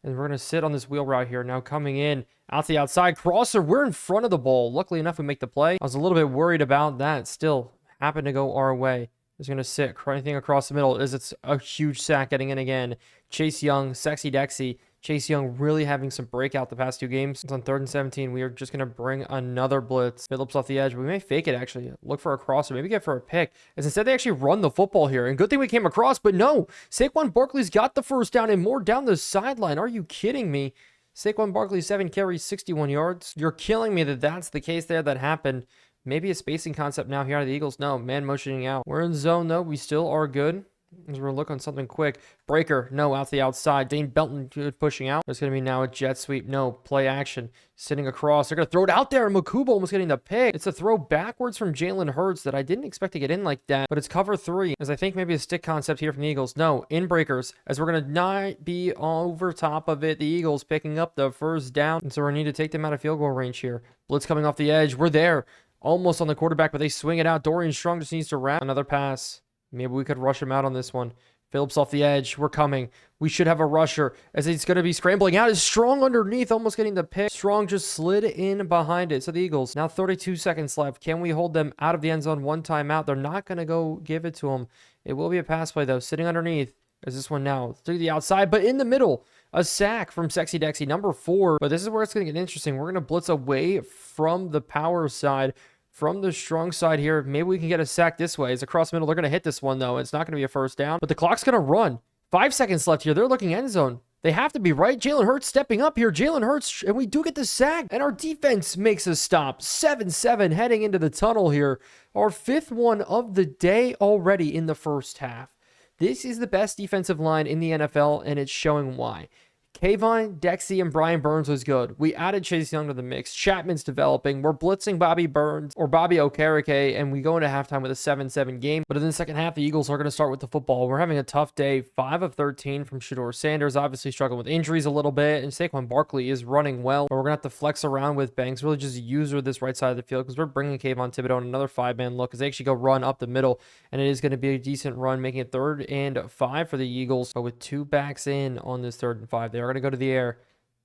And we're going to sit on this wheel route here. Now coming in out to the outside. Crosser, we're in front of the ball. Luckily enough, we make the play. I was a little bit worried about that. Still happened to go our way. It's going to sit anything across the middle. It's a huge sack getting in again. Chase Young, Sexy Dexy. Chase Young really having some breakout the past 2 games. It's on 3rd and 17. We are just going to bring another blitz. Phillips off the edge. We may fake it, actually. Look for a crosser. Maybe get for a pick. As instead, they actually run the football here. And good thing we came across, but no. Saquon Barkley's got the first down and more down the sideline. Are you kidding me? Saquon Barkley, 7 carries, 61 yards. You're killing me that that's the case there that happened. Maybe a spacing concept now here out of the Eagles. No, man motioning out. We're in zone, though. We still are good. As we're looking on something quick. Breaker, no, out the outside. Dane Belton pushing out. There's going to be now a jet sweep. No, play action. Sitting across. They're going to throw it out there. And Makuba almost getting the pick. It's a throw backwards from Jalen Hurts that I didn't expect to get in like that. But it's cover 3. As I think maybe a stick concept here from the Eagles. No, in breakers. As we're going to not be over top of it. The Eagles picking up the first down. And so we need to take them out of field goal range here. Blitz coming off the edge. We're there. Almost on the quarterback, but they swing it out. Dorian Strong just needs to wrap. Another pass. Maybe we could rush him out on this one. Phillips off the edge. We're coming. We should have a rusher as he's going to be scrambling out. Is Strong underneath, almost getting the pick. Strong just slid in behind it. So the Eagles, now 32 seconds left. Can we hold them out of the end zone 1 timeout? They're not going to go give it to him. It will be a pass play, though. Sitting underneath. Is this one now through the outside, but in the middle. A sack from Sexy Dexy, number 4. But this is where it's going to get interesting. We're going to blitz away from the power side. From the strong side here, maybe we can get a sack this way. It's across the middle. They're going to hit this one, though. It's not going to be a first down, but the clock's going to run. 5 seconds left here. They're looking end zone. They have to be, right? Jalen Hurts stepping up here. Jalen Hurts, and we do get the sack. And our defense makes a stop. 7-7 heading into the tunnel here. Our 5th one of the day already in the first half. This is the best defensive line in the NFL, and it's showing why. Kayvon, Dexy, and Brian Burns was good. We added Chase Young to the mix. Chapman's developing. We're blitzing Bobby Burns or Bobby Okereke, and we go into halftime with a 7-7 game. But in the second half, the Eagles are going to start with the football. We're having a tough day. 5 of 13 from Shedeur Sanders, obviously struggling with injuries a little bit, and Saquon Barkley is running well. But we're going to have to flex around with Banks, really just use her this right side of the field because we're bringing Kayvon Thibodeau on another 5-man look as they actually go run up the middle, and it is going to be a decent run, making it 3rd and 5 for the Eagles. But with 2 backs in on this 3rd and 5, they are going to go to the air.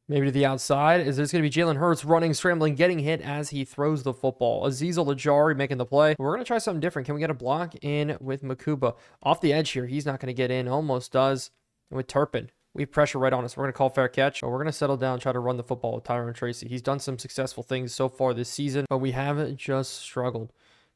Maybe to the outside. Is there's going to be Jalen Hurts running, scrambling, getting hit as he throws the football. Azeez Ojulari making the play. We're going to try something different. Can we get a block in with Makuba? Off the edge here. He's not going to get in. Almost does. And with Turpin, we have pressure right on us. We're going to call fair catch. But we're going to settle down and try to run the football with Tyrone Tracy. He's done some successful things so far this season, but we haven't just struggled.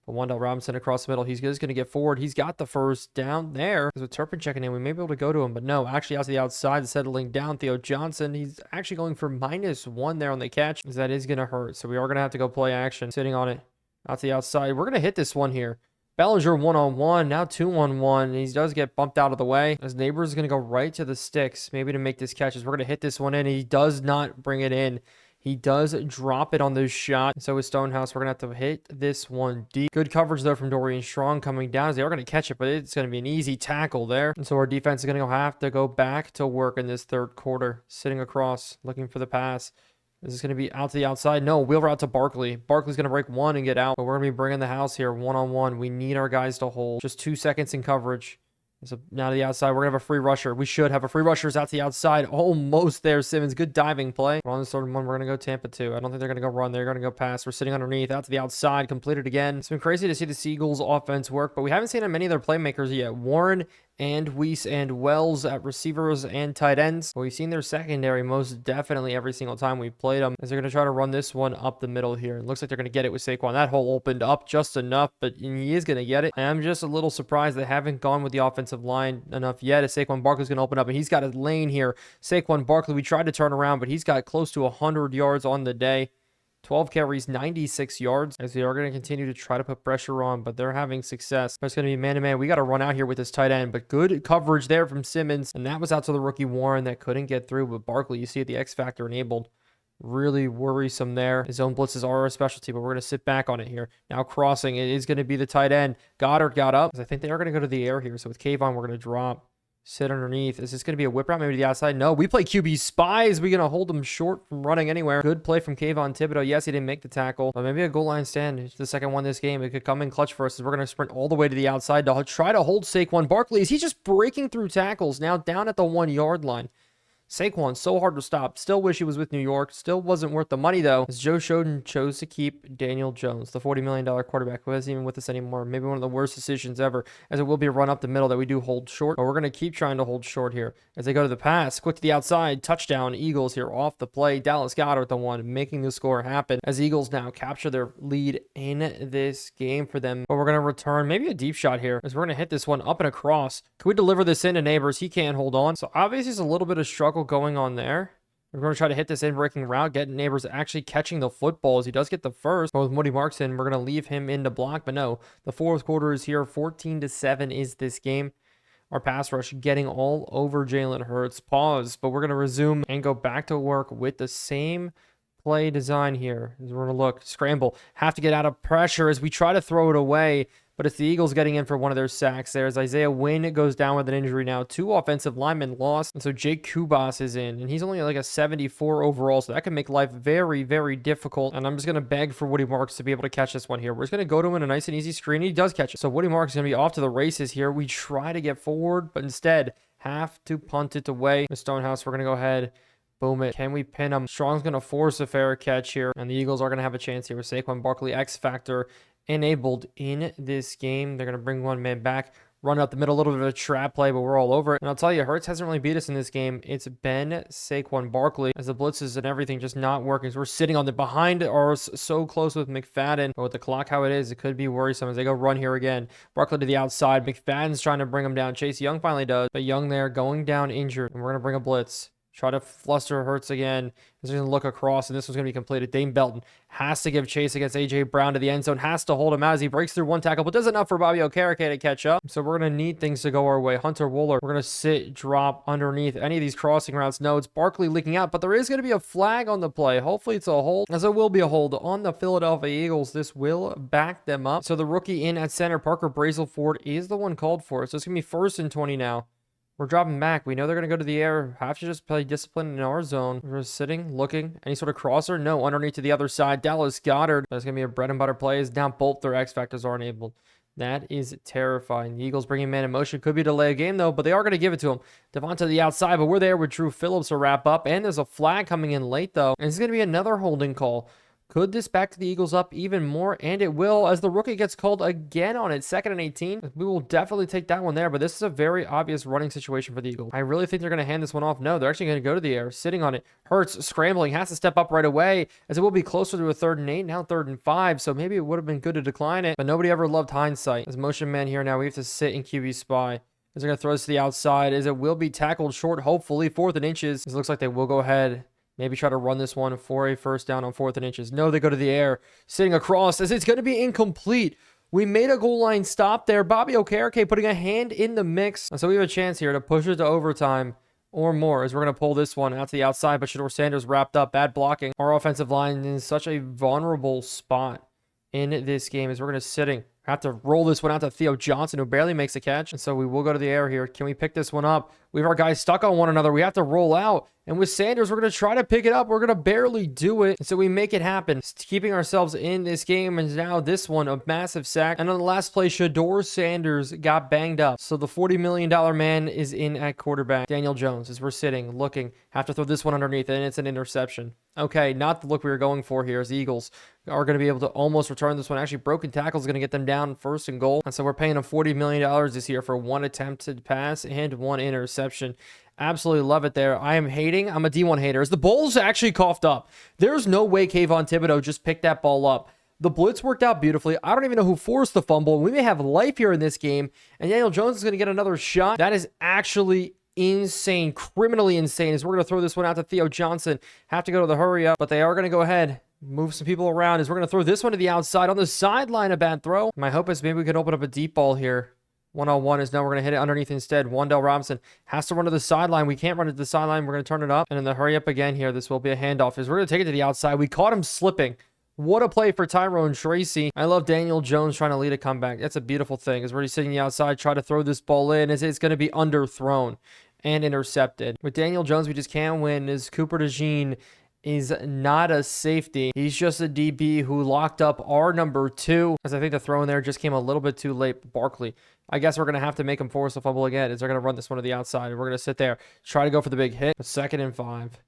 But Wan'Dale Robinson across the middle. He's just going to get forward. He's got the first down there. With Turpin checking in, we may be able to go to him. But no, actually out to the outside, settling down. Theo Johnson, he's actually going for -1 there on the catch. That is going to hurt. So we are going to have to go play action. Sitting on it. Out to the outside. We're going to hit this one here. Bellinger 1-on-1. Now 2-on-1. He does get bumped out of the way. His neighbor is going to go right to the sticks. Maybe to make this catch. We're going to hit this one in. He does not bring it in. He does drop it on this shot. So is Stonehouse. We're going to have to hit this one deep. Good coverage, though, from Dorian Strong coming down. They are going to catch it, but it's going to be an easy tackle there. And so our defense is going to have to go back to work in this 3rd quarter. Sitting across, looking for the pass. This is going to be out to the outside. No, wheel route to Barkley. Barkley's going to break 1 and get out. But we're going to be bringing the house here 1-on-1. We need our guys to hold. Just 2 seconds in coverage. So now to the outside, we're going to have a free rusher. We should have a free rusher. Out to the outside. Almost there, Simmons. Good diving play. We're on the 3rd and 1. We're going to go Tampa 2. I don't think they're going to go run. They're going to go pass. We're sitting underneath. Out to the outside. Completed again. It's been crazy to see the Seagulls offense work, but we haven't seen many of their playmakers yet. Warren and Weiss and Wells at receivers and tight ends. But we've seen their secondary most definitely every single time we played them. As they're going to try to run this one up the middle here. It looks like they're going to get it with Saquon. That hole opened up just enough, but he is going to get it. I am just a little surprised they haven't gone with the offensive line enough yet. As Saquon Barkley's going to open up, and he's got a lane here. Saquon Barkley, we tried to turn around, but he's got close to 100 yards on the day. 12 carries, 96 yards, as they are going to continue to try to put pressure on, but they're having success. It's going to be man-to-man. We got to run out here with this tight end, but good coverage there from Simmons, and that was out to the rookie Warren that couldn't get through, but Barkley, you see it, the X factor enabled. Really worrisome there. His zone blitzes are a specialty, but we're going to sit back on it here. Now crossing, it is going to be the tight end. Goddard got up. I think they are going to go to the air here, so with Kayvon, we're going to drop. Sit underneath. Is this going to be a whip route? Maybe to the outside? No, we play QB spies. We're going to hold him short from running anywhere. Good play from Kayvon Thibodeau. Yes, he didn't make the tackle, but maybe a goal line stand. The second one this game. It could come in clutch for us as we're going to sprint all the way to the outside to try to hold Saquon Barkley. Is he just breaking through tackles now down at the 1 yard line? Saquon, so hard to stop. Still wish he was with New York. Still wasn't worth the money, though, as Joe Shoden chose to keep Daniel Jones, the $40 million quarterback who isn't even with us anymore. Maybe one of the worst decisions ever, as it will be a run up the middle that we do hold short. But we're going to keep trying to hold short here as they go to the pass. Quick to the outside. Touchdown, Eagles here off the play. Dallas Goedert, the one making the score happen, as Eagles now capture their lead in this game for them. But we're going to return maybe a deep shot here, as we're going to hit this one up and across. Can we deliver this in to Neighbors? He can't hold on. So obviously there's a little bit of struggle going on there. We're going to try to hit this in-breaking route, get Neighbors actually catching the football as he does get the first. But with Woody Marks in, we're going to leave him in to block. But no, the fourth quarter is here. 14-7 is this game. Our pass rush getting all over Jalen Hurts. Pause, but we're going to resume and go back to work with the same play design here. As we're going to look, scramble, have to get out of pressure as we try to throw it away. But it's the Eagles getting in for one of their sacks there as Isaiah Wynn goes down with an injury now. 2 offensive linemen lost. And so Jake Kubas is in. And he's only like a 74 overall. So that can make life very, very difficult. And I'm just going to beg for Woody Marks to be able to catch this one here. We're just going to go to him in a nice and easy screen. He does catch it. So Woody Marks is going to be off to the races here. We try to get forward, but instead have to punt it away. Stonehouse, we're going to go ahead. Boom it. Can we pin him? Strong's going to force a fair catch here. And the Eagles are going to have a chance here with Saquon Barkley X Factor enabled in this game. They're going to bring one man back, run up the middle, a little bit of a trap play, but we're all over it. And I'll tell you, Hurts hasn't really beat us in this game. It's been Saquon Barkley as the blitzes and everything just not working. So we're sitting on the behind or so close with McFadden. But with the clock how it is, it could be worrisome as they go run here again. Barkley to the outside. McFadden's trying to bring him down. Chase Young finally does, but Young there going down injured. And we're going to bring a blitz. Try to fluster Hurts again. He's going to look across, and this one's going to be completed. Dane Belton has to give chase against A.J. Brown to the end zone. Has to hold him out as he breaks through one tackle, but does enough for Bobby Okereke to catch up. So we're going to need things to go our way. Hunter Wooler, we're going to sit, drop underneath any of these crossing routes. No, it's Barkley leaking out, but there is going to be a flag on the play. Hopefully it's a hold, as it will be a hold on the Philadelphia Eagles. This will back them up. So the rookie in at center, Parker Brazelford, is the one called for. So it's going to be 1st and 20 now. We're dropping back. We know they're going to go to the air. Have to just play discipline in our zone. We're sitting, looking. Any sort of crosser? No. Underneath to the other side. Dallas Goedert. That's going to be a bread and butter play. Is now both their X factors are enabled. That is terrifying. The Eagles bringing man in motion. Could be a delay of game, though, but they are going to give it to him. Devonta to the outside, but we're there with Drew Phillips to wrap up. And there's a flag coming in late, though. And it's going to be another holding call. Could this back the Eagles up even more? And it will, as the rookie gets called again on it. 2nd and 18. We will definitely take that one there, but this is a very obvious running situation for the Eagles. I really think they're going to hand this one off. No, they're actually going to go to the air, sitting on it. Hurts scrambling, has to step up right away, as it will be closer to a 3rd and 8, now 3rd and 5. So maybe it would have been good to decline it, but nobody ever loved hindsight. As motion man here now, we have to sit in QB spy. As they're going to throw this to the outside, as it will be tackled short, hopefully 4th and inches. It looks like they will go ahead. Maybe try to run this one for a 1st down on 4th and inches. No, they go to the air, sitting across as it's going to be incomplete. We made a goal line stop there. Bobby Okereke putting a hand in the mix. And so we have a chance here to push it to overtime or more as we're going to pull this one out to the outside. But Shedeur Sanders wrapped up. Bad blocking. Our offensive line is such a vulnerable spot in this game as we're going to sitting. Have to roll this one out to Theo Johnson, who barely makes a catch. And so we will go to the air here. Can we pick this one up? We have our guys stuck on one another. We have to roll out. And with Sanders, we're going to try to pick it up. We're going to barely do it. And so we make it happen, keeping ourselves in this game. And now this one, a massive sack. And on the last play, Shedeur Sanders got banged up. So the $40 million man is in at quarterback. Daniel Jones, as we're sitting, looking, have to throw this one underneath, and it's an interception. Okay, not the look we were going for here, as the Eagles are going to be able to almost return this one. Actually, broken tackle is going to get them down 1st and goal. And so we're paying them $40 million this year for 1 attempted pass and 1 interception. Absolutely love it there. I am hating. I'm a D1 hater. As the Bulls actually coughed up. There's no way Kayvon Thibodeau just picked that ball up. The blitz worked out beautifully. I don't even know who forced the fumble. We may have life here in this game. And Daniel Jones is going to get another shot. That is actually insane, criminally insane, as we're going to throw this one out to Theo Johnson. Have to go to the hurry up, but they are going to go ahead. move some people around as we're going to throw this one to the outside on the sideline. A bad throw. My hope is maybe we can open up a deep ball here. 1-on-1 is no, we're going to hit it underneath instead. Wan'Dale Robinson has to run to the sideline. We can't run it to the sideline. We're going to turn it up. And in the hurry up again here, this will be a handoff. As we're going to take it to the outside. We caught him slipping. What a play for Tyrone Tracy. I love Daniel Jones trying to lead a comeback. That's a beautiful thing. As we're sitting the outside, try to throw this ball in. It's going to be underthrown and intercepted. With Daniel Jones, we just can't win. As Cooper DeJean is not a safety. He's just a DB who locked up our number 2. As I think the throw in there just came a little bit too late. Barkley. I guess we're going to have to make him force a fumble again. As they're going to run this one to the outside. And we're going to sit there. Try to go for the big hit. 2nd and 5.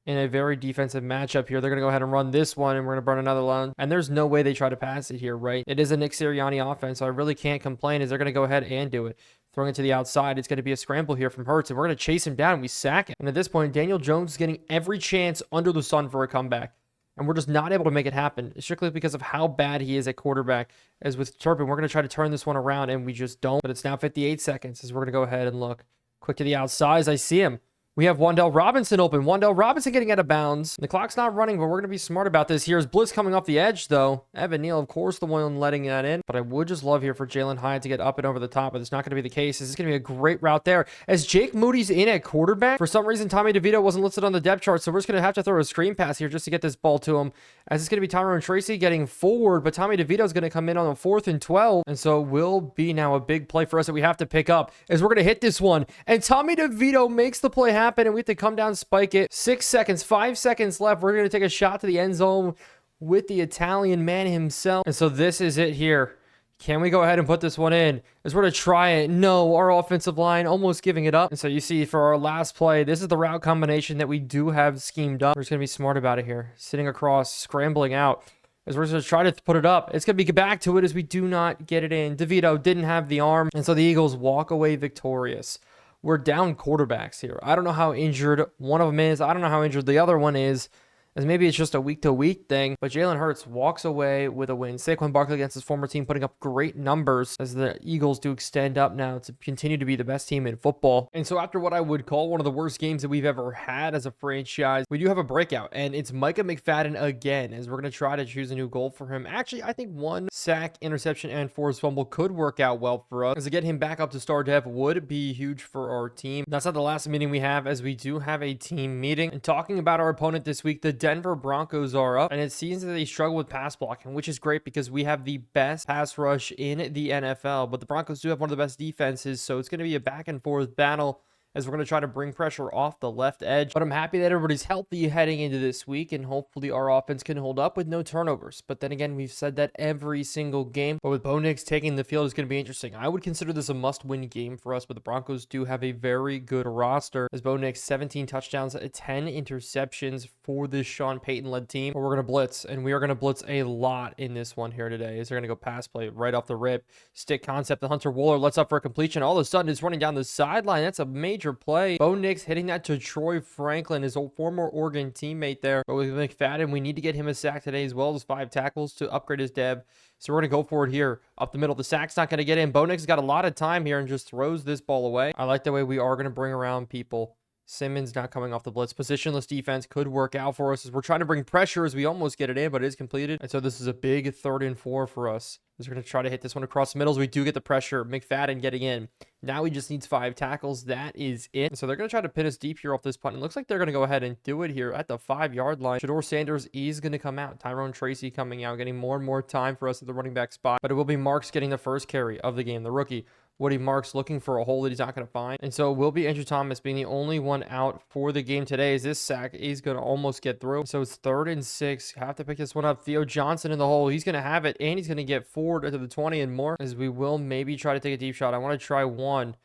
In a very defensive matchup here. They're going to go ahead and run this one. And we're going to burn another line. And there's no way they try to pass it here, right? It is a Nick Sirianni offense. So I really can't complain as they're going to go ahead and do it. Throwing it to the outside. It's going to be a scramble here from Hurts. And we're going to chase him down. We sack him. And at this point, Daniel Jones is getting every chance under the sun for a comeback. And we're just not able to make it happen. Strictly because of how bad he is at quarterback. As with Turpin, we're going to try to turn this one around. And we just don't. But it's now 58 seconds. As we're going to go ahead and look. Quick to the outside as I see him. We have Wan'Dale Robinson open. Wan'Dale Robinson getting out of bounds. The clock's not running, but we're going to be smart about this. Here's Blitz coming off the edge, though. Evan Neal, of course, the one letting that in. But I would just love here for Jalen Hyatt to get up and over the top, but it's not going to be the case. This is going to be a great route there. As Jake Moody's in at quarterback, for some reason, Tommy DeVito wasn't listed on the depth chart, so we're just going to have to throw a screen pass here just to get this ball to him. As it's going to be Tyrone Tracy getting forward, but Tommy DeVito's going to come in on a 4th and 12. And so it will be now a big play for us that we have to pick up as we're going to hit this one. And Tommy DeVito makes the play happen, and we have to come down, spike it. 6 seconds, 5 seconds left. We're going to take a shot to the end zone with the Italian man himself. And so this is it here. Can we go ahead and put this one in? As we're going to try it. No, our offensive line almost giving it up. And so you see for our last play, this is the route combination that we do have schemed up. We're just going to be smart about it here. Sitting across, scrambling out. As we're going to try to put it up. It's going to be back to it as we do not get it in. DeVito didn't have the arm. And so the Eagles walk away victorious. We're down quarterbacks here. I don't know how injured one of them is. I don't know how injured the other one is. As maybe it's just a week-to-week thing. But Jalen Hurts walks away with a win. Saquon Barkley against his former team putting up great numbers as the Eagles do extend up now to continue to be the best team in football. And so after what I would call one of the worst games that we've ever had as a franchise, we do have a breakout. And it's Micah McFadden again as we're going to try to choose a new goal for him. Actually, I think 1 sack, interception, and forced fumble could work out well for us. As to get him back up to star dev would be huge for our team. That's not the last meeting we have as we do have a team meeting. And talking about our opponent this week, the Denver Broncos are up, and it seems that they struggle with pass blocking, which is great because we have the best pass rush in the NFL, but the Broncos do have one of the best defenses, so it's going to be a back and forth battle as we're going to try to bring pressure off the left edge. But I'm happy that everybody's healthy heading into this week, and hopefully our offense can hold up with no turnovers. But then again, we've said that every single game. But with Bo Nix taking the field is going to be interesting. I would consider this a must-win game for us, but the Broncos do have a very good roster. As Bo Nix, 17 touchdowns, 10 interceptions for this Sean Payton-led team. But we're going to blitz, and we are going to blitz a lot in this one here today. As they're going to go pass play right off the rip. Stick concept. The Hunter Wooler lets up for a completion. All of a sudden, it's running down the sideline. That's a major play. Bo Nix hitting that to Troy Franklin, his old former Oregon teammate there. But with McFadden, we need to get him a sack today as well as 5 tackles to upgrade his dev. So we're going to go for it here up the middle. The sack's not going to get in. Bo Nix has got a lot of time here and just throws this ball away. I like the way we are going to bring around people. Simmons not coming off the blitz. Positionless defense could work out for us as we're trying to bring pressure as we almost get it in, but it is completed. And so this is a big 3rd and 4 for us. We're going to try to hit this one across the middles. We do get the pressure. McFadden getting in. Now he just needs 5 tackles. That is it. So they're going to try to pin us deep here off this punt. It looks like they're going to go ahead and do it here at the 5-yard line. Shedeur Sanders is going to come out. Tyrone Tracy coming out, getting more and more time for us at the running back spot. But it will be Marks getting the first carry of the game, the rookie. Woody Marks looking for a hole that he's not going to find. And so it will be Andrew Thomas being the only one out for the game today as this sack is going to almost get through. So it's 3rd and 6. Have to pick this one up. Theo Johnson in the hole. He's going to have it, and he's going to get forward to the 20 and more as we will maybe try to take a deep shot. I want to try one.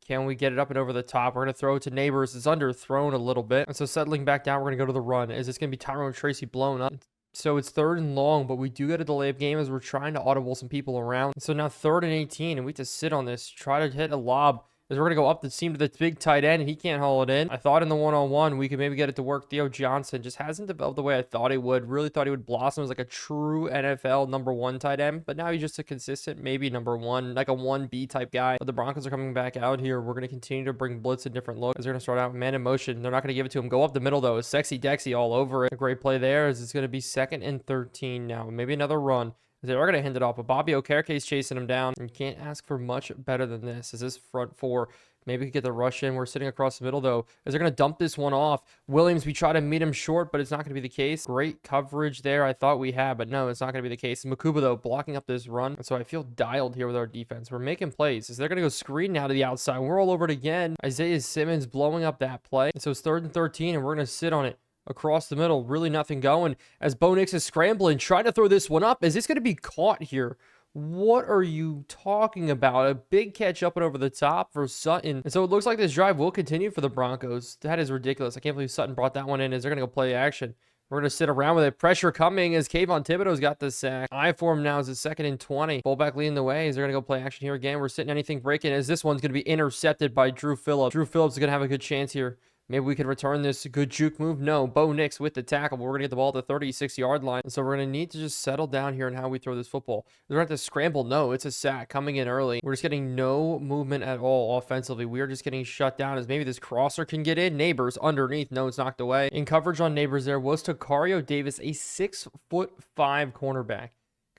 Can we get it up and over the top? We're going to throw it to Neighbors. It's underthrown a little bit. And so settling back down, we're going to go to the run. Is this going to be Tyrone Tracy blown up? So it's 3rd and long, but we do get a delay of game as we're trying to audible some people around. So now 3rd and 18, and we have to sit on this, try to hit a lob is we're going to go up the seam to the big tight end, and he can't haul it in. I thought in the one-on-one we could maybe get it to work. Theo Johnson just hasn't developed the way I thought he would. Really thought he would blossom as like a true NFL number 1 tight end, but now he's just a consistent maybe number 1, like a 1B type guy. But the Broncos are coming back out here. We're going to continue to bring blitz and different looks. They're going to start out man in motion. They're not going to give it to him. Go up the middle though. Sexy Dexy all over it. A great play there as it's going to be 2nd and 13 now. Maybe another run. They are going to hand it off, but Bobby Okerke's chasing him down. You can't ask for much better than this. Is this front 4? Maybe we could get the rush in. We're sitting across the middle, though. As they're going to dump this one off. Williams, we try to meet him short, but it's not going to be the case. Great coverage there. I thought we had, but no, it's not going to be the case. Makuba, though, blocking up this run. And so I feel dialed here with our defense. We're making plays. As they're going to go screen now to the outside. We're all over it again. Isaiah Simmons blowing up that play. And so it's 3rd and 13, and we're going to sit on it. Across the middle, really nothing going as Bo Nix is scrambling, trying to throw this one up. Is this going to be caught here? What are you talking about? A big catch up and over the top for Sutton. And so it looks like this drive will continue for the Broncos. That is ridiculous. I can't believe Sutton brought that one in as they're going to go play action. We're going to sit around with it. Pressure coming as Kayvon Thibodeau's got the sack. Eye for him now is a 2nd and 20. Fullback leading the way as they're going to go play action here again. We're sitting anything breaking as this one's going to be intercepted by Drew Phillips. Drew Phillips is going to have a good chance here. Maybe we can return this good juke move. No, Bo Nix with the tackle, but we're going to get the ball at the 36-yard line. And so we're going to need to just settle down here in how we throw this football. We're going to have to scramble. No, it's a sack coming in early. We're just getting no movement at all offensively. We are just getting shut down as maybe this crosser can get in. Neighbors underneath. No, it's knocked away. In coverage on Neighbors there was Takario Davis, a 6'5" cornerback.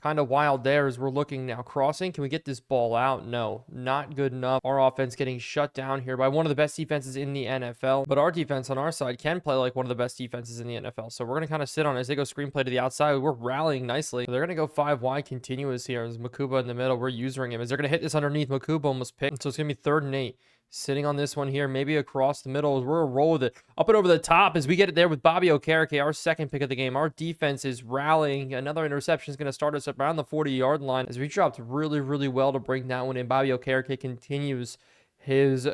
Kind of wild there as we're looking now. Crossing, can we get this ball out? No, not good enough. Our offense getting shut down here by one of the best defenses in the NFL. But our defense on our side can play like one of the best defenses in the NFL. So we're going to kind of sit on it as they go screenplay to the outside. We're rallying nicely. So they're going to go 5 wide continuous here. As Makuba in the middle, we're using him. As they're going to hit this underneath, Makuba almost picked. So it's going to be 3rd and 8. Sitting on this one here, maybe across the middle. We're going to roll with it. Up and over the top as we get it there with Bobby Okereke, our 2nd pick of the game. Our defense is rallying. Another interception is going to start us up around the 40-yard line as we dropped really, really well to bring that one in. Bobby Okereke continues his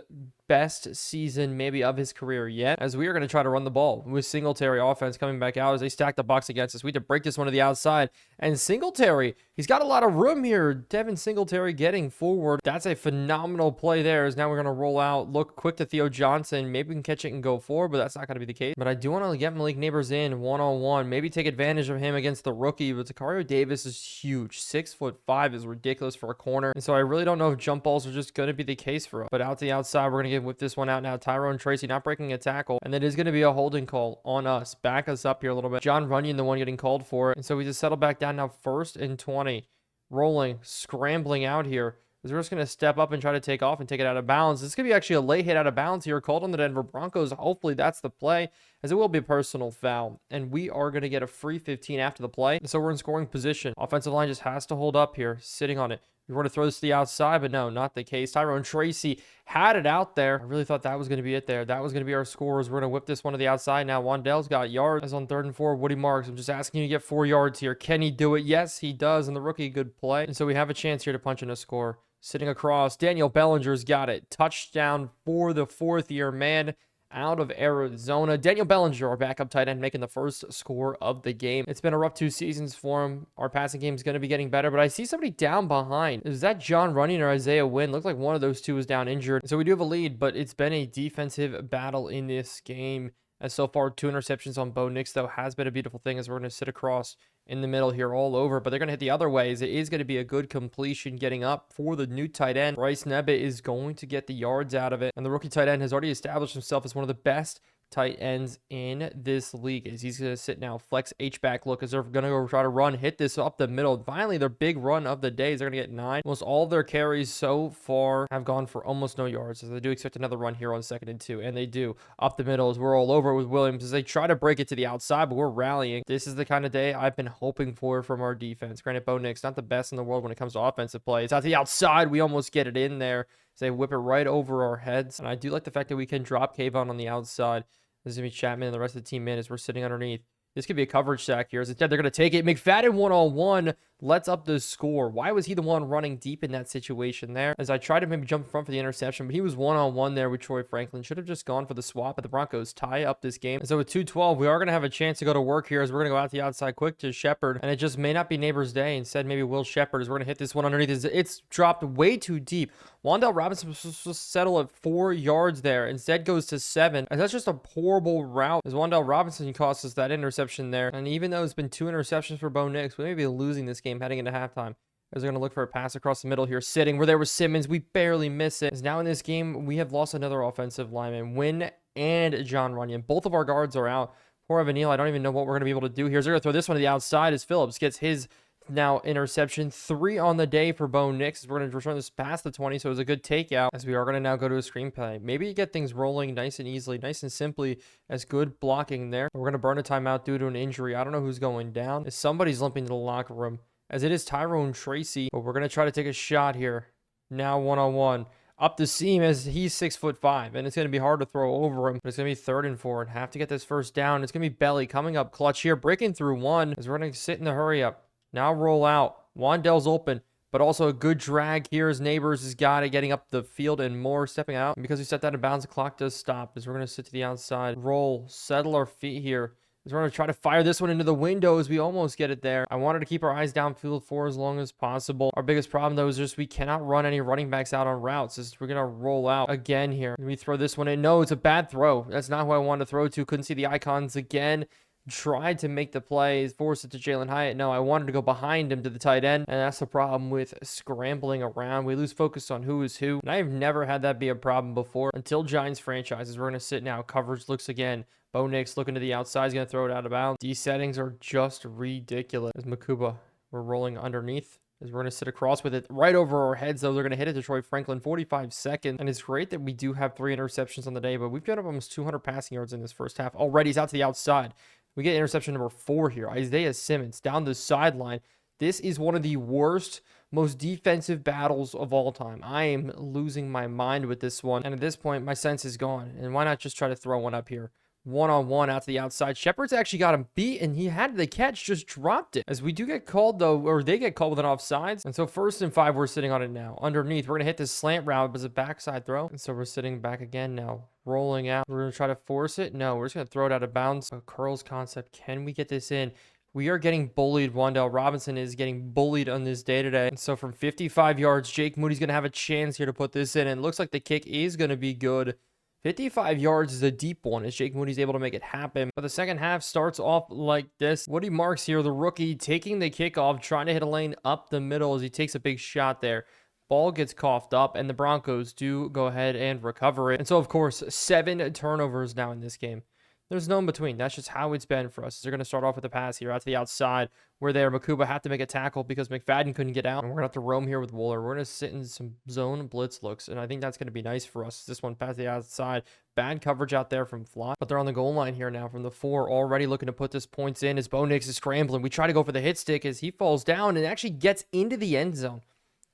best season maybe of his career yet, as we are going to try to run the ball with Singletary offense coming back out as they stack the box against us. We had to break this one to the outside, and Singletary, he's got a lot of room here. Devin Singletary getting forward. That's a phenomenal play there, as now we're going to roll out, look quick to Theo Johnson. Maybe we can catch it and go forward, but that's not going to be the case. But I do want to get Malik Neighbors in one-on-one, maybe take advantage of him against the rookie, but Takario Davis is huge. 6'5" is ridiculous for a corner, and so I really don't know if jump balls are just going to be the case for us. But out to the outside, we're going to whip this one out now. Tyrone Tracy not breaking a tackle, and it is going to be a holding call on us. Back us up here a little bit. John Runyon, the one getting called for it, and so we just settle back down now. 1st and 20, rolling, scrambling out here. We're just going to step up and try to take off and take it out of bounds. This could be actually a late hit out of bounds here called on the Denver Broncos. Hopefully that's the play, as it will be a personal foul, and we are going to get a free 15 after the play. So we're in scoring position. Offensive line just has to hold up here, sitting on it. We want to throw this to the outside, but no, not the case. Tyrone Tracy had it out there. I really thought that was going to be it there. That was going to be our scores. We're going to whip this one to the outside now. Wandell's got yards. As on 3rd and 4, Woody Marks. I'm just asking you to get 4 yards here. Can he do it? Yes, he does. And the rookie, good play. And so we have a chance here to punch in a score. Sitting across, Daniel Bellinger's got it. Touchdown for the 4th-year man out of Arizona. Daniel Bellinger, our backup tight end, making the first score of the game. It's been a rough 2 seasons for him. Our passing game is going to be getting better, but I see somebody down behind. Is that John Runyon or Isaiah Wynn? Looks like one of those two is down injured. So we do have a lead, but it's been a defensive battle in this game. As so far, 2 interceptions on Bo Nix, though, has been a beautiful thing as we're going to sit across in the middle here all over, but they're going to hit the other way as it is going to be a good completion getting up for the new tight end. Bryce Nebe is going to get the yards out of it, and the rookie tight end has already established himself as one of the best tight ends in this league, as he's going to sit now flex H-back look as they're going to go try to run, hit this up the middle. Finally, their big run of the day is they're going to get 9. Almost all of their carries so far have gone for almost no yards, so they do expect another run here on 2nd and 2, and they do. Up the middle as we're all over with Williams as they try to break it to the outside, but we're rallying. This is the kind of day I've been hoping for from our defense. Granted, Bo Nix not the best in the world when it comes to offensive play. It's out to the outside. We almost get it in there. So they whip it right over our heads, and I do like the fact that we can drop Kayvon on the outside. This is going to be Chapman and the rest of the team in as we're sitting underneath. This could be a coverage sack here. Instead, they're going to take it. McFadden one-on-one. Let's up the score. Why was he the one running deep in that situation there? As I tried to maybe jump in front for the interception, but he was one-on-one there with Troy Franklin. Should have just gone for the swap, but the Broncos tie up this game. And so with 2:12, we are going to have a chance to go to work here as we're going to go out the outside quick to Shepard. And it just may not be Neighbors' day. Instead, maybe Will Shepard as we're going to hit this one underneath. It's dropped way too deep. Wan'Dale Robinson was supposed to settle at 4 yards there. Instead goes to 7. And that's just a horrible route as Wan'Dale Robinson cost us that interception there. And even though it's been 2 interceptions for Bo Nix, we may be losing this game heading into halftime. As they're going to look for a pass across the middle here, sitting where there was Simmons. We barely miss it. As now in this game, we have lost another offensive lineman, Wynn and John Runyon. Both of our guards are out. Poor Evan Neal, I don't even know what we're going to be able to do here. So they're going to throw this one to the outside as Phillips gets his now interception. 3 on the day for Bo Nix. We're going to return this past the 20, so it was a good takeout as we are going to now go to a screenplay. Maybe get things rolling nice and easily, nice and simply, as good blocking there. We're going to burn a timeout due to an injury. I don't know who's going down. As somebody's limping to the locker room, as it is Tyrone Tracy, but we're going to try to take a shot here. Now one-on-one. Up the seam as he's 6'5", and it's going to be hard to throw over him. But it's going to be 3rd and 4. Have to get this first down. It's going to be Belly coming up clutch here, breaking through 1 as we're going to sit in the hurry up. Now roll out. Wan'Dale's open, but also a good drag here as Neighbors has got it, getting up the field and more stepping out. And because we set that in bounds, the clock does stop as we're going to sit to the outside. Roll, settle our feet here. As we're going to try to fire this one into the window as we almost get it there. I wanted to keep our eyes downfield for as long as possible. Our biggest problem, though, is just we cannot run any running backs out on routes. As we're going to roll out again here. We throw this one in. No, it's a bad throw. That's not who I wanted to throw to. Couldn't see the icons again. Tried to make the play, forced it to Jalen Hyatt. No, I wanted to go behind him to the tight end, and that's the problem with scrambling around. We lose focus on who is who, and I've never had that be a problem before until Giants franchises. We're going to sit now. Coverage looks again. Bo Nix looking to the outside. He's going to throw it out of bounds. These settings are just ridiculous. As Makuba, we're rolling underneath. As we're going to sit across with it right over our heads, though. They're going to hit it to Troy Franklin, 45 seconds. And it's great that we do have 3 interceptions on the day, but we've got up almost 200 passing yards in this first half. Already he's out to the outside. We get interception number 4 here. Isaiah Simmons down the sideline. This is one of the worst, most defensive battles of all time. I am losing my mind with this one. And at this point, my sense is gone. And why not just try to throw one up here? One-on-one out to the outside. Shepard's actually got him beat, and he had the catch, just dropped it. As we do get called, though, or they get called with an offsides. And so 1st and 5, we're sitting on it now. Underneath, we're going to hit this slant route, but it's a backside throw. And so we're sitting back again now. Rolling out. We're going to try to force it. No, we're just going to throw it out of bounds. A curls concept. Can we get this in? We are getting bullied. Wan'Dale Robinson is getting bullied on this day today. And so from 55 yards, Jake Moody's going to have a chance here to put this in. And it looks like the kick is going to be good. 55 yards is a deep one as Jake Moody's able to make it happen. But the second half starts off like this. Woody Marks here, the rookie, taking the kickoff, trying to hit a lane up the middle as he takes a big shot there. Ball gets coughed up, and the Broncos do go ahead and recover it. And so, of course, 7 turnovers now in this game. There's no in between. That's just how it's been for us. They're going to start off with a pass here out to the outside. We're there. Makuba had to make a tackle because McFadden couldn't get out. And we're going to have to roam here with Wooler. We're going to sit in some zone blitz looks, and I think that's going to be nice for us. This one past the outside. Bad coverage out there from Flott, but they're on the goal line here now from the 4, already looking to put this points in as Bo Nix is scrambling. We try to go for the hit stick as he falls down and actually gets into the end zone.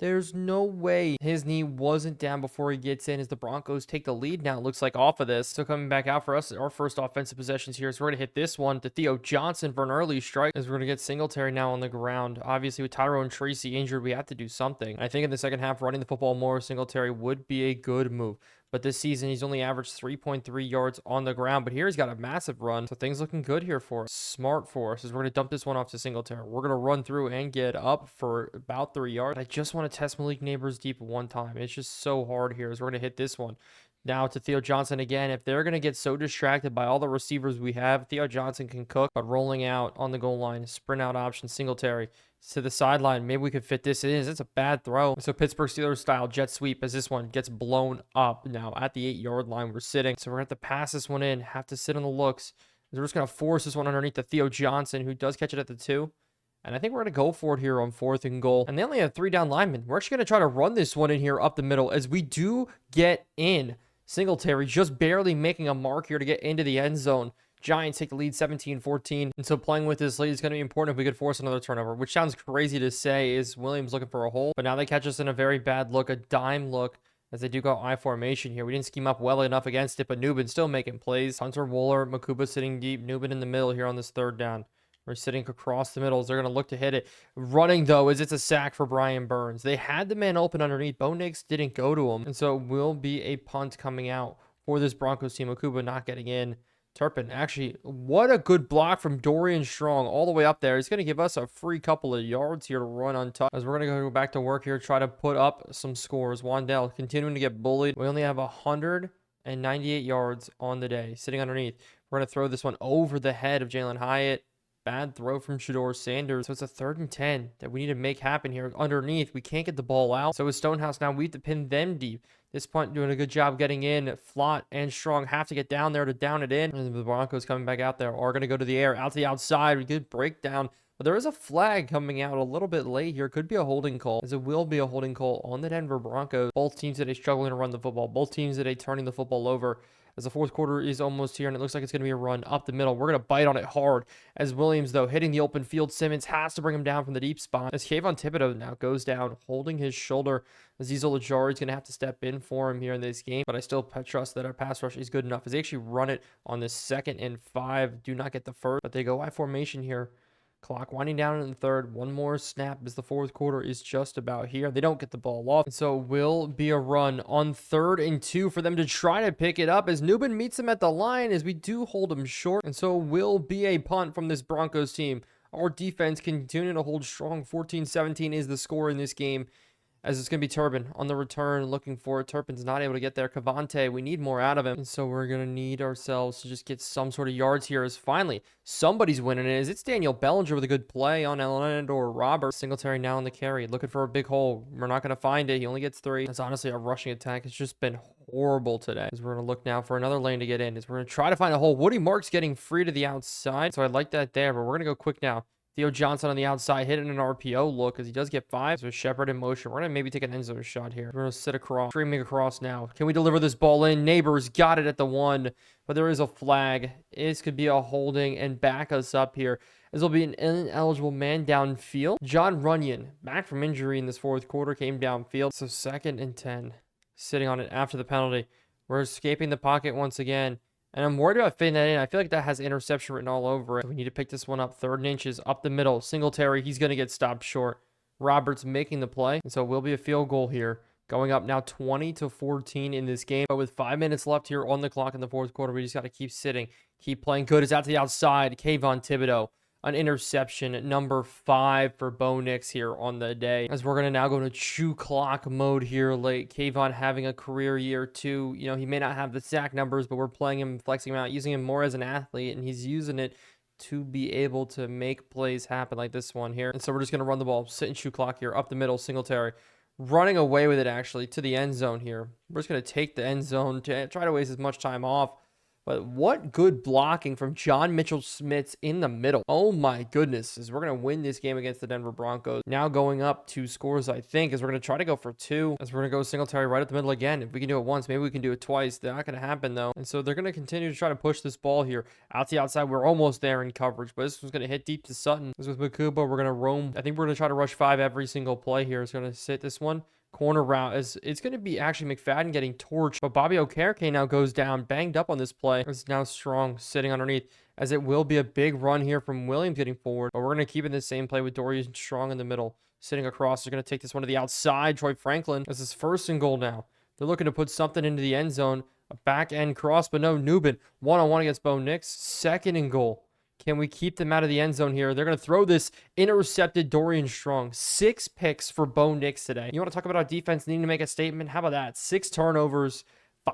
There's no way his knee wasn't down before he gets in as the Broncos take the lead now, it looks like, off of this. So coming back out for us, our first offensive possessions here. So we're going to hit this one to Theo Johnson for an early strike as we're going to get Singletary now on the ground. Obviously, with Tyrone Tracy injured, we have to do something. I think in the second half, running the football more, Singletary would be a good move. But this season, he's only averaged 3.3 yards on the ground. But here he's got a massive run. So things looking good here for us. Smart for us as we're going to dump this one off to Singletary. We're going to run through and get up for about 3 yards. I just want to test Malik Neighbors deep one time. It's just so hard here as we're going to hit this one. Now to Theo Johnson again. If they're going to get so distracted by all the receivers we have, Theo Johnson can cook. But rolling out on the goal line, sprint out option, Singletary to the sideline. Maybe we could fit this in. It's a bad throw. So Pittsburgh Steelers style jet sweep as this one gets blown up now at the 8-yard line. We're sitting. So we're going to have to pass this one in. Have to sit on the looks. We're just going to force this one underneath to Theo Johnson, who does catch it at the 2. And I think we're going to go for it here on 4th and goal. And they only have 3 down linemen. We're actually going to try to run this one in here up the middle as we do get in. Singletary just barely making a mark here to get into the end zone. Giants take the lead 17-14. And so playing with this lead is going to be important if we could force another turnover, which sounds crazy to say is Williams looking for a hole. But now they catch us in a very bad look, a dime look. as they do go I formation here. We didn't scheme up well enough against it, but Nubin still making plays. Hunter, Wooler, Makuba sitting deep. Nubin in the middle here on this third down. We're sitting across the middle. They're going to look to hit it. Running, though, is it's a sack for Brian Burns. They had the man open underneath. Bo Nix didn't go to him. And so it will be a punt coming out for this Broncos team. Makuba not getting in. Turpin, actually, what a good block from Dorian Strong all the way up there. He's going to give us a free couple of yards here to run untouched. As we're going to go back to work here, try to put up some scores. Wandell continuing to get bullied. We only have 198 yards on the day, sitting underneath. We're going to throw this one over the head of Jalen Hyatt. Bad throw from Shedeur Sanders. So it's a 3rd and 10 that we need to make happen here. Underneath, we can't get the ball out. So with Stonehouse now, we have to pin them deep. This punt doing a good job getting in. Flott and Strong have to get down there to down it in. And the Broncos coming back out there are going to go to the air, out to the outside. We good breakdown. But there is a flag coming out a little bit late here. Could be a holding call, as it will be a holding call on the Denver Broncos. Both teams today struggling to run the football. Both teams today turning the football over. As the fourth quarter is almost here, and it looks like it's going to be a run up the middle. We're going to bite on it hard. As Williams, though, hitting the open field. Simmons has to bring him down from the deep spot. As Kayvon Thibodeau now goes down, holding his shoulder. Azeez Ojulari is going to have to step in for him here in this game. But I still trust that our pass rush is good enough. As they actually run it on the 2nd and 5. Do not get the first, but they go I formation here. Clock winding down in the 3rd. One more snap as the 4th quarter is just about here. They don't get the ball off. And so it will be a run on 3rd and 2 for them to try to pick it up as Nubin meets him at the line as we do hold him short. And so it will be a punt from this Broncos team. Our defense continuing to hold strong. 14-17 is the score in this game. As it's going to be Turpin on the return, looking for it. Turpin's not able to get there. Cavante, we need more out of him. And so we're going to need ourselves to just get some sort of yards here as finally somebody's winning it. It's Daniel Bellinger with a good play on or Robert. Singletary now on the carry, looking for a big hole. We're not going to find it. He only gets 3. That's honestly a rushing attack. It's just been horrible today. As we're going to look now for another lane to get in. As we're going to try to find a hole. Woody Marks getting free to the outside. So I like that there, but we're going to go quick now. Theo Johnson on the outside, hitting an RPO look as he does get 5. So Shepard in motion. We're going to maybe take an end zone shot here. We're going to sit across, streaming across now. Can we deliver this ball in? Neighbors got it at the 1, but there is a flag. This could be a holding and back us up here. This will be an ineligible man downfield. John Runyon, back from injury in this 4th quarter, came downfield. So 2nd and 10, sitting on it after the penalty. We're escaping the pocket once again. And I'm worried about fitting that in. I feel like that has interception written all over it. So we need to pick this one up. 3rd and inches up the middle. Singletary, he's going to get stopped short. Roberts making the play. And so it will be a field goal here. Going up now 20-14 in this game. But with 5 minutes left here on the clock in the 4th quarter, we just got to keep sitting. Keep playing good. It's out to the outside. Kayvon Thibodeau. An interception, number 5 for Bo Nix here on the day. As we're going to now go to chew clock mode here late. Kayvon having a career year too. You know, he may not have the sack numbers, but we're playing him, flexing him out, using him more as an athlete, and he's using it to be able to make plays happen like this one here. And so we're just going to run the ball, sit and chew clock here, up the middle, Singletary. Running away with it actually to the end zone here. We're just going to take the end zone to try to waste as much time off. But what good blocking from John Mitchell-Smits in the middle. Oh my goodness, as we're going to win this game against the Denver Broncos. Now going up 2 scores, I think, as we're going to try to go for 2. As we're going to go Singletary right up the middle again. If we can do it once, maybe we can do it twice. They're not going to happen though. And so they're going to continue to try to push this ball here. Out to the outside, we're almost there in coverage. But this one's going to hit deep to Sutton. This with Makuba, we're going to roam. I think we're going to try to rush 5 every single play here. It's going to sit this one. Corner route as it's going to be actually McFadden getting torched, but Bobby Okereke now goes down, banged up on this play. It's now Strong sitting underneath, as it will be a big run here from Williams getting forward, but we're going to keep in the same play with Dorian Strong in the middle, sitting across. They're going to take this one to the outside. Troy Franklin, this is 1st and goal now. They're looking to put something into the end zone, a back end cross, but no, Nubin one-on-one against Bo Nix. 2nd and goal. Can we keep them out of the end zone here? They're going to throw this intercepted Dorian Strong. 6 picks for Bo Nix today. You want to talk about our defense needing to make a statement? How about that? 6 turnovers,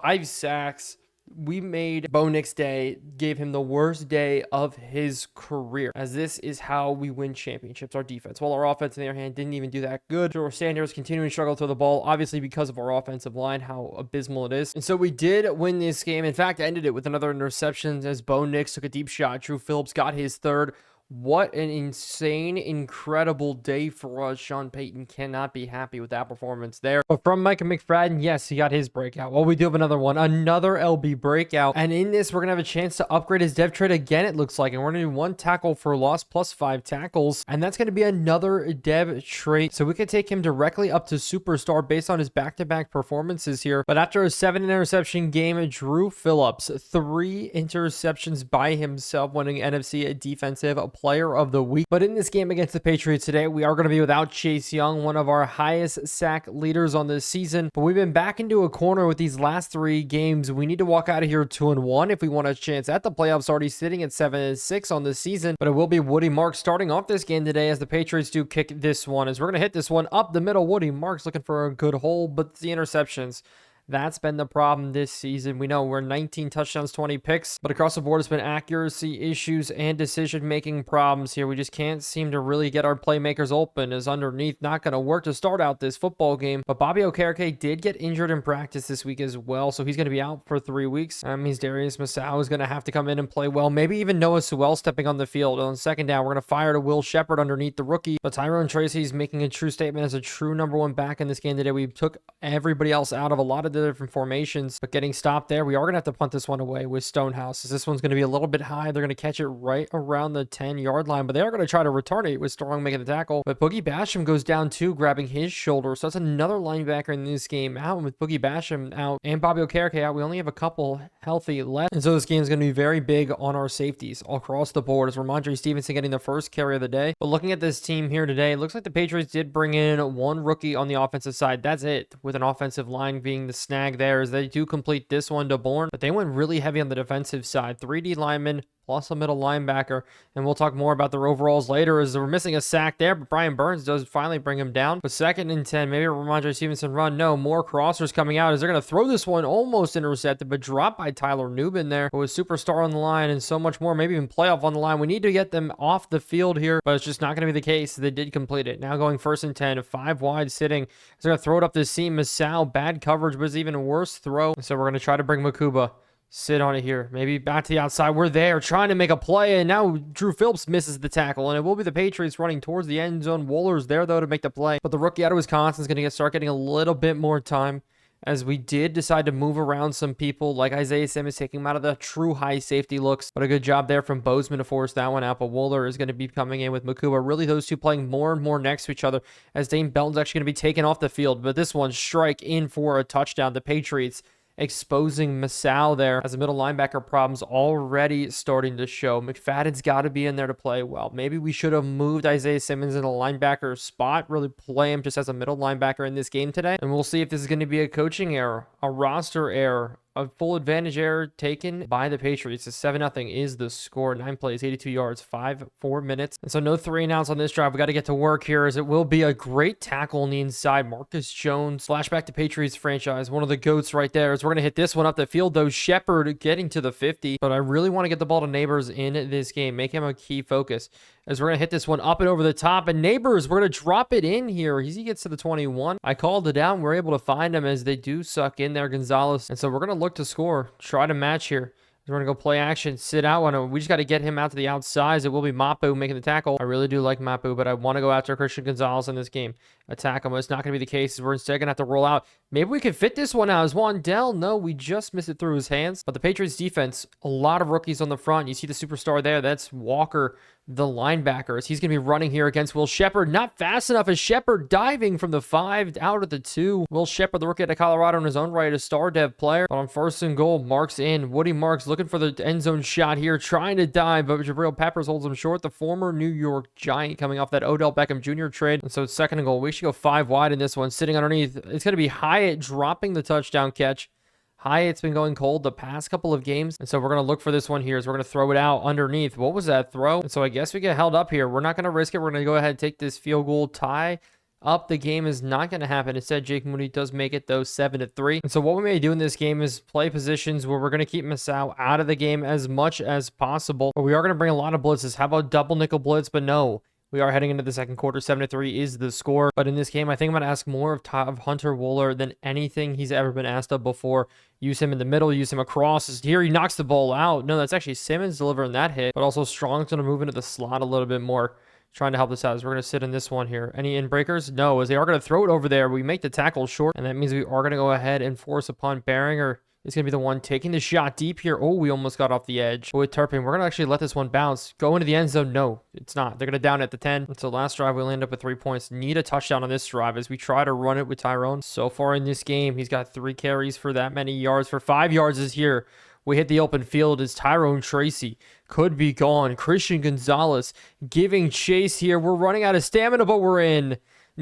5 sacks. We made Bo Nix day, gave him the worst day of his career, as this is how we win championships, our defense. While our offense, on the other hand, didn't even do that good. Shedeur Sanders continuing to struggle to throw the ball, obviously because of our offensive line, how abysmal it is. And so we did win this game. In fact, ended it with another interception as Bo Nix took a deep shot. Drew Phillips got his 3rd. What an insane, incredible day for us. Sean Payton cannot be happy with that performance there. But from Micah McFadden, yes, he got his breakout. Well, we do have another one, another LB breakout. And in this, we're going to have a chance to upgrade his dev trade again, it looks like. And we're going to do 1 tackle for loss plus 5 tackles. And that's going to be another dev trait. So we could take him directly up to superstar based on his back-to-back performances here. But after a 7 interception game, Drew Phillips, 3 interceptions by himself, winning NFC Defensive Player of the Week. But in this game against the Patriots today, we are going to be without Chase Young, one of our highest sack leaders on this season. But we've been back into a corner with these last 3 games. We need to walk out of here 2-1 if we want a chance at the playoffs, already sitting at 7-6 on this season. But it will be Woody Marks starting off this game today as the Patriots do kick this one. As we're going to hit this one up the middle. Woody Marks looking for a good hole, but the interceptions. That's been the problem this season. We know we're 19 touchdowns, 20 picks, but across the board, it's been accuracy issues and decision-making problems here. We just can't seem to really get our playmakers open. Is underneath not going to work to start out this football game. But Bobby Okereke did get injured in practice this week as well, so he's going to be out for 3 weeks. That means Darius Masau is going to have to come in and play well. Maybe even Noah Sewell stepping on the field. On second down, we're going to fire to Will Shepherd underneath the rookie. But Tyrone Tracy's making a true statement as a true number 1 back in this game today. We took everybody else out of a lot of the different formations, but getting stopped there. We are going to have to punt this one away with Stonehouse, as this one's going to be a little bit high. They're going to catch it right around the 10-yard line, but they are going to try to return it with Strong making the tackle. But Boogie Basham goes down too, grabbing his shoulder. So that's another linebacker in this game out. And with Boogie Basham out and Bobby Okereke out, we only have a couple healthy left. And so this game is going to be very big on our safeties all across the board, as Ramondre Stevenson getting the first carry of the day. But looking at this team here today, it looks like the Patriots did bring in 1 rookie on the offensive side. That's it, with an offensive line being the snag there, as they do complete this one to Bourne. But they went really heavy on the defensive side. 3D linemen plus a middle linebacker. And we'll talk more about their overalls later, as we're missing a sack there, but Brian Burns does finally bring him down. But 2nd and 10, maybe a Ramondre Stevenson run. No, more crossers coming out as they're going to throw this one almost intercepted, but dropped by Tyler Nubin there, with superstar on the line and so much more, maybe even playoff on the line. We need to get them off the field here, but it's just not going to be the case. They did complete it. Now going 1st and 10, 5 wide sitting. They're going to throw it up the seam. Masau, bad coverage, but it's even a worse throw. So we're going to try to bring Makuba. Sit on it here. Maybe back to the outside. We're there trying to make a play, and now Drew Phillips misses the tackle, and it will be the Patriots running towards the end zone. Woller's there, though, to make the play. But the rookie out of Wisconsin is going to start getting a little bit more time, as we did decide to move around some people, like Isaiah Simmons, taking him out of the true high safety looks. But a good job there from Bozeman to force that one out. But Wooler is going to be coming in with Makuba. Really, those two playing more and more next to each other, as Dane Belton's actually going to be taken off the field. But this one, strike in for a touchdown. The Patriots exposing Masau there, as the middle linebacker problems already starting to show. McFadden's got to be in there to play well. Maybe we should have moved Isaiah Simmons in a linebacker spot, really play him just as a middle linebacker in this game today. And we'll see if this is going to be a coaching error, a roster error, a full advantage error taken by the Patriots. A 7-0 is the score. 9 plays, 82 yards, 4 minutes. And so no 3 and outs on this drive. We got to get to work here, as it will be a great tackle on the inside. Marcus Jones, flashback to Patriots franchise. One of the GOATs right there. As we're going to hit this one up the field, though. Shepard getting to the 50. But I really want to get the ball to Neighbors in this game. Make him a key focus, as we're going to hit this one up and over the top. And Neighbors, we're going to drop it in here. He gets to the 21. I called it down. We're able to find him, as they do suck in there, Gonzalez. And so we're going to look to score, try to match here. We're going to go play action, sit out on him. We just got to get him out to the outside. It will be Mapu making the tackle. I really do like Mapu, but I want to go after Christian Gonzalez in this game. Attack him. It's not going to be the case. We're instead going to have to roll out. Maybe we could fit this one out as Wandell. No, we just missed it through his hands. But the Patriots defense, a lot of rookies on the front. You see the superstar there. That's Walker, the linebackers. He's going to be running here against Will Shepherd. Not fast enough, as Shepherd diving from the 5 out at the 2. Will Shepherd, the rookie out of Colorado, in his own right, a star dev player. But on 1st and goal, Marks in. Woody Marks looking for the end zone shot here, trying to dive, but Jabril Peppers holds him short. The former New York Giant coming off that Odell Beckham Jr. trade. And so it's 2nd and goal. We should go 5 wide in this one, sitting underneath. It's going to be Hyatt dropping the touchdown catch. Hyatt's been going cold the past couple of games, and so we're going to look for this one here. So we're going to throw it out underneath. What was that throw? And so I guess we get held up here. We're not going to risk it. We're going to go ahead and take this field goal. Tie up the game is not going to happen. Instead, Jake Moody does make it, though, 7-3. And so what we may do in this game is play positions where we're going to keep Masau out of the game as much as possible. But we are going to bring a lot of blitzes. How about double nickel blitz? But no. We are heading into the second quarter. 7-3 is the score. But in this game, I think I'm going to ask more of Hunter Wooler than anything he's ever been asked of before. Use him in the middle. Use him across. Here, he knocks the ball out. No, that's actually Simmons delivering that hit. But also Strong's going to move into the slot a little bit more, trying to help us out as we're going to sit in this one here. Any in breakers? No, as they are going to throw it over there. We make the tackle short, and that means we are going to go ahead and force upon Behringer. Is going to be the one taking the shot deep here. Oh, we almost got off the edge. But with Turpin, we're going to actually let this one bounce. Go into the end zone. No, it's not. They're going to down at the 10. So last drive, we'll end up with 3 points. Need a touchdown on this drive as we try to run it with Tyrone. So far in this game, he's got 3 carries for that many yards. For 5 yards is here. We hit the open field as Tyrone Tracy could be gone. Christian Gonzalez giving chase here. We're running out of stamina, but we're in.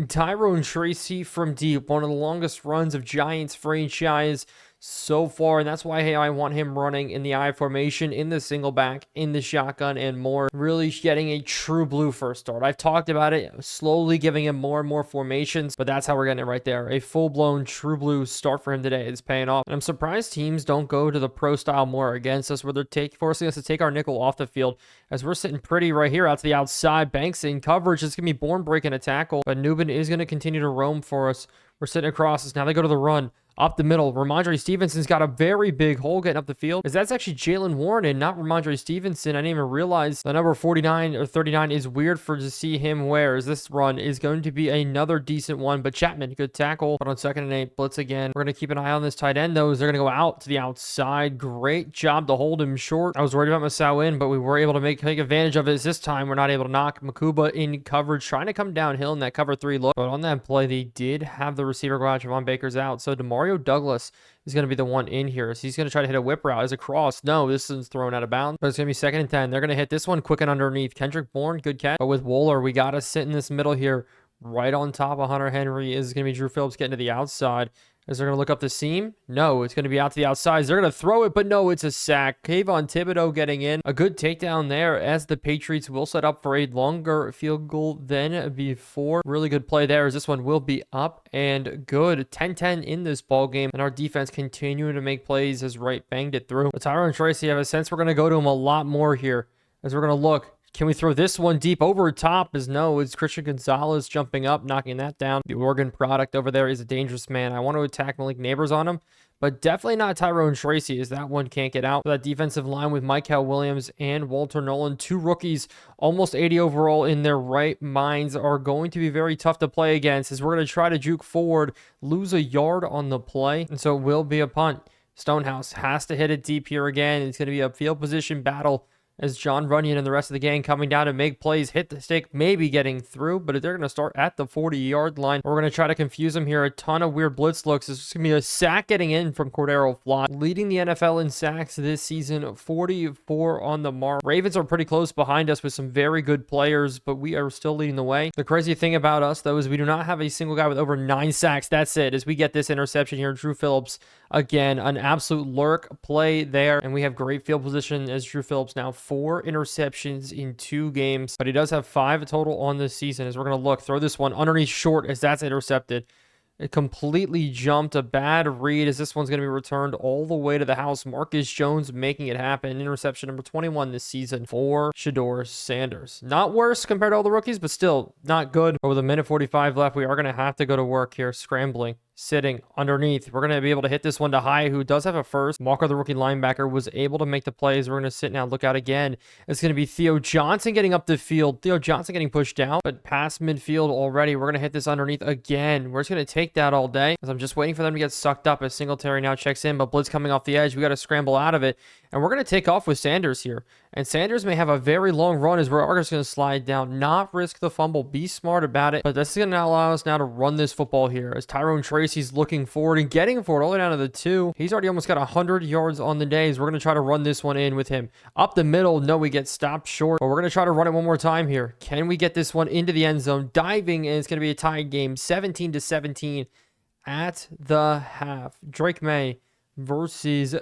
Tyrone Tracy from deep. One of the longest runs of Giants franchise so far, and that's why I want him running in the I formation, in the single back, in the shotgun, and more. Really getting a true blue first start. I've talked about it, slowly giving him more and more formations, but that's how we're getting it right there. A full-blown true blue start for him today is paying off. And I'm surprised teams don't go to the pro style more against us, where they're forcing us to take our nickel off the field, as we're sitting pretty right here out to the outside. Banks in coverage. It's going to be Bourne breaking a tackle, but Nubin is going to continue to roam for us. We're sitting across us. Now they go to the run. Up the middle, Ramondre Stevenson's got a very big hole getting up the field. Because that's actually Jalen Warren and not Ramondre Stevenson. I didn't even realize the number 49 or 39 is weird to see him wear. As this run is going to be another decent one. But Chapman, good tackle. But on 2nd and 8, blitz again. We're going to keep an eye on this tight end, though, as they're going to go out to the outside. Great job to hold him short. I was worried about Masao in, but we were able to make advantage of it. This time, we're not able to knock Makuba in coverage, trying to come downhill in that cover 3 look. But on that play, they did have the receiver go out. Javon Baker's out. So Demario Douglas is going to be the one in here. So he's going to try to hit a whip route as a cross. No, this one's thrown out of bounds. But it's going to be 2nd and 10. They're going to hit this one quick and underneath. Kendrick Bourne, good catch. But with Wooler, we got to sit in this middle here. Right on top of Hunter Henry is going to be Drew Phillips getting to the outside. Is they're going to look up the seam? No, it's going to be out to the outside. They're going to throw it, but no, it's a sack. Kayvon Thibodeau getting in. A good takedown there as the Patriots will set up for a longer field goal than before. Really good play there as this one will be up and good. 10-10 in this ball game, and our defense continuing to make plays as Wright banged it through. But Tyrone Tracy, I have a sense we're going to go to him a lot more here as we're going to look. Can we throw this one deep over top? As no, it's Christian Gonzalez jumping up, knocking that down. The Oregon product over there is a dangerous man. I want to attack Malik Neighbors on him, but definitely not Tyrone Tracy, as that one can't get out. That defensive line with Michael Williams and Walter Nolan, 2 rookies, almost 80 overall in their right minds, are going to be very tough to play against, as we're going to try to juke forward, lose a yard on the play, and so it will be a punt. Stonehouse has to hit it deep here again. It's going to be a field position battle, as John Runyon and the rest of the gang coming down to make plays, hit the stick, maybe getting through, but they're going to start at the 40-yard line. We're going to try to confuse them here. A ton of weird blitz looks. This is going to be a sack getting in from Cordero Flott, leading the NFL in sacks this season, 44 on the mark. Ravens are pretty close behind us with some very good players, but we are still leading the way. The crazy thing about us, though, is we do not have a single guy with over 9 sacks. That's it, as we get this interception here. Drew Phillips, again, an absolute lurk play there, and we have great field position as Drew Phillips now 4 interceptions in 2 games, but he does have 5 total on this season. As we're going to look, throw this one underneath short as that's intercepted. It completely jumped. A bad read as this one's going to be returned all the way to the house. Marcus Jones making it happen. Interception number 21 this season for Shedeur Sanders. Not worse compared to all the rookies, but still not good. But with a minute 45 left, we are going to have to go to work here, scrambling. Sitting underneath. We're going to be able to hit this one to High, who does have a first. Walker, the rookie linebacker, was able to make the plays. We're going to sit now, look out again. It's going to be Theo Johnson getting up the field. Theo Johnson getting pushed down, but past midfield already. We're going to hit this underneath again. We're just going to take that all day, as I'm just waiting for them to get sucked up as Singletary now checks in, but blitz coming off the edge. We got to scramble out of it, and we're going to take off with Sanders here. And Sanders may have a very long run as we're just going to slide down. Not risk the fumble. Be smart about it. But this is going to allow us now to run this football here, as Tyrone Tracy's looking forward and getting forward all the way down to the 2. He's already almost got 100 yards on the day, as we're going to try to run this one in with him. Up the middle. No, we get stopped short. But we're going to try to run it one more time here. Can we get this one into the end zone? Diving, and it's going to be a tied game. 17-17 at the half. Drake May versus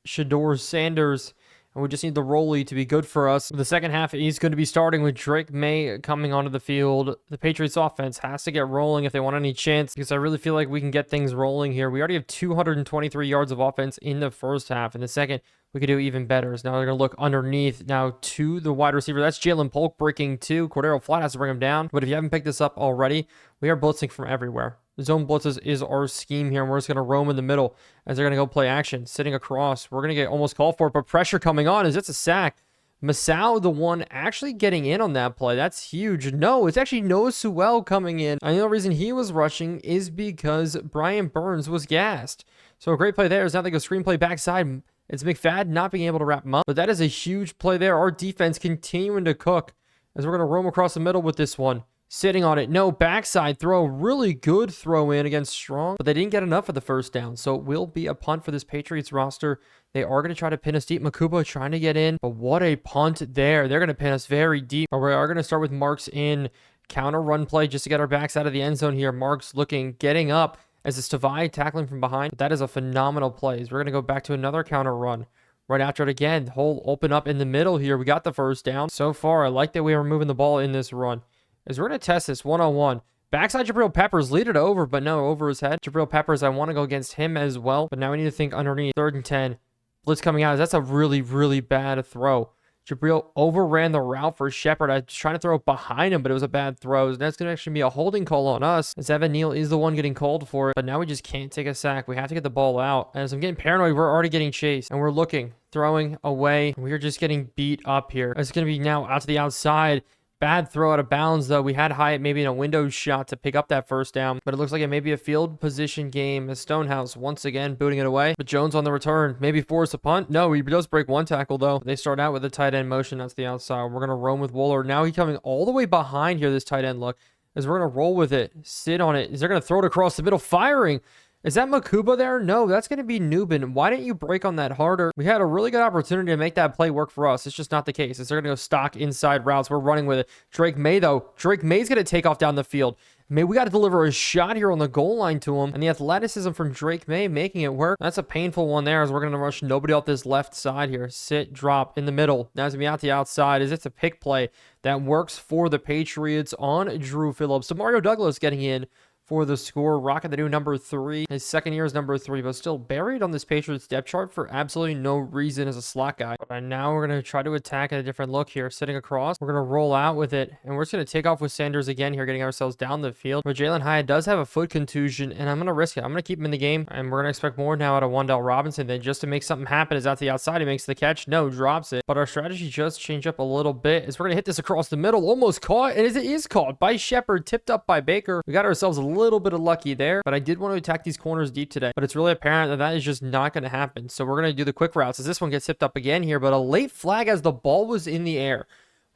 Shedeur Sanders. and we just need the rollie to be good for us. The second half, he's going to be starting with Drake May coming onto the field. The Patriots offense has to get rolling if they want any chance, because I really feel like we can get things rolling here. We already have 223 yards of offense in the first half. In the second, we could do even better. So now they're going to look underneath now to the wide receiver. That's Jalen Polk breaking 2. Cordero Flat has to bring him down. But if you haven't picked this up already, we are blitzing from everywhere. Zone blitzes is our scheme here, and we're just going to roam in the middle as they're going to go play action. Sitting across, we're going to get almost called for it, but pressure coming on as it's a sack. Masao, the one actually getting in on that play. That's huge. No, it's actually Noah Sewell coming in. I know the reason he was rushing is because Brian Burns was gassed. So a great play there is now they go screenplay backside. It's McFadden not being able to wrap him up, but that is a huge play there. Our defense continuing to cook as we're going to roam across the middle with this one. Sitting on it. No, backside throw. Really good throw in against Strong, but they didn't get enough of the first down. So it will be a punt for this Patriots roster. They are going to try to pin us deep. Makuba trying to get in, but what a punt there. They're going to pin us very deep. But we are going to start with Marks in counter run play just to get our backs out of the end zone here. Marks looking, getting up as it's Tavai tackling from behind. But that is a phenomenal play. We're going to go back to another counter run. Right after it again, hole open up in the middle here. We got the first down. So far, I like that we were moving the ball in this run. As we're going to test this one-on-one. Backside Jabril Peppers, lead it over, but no, over his head. Jabril Peppers, I want to go against him as well, but now we need to think underneath. 3rd and 10. Blitz coming out. That's a really, really bad throw. Jabril overran the route for Shepard. I was trying to throw it behind him, but it was a bad throw. And that's going to actually be a holding call on us, as Evan Neal is the one getting called for it. But now we just can't take a sack. We have to get the ball out. As I'm getting paranoid, we're already getting chased. And we're looking, throwing away. We're just getting beat up here. It's going to be now out to the outside. Bad throw out of bounds, though. We had Hyatt maybe in a window shot to pick up that first down, but it looks like it may be a field position game as Stonehouse once again booting it away. But Jones on the return, maybe force a punt. No, he does break one tackle, though. They start out with a tight end motion. That's the outside. We're going to roam with Wooler. Now he's coming all the way behind here, this tight end look, as we're going to roll with it, sit on it. Is they're going to throw it across the middle, firing. Is that Makuba there? No, that's going to be Nubin. Why didn't you break on that harder? We had a really good opportunity to make that play work for us. It's just not the case. They're going to go stock inside routes. We're running with it. Drake May, though. Drake May's going to take off down the field. May, we got to deliver a shot here on the goal line to him. And the athleticism from Drake May making it work. That's a painful one there as we're going to rush nobody off this left side here. Sit, drop in the middle. Now it's going to be out the outside as it's a pick play that works for the Patriots on Drew Phillips. So Mario Douglas getting in for the score. Rocket, the new number 3. His second year is number 3, but still buried on this Patriots depth chart for absolutely no reason as a slot guy. But now we're going to try to attack at a different look here. Sitting across, we're going to roll out with it, and we're just going to take off with Sanders again here, getting ourselves down the field. But Jalen Hyatt does have a foot contusion, and I'm going to risk it. I'm going to keep him in the game, and we're going to expect more now out of Wandell Robinson. Then just to make something happen is out the outside. He makes the catch. No, drops it. But our strategy just changed up a little bit as we're going to hit this across the middle. Almost caught, and it is caught by Shepard, tipped up by Baker. We got ourselves a little bit of lucky there, but I did want to attack these corners deep today, but it's really apparent that that is just not going to happen. So we're going to do the quick routes as this one gets tipped up again here, but a late flag as the ball was in the air.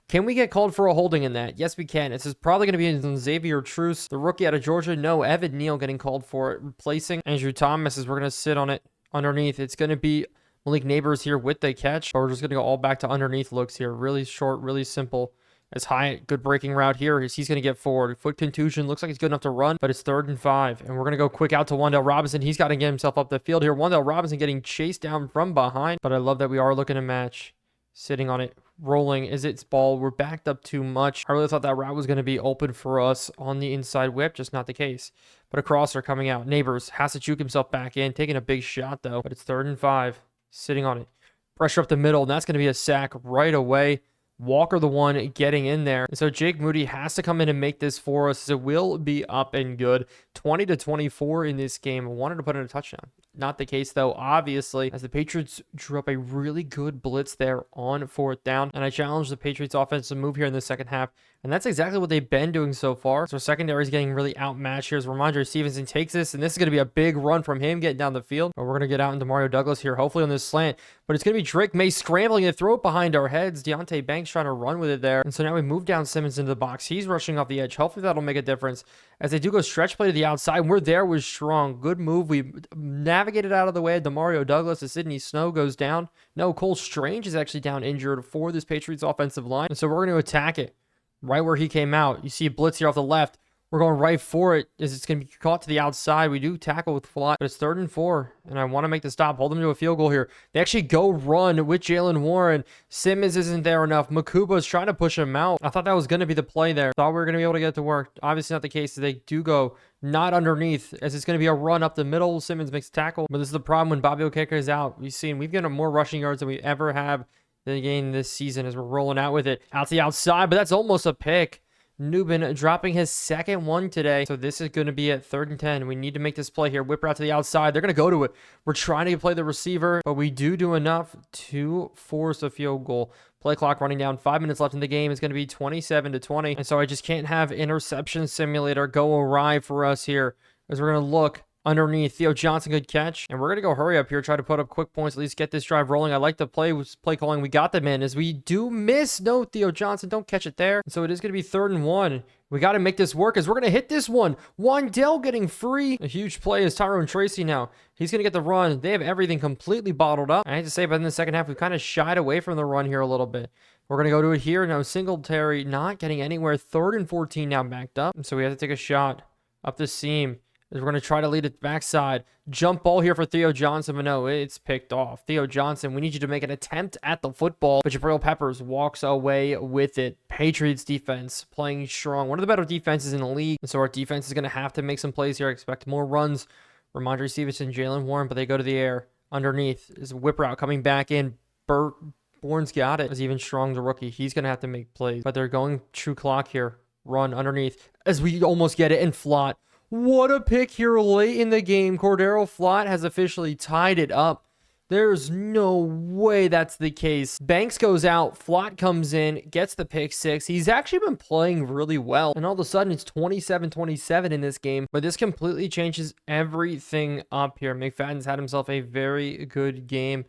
Can we get called for a holding in that? Yes, we can. This is probably going to be in Xavier Truce, the rookie out of Georgia. No, Evan Neal getting called for it, replacing Andrew Thomas as we're going to sit on it underneath. It's going to be Malik Neighbors here with the catch, but we're just going to go all back to underneath looks here. Really short, really simple. As Hyatt, good breaking route here. He's going to get forward. Foot contusion. Looks like he's good enough to run, but it's 3rd and 5. And we're going to go quick out to Wandell Robinson. He's got to get himself up the field here. Wandell Robinson getting chased down from behind, but I love that we are looking to match. Sitting on it, rolling. Is its ball? We're backed up too much. I really thought that route was going to be open for us on the inside whip. Just not the case. But a crosser coming out. Neighbors has to juke himself back in. Taking a big shot, though, but it's 3rd and 5. Sitting on it. Pressure up the middle, and that's going to be a sack right away. Walker the one getting in there. And so Jake Moody has to come in and make this for us. It will be up and good. 20-24 in this game. I wanted to put in a touchdown. Not the case, though, obviously, as the Patriots drew up a really good blitz there on 4th down. And I challenged the Patriots offense to move here in the second half. And that's exactly what they've been doing so far. So secondary is getting really outmatched here as Ramondre Stevenson takes this. And this is going to be a big run from him getting down the field. But we're going to get out into Mario Douglas here, hopefully on this slant. But it's going to be Drake May scrambling to throw it behind our heads. Deontay Banks trying to run with it there. And so now we move down Simmons into the box. He's rushing off the edge. Hopefully that'll make a difference. As they do go stretch play to the outside. We're there with Strong. Good move. We navigated out of the way of Mario Douglas as Sidney Snow goes down. No, Cole Strange is actually down injured for this Patriots offensive line. And so we're going to attack it. Right where he came out. You see a blitz here off the left. We're going right for it. It's going to be caught to the outside. We do tackle with Flott, but it's 3rd and 4. And I want to make the stop. Hold them to a field goal here. They actually go run with Jalen Warren. Simmons isn't there enough. Makuba's trying to push him out. I thought that was going to be the play there. Thought we were going to be able to get it to work. Obviously not the case. They do go not underneath, as it's going to be a run up the middle. Simmons makes a tackle. But this is the problem when Bobby Okeke is out. We've gotten more rushing yards than we ever have in the game this season as we're rolling out with it. Out to the outside, but that's almost a pick. Newbin dropping his 2nd one today. So this is going to be at 3rd and 10. We need to make this play here. Whip route to the outside. They're going to go to it. We're trying to play the receiver, but we do enough to force a field goal. Play clock running down. 5 minutes left in the game. It's going to be 27-20. And so I just can't have interception simulator go awry for us here, as we're going to look underneath. Theo Johnson, good catch. And we're going to go hurry up here, try to put up quick points, at least get this drive rolling. I like the play calling. We got them in, as we do miss. No, Theo Johnson, don't catch it there. So it is going to be 3rd and 1. We got to make this work, as we're going to hit this one. Wandell getting free. A huge play is Tyrone Tracy now. He's going to get the run. They have everything completely bottled up. I hate to say, but in the second half, we've kind of shied away from the run here a little bit. We're going to go to it here. Now, Singletary not getting anywhere. 3rd and 14 now backed up. So we have to take a shot up the seam. We're going to try to lead it backside. Jump ball here for Theo Johnson, but no, it's picked off. Theo Johnson, we need you to make an attempt at the football, but Jabril Peppers walks away with it. Patriots defense playing strong. One of the better defenses in the league. And so our defense is going to have to make some plays here. I expect more runs. Ramondre Stevenson, Jalen Warren, but they go to the air. Underneath is a whip route coming back in. Bourne's got it. Is even strong, the rookie. He's going to have to make plays, but they're going true clock here. Run underneath as we almost get it, and Flott. What a pick here late in the game. Cordero Flott has officially tied it up. There's no way that's the case. Banks goes out. Flott comes in, gets the pick 6. He's actually been playing really well. And all of a sudden, it's 27-27 in this game. But this completely changes everything up here. McFadden's had himself a very good game,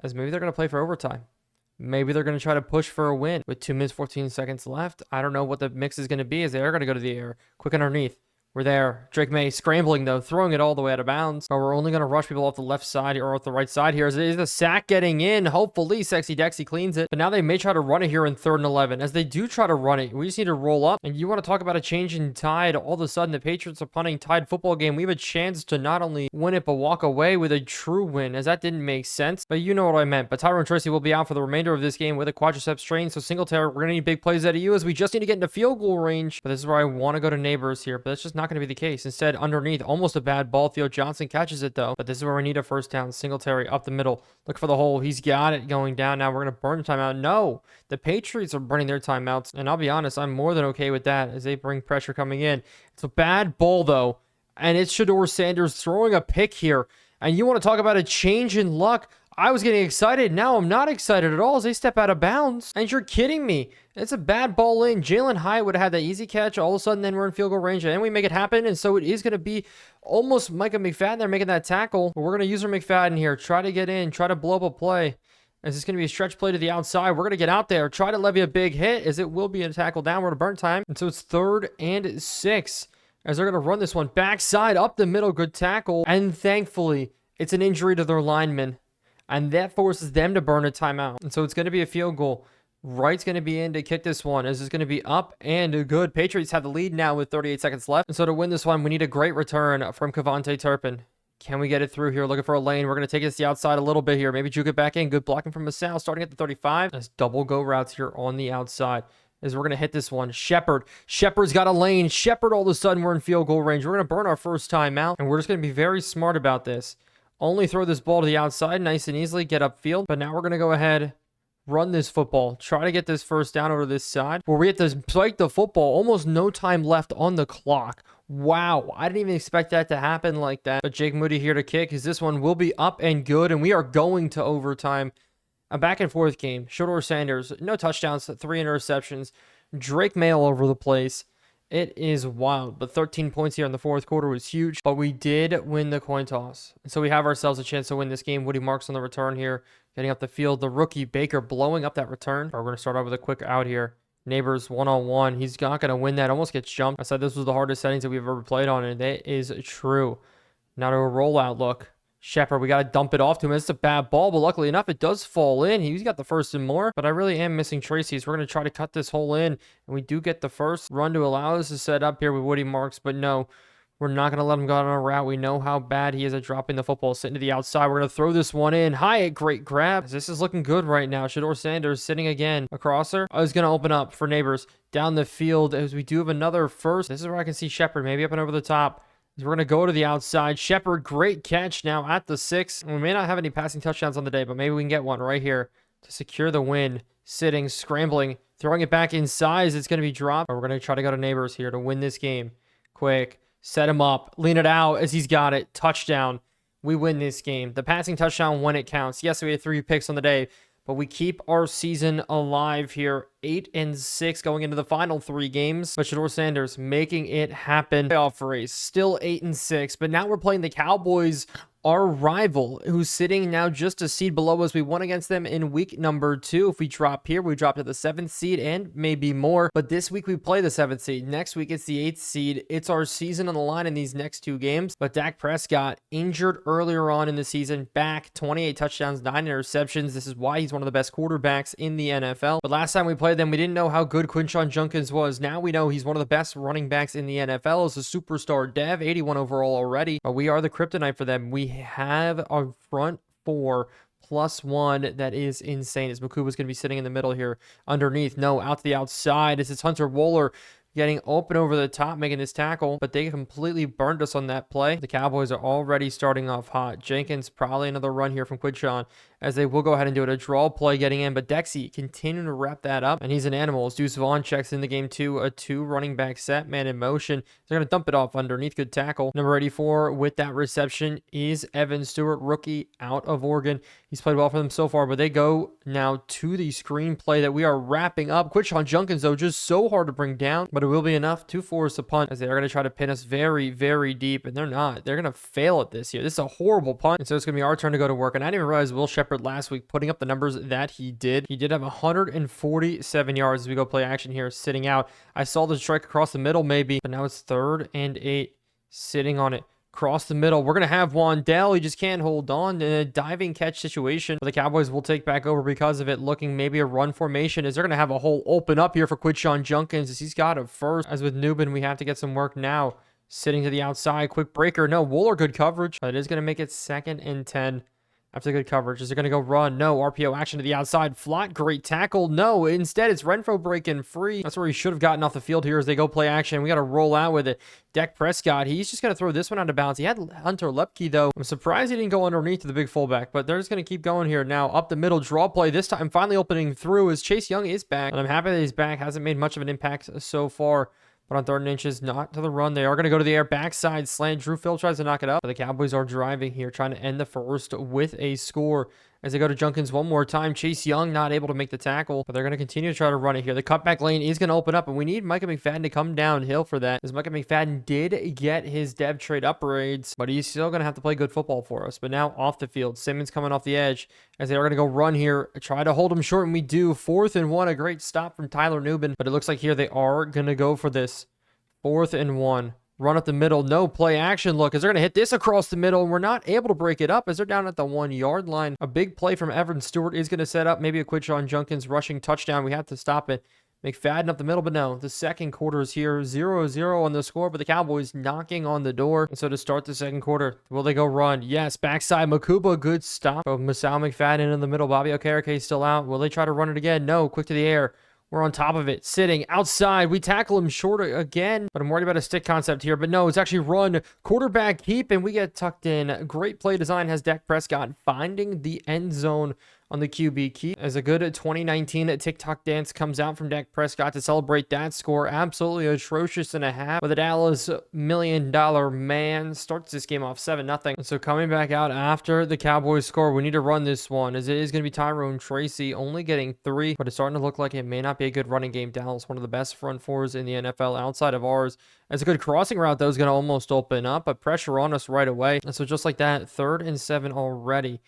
as maybe they're going to play for overtime. Maybe they're going to try to push for a win with 2 minutes, 14 seconds left. I don't know what the mix is going to be, as they are going to go to the air. Quick underneath. We're there. Drake May scrambling, though, throwing it all the way out of bounds. But we're only going to rush people off the left side or off the right side here. As it is a sack getting in. Hopefully, Sexy Dexy cleans it. But now they may try to run it here in 3rd and 11. As they do try to run it, we just need to roll up. And you want to talk about a change in tide. All of a sudden, the Patriots are punting tied football game. We have a chance to not only win it, but walk away with a true win, as that didn't make sense. But you know what I meant. But Tyrone Tracy will be out for the remainder of this game with a quadriceps strain. So Singletary, we're going to need big plays out of you, as we just need to get into field goal range. But this is where I want to go to Neighbors here. But that's just not going to be the case. Instead, underneath, almost a bad ball. Theo Johnson catches it, though. But this is where we need a first down. Singletary up the middle. Look for the hole. He's got it going down. Now we're going to burn the timeout. No, the Patriots are burning their timeouts. And I'll be honest, I'm more than okay with that, as they bring pressure coming in. It's a bad ball, though. And it's Shedeur Sanders throwing a pick here. And you want to talk about a change in luck? I was getting excited. Now I'm not excited at all, as they step out of bounds. And you're kidding me. It's a bad ball in. Jalen Hyatt would have had that easy catch. All of a sudden, then we're in field goal range. And we make it happen. And so it is going to be almost Micah McFadden there making that tackle. But we're going to use our McFadden here. Try to get in. Try to blow up a play. As it's going to be a stretch play to the outside. We're going to get out there. Try to levy a big hit, as it will be a tackle downward to burn time. And so it's 3rd and 6. As they're going to run this one backside up the middle. Good tackle. And thankfully, it's an injury to their lineman. And that forces them to burn a timeout. And so it's going to be a field goal. Wright's going to be in to kick this one. As it's going to be up and good. Patriots have the lead now with 38 seconds left. And so to win this one, we need a great return from Cavante Turpin. Can we get it through here? Looking for a lane. We're going to take it to the outside a little bit here. Maybe juke it back in. Good blocking from Masal starting at the 35. As double go routes here on the outside. As we're going to hit this one. Shepard's got a lane. Shepard, all of a sudden, we're in field goal range. We're going to burn our first time out. And we're just going to be very smart about this. Only throw this ball to the outside nice and easily, get upfield. But now we're going to go ahead, run this football, try to get this first down over this side, where we have to spike the football. Almost no time left on the clock. Wow, I didn't even expect that to happen like that. But Jake Moody here to kick, as this one will be up and good, and we are going to overtime. A back and forth game. Shedeur Sanders, no touchdowns, 3 interceptions. Drake May all over the place. It is wild, but 13 points here in the fourth quarter was huge, but we did win the coin toss. And so we have ourselves a chance to win this game. Woody Marks on the return here, getting up the field. The rookie Baker blowing up that return. We're going to start out with a quick out here. Neighbors one-on-one. He's not going to win that. Almost gets jumped. I said this was the hardest settings that we've ever played on, and that is true. Now to a rollout look. Shepard, we got to dump it off to him. It's a bad ball, but luckily enough, it does fall in. He's got the first and more, but I really am missing Tracy, so we're going to try to cut this hole in, and we do get the first run to allow us to set up here with Woody Marks, but no, we're not going to let him go on a route. We know how bad he is at dropping the football, sitting to the outside. We're going to throw this one in. Hyatt, great grab. This is looking good right now. Shedeur Sanders sitting again. A crosser. I was going to open up for Neighbors down the field as we do have another first. This is where I can see Shepard maybe up and over the top. We're going to go to the outside. Shepard, great catch now at the 6. We may not have any passing touchdowns on the day, but maybe we can get one right here to secure the win. Sitting, scrambling, throwing it back inside. It's going to be dropped. But we're going to try to go to Neighbors here to win this game. Quick. Set him up. Lean it out as he's got it. Touchdown. We win this game. The passing touchdown when it counts. Yes, we had 3 picks on the day, but we keep our season alive here. 8-6 going into the final 3 games. But Shedeur Sanders making it happen. Playoff race. Still 8-6, but now we're playing the Cowboys, our rival, who's sitting now just a seed below us. We won against them in week number 2. If we drop here, we drop to the 7th seed and maybe more. But this week we play the 7th seed. Next week it's the 8th seed. It's our season on the line in these next 2 games. But Dak Prescott injured earlier on in the season. Back 28 touchdowns, 9 interceptions. This is why he's one of the best quarterbacks in the NFL. But last time we played them, we didn't know how good Quinshon Judkins was. Now we know he's one of the best running backs in the NFL. As a superstar dev, 81 overall already. But we are the kryptonite for them. We have a front 4 +1 that is insane. As Makuba's going to be sitting in the middle here underneath. No, out to the outside. This is Hunter Wohler getting open over the top, making this tackle, but they completely burned us on that play. The Cowboys are already starting off hot. Jenkins, probably another run here from Quinshon, as they will go ahead and do it. A draw play getting in, but Dexy continuing to wrap that up, and he's an animal. As Deuce Vaughn checks in the game too. A 2 running back set, man in motion. They're going to dump it off underneath. Good tackle. Number 84 with that reception is Evan Stewart, rookie out of Oregon. He's played well for them so far, but they go now to the screen play that we are wrapping up. Quinshon Judkins, though, just so hard to bring down, but it will be enough to force a punt, as they are going to try to pin us very, very deep, and they're not. They're going to fail at this here. This is a horrible punt, and so it's going to be our turn to go to work. And I didn't even realize Will Shepard last week putting up the numbers that he did. He did have 147 yards as we go play action here, sitting out. I saw the strike across the middle maybe, but now it's 3rd and 8, sitting on it. Across the middle. We're going to have Wandell. He just can't hold on in a diving catch situation. But the Cowboys will take back over because of it, looking maybe a run formation, as they're going to have a hole open up here for Quinshon Judkins, as he's got it first. As with Newbin, we have to get some work now. Sitting to the outside. Quick breaker. No, Wohler, good coverage. But it is going to make it 2nd and 10. After good coverage, is they're going to go run. No, RPO action to the outside. Flat, great tackle. No, instead it's Renfro breaking free. That's where he should have gotten off the field here as they go play action. We got to roll out with it. Dak Prescott, he's just going to throw this one out of bounds. He had Hunter Lepke, though. I'm surprised he didn't go underneath to the big fullback, but they're just going to keep going here now. Up the middle, draw play. This time finally opening through as Chase Young is back. And I'm happy that he's back. Hasn't made much of an impact so far. But on 3rd and inches, not to the run. They are going to go to the air. Backside slant. Drew Phil tries to knock it up. But the Cowboys are driving here, trying to end the first with a score. As they go to Judkins one more time. Chase Young not able to make the tackle, but they're going to continue to try to run it here. The cutback lane is going to open up, and we need Micah McFadden to come downhill for that, as Micah McFadden did get his dev trade upgrades, but he's still going to have to play good football for us. But now off the field, Simmons coming off the edge, as they are going to go run here, try to hold him short, and we do. 4th and 1, a great stop from Tyler Newbin, but it looks like here they are going to go for this. 4th and 1. Run up the middle. No play action look, as they're going to hit this across the middle, and we're not able to break it up as they're down at the 1-yard line. A big play from Evan Stewart is going to set up maybe a Quinshon Judkins rushing touchdown. We have to stop it. McFadden up the middle, but no. The second quarter is here. 0-0 on the score, but the Cowboys knocking on the door. And so to start the second quarter, will they go run? Yes. Backside, Makuba, good stop. So Masao McFadden in the middle. Bobby Okereke still out. Will they try to run it again? No. Quick to the air. We're on top of it, sitting outside. We tackle him short again, but I'm worried about a stick concept here. But no, it's actually run, quarterback keep, and we get tucked in. Great play design has Dak Prescott finding the end zone on the QB keep, as a good 2019 TikTok dance comes out from Dak Prescott to celebrate that score. Absolutely atrocious and a half. But the Dallas $1 million man starts this game off 7-0. So coming back out after the Cowboys score, we need to run this one, as it is going to be Tyrone Tracy only getting 3, but it's starting to look like it may not be a good running game. Dallas, one of the best front 4s in the NFL outside of ours. As a good crossing route, though, is going to almost open up, but pressure on us right away. And so just like that, 3rd and 7 already.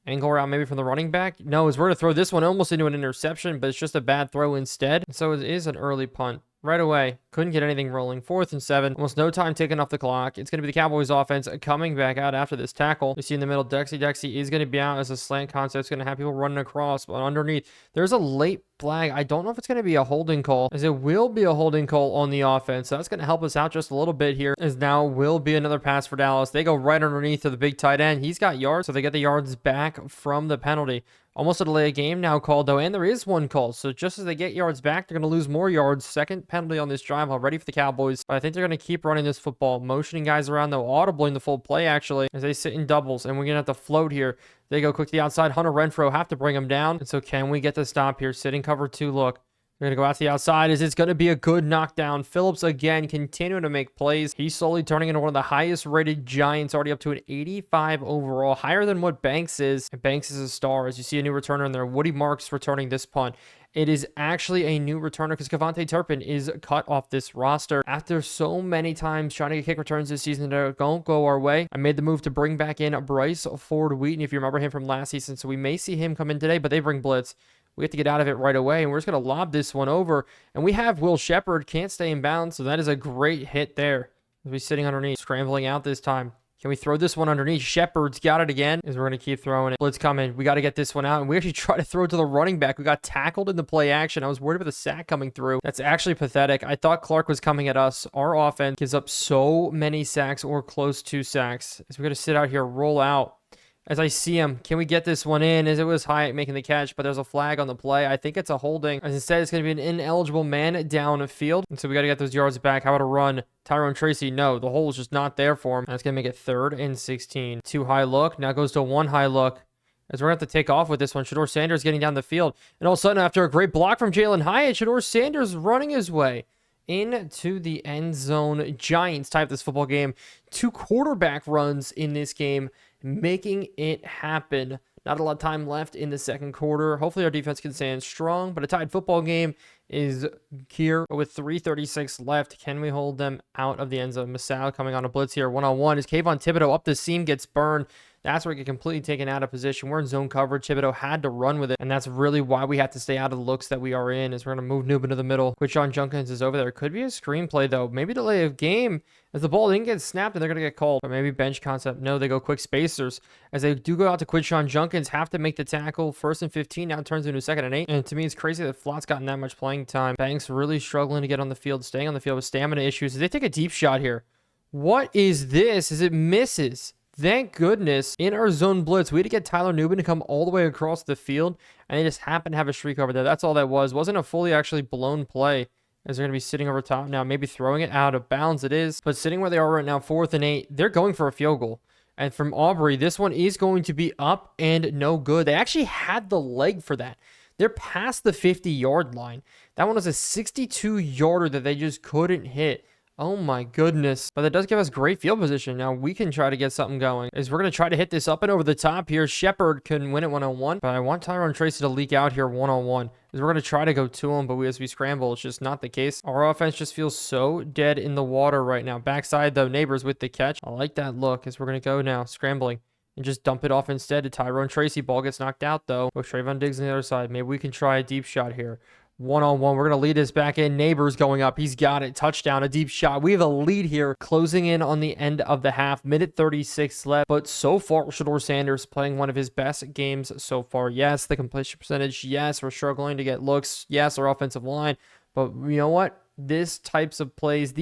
Angle route maybe from the running back. No, as we're going to throw this one almost into an interception, but it's just a bad throw instead. So it is an early punt. right away. Couldn't get anything rolling. 4th and 7. Almost no time ticking off the clock. It's going to be the Cowboys offense coming back out after this tackle. You see in the middle, Dexy is going to be out as a slant concept. It's going to have people running across, but underneath, there's a late flag. I don't know if it's going to be a holding call, as it will be a holding call on the offense. So that's going to help us out just a little bit here, as now will be another pass for Dallas. They go right underneath to the big tight end. He's got yards, so they get the yards back from the penalty. Almost a delay of game now called, though, and there is one called. So just as they get yards back, they're going to lose more yards. Second penalty on this drive already for the Cowboys. But I think they're going to keep running this football, motioning guys around, though, audibly in the full play, actually, as they sit in doubles. And we're going to have to float here. They go quick to the outside. Hunter Renfrow have to bring him down. And so can we get the stop here? Sitting cover 2, look. They're going to go out to the outside. It's going to be a good knockdown. Phillips, again, continuing to make plays. He's slowly turning into one of the highest rated Giants, already up to an 85 overall, higher than what Banks is. And Banks is a star. As you see a new returner in there, Woody Marks returning this punt. It is actually a new returner because Kevontae Turpin is cut off this roster. After so many times trying to get kick returns this season that don't go our way, I made the move to bring back in Bryce Ford Wheaton, if you remember him from last season. So we may see him come in today, but they bring blitz. We have to get out of it right away, and we're just going to lob this one over. And we have Will Shepard, can't stay in bounds, so that is a great hit there. He'll be sitting underneath, scrambling out this time. Can we throw this one underneath? Shepard's got it again, as we're going to keep throwing it. Blitz coming. We got to get this one out, and we actually try to throw it to the running back. We got tackled in the play action. I was worried about the sack coming through. That's actually pathetic. I thought Clark was coming at us. Our offense gives up so many sacks or close to sacks. As we're going to sit out here, roll out. As I see him, can we get this one in? As it was Hyatt making the catch, but there's a flag on the play. I think it's a holding. As instead, it's going to be an ineligible man downfield. And so we got to get those yards back. How about a run? Tyrone Tracy, no. The hole is just not there for him. That's going to make it 3rd and 16. 2 high look. Now goes to 1 high look. As we're going to have to take off with this one. Shedeur Sanders getting down the field. And all of a sudden, after a great block from Jalen Hyatt, Shedeur Sanders running his way into the end zone. Giants type this football game. 2 quarterback runs in this game, making it happen. Not a lot of time left in the second quarter. Hopefully our defense can stand strong, but a tied football game is here with 3:36 left. Can we hold them out of the end zone? Masao coming on a blitz here, one-on-one. As Kayvon Thibodeau up the seam gets burned. That's where we get completely taken out of position. We're in zone coverage. Thibodeau had to run with it, and that's really why we have to stay out of the looks that we are in, is we're going to move Noob into the middle. Quinshon Judkins is over there. Could be a screenplay, though. Maybe delay of game, as the ball didn't get snapped and they're going to get called. Or maybe bench concept. No, they go quick spacers. As they do go out to Quinshon Judkins, have to make the tackle. 1st and 15, now turns into 2nd and 8. And to me, it's crazy that Flott's gotten that much playing time. Banks really struggling to get on the field, staying on the field with stamina issues. As they take a deep shot here. What is this? As it misses. Thank goodness, in our zone blitz, we had to get Tyler Nubin to come all the way across the field, and they just happened to have a streak over there. That's all that was. Wasn't a fully actually blown play, as they're going to be sitting over top now, maybe throwing it out of bounds. It is, but sitting where they are right now, 4th and 8, they're going for a field goal. And from Aubrey, this one is going to be up and no good. They actually had the leg for that. They're past the 50-yard line. That one was a 62-yarder that they just couldn't hit. Oh my goodness. But that does give us great field position. Now we can try to get something going. As we're going to try to hit this up and over the top here. Shepard can win it one-on-one. But I want Tyrone Tracy to leak out here one-on-one. As we're going to try to go to him, but as we scramble, it's just not the case. Our offense just feels so dead in the water right now. Backside, though, Neighbors with the catch. I like that look as we're going to go now. Scrambling. And just dump it off instead to Tyrone Tracy. Ball gets knocked out, though. With Trayvon Diggs on the other side. Maybe we can try a deep shot here. One-on-one. We're going to lead this back in. Neighbors going up. He's got it. Touchdown. A deep shot. We have a lead here. Closing in on the end of the half. Minute 36 left. But so far, Shedeur Sanders playing one of his best games so far. Yes, the completion percentage. Yes, we're struggling to get looks. Yes, our offensive line. But you know what? These types of plays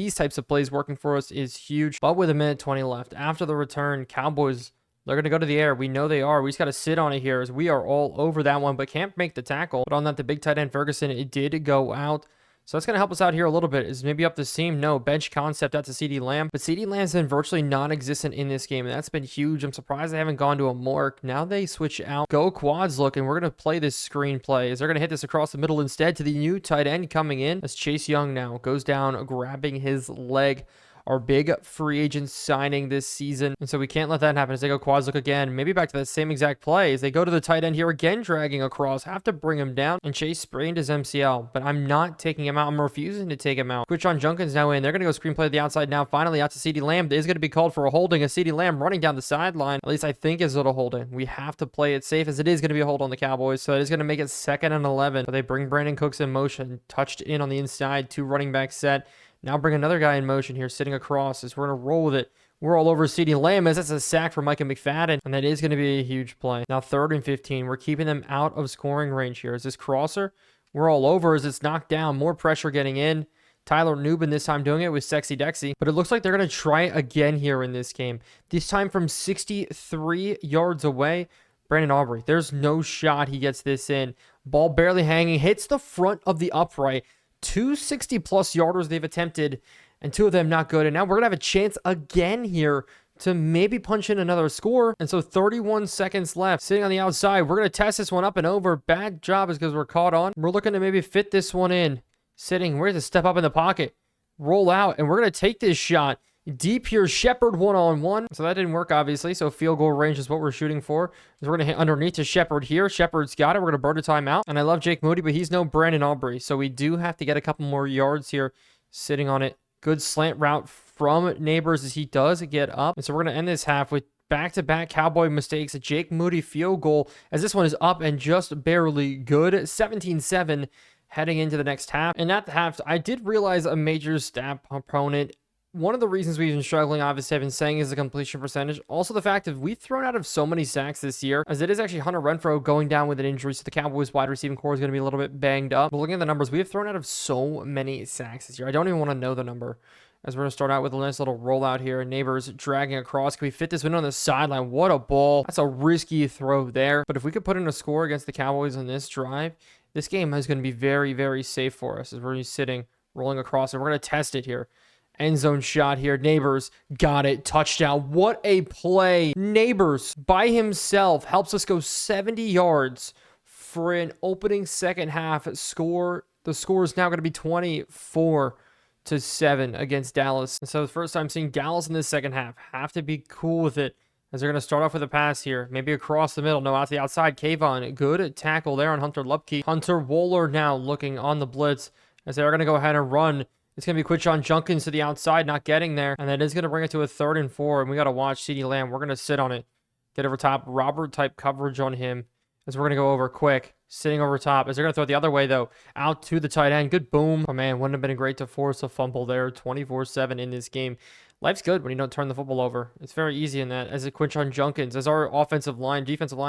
working for us is huge. But with a minute 20 left. After the return, Cowboys, they're going to go to the air. We know they are. We just got to sit on it here as we are all over that one, but can't make the tackle. But on that, the big tight end Ferguson, it did go out. So that's going to help us out here a little bit. Is maybe up the seam? No. Bench concept out to CD Lamb. But CD Lamb's been virtually non-existent in this game, and that's been huge. I'm surprised they haven't gone to a mark. Now they switch out. Go quads look, and we're going to play this screen play. As they're going to hit this across the middle instead to the new tight end coming in. As Chase Young now goes down, grabbing his leg. our big free agent signing this season. And so we can't let that happen as they go quads look again. Maybe back to that same exact play as they go to the tight end here again, dragging across. Have to bring him down. And Chase sprained his MCL, but I'm not taking him out. I'm refusing to take him out. Quinshon Judkins now in. They're going to go screenplay to the outside now. Finally out to CeeDee Lamb. It is going to be called for a holding. A CeeDee Lamb running down the sideline. At least I think is a holding. We have to play it safe as it is going to be a hold on the Cowboys. So it is going to make it 2nd and 11. So they bring Brandon Cooks in motion. Touched in on the inside. 2 running back set. Now bring another guy in motion here, sitting across as we're going to roll with it. We're all over CeeDee Lamb as that's a sack for Micah McFadden, and that is going to be a huge play. Now 3rd and 15. We're keeping them out of scoring range here. Is this crosser? We're all over as it's knocked down. More pressure getting in. Tyler Nubin this time doing it with Sexy Dexy. But it looks like they're going to try again here in this game. This time from 63 yards away. Brandon Aubrey, there's no shot he gets this in. Ball barely hanging. Hits the front of the upright. 2 60-plus yarders they've attempted, and 2 of them not good. And now we're going to have a chance again here to maybe punch in another score. And so 31 seconds left. Sitting on the outside. We're going to test this one up and over. Bad job is because we're caught on. We're looking to maybe fit this one in. Sitting. We're going to step up in the pocket. Roll out. And we're going to take this shot. Deep here. Shepard one-on-one. So that didn't work, obviously. So field goal range is what we're shooting for. We're going to hit underneath to Shepard here. Shepard's got it. We're going to burn a timeout. And I love Jake Moody, but he's no Brandon Aubrey. So we do have to get a couple more yards here. Sitting on it. Good slant route from Neighbors as he does get up. And so we're going to end this half with back-to-back Cowboy mistakes. A Jake Moody field goal as this one is up and just barely good. 17-7 heading into the next half. And at the half, I did realize a major stat opponent. One of the reasons we've been struggling, obviously, I've been saying is the completion percentage. Also, the fact that we've thrown out of so many sacks this year, as it is actually Hunter Renfrow going down with an injury, so the Cowboys wide receiving core is going to be a little bit banged up. But looking at the numbers, we have thrown out of so many sacks this year. I don't even want to know the number. As we're going to start out with a nice little rollout here. Neighbors dragging across. Can we fit this one on the sideline? What a ball. That's a risky throw there. But if we could put in a score against the Cowboys on this drive, this game is going to be very, very safe for us as we're just sitting, rolling across, and we're going to test it here. End zone shot here. Neighbors got it. Touchdown. What a play. Neighbors by himself helps us go 70 yards for an opening second half score. The score is now going to be 24-7 against Dallas. And so the first time seeing Dallas in this second half. Have to be cool with it as they're going to start off with a pass here. Maybe across the middle. No, out to the outside. Kayvon. Good tackle there on Hunter Lupke. Hunter Wohler now looking on the blitz as they are going to go ahead and run. It's going to be Quinshon Judkins to the outside, not getting there. And that is going to bring it to a 3rd and 4. And we got to watch CeeDee Lamb. We're going to sit on it. Get over top. Robert-type coverage on him. As we're going to go over quick. Sitting over top. As they're going to throw it the other way, though. Out to the tight end. Good boom. Oh, man. Wouldn't have been great to force a fumble there. 24-7 in this game. Life's good when you don't turn the football over. It's very easy in that. As a Quinshon Judkins. As our defensive line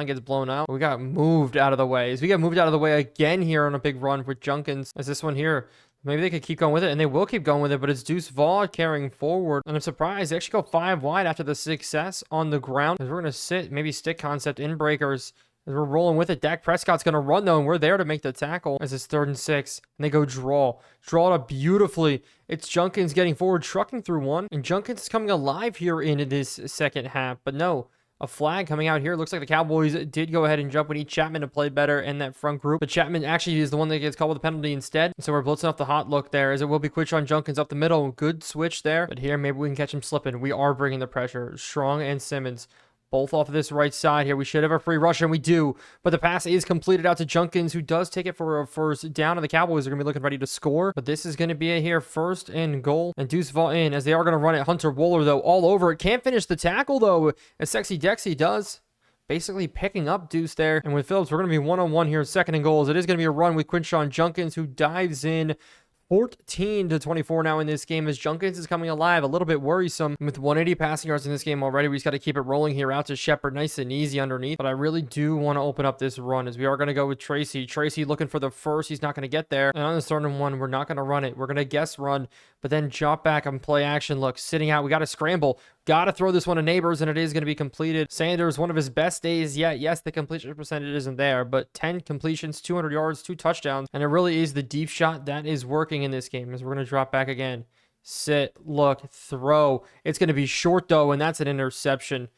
gets blown out. We got moved out of the way. As we got moved out of the way again here on a big run with Judkins. As this one here. Maybe they could keep going with it, and they will keep going with it, but it's Deuce Vaughn carrying forward. And I'm surprised they actually go 5 wide after the success on the ground. As we're going to sit, maybe stick concept in breakers. As we're rolling with it, Dak Prescott's going to run, though, and we're there to make the tackle as it's 3rd and 6. And they go draw. Draw it up beautifully. It's Judkins getting forward, trucking through one. And Judkins is coming alive here in this second half. But no. A flag coming out here. Looks like the Cowboys did go ahead and jump. We need Chapman to play better in that front group. But Chapman actually is the one that gets called with a penalty instead. So we're blitzing off the hot look there as it will be Quinshon Judkins up the middle. Good switch there. But here, maybe we can catch him slipping. We are bringing the pressure. Strong and Simmons. Both off of this right side here. We should have a free rush, and we do. But the pass is completed out to Judkins, who does take it for a 1st down, and the Cowboys are going to be looking ready to score. But this is going to be a here 1st and goal. And Deuce Vaughn in, as they are going to run it. Hunter Wohler, though, all over it. Can't finish the tackle, though, as Sexy Dexy does. Basically picking up Deuce there. And with Phillips, we're going to be 1-on-1 here, 2nd and goals. It is going to be a run with Quinshon Judkins, who dives in. 14-24 now in this game as Judkins is coming alive. A little bit worrisome with 180 passing yards in this game already. We just got to keep it rolling here out to Shepard. Nice and easy underneath. But I really do want to open up this run as we are going to go with Tracy. Tracy looking for the first. He's not going to get there. And on the 3rd and 1, we're not going to run it. We're going to guess run, but then jump back and play action. Look, sitting out. We got to scramble. Got to throw this one to Neighbors, and it is going to be completed. Sanders, one of his best days yet. Yes, the completion percentage isn't there, but 10 completions, 200 yards, 2 touchdowns. And it really is the deep shot that is working in this game as we're going to drop back again. Sit, look, throw. It's going to be short, though, and that's an interception.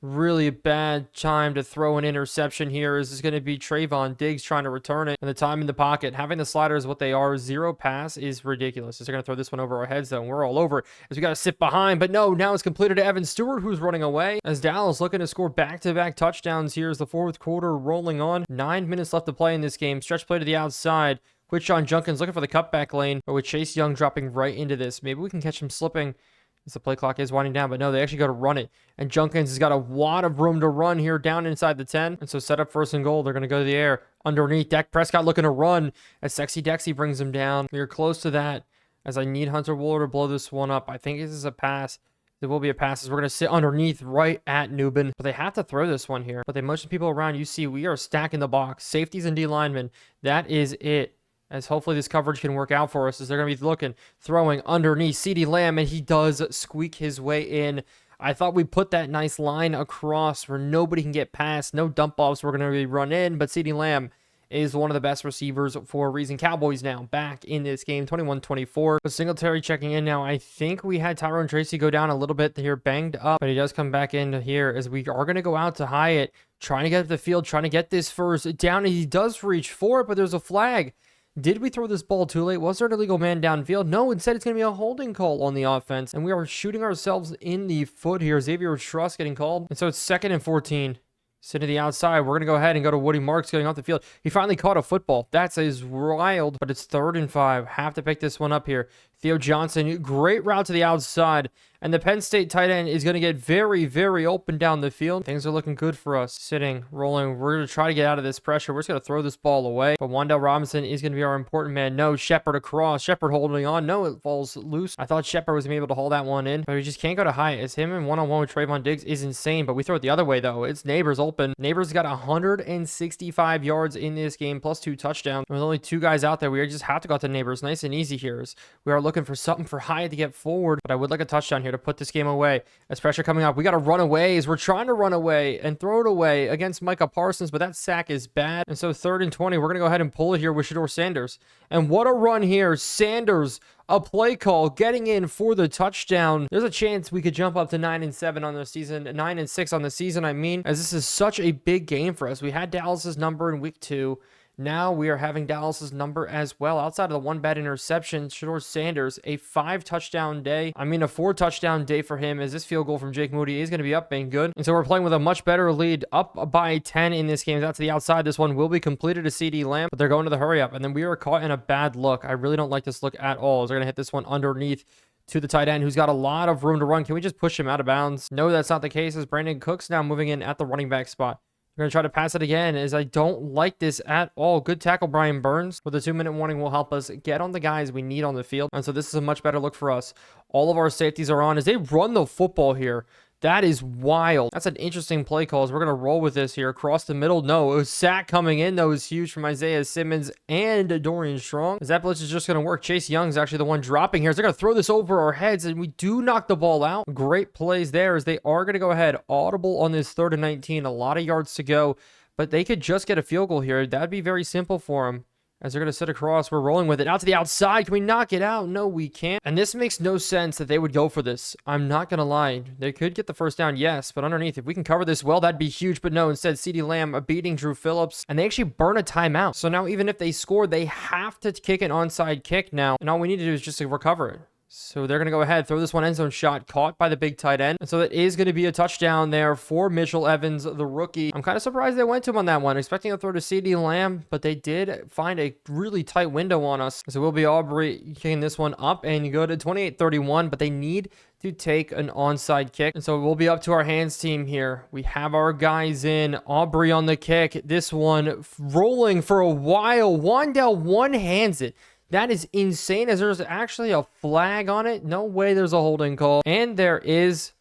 Really bad time to throw an interception here. This is going to be Trayvon Diggs trying to return it. And the time in the pocket, having the sliders what they are, zero pass is ridiculous. They're going to throw this one over our heads, though, and we're all over it as we got to sit behind. But no, now it's completed to Evan Stewart, who's running away. As Dallas looking to score back-to-back touchdowns here as the fourth quarter rolling on. 9 minutes left to play in this game. Stretch play to the outside. Quinshon Judkins looking for the cutback lane, but with Chase Young dropping right into this. Maybe we can catch him slipping as the play clock is winding down, but no, they actually got to run it. And Judkins has got a lot of room to run here down inside the 10. And so set up first and goal. They're going to go to the air. Underneath, Dak Prescott looking to run as Sexy Dexy brings him down. We are close to that as I need Hunter Wooler to blow this one up. I think this is a pass. There will be a pass as we're going to sit underneath right at Nubin. But they have to throw this one here. But they motion people around. You see, we are stacking the box. Safeties and D linemen. That is it. As hopefully this coverage can work out for us as they're going to be looking, throwing underneath CeeDee Lamb, and he does squeak his way in. I thought we put that nice line across where nobody can get past. No dump offs we're going to really run in, but CeeDee Lamb is one of the best receivers for a reason. Cowboys now back in this game, 21-24. But Singletary checking in now. I think we had Tyrone Tracy go down a little bit here, banged up, but he does come back into here as we are going to go out to Hyatt, trying to get up the field, trying to get this first down, and he does reach for it, but there's a flag. Did we throw this ball too late? Was there an illegal man downfield? No, instead it's going to be a holding call on the offense. And we are shooting ourselves in the foot here. Xavier Truss getting called. And so it's 2nd and 14. Sitting to the outside. We're going to go ahead and go to Woody Marks getting off the field. He finally caught a football. That's wild, but it's 3rd and 5. Have to pick this one up here. Theo Johnson, great route to the outside. And the Penn State tight end is going to get very, very open down the field. Things are looking good for us. Sitting, rolling. We're going to try to get out of this pressure. We're just going to throw this ball away. But Wan'Dale Robinson is going to be our important man. No, Shepard across. Shepard holding on. No, it falls loose. I thought Shepard was going to be able to haul that one in. But we just can't go to Hyatt. It's him and one-on-one with Trayvon Diggs is insane. But we throw it the other way, though. It's Neighbors open. Neighbors got 165 yards in this game, plus 2 touchdowns. There's only 2 guys out there. We just have to go to Neighbors. Nice and easy here. We are looking for something for Hyatt to get forward. But I would like a touchdown here to put this game away. As pressure coming up, we got to run away as we're trying to run away and throw it away against Micah Parsons, but that sack is bad. And so 3rd and 20, we're going to go ahead and pull it here with Shedeur Sanders. And what a run here. Sanders, a play call, getting in for the touchdown. There's a chance we could jump up to 9-7 on the season, 9-6 on the season, as this is such a big game for us. We had Dallas's number in week 2. Now we are having Dallas's number as well. Outside of the 1 bad interception, Shedeur Sanders, a 5-touchdown day. A 4-touchdown day for him as this field goal from Jake Moody is going to be up and good. And so we're playing with a much better lead, up by 10 in this game. Out to the outside. This one will be completed to CeeDee Lamb, but they're going to the hurry up. And then we are caught in a bad look. I really don't like this look at all. They're going to hit this one underneath to the tight end who's got a lot of room to run. Can we just push him out of bounds? No, that's not the case as Brandon Cooks now moving in at the running back spot. We're going to try to pass it again as I don't like this at all. Good tackle, Brian Burns. With the 2-minute warning will help us get on the guys we need on the field. And so this is a much better look for us. All of our safeties are on as they run the football here. That is wild. That's an interesting play call as we're going to roll with this here across the middle. No, it was sack coming in. That was huge from Isaiah Simmons and Dorian Strong. As that blitz is just going to work. Chase Young's actually the one dropping here. So they're going to throw this over our heads and we do knock the ball out. Great plays there as they are going to go ahead. Audible on this 3rd and 19. A lot of yards to go, but they could just get a field goal here. That'd be very simple for them. As they're going to sit across, we're rolling with it. Out to the outside. Can we knock it out? No, we can't. And this makes no sense that they would go for this. I'm not going to lie. They could get the first down, yes. But underneath, if we can cover this well, that'd be huge. But no, instead, CeeDee Lamb beating Drew Phillips. And they actually burn a timeout. So now even if they score, they have to kick an onside kick now. And all we need to do is just to recover it. So they're going to go ahead, throw this one end zone shot, caught by the big tight end. And so that is going to be a touchdown there for Mitchell Evans, the rookie. I'm kind of surprised they went to him on that one, expecting a throw to CeeDee Lamb, but they did find a really tight window on us. So we'll be Aubrey kicking this one up and you go to 28-31, but they need to take an onside kick. And so we'll be up to our hands team here. We have our guys in. Aubrey on the kick. This one rolling for a while. Wan'Dale one-hands it. That is insane as there's actually a flag on it. No way there's a holding call. And there is.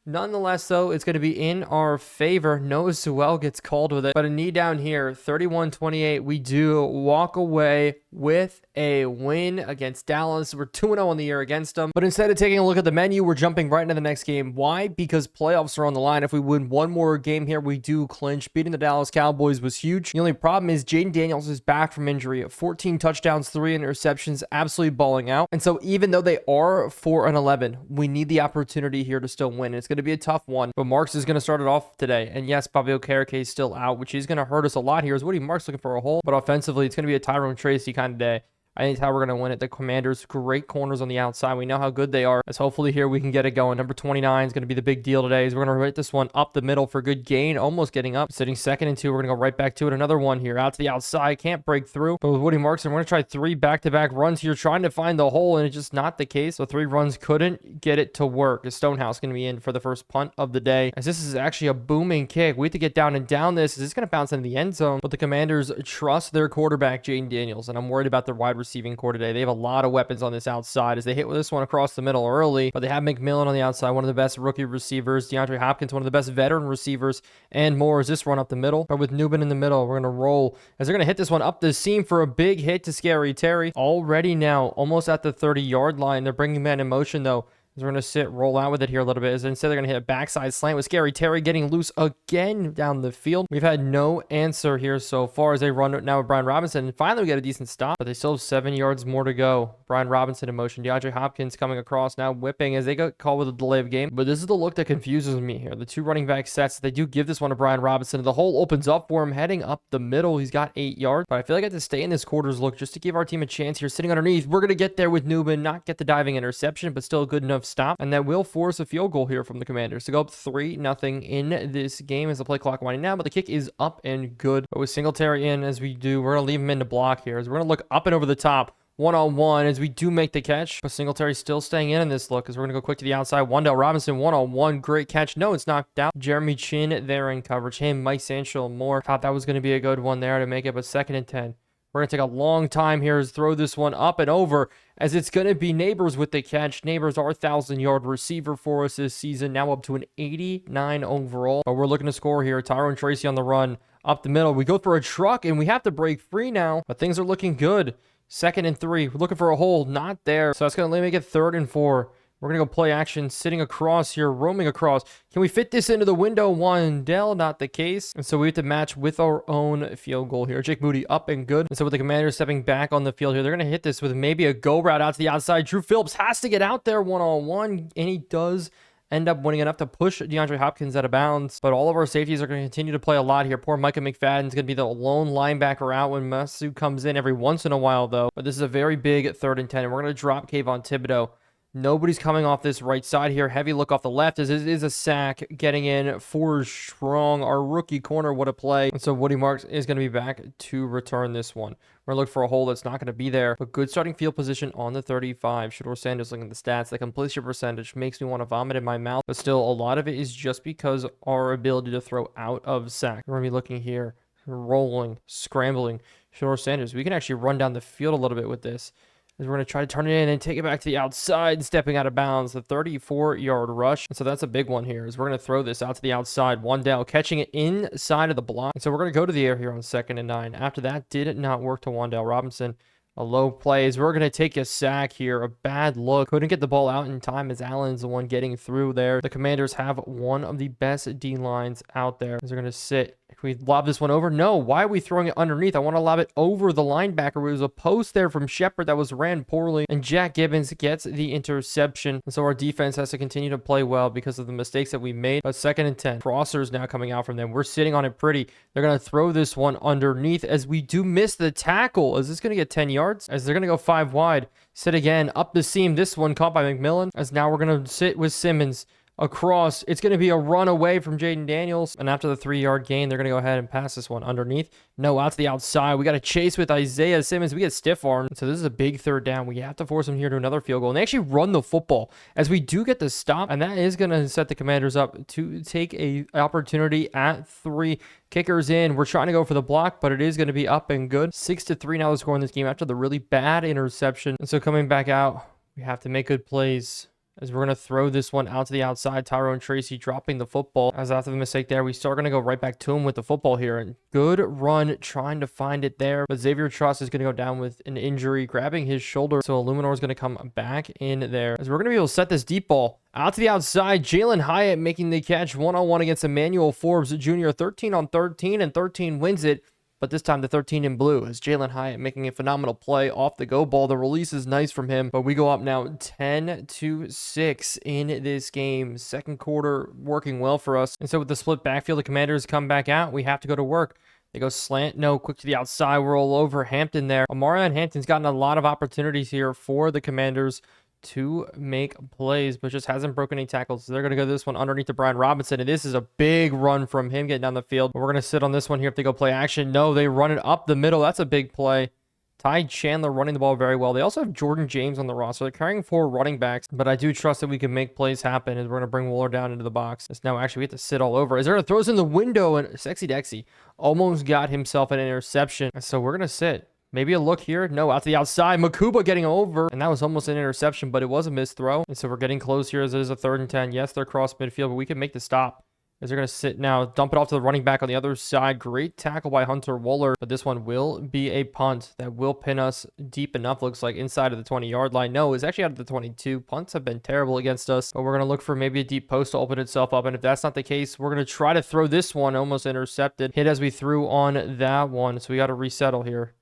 Nonetheless, though, it's going to be in our favor. Noah Sewell gets called with it. But a knee down here, 31-28. We do walk away with a win against Dallas. We're 2-0 on the year against them. But instead of taking a look at the menu, we're jumping right into the next game. Why? Because playoffs are on the line. If we win one more game here, we do clinch. Beating the Dallas Cowboys was huge. The only problem is Jaden Daniels is back from injury. 14 touchdowns, 3 interceptions, absolutely balling out. And so even though they are 4-11, we need the opportunity here to still win. It's going to be a tough one, but Marks is going to start it off today. And yes, Bobby Okereke is still out, which is going to hurt us a lot here. Is Woody Marks looking for a hole, but offensively, it's going to be a Tyrone Tracy kind of day. I think it's how we're going to win it. The Commanders, great corners on the outside. We know how good they are. As hopefully here we can get it going. Number 29 is going to be the big deal today. As we're going to hit this one up the middle for good gain. Almost getting up. Sitting 2nd and 2. We're going to go right back to it. Another one here. Out to the outside. Can't break through. But with Woody Marks, we're going to try 3 back-to-back runs here. Trying to find the hole, and it's just not the case. So 3 runs couldn't get it to work. Stonehouse going to be in for the first punt of the day. As this is actually a booming kick. We have to get down and down this. Is this going to bounce into the end zone? But the Commanders trust their quarterback, Jaden Daniels. And I'm worried about their wide receiving core today. They have a lot of weapons on this outside as they hit this one across the middle early, but they have McMillan on the outside, one of the best rookie receivers, DeAndre Hopkins, one of the best veteran receivers, and more as this run up the middle. But with Newman in the middle, we're going to roll as they're going to hit this one up the seam for a big hit to Scary Terry. Already now, almost at the 30-yard line. They're bringing men in motion though. We're going to sit, roll out with it here a little bit. As instead, they're going to hit a backside slant with Scary Terry getting loose again down the field. We've had no answer here so far as they run it now with Brian Robinson. And finally, we get a decent stop, but they still have 7 yards more to go. Brian Robinson in motion. DeAndre Hopkins coming across now, whipping as they got called with a delay of game. But this is the look that confuses me here. The 2 running back sets, they do give this one to Brian Robinson. The hole opens up for him, heading up the middle. He's got 8 yards. But I feel like I have to stay in this quarters look just to give our team a chance here. Sitting underneath, we're going to get there with Newman, not get the diving interception, but still a good enough stop. And that will force a field goal here from the Commanders to go up 3-0 in this game as the play clock winding down, but the kick is up and good. But with Singletary in as we do, we're going to leave him in to block here as we're going to look up and over the top. 1-on-1 as we do make the catch, but Singletary still staying in this look as we're going to go quick to the outside. Wan'Dale Robinson 1-on-1, great catch. No, it's knocked out. Jeremy Chin there in coverage. Him, Mike Sancho, more. Thought that was going to be a good one there to make it, but 2nd and 10. We're going to take a long time here as throw this one up and over as it's going to be Neighbors with the catch. Neighbors, our 1,000-yard receiver for us this season, now up to an 89 overall. But we're looking to score here. Tyrone Tracy on the run up the middle. We go for a truck and we have to break free now, but things are looking good. 2nd and 3. We're looking for a hole. Not there. So that's going to make it 3rd and 4. We're going to go play action, sitting across here, roaming across. Can we fit this into the window? Wan'Dale, not the case. And so we have to match with our own field goal here. Jake Moody up and good. And so with the Commanders stepping back on the field here, they're going to hit this with maybe a go route out to the outside. Drew Phillips has to get out there 1-on-1, and he does end up winning enough to push DeAndre Hopkins out of bounds. But all of our safeties are going to continue to play a lot here. Poor Micah McFadden's going to be the lone linebacker out when Masu comes in every once in a while, though. But this is a very big 3rd and 10, and we're going to drop Kayvon Thibodeau. Nobody's coming off this right side here. Heavy look off the left as it is a sack. Getting in for Strong. Our rookie corner, what a play. And so Woody Marks is going to be back to return this one. We're going to look for a hole that's not going to be there. But good starting field position on the 35. Shedeur Sanders looking at the stats. The completion percentage makes me want to vomit in my mouth. But still, a lot of it is just because our ability to throw out of sack. We're going to be looking here. Rolling. Scrambling. Shedeur Sanders. We can actually run down the field a little bit with this. As we're going to try to turn it in and take it back to the outside, stepping out of bounds, the 34-yard rush. And so that's a big one here, as we're going to throw this out to the outside. Wan'Dale catching it inside of the block. And so we're going to go to the air here on 2nd and 9. After that, did not work to Wan'Dale Robinson. A low play as we're going to take a sack here. A bad look. Couldn't get the ball out in time as Allen's the one getting through there. The Commanders have one of the best D lines out there. As they're going to sit. Can we lob this one over? No. Why are we throwing it underneath? I want to lob it over the linebacker. There was a post there from Shepard that was ran poorly. And Jack Gibbons gets the interception. And so our defense has to continue to play well because of the mistakes that we made. But 2nd and 10. Crosser's now coming out from them. We're sitting on it pretty. They're going to throw this one underneath as we do miss the tackle. Is this going to get 10 yards? As they're going to go 5 wide. Sit again. Up the seam. This one caught by McMillan. As now we're going to sit with Simmons. Across, it's going to be a run away from Jaden Daniels, and after the 3-yard gain, they're going to go ahead and pass this one underneath. No, out to the outside. We got to chase with Isaiah Simmons. We get stiff armed, so this is a big 3rd down. We have to force them here to another field goal, and they actually run the football as we do get the stop, and that is going to set the Commanders up to take a opportunity at 3. Kickers in. We're trying to go for the block, but it is going to be up and good. 6-3 now the score in this game after the really bad interception, and so coming back out, we have to make good plays. as we're going to throw this one out to the outside. Tyrone Tracy dropping the football. As after the mistake there, we start going to go right back to him with the football here. And good run trying to find it there. But Xavier Truss is going to go down with an injury, grabbing his shoulder. So Illuminor is going to come back in there. As we're going to be able to set this deep ball out to the outside. Jalen Hyatt making the catch one-on-one against Emmanuel Forbes Jr. 13 on 13, and 13 wins it. But this time the 13 in blue is Jalen Hyatt making a phenomenal play off the go ball. The release is nice from him, but we go up now 10-6 in this game. Second quarter working well for us. And so with the split backfield, the Commanders come back out. We have to go to work. They go slant, no, quick to the outside. We're all over Hampton there. Amarion Hampton's gotten a lot of opportunities here for the Commanders to make plays, but just hasn't broken any tackles. So they're going to go this one underneath to Brian Robinson, and this is a big run from him getting down the field. But we're going to sit on this one here if they go play action. No, they run it up the middle. That's a big play. Ty Chandler running the ball very well. They also have Jordan James on the roster. They're carrying 4 running backs, but I do trust that we can make plays happen, and we're going to bring Wooler down into the box. Now, actually, we have to sit all over. As there throws in the window, and Sexy Dexy almost got himself an interception. So we're going to sit. Maybe a look here. No, out to the outside. Makuba getting over. And that was almost an interception, but it was a missed throw. And so we're getting close here as it is a 3rd and 10. Yes, they're cross midfield, but we can make the stop. As they're going to sit now, dump it off to the running back on the other side. Great tackle by Hunter Wooler. But this one will be a punt that will pin us deep enough, looks like, inside of the 20-yard line. No, it's actually out of the 22. Punts have been terrible against us. But we're going to look for maybe a deep post to open itself up. And if that's not the case, we're going to try to throw this one. Almost intercepted. Hit as we threw on that one. So we got to resettle here.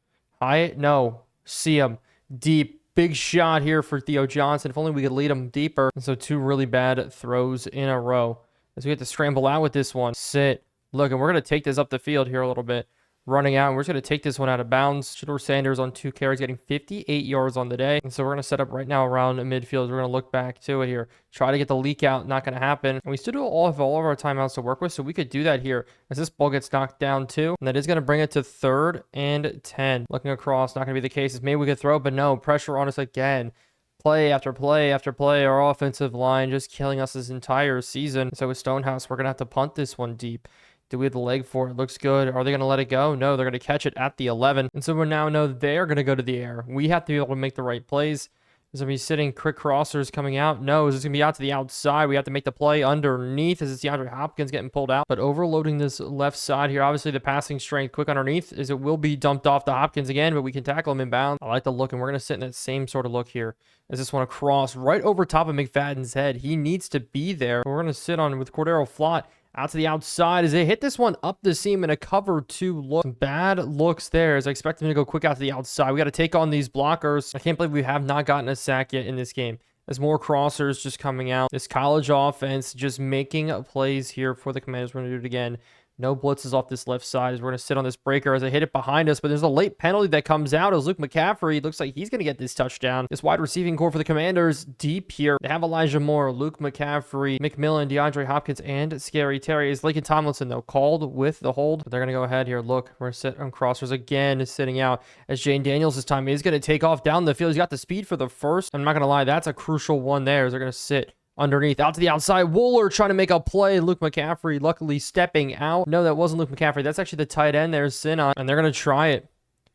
No, see him deep. Big shot here for Theo Johnson. If only we could lead him deeper. And so 2 really bad throws in a row. As we have to scramble out with this one. Sit. Look, and we're going to take this up the field here a little bit. Running out, and we're just going to take this one out of bounds. Shedeur Sanders on 2 carries, getting 58 yards on the day. And so we're going to set up right now around midfield. We're going to look back to it here. Try to get the leak out. Not going to happen. And we still do all of our timeouts to work with, so we could do that here as this ball gets knocked down too. And that is going to bring it to 3rd and 10. Looking across, not going to be the case. Maybe we could throw, but no. Pressure on us again. Play after play after play. Our offensive line just killing us this entire season. So with Stonehouse, we're going to have to punt this one deep. Do we have the leg for it? Looks good. Are they going to let it go? No, they're going to catch it at the 11. And so we now know they're going to go to the air. We have to be able to make the right plays. Is it going to be sitting quick crossers coming out? No, is this going to be out to the outside? We have to make the play underneath as it's DeAndre Hopkins getting pulled out. But overloading this left side here, obviously the passing strength quick underneath is it will be dumped off to Hopkins again, but we can tackle him inbound. I like the look, and we're going to sit in that same sort of look here. As this one across right over top of McFadden's head. He needs to be there. We're going to sit on with Cordero Flott. Out to the outside as they hit this one up the seam in a cover 2 look. Some bad looks there as I expect them to go quick out to the outside. We got to take on these blockers. I can't believe we have not gotten a sack yet in this game. As more crossers just coming out. This college offense just making plays here for the Commanders. We're going to do it again. No blitzes off this left side as we're going to sit on this breaker as I hit it behind us. But there's a late penalty that comes out as Luke McCaffrey looks like he's going to get this touchdown. This wide receiving core for the Commanders deep here. They have Elijah Moore, Luke McCaffrey, McMillan, DeAndre Hopkins, and Scary Terry. Is Laken Tomlinson, though, called with the hold. But they're going to go ahead here. Look, we're going to sit on crossers again, sitting out as Jane Daniels this time is going to take off down the field. He's got the speed for the first. I'm not going to lie, that's a crucial one there as they're going to sit underneath, out to the outside. Wooler trying to make a play. Luke McCaffrey luckily stepping out. No, that wasn't Luke McCaffrey. That's actually the tight end there, Sinon. And they're going to try it.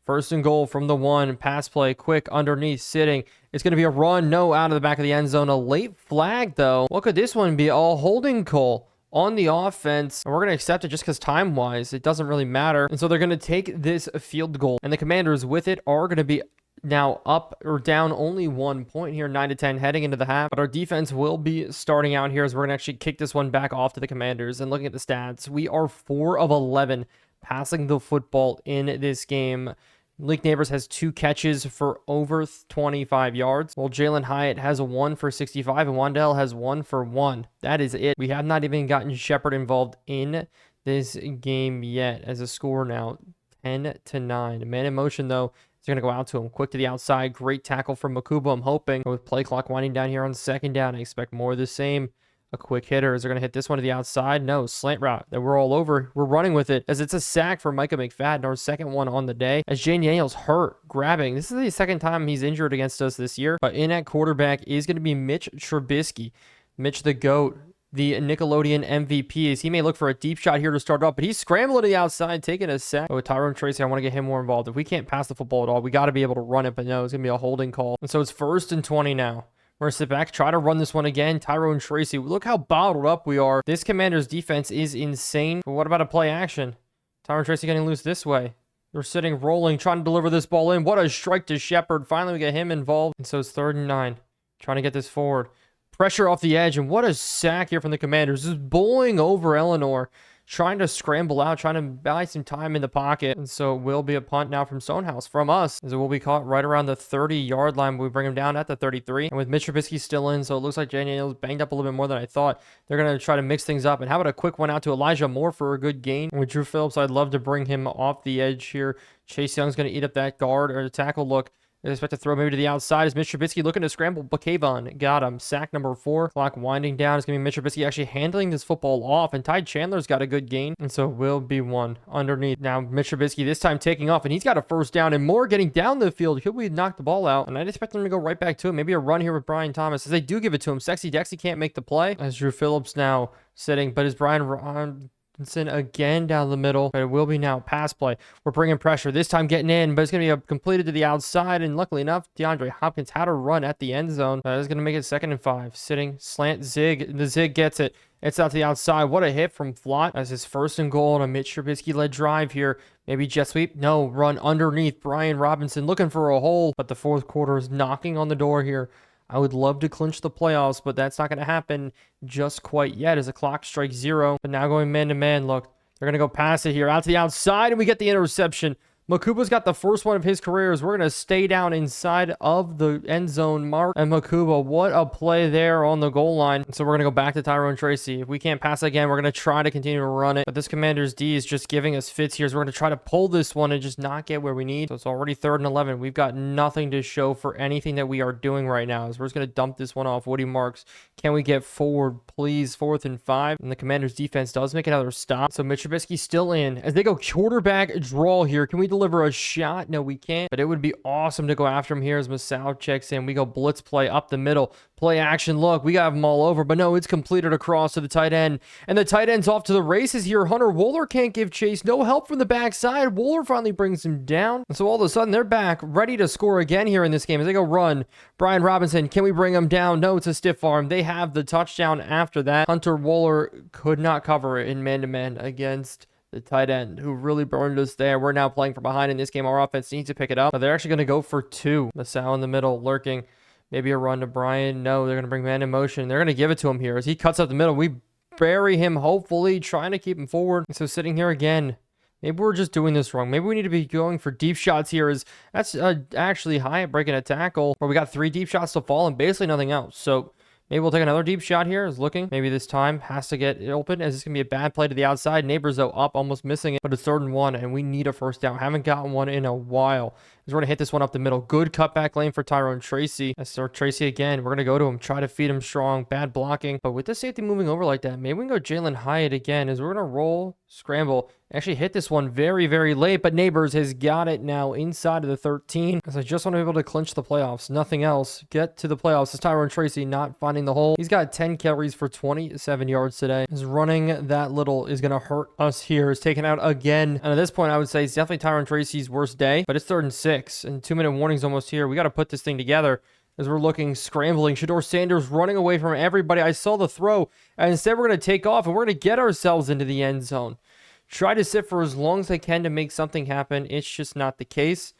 1st and goal from the 1. Pass play, quick, underneath, sitting. It's going to be a run. No, out of the back of the end zone. A late flag, though. What could this one be? A holding call on the offense. And we're going to accept it just because time-wise, it doesn't really matter. And so they're going to take this field goal. And the Commanders with it are going to be now up or down only 1 point here, 9-10 heading into the half. But our defense will be starting out here as we're going to actually kick this one back off to the Commanders. And looking at the stats, we are 4 of 11 passing the football in this game. Malik Neighbors has 2 catches for over 25 yards, while Jalen Hyatt has a 1 for 65 and Wandell has 1 for 1. That is it. We have not even gotten Shepard involved in this game yet as a score now 10-9. Man in motion, though. They're going to go out to him. Quick to the outside. Great tackle from Makuba, I'm hoping. With play clock winding down here on 2nd down, I expect more of the same. A quick hitter. Is they're going to hit this one to the outside? No, slant route. That we're all over. We're running with it as it's a sack for Micah McFadden, our 2nd one on the day. As Jane Daniels hurt, grabbing. This is the 2nd time he's injured against us this year. But in at quarterback is going to be Mitch Trubisky. Mitch the GOAT. The Nickelodeon MVP is he may look for a deep shot here to start off, but he's scrambling to the outside, taking a sack. But with Tyrone Tracy, I want to get him more involved. If we can't pass the football at all, we got to be able to run it, but no, it's going to be a holding call. And so it's 1st and 20 now We're going to sit back, try to run this one again. Tyrone Tracy, look how bottled up we are. This Commander's defense is insane. But what about a play action? Tyrone Tracy getting loose this way. We're sitting, rolling, trying to deliver this ball in. What a strike to Shepard. Finally, we get him involved. And so it's 3rd and 9. Trying to get this forward. Pressure off the edge. And what a sack here from the Commanders. Just bowling over Eleanor. Trying to scramble out, trying to buy some time in the pocket. And so it will be a punt now from Stonehouse, from us, as it will be caught right around the 30-yard line. We bring him down at the 33. And with Mitch Trubisky still in, so it looks like Jay Daniels banged up a little bit more than I thought. They're going to try to mix things up. And how about a quick one out to Elijah Moore for a good gain? And with Drew Phillips, I'd love to bring him off the edge here. Chase Young's going to eat up that guard or the tackle look. They expect to throw maybe to the outside. Is Mitch Trubisky looking to scramble? But Kayvon got him. Sack number 4. Clock winding down. It's going to be Mitch Trubisky actually handling this football off. And Ty Chandler's got a good gain. And so will be one underneath. Now Mitch Trubisky this time taking off. And he's got a first down. And Moore getting down the field. Could we knock the ball out? And I'd expect them to go right back to it. Maybe a run here with Brian Thomas. As they do give it to him. Sexy Dexy can't make the play. As Drew Phillips now sitting. But is Brian again down the middle, but it will be now pass play. We're bringing pressure this time, getting in, but it's going to be completed to the outside. And luckily enough, DeAndre Hopkins had a run at the end zone. That is going to make it 2nd and 5. Sitting slant zig. The zig gets it. It's out to the outside. What a hit from Flott as his 1st and goal on a Mitch Trubisky led drive here. Maybe jet sweep. No, run underneath. Brian Robinson looking for a hole, but the 4th quarter is knocking on the door here. I would love to clinch the playoffs, but that's not going to happen just quite yet as the clock strikes 0. But now going man-to-man, look. They're going to go pass it here out to the outside, and we get the interception. Makuba's got the first one of his careers. We're going to stay down inside of the end zone mark. And Makuba, what a play there on the goal line. So we're going to go back to Tyrone Tracy. If we can't pass again, we're going to try to continue to run it. But this Commander's D is just giving us fits here. So we're going to try to pull this one and just not get where we need. So it's already 3rd and 11. We've got nothing to show for anything that we are doing right now. So we're just going to dump this one off. Woody Marks, can we get forward, please? 4th and 5. And the Commander's defense does make another stop. So Mitch Trubisky still in. As they go quarterback draw here, can we deliver a shot? No, we can't. But it would be awesome to go after him here as Masao checks in. We go blitz play up the middle. Play action. Look, we got him all over. But no, it's completed across to the tight end. And the tight end's off to the races here. Hunter Wooler can't give chase. No help from the backside. Wooler finally brings him down. And so all of a sudden, they're back, ready to score again here in this game as they go run. Brian Robinson, can we bring him down? No, it's a stiff arm. They have the touchdown after that. Hunter Wooler could not cover it in man-to-man against the tight end, who really burned us there. We're now playing from behind in this game. Our offense needs to pick it up. But they're actually going to go for 2. Masao in the middle, lurking. Maybe a run to Brian. No, they're going to bring man in motion. They're going to give it to him here as he cuts up the middle. We bury him, hopefully, trying to keep him forward. So sitting here again. Maybe we're just doing this wrong. Maybe we need to be going for deep shots here. That's actually high at breaking a tackle, where we got 3 deep shots to fall and basically nothing else. So maybe we'll take another deep shot here. Is looking. Maybe this time has to get it open as it's going to be a bad play to the outside. Neighbors, though, up, almost missing it. But it's 3rd and 1, and we need a first down. Haven't gotten one in a while. We're going to hit this one up the middle. Good cutback lane for Tyrone Tracy. Let's start Tracy again. We're going to go to him. Try to feed him strong. Bad blocking. But with the safety moving over like that, maybe we can go Jalen Hyatt again as we're going to roll, scramble. Actually hit this one very, very late, but Neighbors has got it now inside of the 13. As I just want to be able to clinch the playoffs. Nothing else. Get to the playoffs. It's Tyrone Tracy not finding the hole. He's got 10 carries for 27 yards today. His running that little is going to hurt us here. Is taken out again. And at this point, I would say it's definitely Tyrone Tracy's worst day, but it's 3rd and 6. And 2-minute warning's almost here. We got to put this thing together as we're looking, scrambling. Shador Sanders running away from everybody. I saw the throw, and instead we're going to take off, and we're going to get ourselves into the end zone. Try to sit for as long as I can to make something happen. It's just not the case.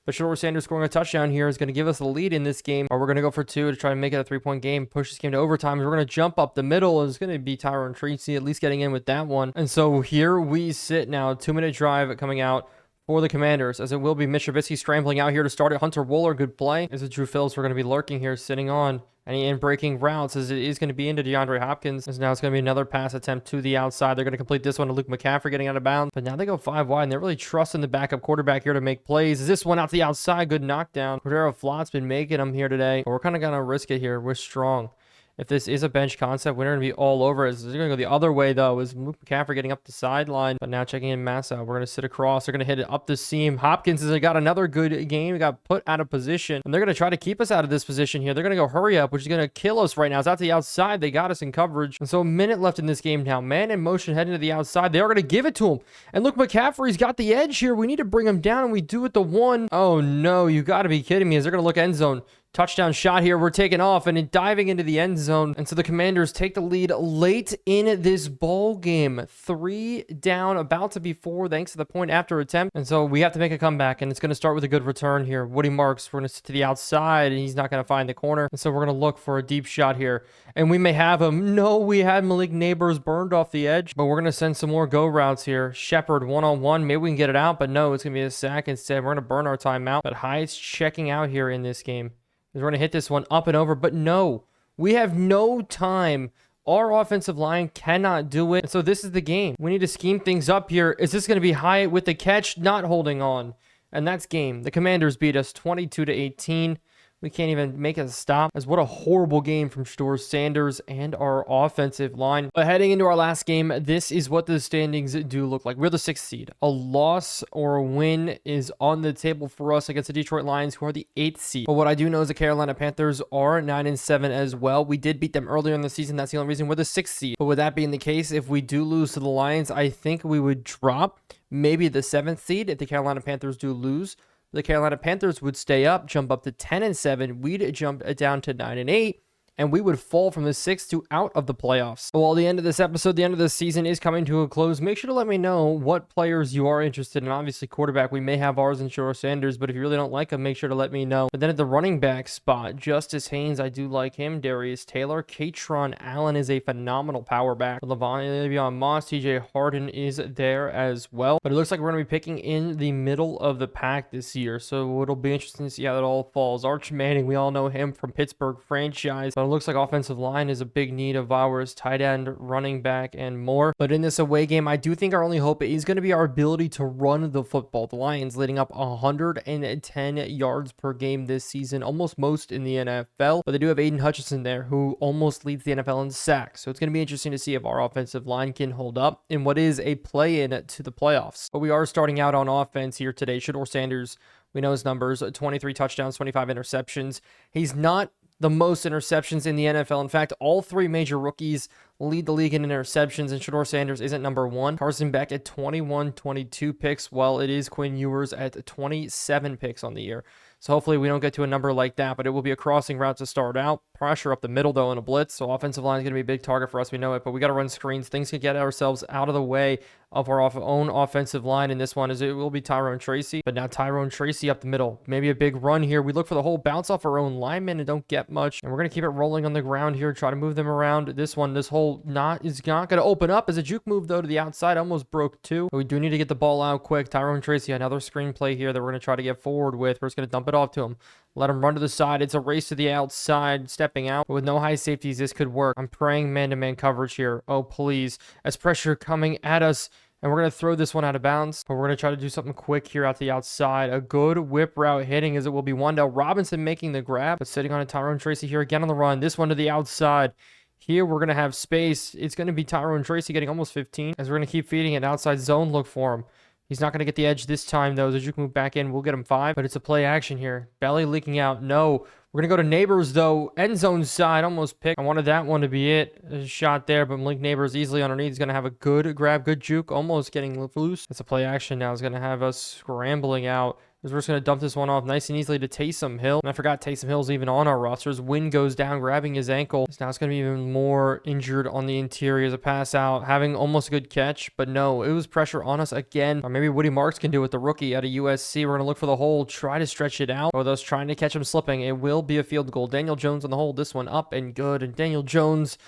But Shador Sanders scoring a touchdown here is going to give us a lead in this game. Or we're going to go for 2 to try to make it a 3-point game. Push this game to overtime. We're going to jump up the middle. It's going to be Tyrone Tracy at least getting in with that one. And so here we sit now. 2-minute drive coming out for the Commanders, as it will be Mitch Trubisky scrambling out here to start it. Hunter Wooler, good play. As it Drew Phillips, we're going to be lurking here, sitting on any in-breaking routes, as it is going to be into DeAndre Hopkins. As now it's going to be another pass attempt to the outside. They're going to complete this one to Luke McCaffrey getting out of bounds. But now they go 5 wide, and they're really trusting the backup quarterback here to make plays. Is this one out to the outside? Good knockdown. Cordero Flott's been making them here today, but we're kind of going to risk it here. We're strong. If this is a bench concept, we're going to be all over it. They're going to go the other way, though, is Luke McCaffrey getting up the sideline. But now checking in Massa. We're going to sit across. They're going to hit it up the seam. Hopkins has got another good game. We got put out of position. And they're going to try to keep us out of this position here. They're going to go hurry up, which is going to kill us right now. It's out to the outside. They got us in coverage. And so a minute left in this game now. Man in motion heading to the outside. They are going to give it to him. And look, McCaffrey's got the edge here. We need to bring him down, and we do it the 1. Oh, no. You got to be kidding me. As they're going to look end zone. touchdown shot here. We're taking off and diving into the end zone. And so the Commanders take the lead late in this ball game. 3 down, about to be 4, thanks to the point after attempt. And so we have to make a comeback, and it's going to start with a good return here. Woody Marks, we're going to sit to the outside, and he's not going to find the corner. And so we're going to look for a deep shot here. And we may have him. No, we had Malik Neighbors burned off the edge, but we're going to send some more go routes here. Shepard one-on-one. Maybe we can get it out, but no, it's going to be a sack instead. We're going to burn our timeout. But Hyde's checking out here in this game. We're going to hit this one up and over, but no, we have no time. Our offensive line cannot do it. And so this is the game. We need to scheme things up here. Is this going to be Hyatt with the catch? Not holding on. And that's game. The Commanders beat us 22-18. We can't even make a stop. As what a horrible game from Shedeur Sanders and our offensive line. But heading into our last game, this is what the standings do look like. We're the 6th seed. A loss or a win is on the table for us against the Detroit Lions, who are the 8th seed. But what I do know is the Carolina Panthers are 9-7 as well. We did beat them earlier in the season. That's the only reason we're the 6th seed. But with that being the case, if we do lose to the Lions, I think we would drop maybe the 7th seed if the Carolina Panthers do lose. The Carolina Panthers would stay up, jump up to 10-7. We'd jump down to 9-8. And we would fall from the 6th to out of the playoffs. Well, the end of this episode, the end of the season is coming to a close. Make sure to let me know what players you are interested in. Obviously, quarterback, we may have ours in Shedeur Sanders, but if you really don't like him, make sure to let me know. But then at the running back spot, Justice Haynes, I do like him. Darius Taylor. Katron Allen is a phenomenal power back. Le'Veon Moss, TJ Harden is there as well. But it looks like we're going to be picking in the middle of the pack this year, so it'll be interesting to see how that all falls. Arch Manning, we all know him from Pittsburgh franchise. But it looks like offensive line is a big need of ours, tight end, running back, and more. But in this away game, I do think our only hope is going to be our ability to run the football. The Lions leading up 110 yards per game this season, almost most in the NFL. But they do have Aiden Hutchinson there, who almost leads the NFL in sacks. So it's going to be interesting to see if our offensive line can hold up in what is a play-in to the playoffs. But we are starting out on offense here today. Shedeur Sanders, we know his numbers, 23 touchdowns, 25 interceptions. He's not the most interceptions in the NFL. In fact, all 3 major rookies lead the league in interceptions, and Shedeur Sanders isn't number 1. Carson Beck at 22 picks, while it is Quinn Ewers at 27 picks on the year. So hopefully we don't get to a number like that, but it will be a crossing route to start out. Pressure up the middle, though, in a blitz. So offensive line is going to be a big target for us. We know it, but we got to run screens. Things can get ourselves out of the way of our own offensive line. And this one is it will be Tyrone Tracy. But now Tyrone Tracy up the middle. Maybe a big run here. We look for the whole bounce off our own linemen and don't get much. And we're going to keep it rolling on the ground here. Try to move them around. This whole knot is not going to open up. As a juke move, though, to the outside. Almost broke 2. But we do need to get the ball out quick. Tyrone Tracy, another screen play here that we're going to try to get forward with. We're just going to dump it off to him. Let him run to the side. It's a race to the outside, stepping out. But with no high safeties, this could work. I'm praying man-to-man coverage here. Oh, please. As pressure coming at us. And we're going to throw this one out of bounds. But we're going to try to do something quick here out the outside. A good whip route hitting as it will be Wan'Dale Robinson making the grab. But sitting on a Tyrone Tracy here again on the run. This one to the outside. Here we're going to have space. It's going to be Tyrone Tracy getting almost 15. As we're going to keep feeding it outside zone. Look for him. He's not going to get the edge this time, though. As you can move back in, we'll get him 5. But it's a play action here. Belly leaking out. No. We're going to go to Neighbors, though. End zone side. Almost picked. I wanted that one to be it. A shot there, but Malik Neighbors easily underneath. He's going to have a good grab, good juke. Almost getting loose. It's a play action now. It's going to have us scrambling out. We're just going to dump this one off nice and easily to Taysom Hill. And I forgot Taysom Hill's even on our rosters. Wynn goes down, grabbing his ankle. Now it's going to be even more injured on the interior as a pass out. Having almost a good catch, but no, it was pressure on us again. Or maybe Woody Marks can do it, the rookie out of USC. We're going to look for the hole, try to stretch it out. With us trying to catch him slipping, it will be a field goal. Daniel Jones on the hold. This one up and good. And Daniel Jones,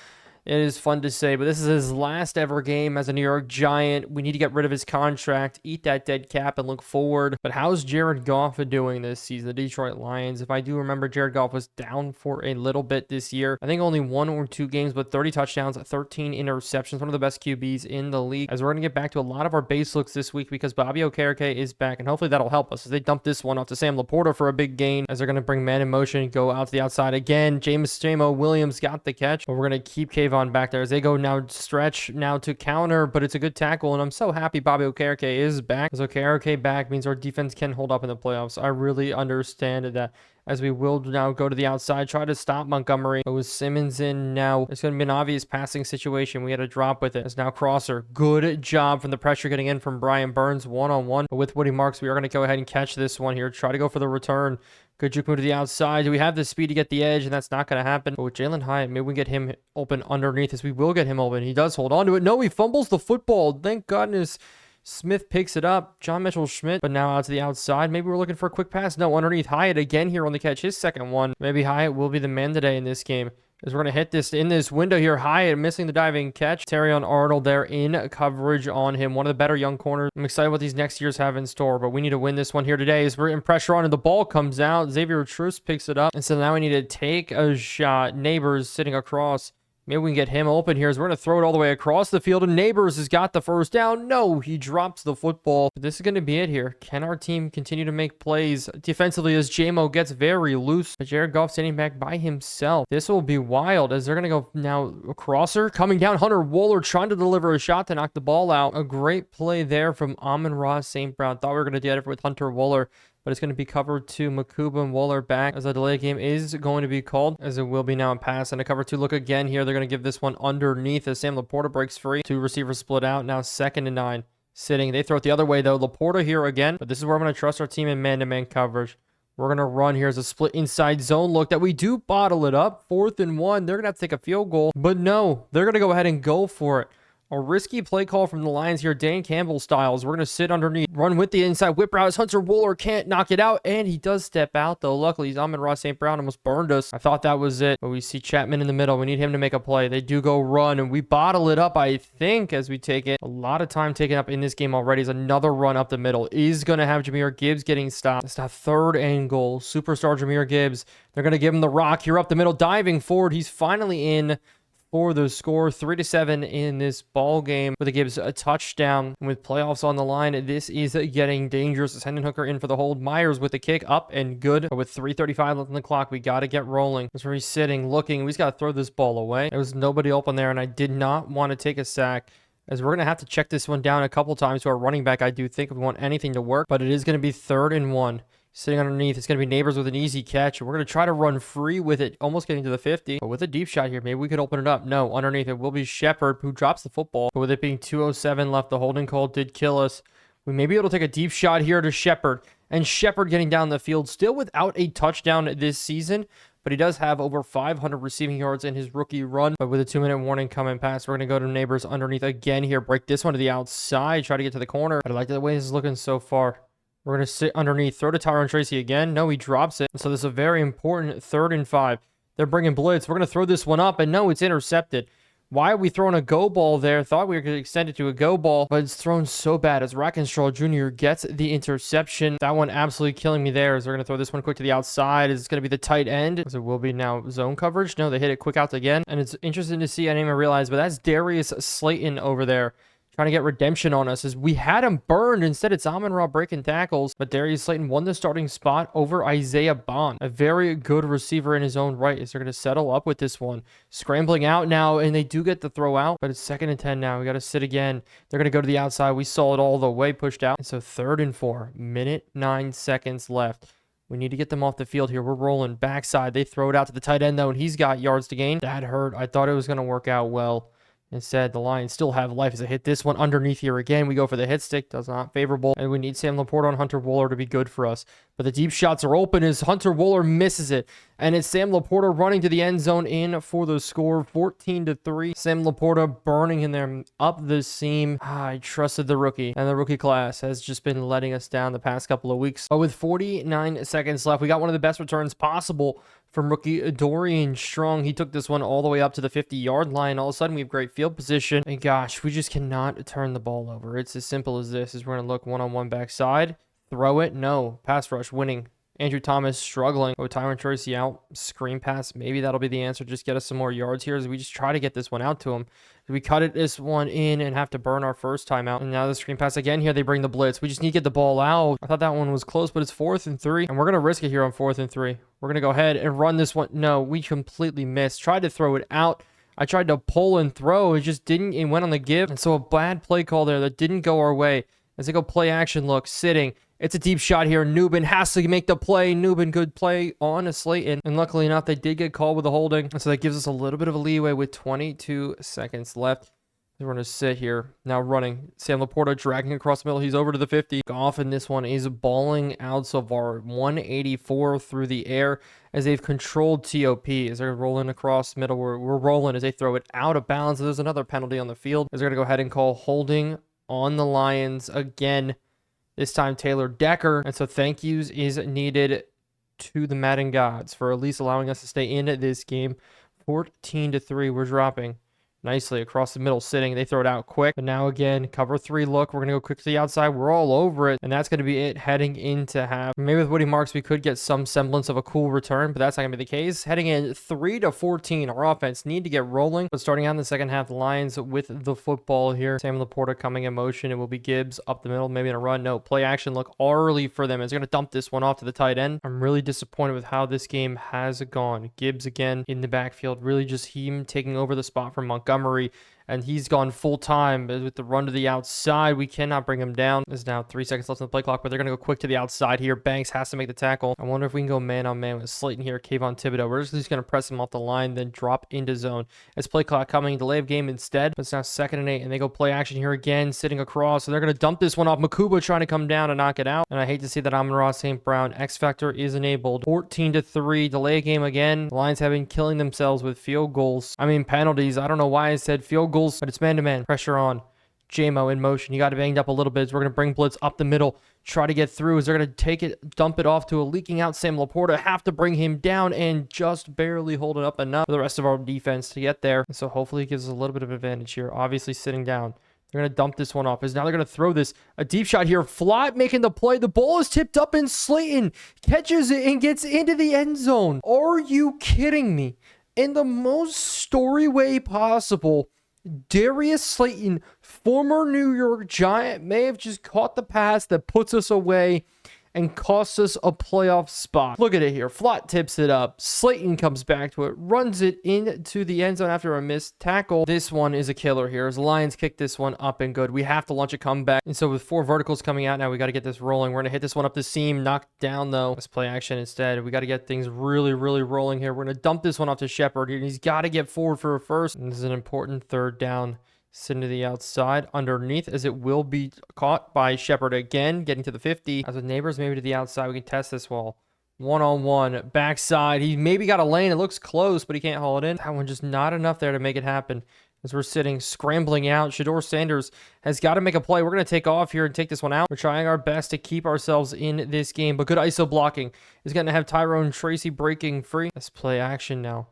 it is fun to say, but this is his last ever game as a New York Giant. We need to get rid of his contract, eat that dead cap, and look forward. But how's Jared Goff doing this season? The Detroit Lions, if I do remember, Jared Goff was down for a little bit this year. I think only 1 or 2 games, but 30 touchdowns, 13 interceptions, one of the best QBs in the league. As we're going to get back to a lot of our base looks this week because Bobby Okereke is back, and hopefully that'll help us as they dump this one off to Sam Laporta for a big gain as they're going to bring man in motion, go out to the outside again. Jamo Williams got the catch, but we're going to keep Kayvon back there as they go now stretch now to counter, but it's a good tackle, and I'm so happy Bobby Okereke is back. As Okereke back means our defense can hold up in the playoffs. I really understand that. as we will now go to the outside, try to stop Montgomery. But with Simmons in now, it's going to be an obvious passing situation. We had a drop with it. It's now Crosser. Good job from the pressure getting in from Brian Burns one-on-one. But with Woody Marks, we are going to go ahead and catch this one here. Try to go for the return. Good juke move to the outside. Do we have the speed to get the edge? And that's not going to happen. But with Jalen Hyatt, maybe we get him open underneath as we will get him open. He does hold on to it. No, he fumbles the football. Thank goodness. Smith picks it up. John Mitchell-Schmidt, but now out to the outside. Maybe we're looking for a quick pass. No, underneath. Hyatt again here on the catch. His second one. Maybe Hyatt will be the man today in this game, as we're going to hit this in this window here. Hyatt missing the diving catch. Terrion Arnold there in coverage on him. One of the better young corners. I'm excited what these next years have in store, but we need to win this one here today as we're in pressure on and the ball comes out. Xavier Truce picks it up. And so now we need to take a shot. Neighbors sitting across. Maybe we can get him open here as we're going to throw it all the way across the field. And Neighbors has got the first down. No, he drops the football. But this is going to be it here. Can our team continue to make plays defensively as JMO gets very loose? But Jared Goff standing back by himself. This will be wild as they're going to go now. A crosser coming down. Hunter Wohler trying to deliver a shot to knock the ball out. A great play there from Amon-Ra St. Brown. Thought we were going to get it with Hunter Wohler, but it's going to be covered to Makuba and Wohler back as a delay game is going to be called, as it will be now a pass and a cover 2 look again here. They're going to give this one underneath as Sam Laporta breaks free. 2 receivers split out. Now 2nd and 9. Sitting. They throw it the other way though. Laporta here again, but this is where I'm going to trust our team in man-to-man coverage. We're going to run here as a split inside zone look that we do bottle it up. 4th and 1. They're going to have to take a field goal, but no, they're going to go ahead and go for it. A risky play call from the Lions here, Dan Campbell styles. We're going to sit underneath, run with the inside whip route. Hunter Wohler can't knock it out, and he does step out, though. Luckily, Amon-Ra St. Brown almost burned us. I thought that was it, but we see Chapman in the middle. We need him to make a play. They do go run, and we bottle it up, I think, as we take it. A lot of time taken up in this game already as another run up the middle is going to have Jahmyr Gibbs getting stopped. It's now 3rd and goal. Superstar Jahmyr Gibbs. They're going to give him the rock here up the middle, diving forward. He's finally in for the score. 3-7 in this ball game, with it gives a touchdown. And with playoffs on the line, this is getting dangerous. As Hendon Hooker in for the hold. Myers with the kick up and good. But with 3:35 left on the clock, we got to get rolling. That's where he's sitting, looking. We just got to throw this ball away. There was nobody open there, and I did not want to take a sack, as we're going to have to check this one down a couple times to our running back, I do think, if we want anything to work. But it is going to be 3rd and 1. Sitting underneath, it's going to be Neighbors with an easy catch. We're going to try to run free with it, almost getting to the 50. But with a deep shot here, maybe we could open it up. No, underneath it will be Shepard, who drops the football. But with it being 2:07 left, the holding call did kill us. We may be able to take a deep shot here to Shepard. And Shepard getting down the field, still without a touchdown this season. But he does have over 500 receiving yards in his rookie run. But with a 2-minute warning coming past, we're going to go to Neighbors underneath again here. Break this one to the outside. Try to get to the corner. I like the way this is looking so far. We're going to sit underneath. Throw to Tyron Tracy again. No, he drops it. So this is a very important 3rd and 5. They're bringing blitz. We're going to throw this one up, and no, it's intercepted. Why are we throwing a go ball there? Thought we were going to extend it to a go ball, but it's thrown so bad as Rackenstraw Jr. gets the interception. That one absolutely killing me there, as we're going to throw this one quick to the outside. It's going to be the tight end, as it will be now zone coverage. No, they hit it quick out again, and it's interesting to see. I didn't even realize, but that's Darius Slayton over there, trying to get redemption on us, as we had him burned. Instead, it's Amon-Ra breaking tackles, but Darius Slayton won the starting spot over Isaiah Bond, a very good receiver in his own right, as they're going to settle up with this one. Scrambling out now, and they do get the throw out, but it's 2nd and 10 now. We got to sit again. They're going to go to the outside. We saw it all the way pushed out. And so 3rd and 4, minute 9 seconds left. We need to get them off the field here. We're rolling backside. They throw it out to the tight end, though, and he's got yards to gain. That hurt. I thought it was going to work out well. Instead, the Lions still have life as they hit this one underneath here again. We go for the hit stick. Does not favorable. And we need Sam Laporta on Hunter Wohler to be good for us. But the deep shots are open as Hunter Wohler misses it. And it's Sam Laporta running to the end zone in for the score. 14-3. Sam Laporta burning in there up the seam. I trusted the rookie. And the rookie class has just been letting us down the past couple of weeks. But with 49 seconds left, we got one of the best returns possible from rookie Dorian Strong. He took this one all the way up to the 50-yard line. All of a sudden, we have great field position. And gosh, we just cannot turn the ball over. It's as simple as this. Is we're going to look one-on-one backside. Throw it. No. Pass rush winning. Andrew Thomas struggling. Oh, Tyron Tracy out. Screen pass. Maybe that'll be the answer. Just get us some more yards here as we just try to get this one out to him. We cut it this one in and have to burn our first time out. And now the screen pass again here. They bring the blitz. We just need to get the ball out. I thought that one was close, but it's 4th and 3. And we're going to risk it here on 4th and 3. We're going to go ahead and run this one. No, we completely missed. Tried to throw it out. I tried to pull and throw. It just didn't. It went on the give. And so a bad play call there that didn't go our way. As they go play action look, sitting. It's a deep shot here. Nubin has to make the play. Nubin, good play on Slayton. And luckily enough, they did get called with a holding. So that gives us a little bit of a leeway with 22 seconds left. We're going to sit here. Now running. Sam Laporta dragging across the middle. He's over to the 50. Goff in this one is balling out so far. 184 through the air as they've controlled TOP. As they're rolling across the middle. We're rolling as they throw it out of bounds. There's another penalty on the field. As they're going to go ahead and call holding on the Lions again. This time Taylor Decker. And so thank yous is needed to the Madden gods for at least allowing us to stay in this game. 14-3. We're dropping nicely across the middle, sitting. They throw it out quick. But now again, cover 3 look. We're going to go quick to the outside. We're all over it. And that's going to be it heading into half. Maybe with Woody Marks, we could get some semblance of a cool return, but that's not going to be the case. Heading in 3-14. Our offense need to get rolling. But starting out in the second half, the Lions with the football here. Sam Laporta coming in motion. It will be Gibbs up the middle, maybe in a run. No, play action look early for them. It's going to dump this one off to the tight end. I'm really disappointed with how this game has gone. Gibbs again in the backfield. Really just him taking over the spot from Montgomery. And he's gone full time with the run to the outside. We cannot bring him down. There's now 3 seconds left on the play clock, but they're going to go quick to the outside here. Banks has to make the tackle. I wonder if we can go man-on-man with Slayton here, Kayvon Thibodeau. We're just going to press him off the line, then drop into zone. As play clock coming, delay of game instead. But it's now 2nd and 8, and they go play action here again, sitting across. So they're going to dump this one off. Makuba trying to come down and knock it out. And I hate to see that Amon-Ra St. Brown X-Factor is enabled. 14-3, delay game again. The Lions have been killing themselves with field goals. I mean, penalties. I don't know why I said field goals, but it's man-to-man. Pressure on. JMO in motion. He got it banged up a little bit. So we're going to bring blitz up the middle. Try to get through. As they're going to take it, dump it off to a leaking out Sam Laporta. Have to bring him down and just barely hold it up enough for the rest of our defense to get there. And so hopefully it gives us a little bit of advantage here. Obviously sitting down. They're going to dump this one off. As now they're going to throw this. A deep shot here. Fly making the play. The ball is tipped up and Slayton catches it and gets into the end zone. Are you kidding me? In the most story way possible, Darius Slayton, former New York Giant, may have just caught the pass that puts us away and costs us a playoff spot. Look at it here. Flott tips it up. Slayton comes back to it, runs it into the end zone after a missed tackle. This one is a killer here as the Lions kick this one up and good. We have to launch a comeback. And so with 4 verticals coming out now, we got to get this rolling. We're going to hit this one up the seam, knocked down though. Let's play action instead. We got to get things really, really rolling here. We're going to dump this one off to Shepard here. He's got to get forward for a first. And this is an important 3rd down. Sitting to the outside underneath as it will be caught by Shepard again, getting to the 50. As with neighbors maybe to the outside, we can test this wall. 1-on-1, backside. He maybe got a lane. It looks close, but he can't haul it in. That one just not enough there to make it happen. As we're sitting, scrambling out, Shedeur Sanders has got to make a play. We're going to take off here and take this one out. We're trying our best to keep ourselves in this game, but good ISO blocking is going to have Tyrone Tracy breaking free. Let's play action now.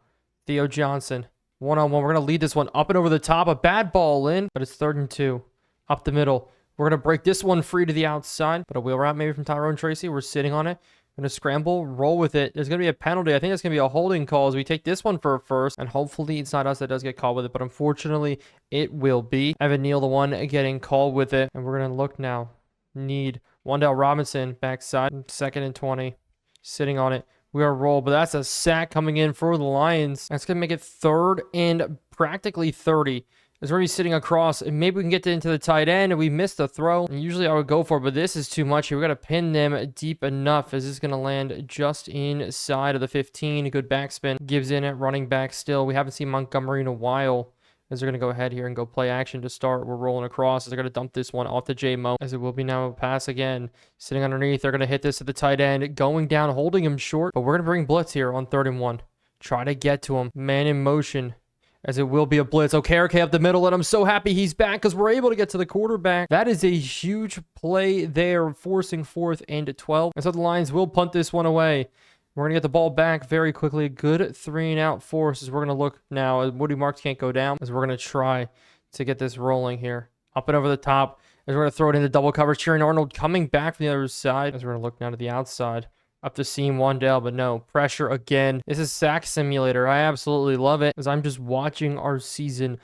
Theo Johnson. 1-on-1. We're going to lead this one up and over the top. A bad ball in, but it's 3rd and 2. Up the middle. We're going to break this one free to the outside, but a wheel route maybe from Tyrone Tracy. We're sitting on it. Going to scramble, roll with it. There's going to be a penalty. I think that's going to be a holding call as we take this one for a first, and hopefully it's not us that does get called with it, but unfortunately it will be. Evan Neal, the one getting called with it, and we're going to look now. Need Wan'Dale Robinson backside, 2nd and 20. Sitting on it. We are rolled, but that's a sack coming in for the Lions. That's going to make it 3rd and practically 30. As we're sitting across, and maybe we can get into the tight end, and we missed the throw. And usually I would go for it, but this is too much here. We got to pin them deep enough as this is going to land just inside of the 15. Good backspin. Gives in at running back still. We haven't seen Montgomery in a while. As they're going to go ahead here and go play action to start. We're rolling across as they're going to dump this one off to JMO. As it will be now a pass again. Sitting underneath. They're going to hit this at the tight end. Going down, holding him short. But we're going to bring blitz here on 3rd and 1. Try to get to him. Man in motion. As it will be a blitz. Okereke up the middle. And I'm so happy he's back because we're able to get to the quarterback. That is a huge play there. Forcing 4th and 12. And so the Lions will punt this one away. We're going to get the ball back very quickly. Good 3-and-out force as we're going to look now. Woody Marks can't go down as we're going to try to get this rolling here. Up and over the top as we're going to throw it into double coverage. Sheeran Arnold coming back from the other side as we're going to look now to the outside. Up the seam, Wan'Dale, but no. Pressure again. This is Sack Simulator. I absolutely love it as I'm just watching our season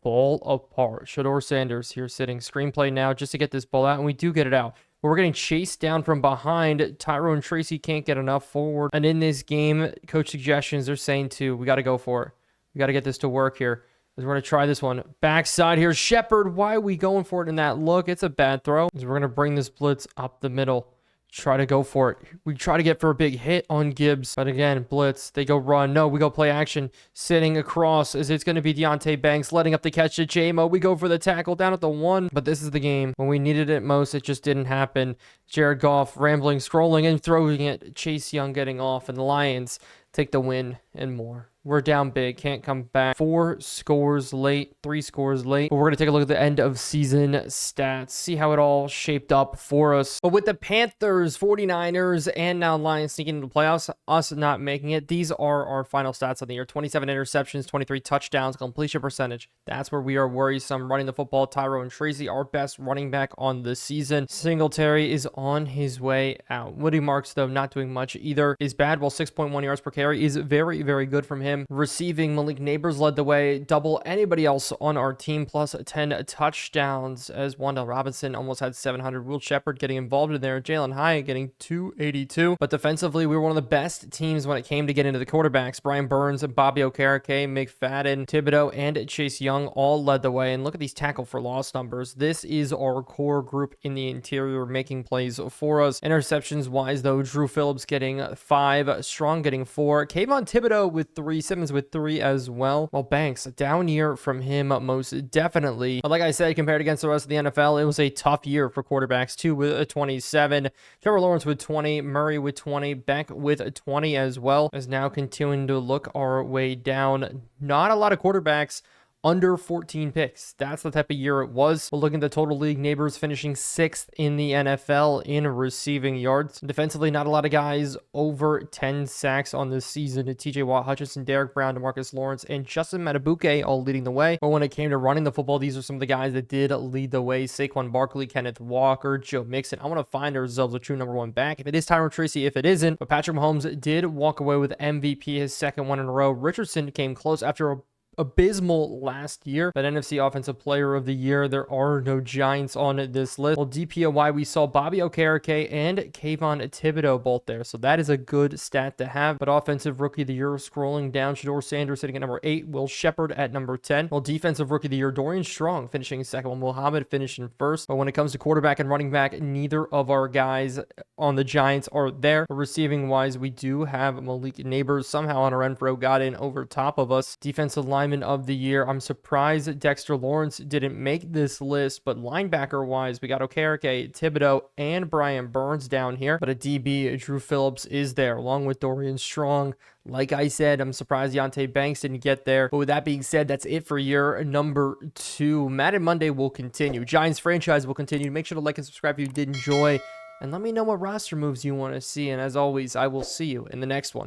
fall apart. Shedeur Sanders here sitting. Screenplay now just to get this ball out, and we do get it out. We're getting chased down from behind. Tyrone Tracy can't get enough forward. And in this game, coach suggestions, they're saying too, we got to go for it. We got to get this to work here. As we're going to try this one. Backside here. Shepard, why are we going for it in that look? It's a bad throw. As we're going to bring this blitz up the middle. try to go for it. We try to get for a big hit on Gibbs. But again, blitz. They go run. No, we go play action. Sitting across as it's going to be Deontay Banks letting up the catch to J-Mo. We go for the tackle down at the 1. But this is the game. When we needed it most, it just didn't happen. Jared Goff rambling, scrolling, and throwing it. Chase Young getting off. And the Lions take the win and more. We're down big, can't come back. 4 scores late, 3 scores late. But we're going to take a look at the end of season stats, see how it all shaped up for us. But with the Panthers, 49ers, and now Lions sneaking into the playoffs, us not making it, these are our final stats of the year. 27 interceptions, 23 touchdowns, completion percentage. That's where we are worrisome. Running the football, Tyrone Tracy, our best running back on the season. Singletary is on his way out. Woody Marks, though, not doing much either, is bad, while 6.1 yards per carry is very, very good from him. Receiving, Malik Neighbors led the way, double anybody else on our team, plus 10 touchdowns, as Wan'Dale Robinson almost had 700. Will Shepard getting involved in there. Jalen Hyatt getting 282. But defensively, we were one of the best teams when it came to get into the quarterbacks. Brian Burns, Bobby Okereke, McFadden, Thibodeau, and Chase Young all led the way. And look at these tackle for loss numbers. This is our core group in the interior making plays for us. Interceptions wise, though, Drew Phillips getting 5, Strong getting 4, Kayvon Thibodeau with 3, Simmons with 3 as well. Well, Banks, a down year from him most definitely. But like I said, compared against the rest of the NFL, it was a tough year for quarterbacks too, with a 27. Trevor Lawrence with 20, Murray with 20, Beck with 20 as well, as now continuing to look our way down. Not a lot of quarterbacks under 14 picks. That's the type of year it was. We're looking at the total league, Neighbors finishing 6th in the NFL in receiving yards. Defensively, not a lot of guys over 10 sacks on this season. TJ Watt, Hutchinson, Derek Brown, DeMarcus Lawrence, and Justin Matabuke all leading the way. But when it came to running the football, these are some of the guys that did lead the way. Saquon Barkley, Kenneth Walker, Joe Mixon. I want to find ourselves a true number 1 back. If it is Tyrone Tracy, if it isn't. But Patrick Mahomes did walk away with MVP, his 2nd one in a row. Richardson came close after a abysmal last year, but NFC Offensive Player of the Year, there are no Giants on this list. Well, DPOY, we saw Bobby Okereke and Kayvon Thibodeau both there, so that is a good stat to have. But Offensive Rookie of the Year, scrolling down, Shedeur Sanders sitting at number 8, Will Shepard at number 10. Well, Defensive Rookie of the Year, Dorian Strong finishing 2nd, while Muhammad finishing 1st. But when it comes to quarterback and running back, neither of our guys on the Giants are there. Receiving wise, we do have Malik Neighbors somehow on our Renfro got in over top of us. Defensive line of the year, I'm surprised Dexter Lawrence didn't make this list, but linebacker wise, we got Okereke, Thibodeau, and Brian Burns down here. But a DB, Drew Phillips, is there along with Dorian Strong. Like I said, I'm surprised Deontay Banks didn't get there. But with that being said, that's it for year number 2. Madden Monday will continue. Giants franchise will continue. Make sure to like and subscribe if you did enjoy, and let me know what roster moves you want to see. And as always, I will see you in the next one.